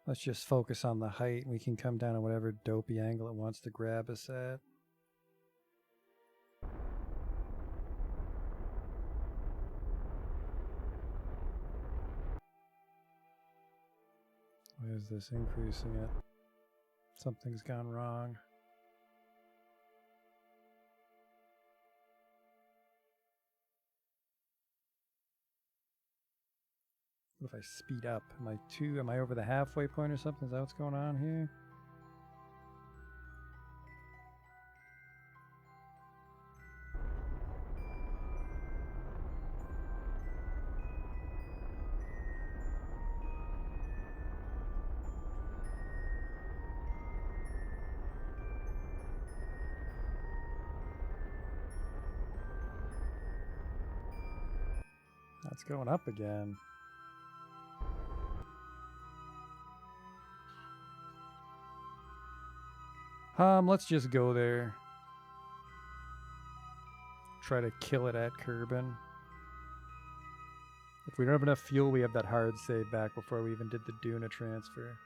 Let's just focus on the height. We can come down at whatever dopey angle it wants to grab us at. Why is this increasing it? Something's gone wrong. What if I speed up? Am I over the halfway point or something? Is that what's going on here? That's going up again. Let's just go there. Try to kill it at Kerbal. If we don't have enough fuel, we have that hard save back before we even did the Duna transfer.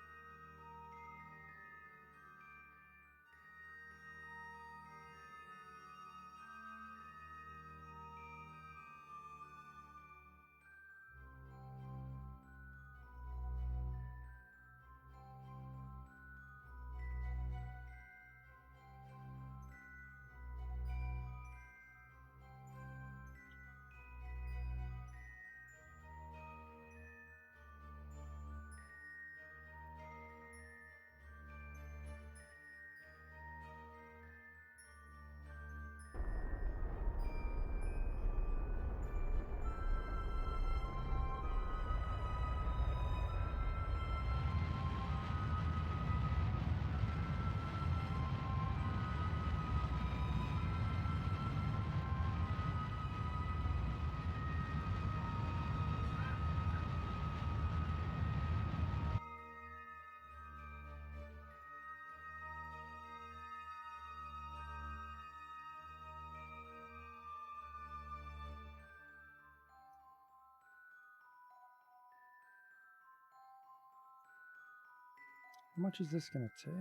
How much is this gonna take?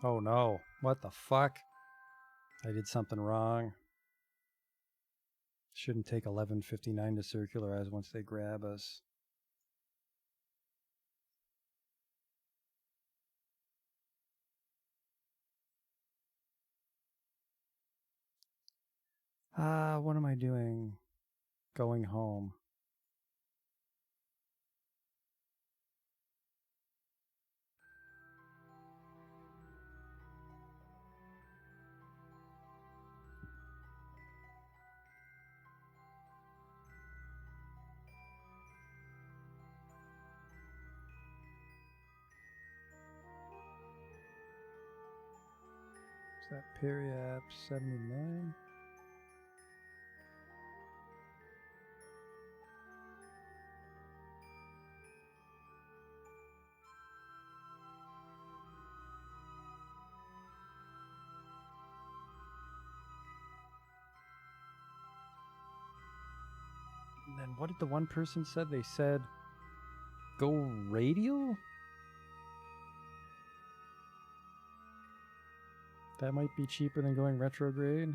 Oh no, what the fuck? I did something wrong. Shouldn't take 11:59 to circularize once they grab us. What am I doing? Going home. Is that Periap 79? And then what did the one person said? They said go radial? That might be cheaper than going retrograde.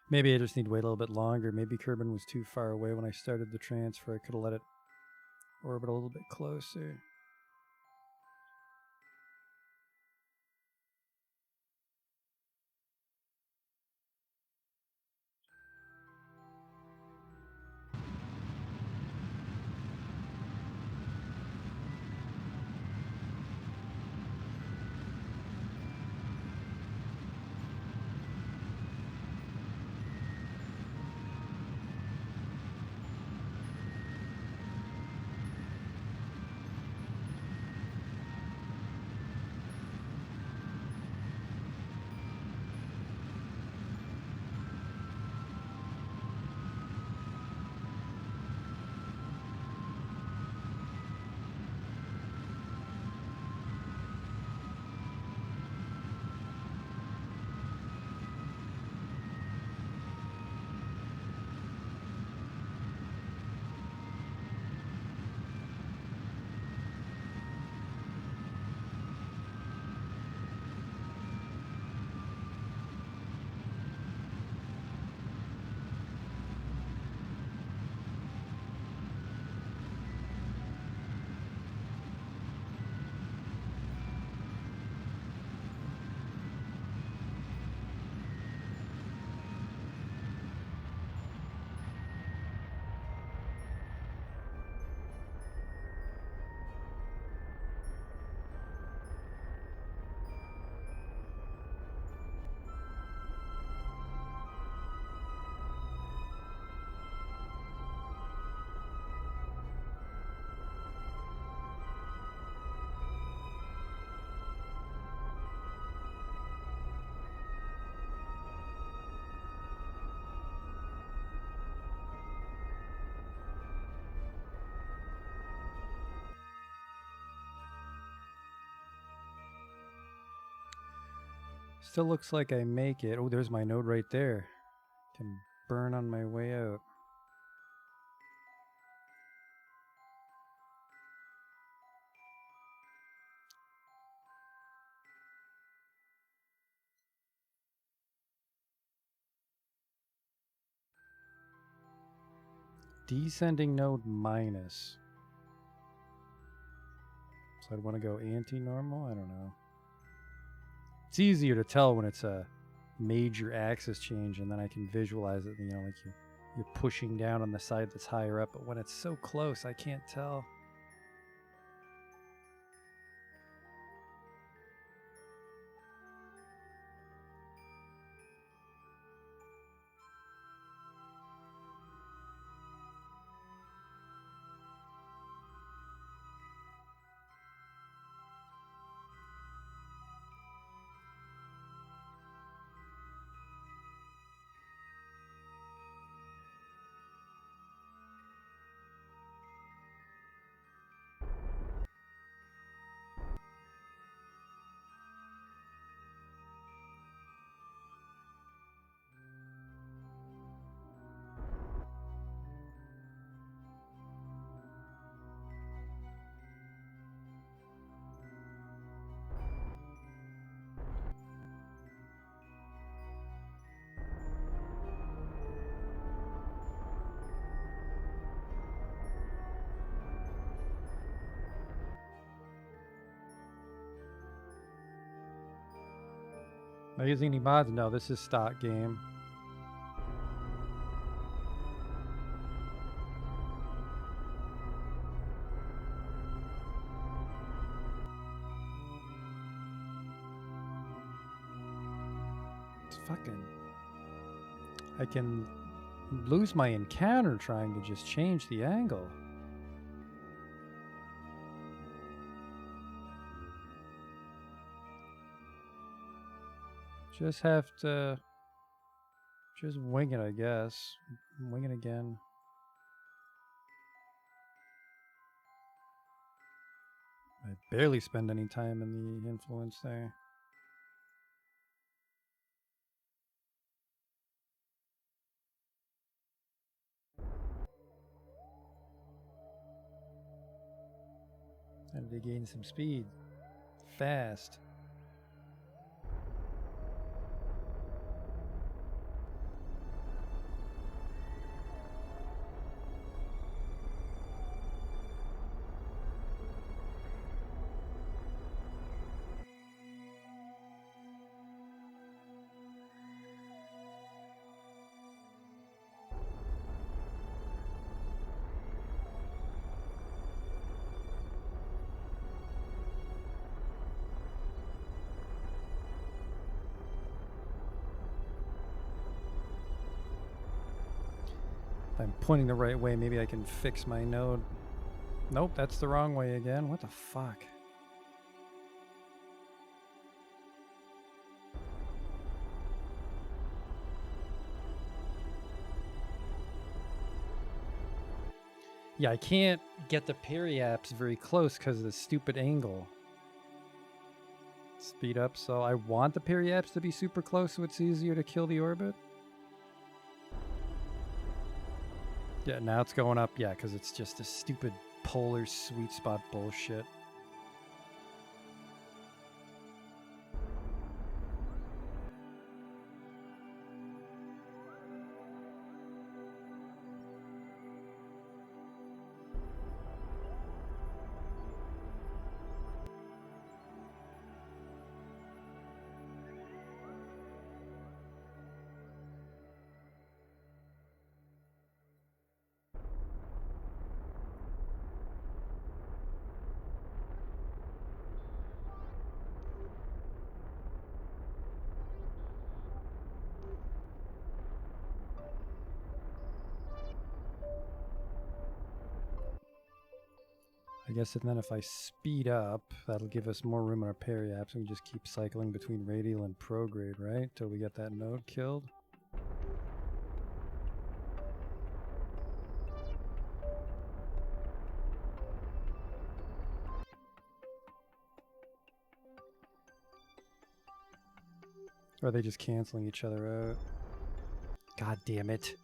Maybe I just need to wait a little bit longer. Maybe Kerbal was too far away when I started the transfer. I could have let it orbit a little bit closer. Still looks like I make it. Oh, there's my node right there. Can burn on my way out. Descending node minus. So I'd want to go anti-normal? I don't know. It's easier to tell when it's a major axis change, and then I can visualize it, you know, like you're pushing down on the side that's higher up, but when it's so close, I can't tell. Am I using any mods? No, this is stock game. It's fucking... I can lose my encounter trying to just change the angle. Just have to just wing it, I guess. Wing it again. I barely spend any time in the influence there. And to gain some speed. Fast. I'm pointing the right way, maybe I can fix my node. Nope, that's the wrong way again. What the fuck? Yeah, I can't get the periapse very close because of the stupid angle. Speed up, so I want the periapse to be super close so it's easier to kill the orbit. Yeah, now it's going up, yeah, because it's just a stupid polar sweet spot bullshit. I guess and then if I speed up, that'll give us more room on our periapse, and we just keep cycling between radial and prograde, right? Till we get that node killed. Or are they just canceling each other out? God damn it.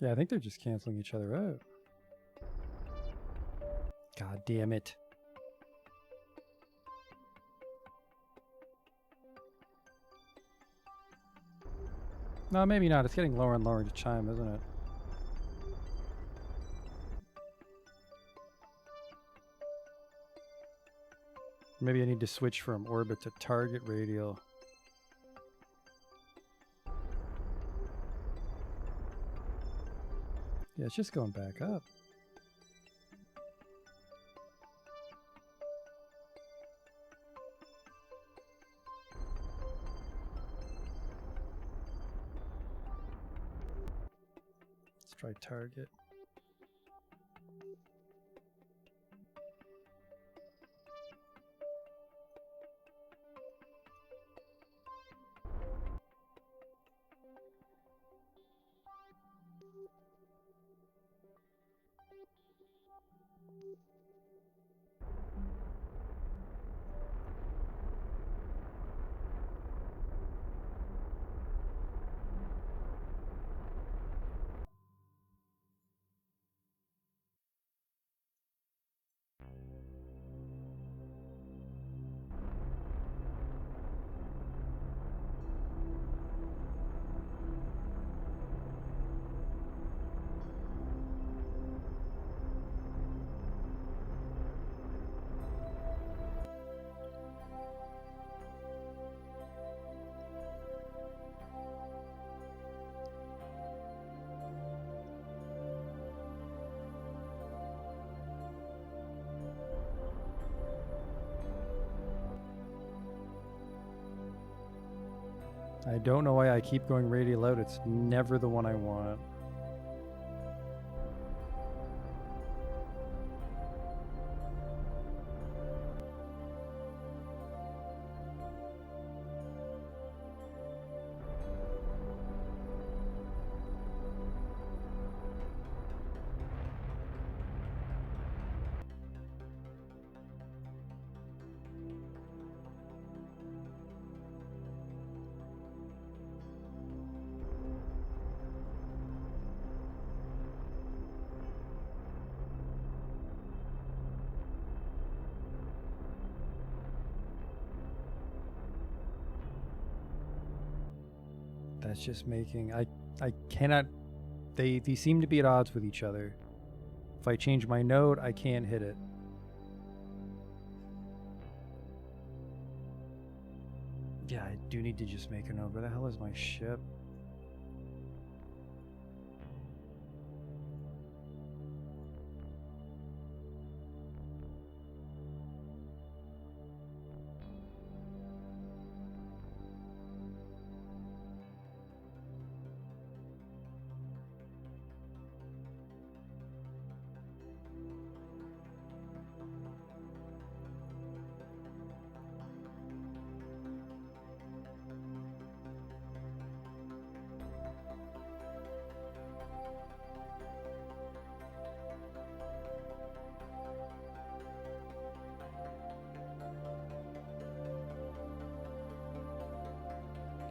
Yeah, I think they're just canceling each other out. God damn it. No, maybe not. It's getting lower and lower to chime, isn't it? Maybe I need to switch from orbit to target radial. Yeah, it's just going back up. Let's try target. I don't know why I keep going radial out. It's never the one I want. it's just making I cannot. They seem to be at odds with each other. If I change my node, I can't hit it. Yeah, I do need to just make a node. Where the hell is my ship?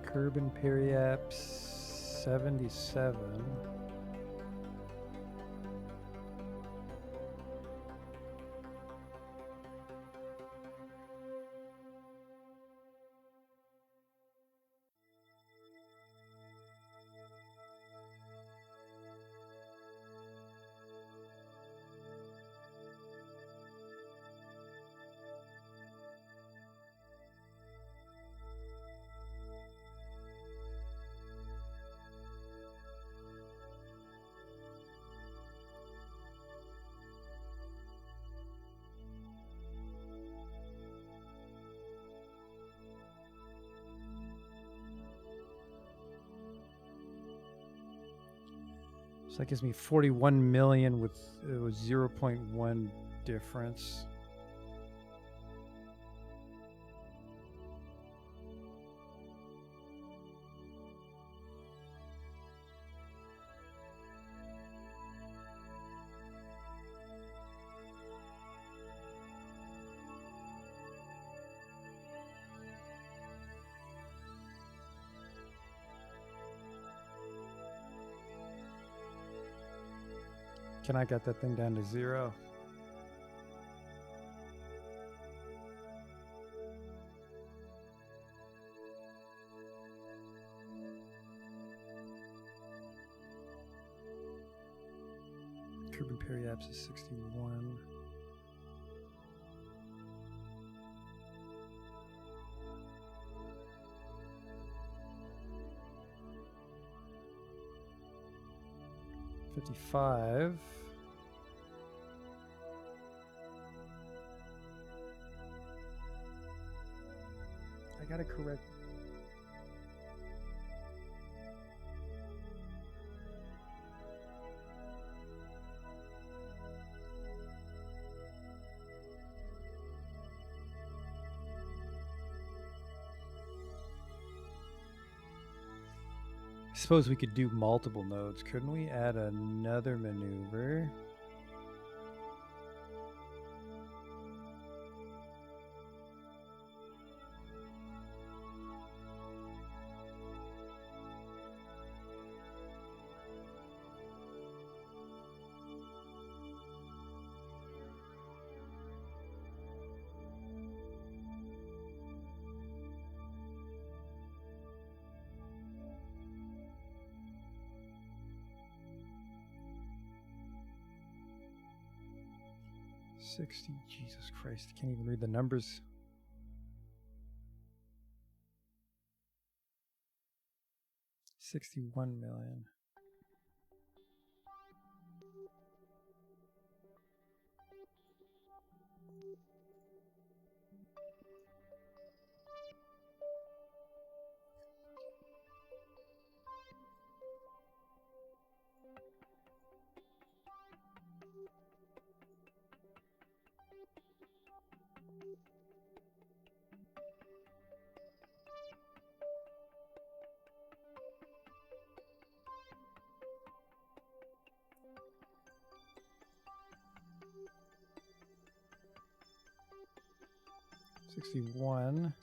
Kerbal Periaps 77. So that gives me 41 million with 0.1 difference. Can I get that thing down to 0? Kerbal Periaps is 61. $55. I gotta correct. I suppose we could do multiple nodes. Couldn't we add another maneuver? Jesus Christ, I can't even read the numbers. $61 million. $61.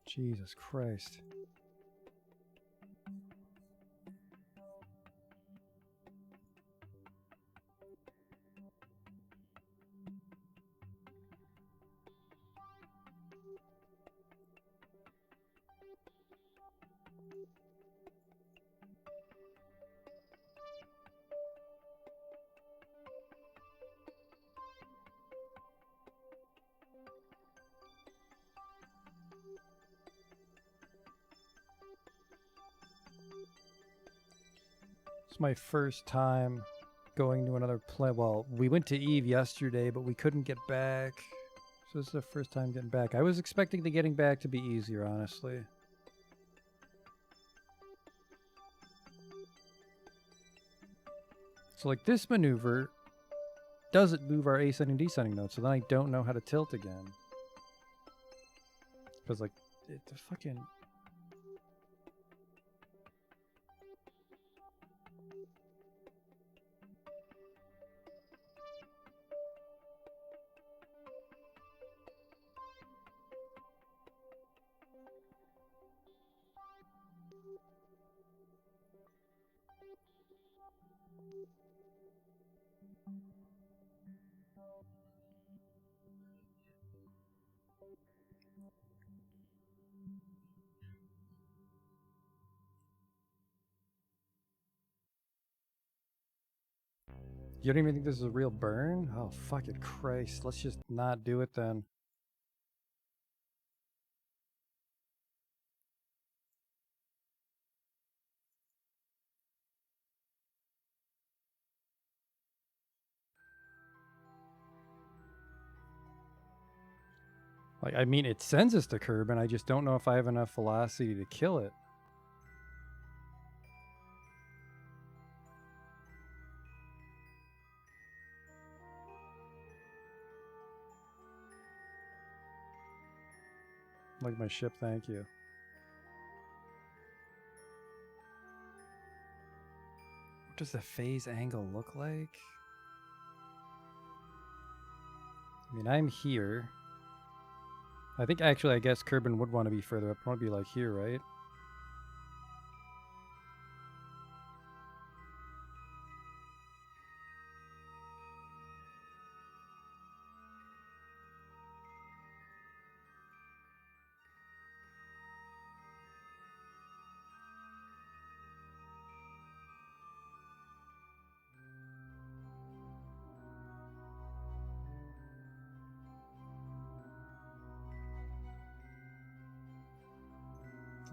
Jesus Christ. It's my first time going to another well, we went to Eve yesterday, but we couldn't get back. So this is the first time getting back. I was expecting the getting back to be easier, honestly. So like this maneuver doesn't move our ascending descending notes, so then I don't know how to tilt again. Because like it's a fucking You don't even think this is a real burn? Oh, fuck it, Christ. Let's just not do it then. Like, I mean, it sends us to Kerbal, I just don't know if I have enough velocity to kill it. Like my ship, thank you. What does the phase angle look like? I mean, I'm here. I think actually, I guess Kerbal would want to be further up. Want to be like here, right?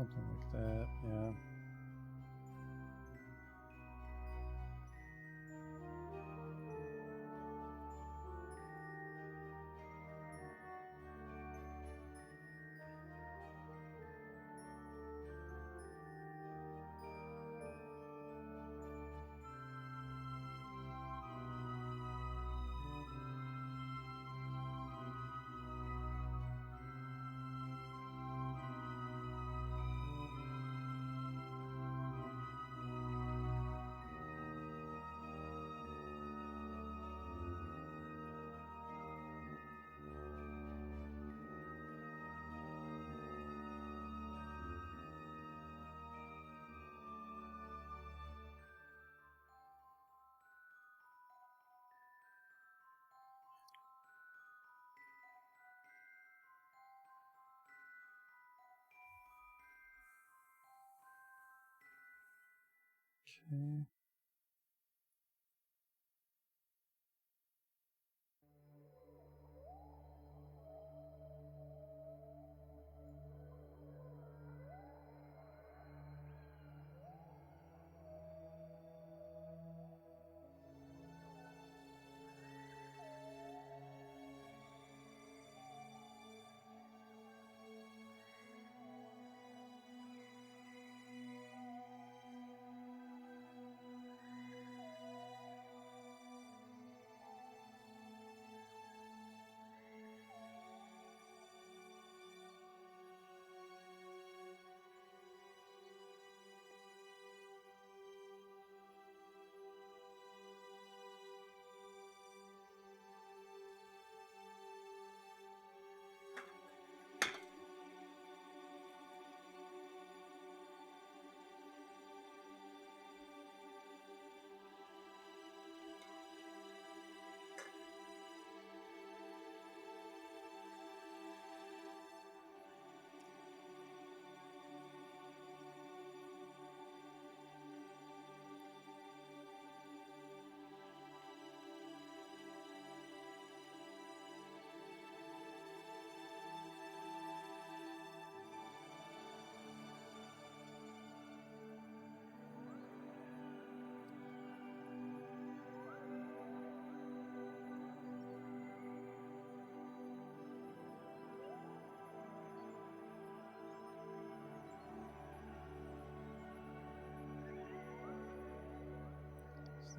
Something like that, yeah. Okay.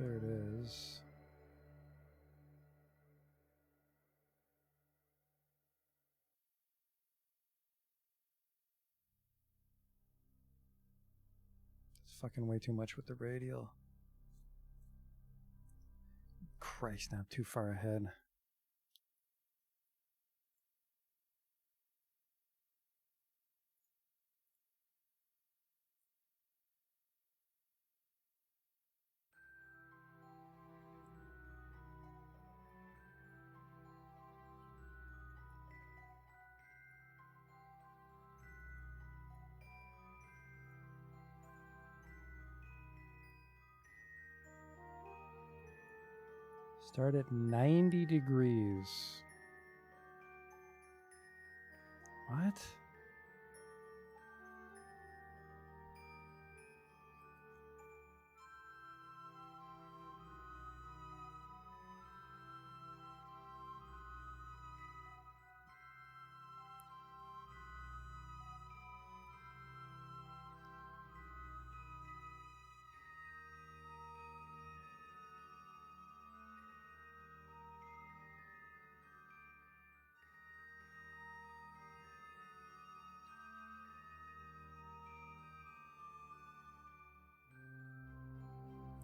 There it is. It's fucking way too much with the radial. Christ, now I'm too far ahead. Start at 90 degrees. What?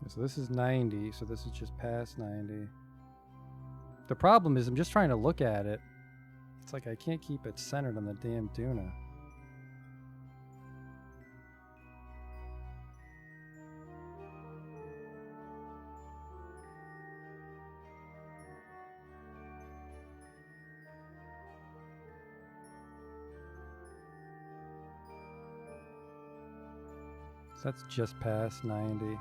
So this is 90, so this is just past 90. The problem is I'm just trying to look at it. It's like I can't keep it centered on the damn tuna. So that's just past 90.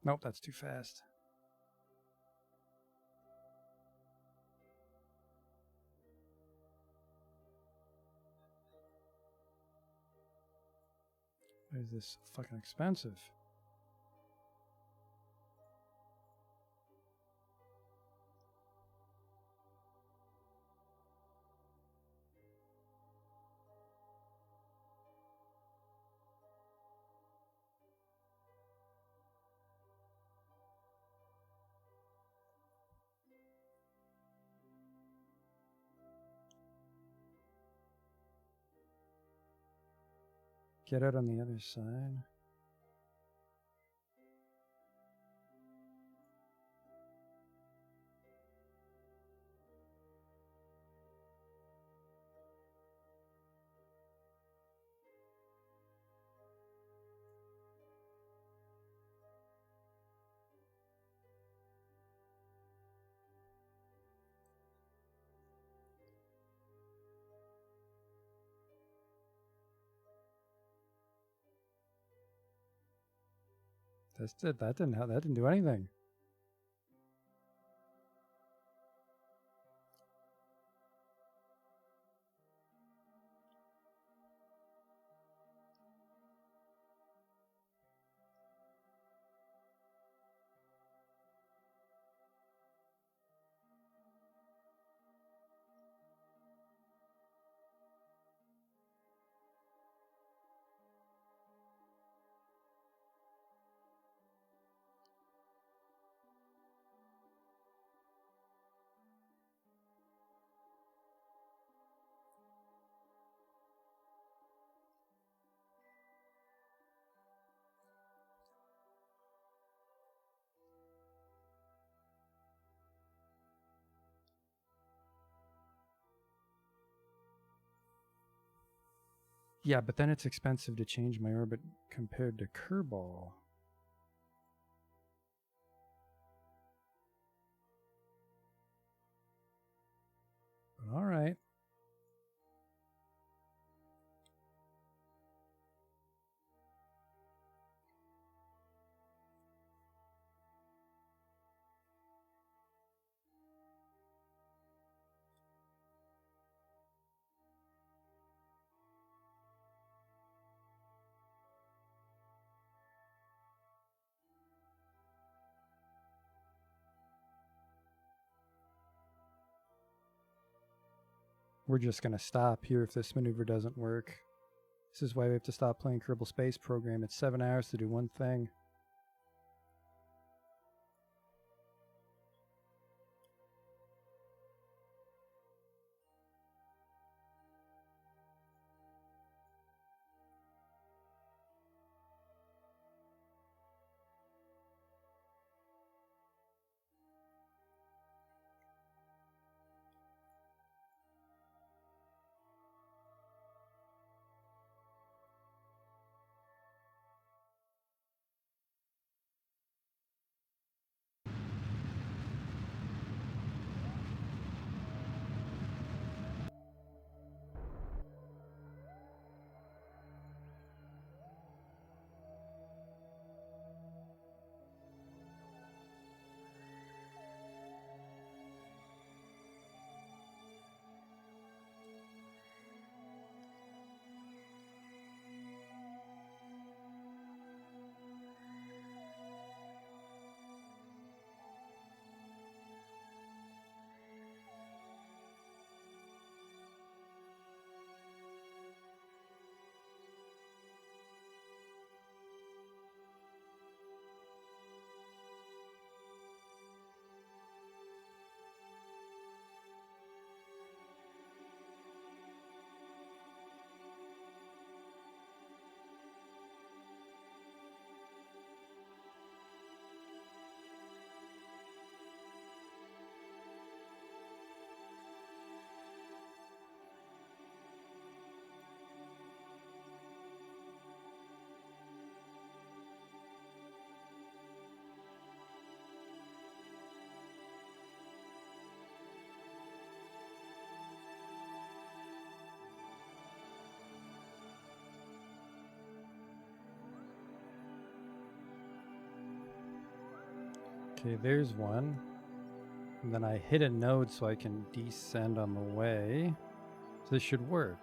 Nope, that's too fast. Why is this so fucking expensive? Get out on the other side. That's it. That didn't do anything. Yeah, but then it's expensive to change my orbit compared to Kerbal. All right. We're just going to stop here if this maneuver doesn't work. This is why we have to stop playing Kerbal Space Program. It's 7 hours to do one thing. Okay, there's one. And then I hit a node so I can descend on the way. So this should work.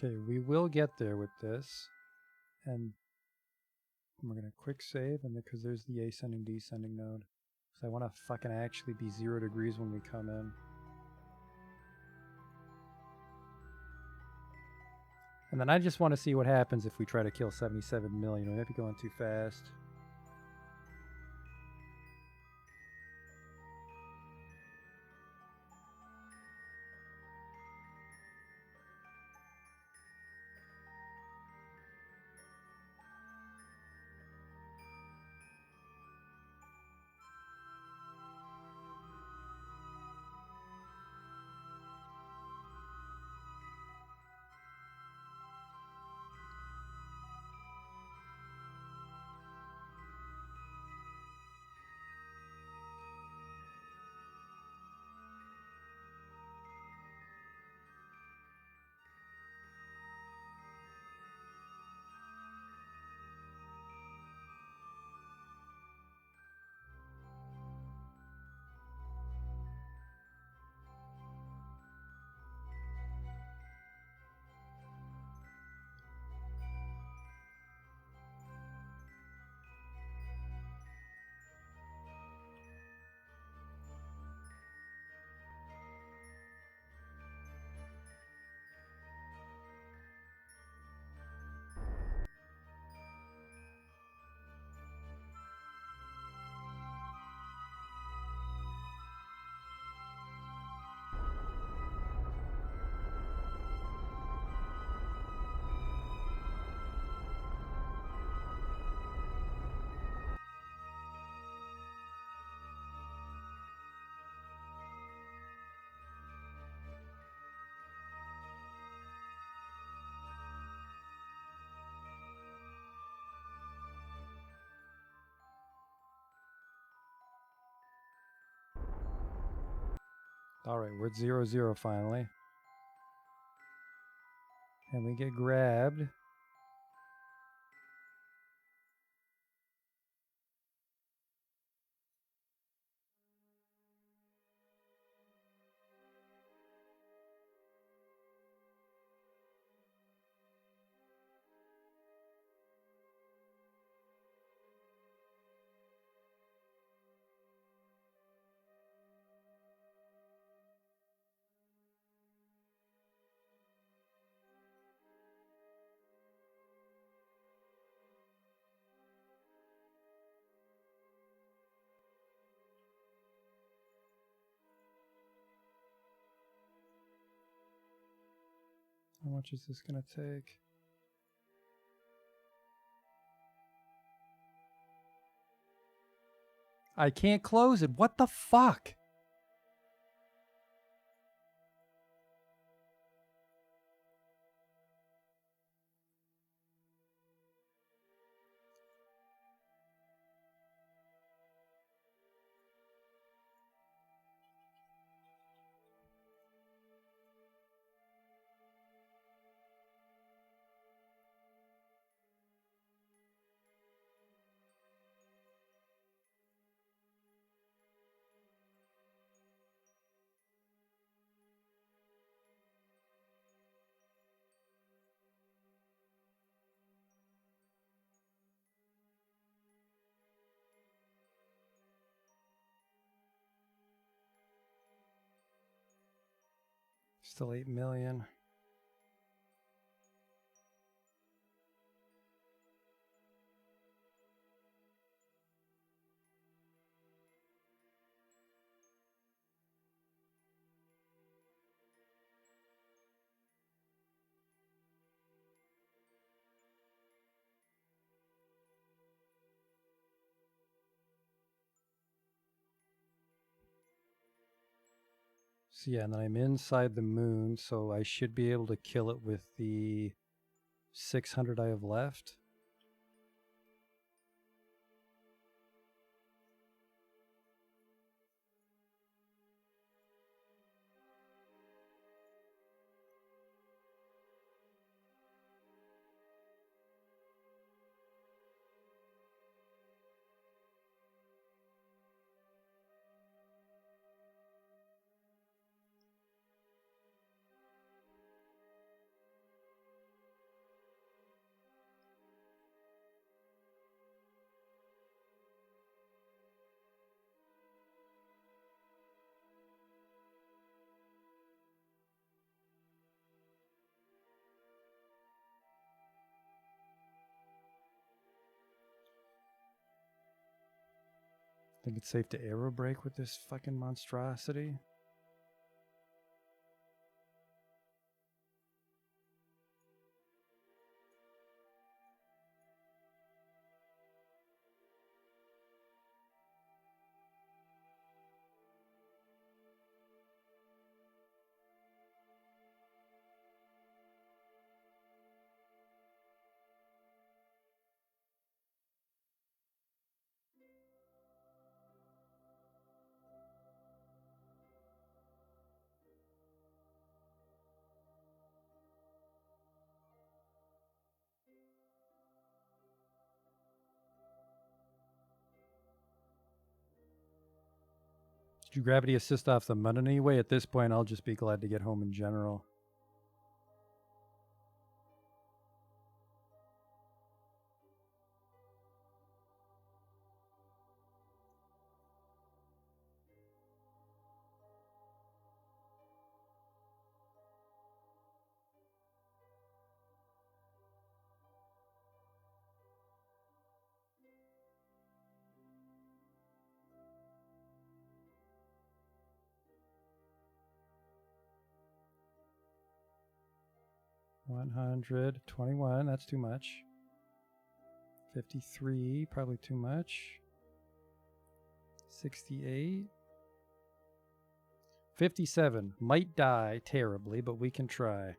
Okay, we will get there with this. And we're going to quick save, and because there's the ascending descending node. So I want to fucking actually be 0 degrees when we come in. And then I just want to see what happens if we try to kill 77 million. We might be going too fast. Alright, we're at 0, 0 finally. And we get grabbed. How much is this going to take? I can't close it. What the fuck? Still 8 million. So yeah, and then I'm inside the moon, so I should be able to kill it with the 600 I have left. Think it's safe to aero brake with this fucking monstrosity? Did you gravity assist off the mud in any way? At this point, I'll just be glad to get home in general. $121, that's too much. 53, probably too much. 68. 57, might die terribly, but we can try.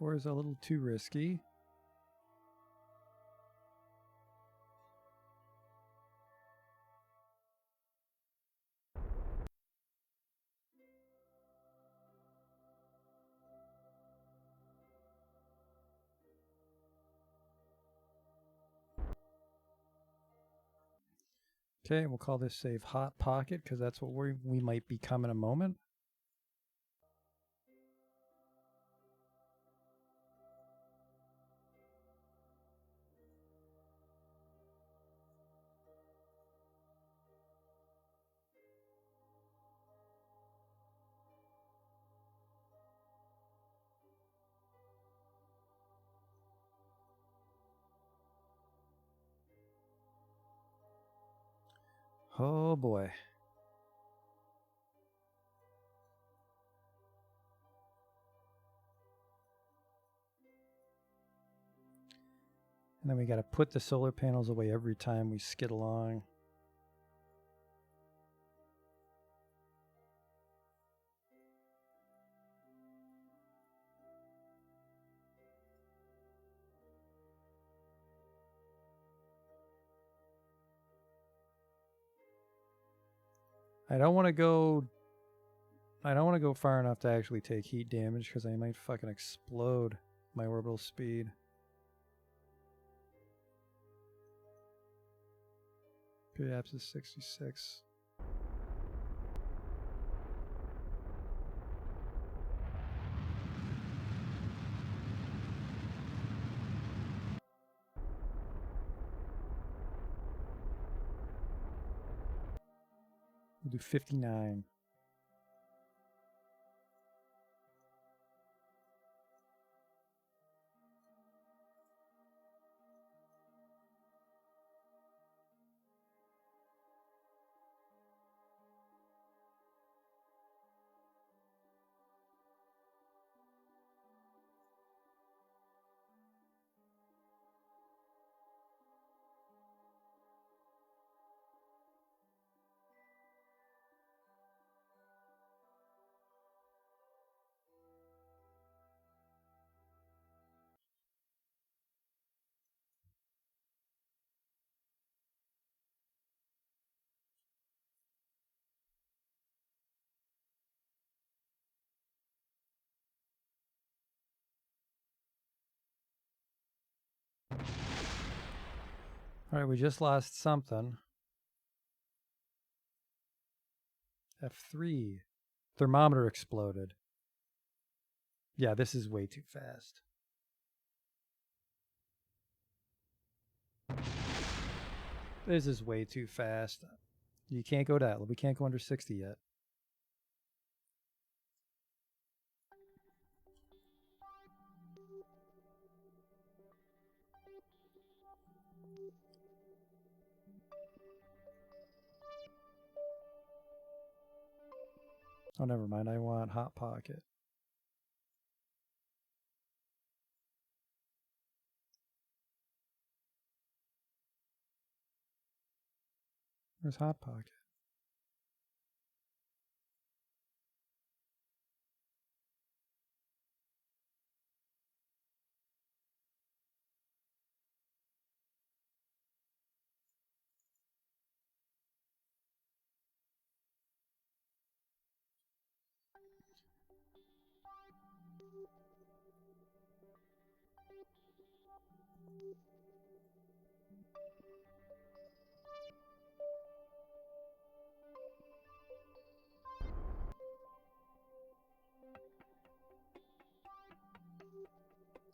$54 is a little too risky. Okay, we'll call this save Hot Pocket because that's what we might become in a moment. Oh boy. And then we got to put the solar panels away every time we skid along. I don't want to go far enough to actually take heat damage because I might fucking explode my orbital speed. Period apps is 66. We'll do 59. All right, we just lost something. F3. Thermometer exploded. Yeah, this is way too fast. This is way too fast. You can't go that. We can't go under 60 yet. Oh, never mind. I want Hot Pocket. Where's Hot Pocket?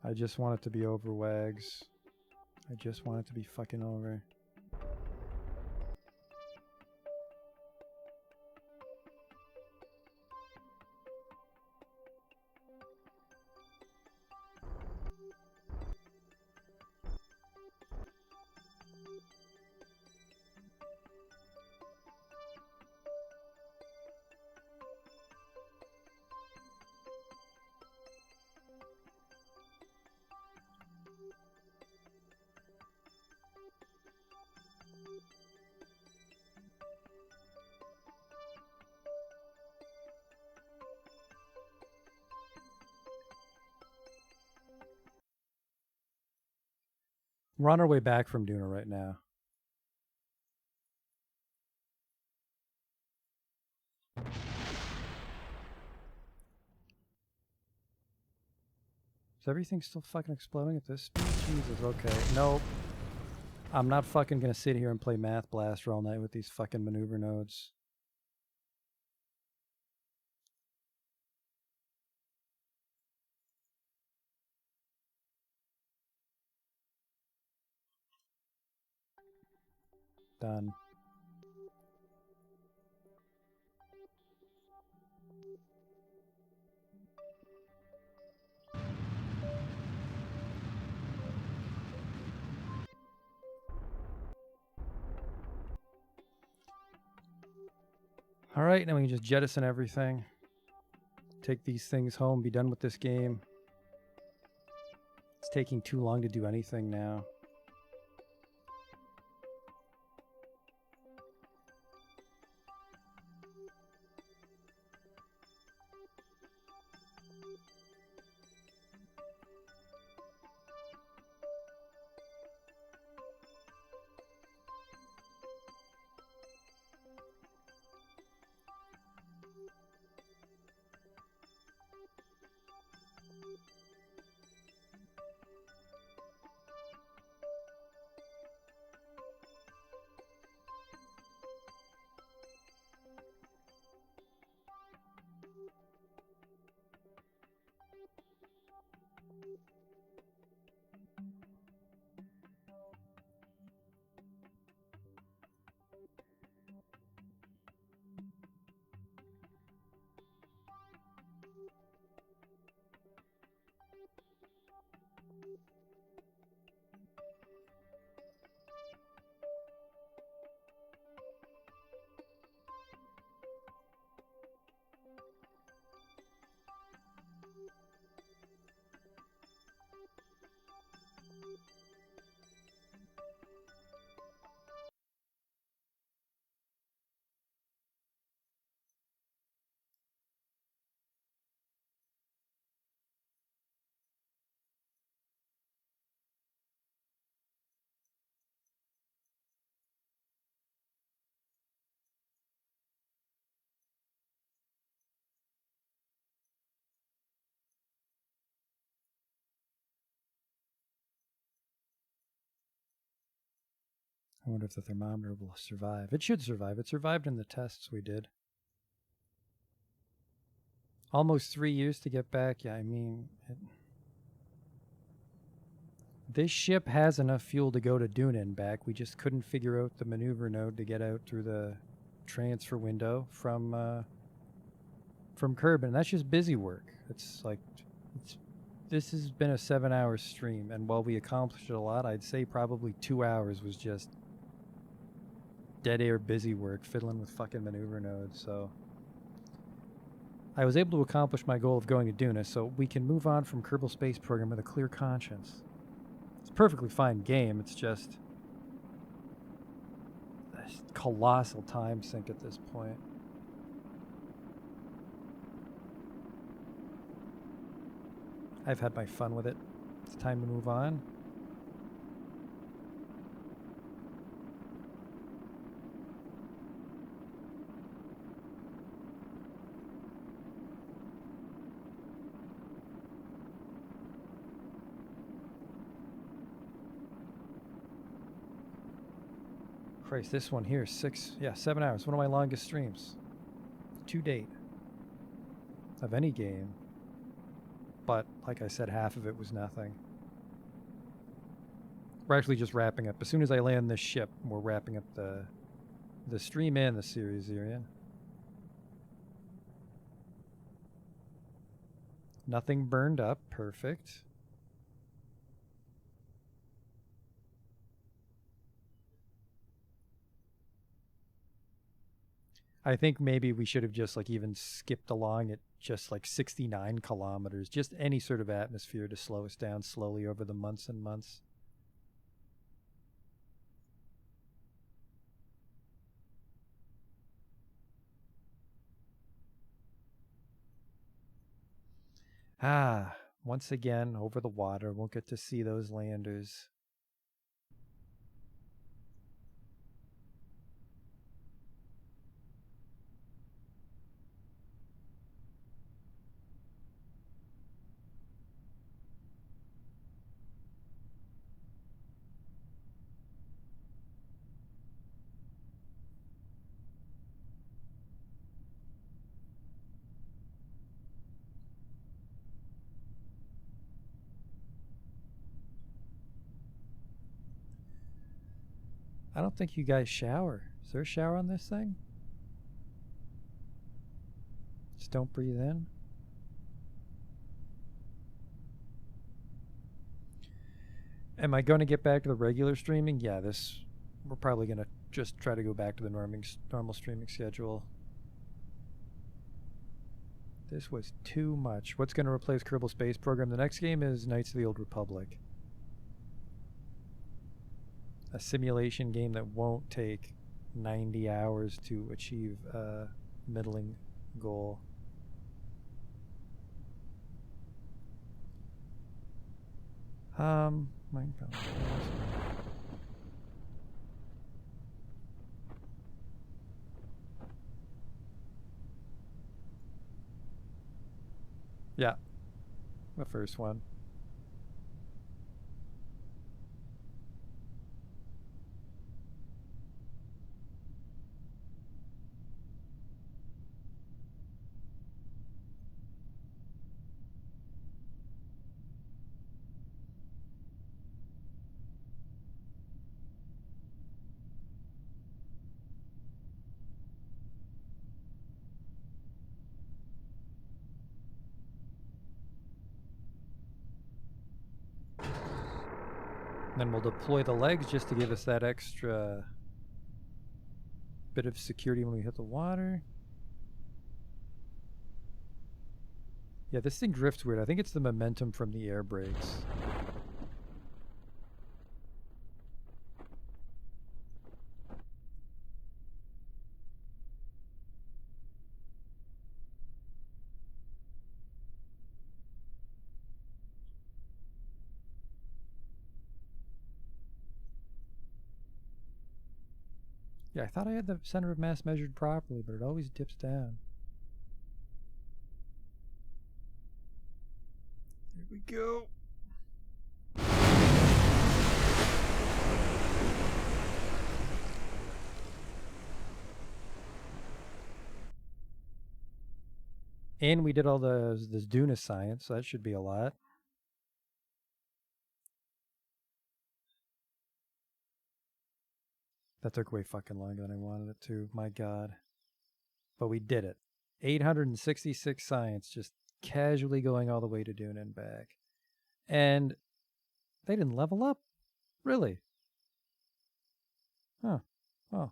I just want it to be over, Wags. I just want it to be fucking over. We're on our way back from Duna right now. Is everything still fucking exploding at this speed? Jesus, okay. Nope. I'm not fucking gonna sit here and play Math Blaster all night with these fucking maneuver nodes. Done. Alright, now we can just jettison everything. Take these things home, be done with this game. It's taking too long to do anything now. I wonder if the thermometer will survive. It should survive. It survived in the tests we did. Almost 3 years to get back. Yeah, I mean, this ship has enough fuel to go to Duna and back. We just couldn't figure out the maneuver node to get out through the transfer window from Kerbal, and that's just busy work. It's like, this has been a 7-hour stream, and while we accomplished a lot, I'd say probably 2 hours was just dead air busy work, fiddling with fucking maneuver nodes. So I was able to accomplish my goal of going to Duna, so we can move on from Kerbal Space Program with a clear conscience. It's a perfectly fine game. It's just a colossal time sink at this point. I've had my fun with it. It's time to move on. Christ, this one here, 7 hours. One of my longest streams to date of any game. But, like I said, half of it was nothing. We're actually just wrapping up. As soon as I land this ship, we're wrapping up the stream and the series here, yeah. Nothing burned up. Perfect. I think maybe we should have just like even skipped along at just like 69 kilometers, just any sort of atmosphere to slow us down slowly over the months and months. Once again, over the water, won't get to see those landers. I don't think you guys shower. Is there a shower on this thing? Just don't breathe in. Am I going to get back to the regular streaming? Yeah, we're probably going to just try to go back to the normal streaming schedule. This was too much. What's going to replace Kerbal Space Program? The next game is Knights of the Old Republic. A simulation game that won't take 90 hours to achieve a middling goal. Yeah, the first one. Then we'll deploy the legs just to give us that extra bit of security when we hit the water. Yeah, this thing drifts weird. I think it's the momentum from the air brakes. Yeah, I thought I had the center of mass measured properly, but it always dips down. Here we go. And we did all this Duna science, so that should be a lot. That took way fucking longer than I wanted it to. My God. But we did it. 866 science, just casually going all the way to Dune and back. And they didn't level up. Really? Huh. Oh.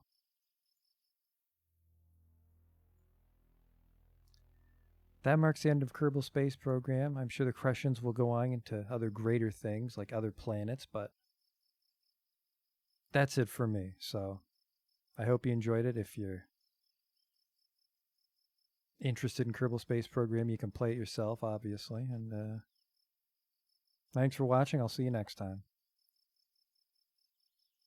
That marks the end of Kerbal Space Program. I'm sure the Crushins will go on into other greater things, like other planets, but that's it for me. So I hope you enjoyed it. If you're interested in Kerbal Space Program, you can play it yourself, obviously. And thanks for watching. I'll see you next time.